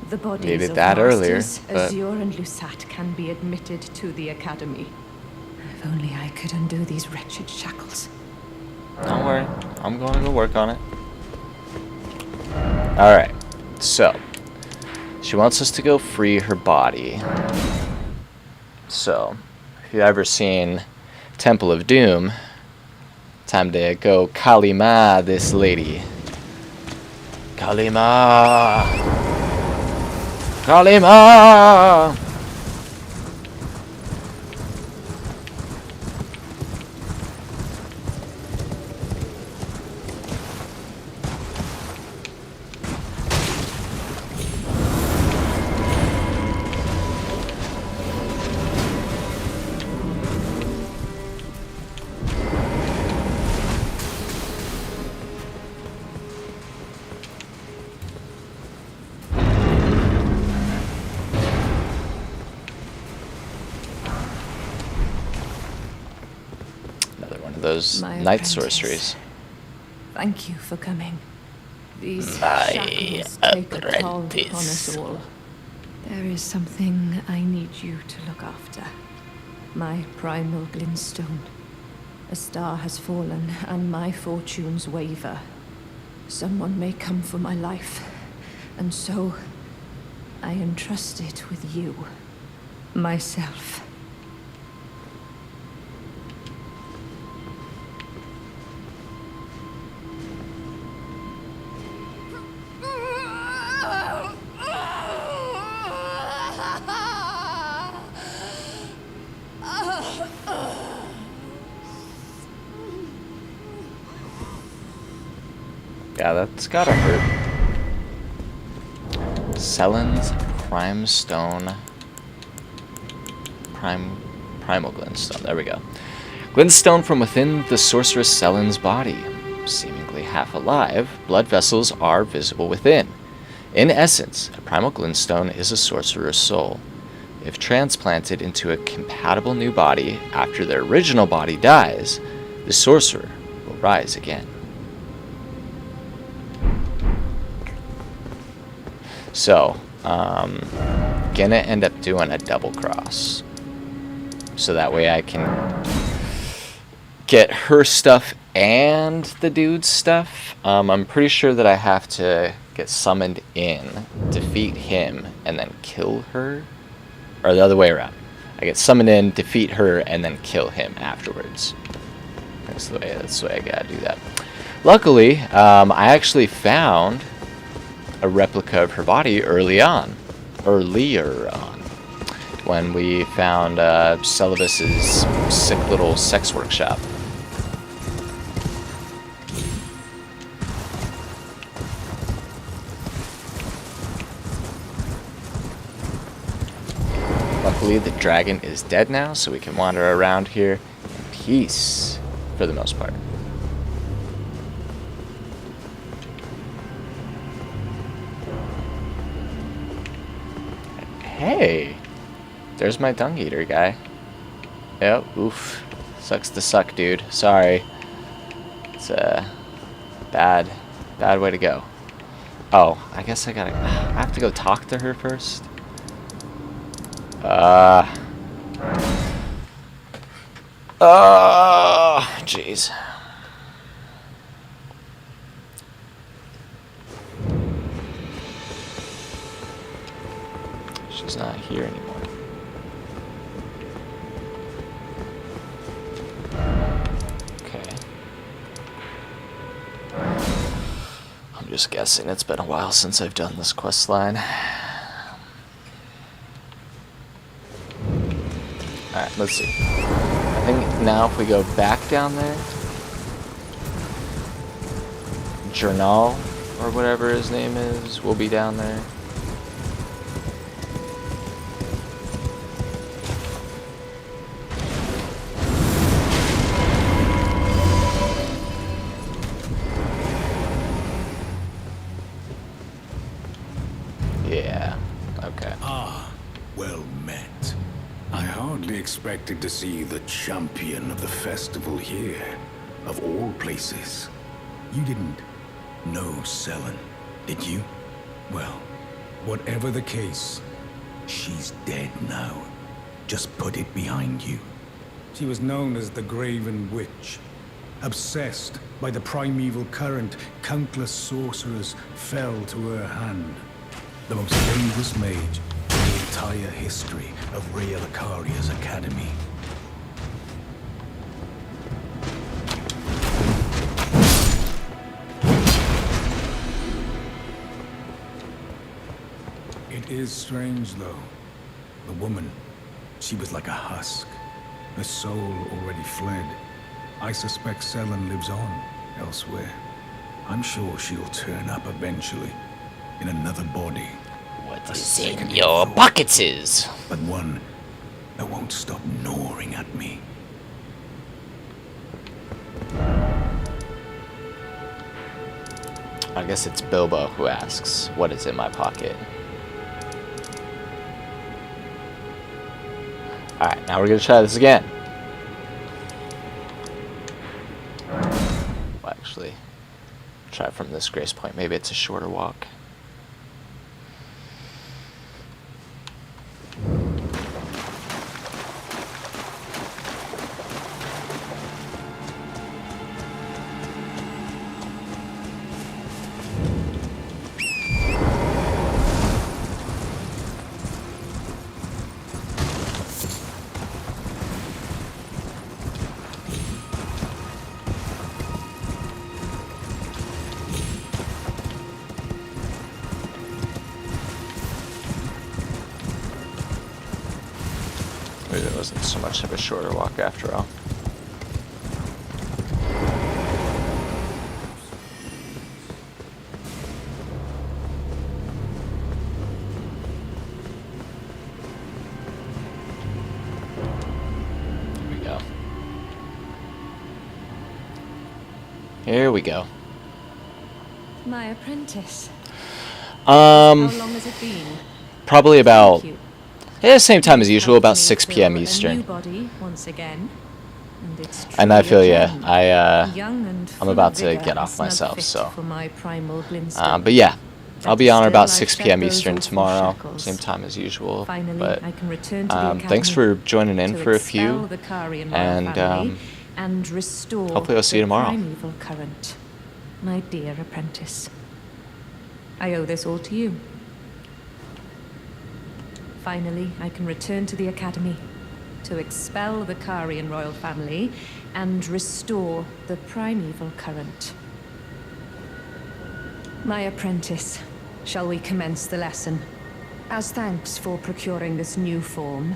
The bodies Maybe of that earlier, Masters but Azure and Lusat can be admitted to the Academy. If only I could undo these wretched shackles. don't worry, I'm going to go work on it. Alright, so she wants us to go free her body. So, if you've ever seen Temple of Doom, time to go Kalima this lady. Kalima! Kalima! those My night apprentice. sorceries. Thank you for coming. These My shackles take a toll upon us apprentice. all. There is something I need you to look after. My primal glintstone. A star has fallen, and my fortunes waver. Someone may come for my life, and so I entrust it with you. Myself. Yeah, that's gotta hurt. Selen's Prime Stone. Primal Glintstone. There we go. Glintstone from within the sorceress Selen's body. Seemingly half alive, blood vessels are visible within. In essence, a primal glintstone is a sorcerer's soul. If transplanted into a compatible new body after their original body dies, the sorcerer will rise again. So, gonna end up doing a double cross. So that way I can get her stuff and the dude's stuff. I'm pretty sure that I have to get summoned in, defeat him, and then kill her. Or the other way around. I get summoned in, defeat her, and then kill him afterwards. That's the way I gotta do that. Luckily, I actually found a replica of her body earlier on, when we found Celibus's sick little sex workshop. Luckily, the dragon is dead now, so we can wander around here in peace, for the most part. Hey, there's my dung eater guy. Yep, oof. Sucks to suck, dude. Sorry. It's a bad way to go. Oh, I guess I have to go talk to her first. Jeez. She's not here anymore. Okay. I'm just guessing it's been a while since I've done this quest line. Alright, let's see. I think now if we go back down there, Journal, or whatever his name is, will be down there. Yeah, okay. Ah, well met. I hardly expected to see the champion of the festival here, of all places. You didn't know Selen, did you? Well, whatever the case, she's dead now. Just put it behind you. She was known as the Graven Witch. Obsessed by the primeval current, countless sorcerers fell to her hand. The most dangerous mage in the entire history of Rhea Lucaria's academy. It is strange, though. The woman, she was like a husk. Her soul already fled. I suspect Selen lives on elsewhere. I'm sure she'll turn up eventually, in another body. What is in your buckets? But one that won't stop gnawing at me. I guess it's Bilbo who asks, what is in my pocket? Alright, now we're gonna try this again. Try it from this grace point. Maybe it's a shorter walk. Maybe it wasn't so much of a shorter walk after all. Here we go. Here we go. My apprentice. How How long has it been? Probably about Thank you. yeah, same time as usual, about Helped me 6 p.m. fill a new Eastern. body once again. And it's And I truly feel a ya. gem. Young and I'm full about of to vigor get and off snug myself, fit so. for my primal glintstone. But yeah, I'll be Better on at about still, 6 I've p.m. shed those Eastern awful tomorrow, shackles. same time as usual. Finally, But I can return to the academy. thanks for joining in to for a expel few, the Karian royal and family and restore hopefully I'll see you the tomorrow. primeval current. My dear apprentice, I owe this all to you. Finally, I can return to the academy to expel the Karian royal family and restore the primeval current. My apprentice, shall we commence the lesson? As thanks for procuring this new form,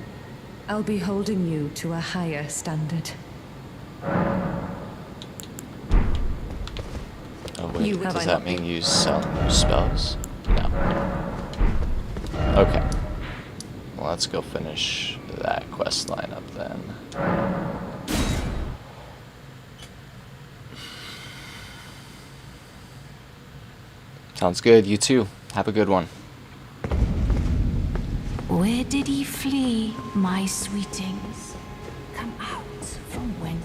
I'll be holding you to a higher standard. Oh wait, You have does I that not mean been- use spells? No. Okay. Well, let's go finish that quest line up then. Sounds good. You too. Have a good one. Where did he flee, my sweetings? Come out from when?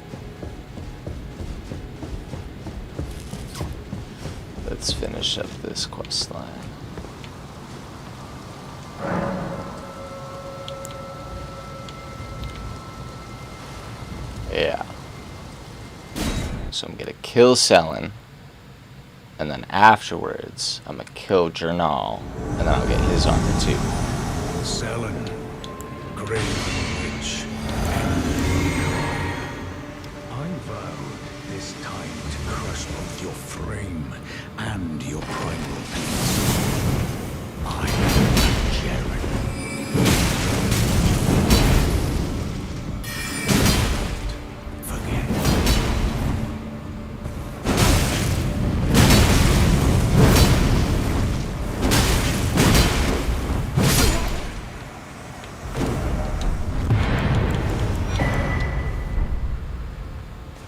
Let's finish up this quest line. Yeah. So I'm gonna kill Selin, and then afterwards I'm gonna kill Jernal, and then I'll get his armor too. Selin, grave witch. I vow this time to crush both your frame and your primal beast. I am Jaren. Forget.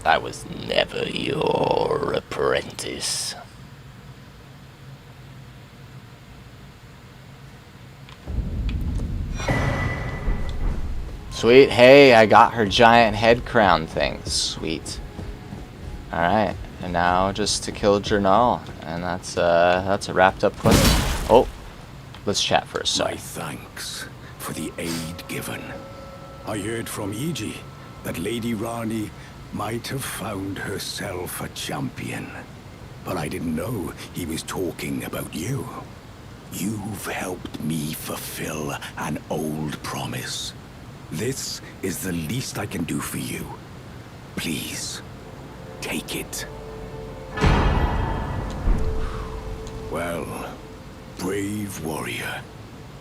I was never your apprentice. Sweet. Hey, I got her giant head crown thing. Sweet. Alright. And now just to kill Jernal. And that's a wrapped up quest. Oh. Let's chat for a My sec. thanks for the aid given. I heard from Iji that Lady Rani might have found herself a champion. But I didn't know he was talking about you. You've helped me fulfill an old promise. This is the least I can do for you. Please, take it. Well, brave warrior,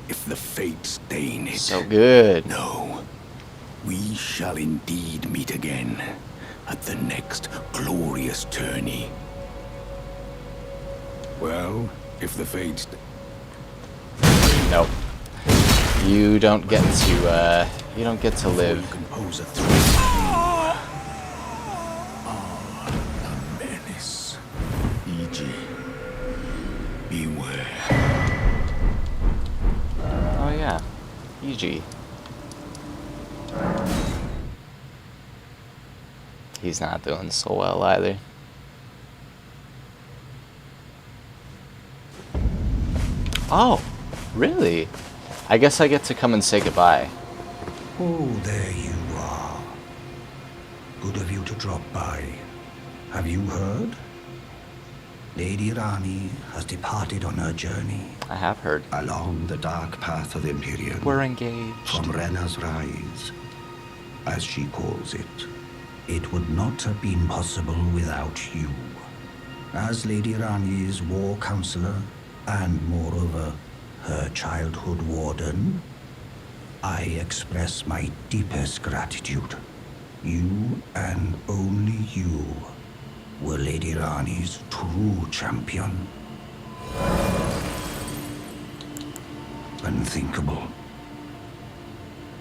if the fates deign it. So good. No, we shall indeed meet again at the next glorious tourney. Well, if the fates... Nope. You don't get to live. You can pose a threat. You are a menace. E.g. beware. Oh yeah. EG. He's not doing so well either. Oh, really? I guess I get to come and say goodbye. Oh, there you are. Good of you to drop by. Have you heard? Lady Rani has departed on her journey. I have heard. Along the dark path of Empyrean. We're engaged. From Rena's Rise, as she calls it. It would not have been possible without you. As Lady Rani's war counselor, and moreover, her childhood warden, I express my deepest gratitude. You and only you were Lady Rani's true champion. Unthinkable.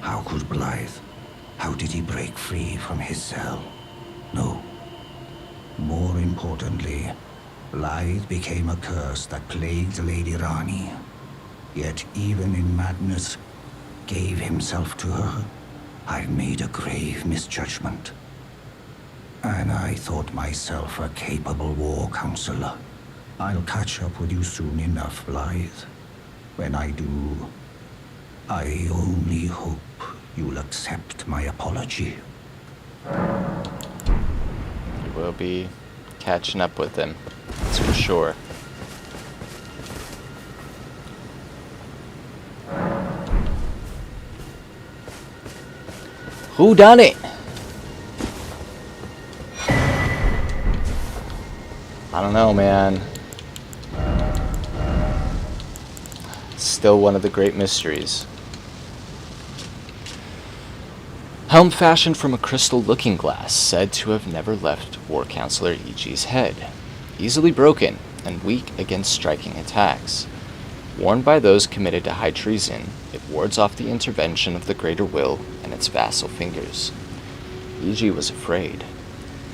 How could Blythe? How did he break free from his cell? No. More importantly, Blythe became a curse that plagued Lady Rani. Yet even in madness, gave himself to her. I made a grave misjudgment. And I thought myself a capable war counselor. I'll catch up with you soon enough, Blythe. When I do, I only hope you'll accept my apology. You will be catching up with him, that's for sure. Who done it? I don't know, man. Still one of the great mysteries. Helm fashioned from a crystal looking glass, said to have never left War Counselor E.G.'s head. Easily broken and weak against striking attacks. Worn by those committed to high treason, it wards off the intervention of the Greater Will and its vassal fingers. E.G. was afraid,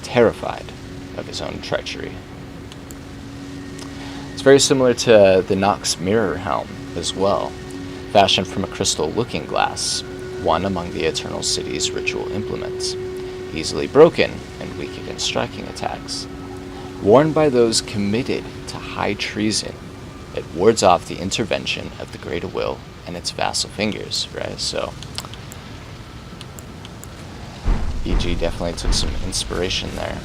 terrified of his own treachery. It's very similar to the Nox Mirror Helm as well, fashioned from a crystal looking glass, one among the Eternal City's ritual implements, easily broken and weak against striking attacks. Worn by those committed to high treason, it wards off the intervention of the Greater Will and its vassal fingers, right? So, E.G. definitely took some inspiration there.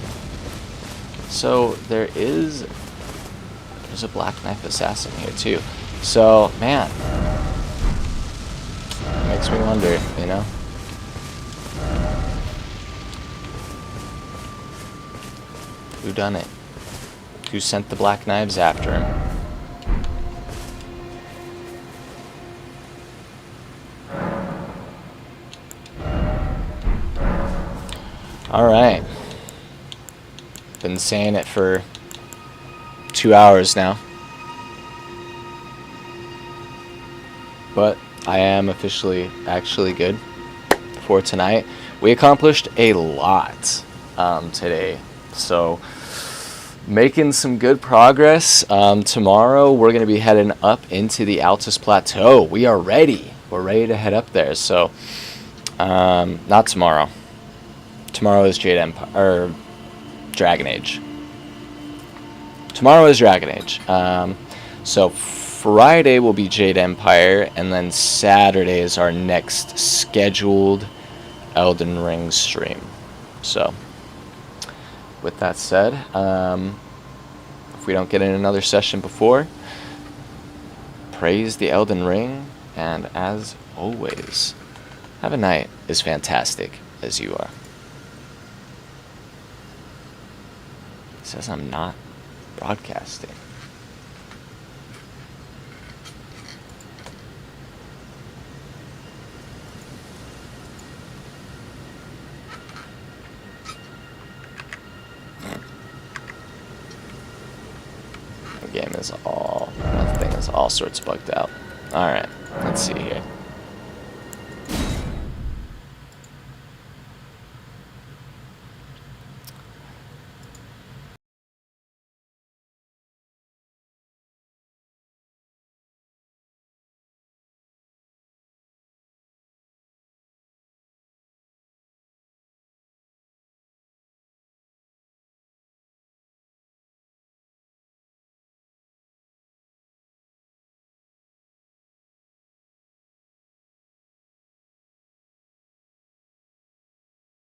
So, there's a Black Knife Assassin here, too. So, man, it makes me wonder, you know? Who done it? Who sent the Black Knives after him? Alright. Been saying it for 2 hours now. But I am officially actually good for tonight. We accomplished a lot today. So, making some good progress. Tomorrow we're going to be heading up into the Altus Plateau. We are ready. We're ready to head up there. So, not tomorrow. Tomorrow is Dragon Age. Tomorrow is Dragon Age. So Friday will be Jade Empire, and then Saturday is our next scheduled Elden Ring stream. So, with that said, if we don't get in another session before, praise the Elden Ring, and as always, have a night as fantastic as you are. It says I'm not broadcasting. The game is all sorts bugged out. Alright, let's see here.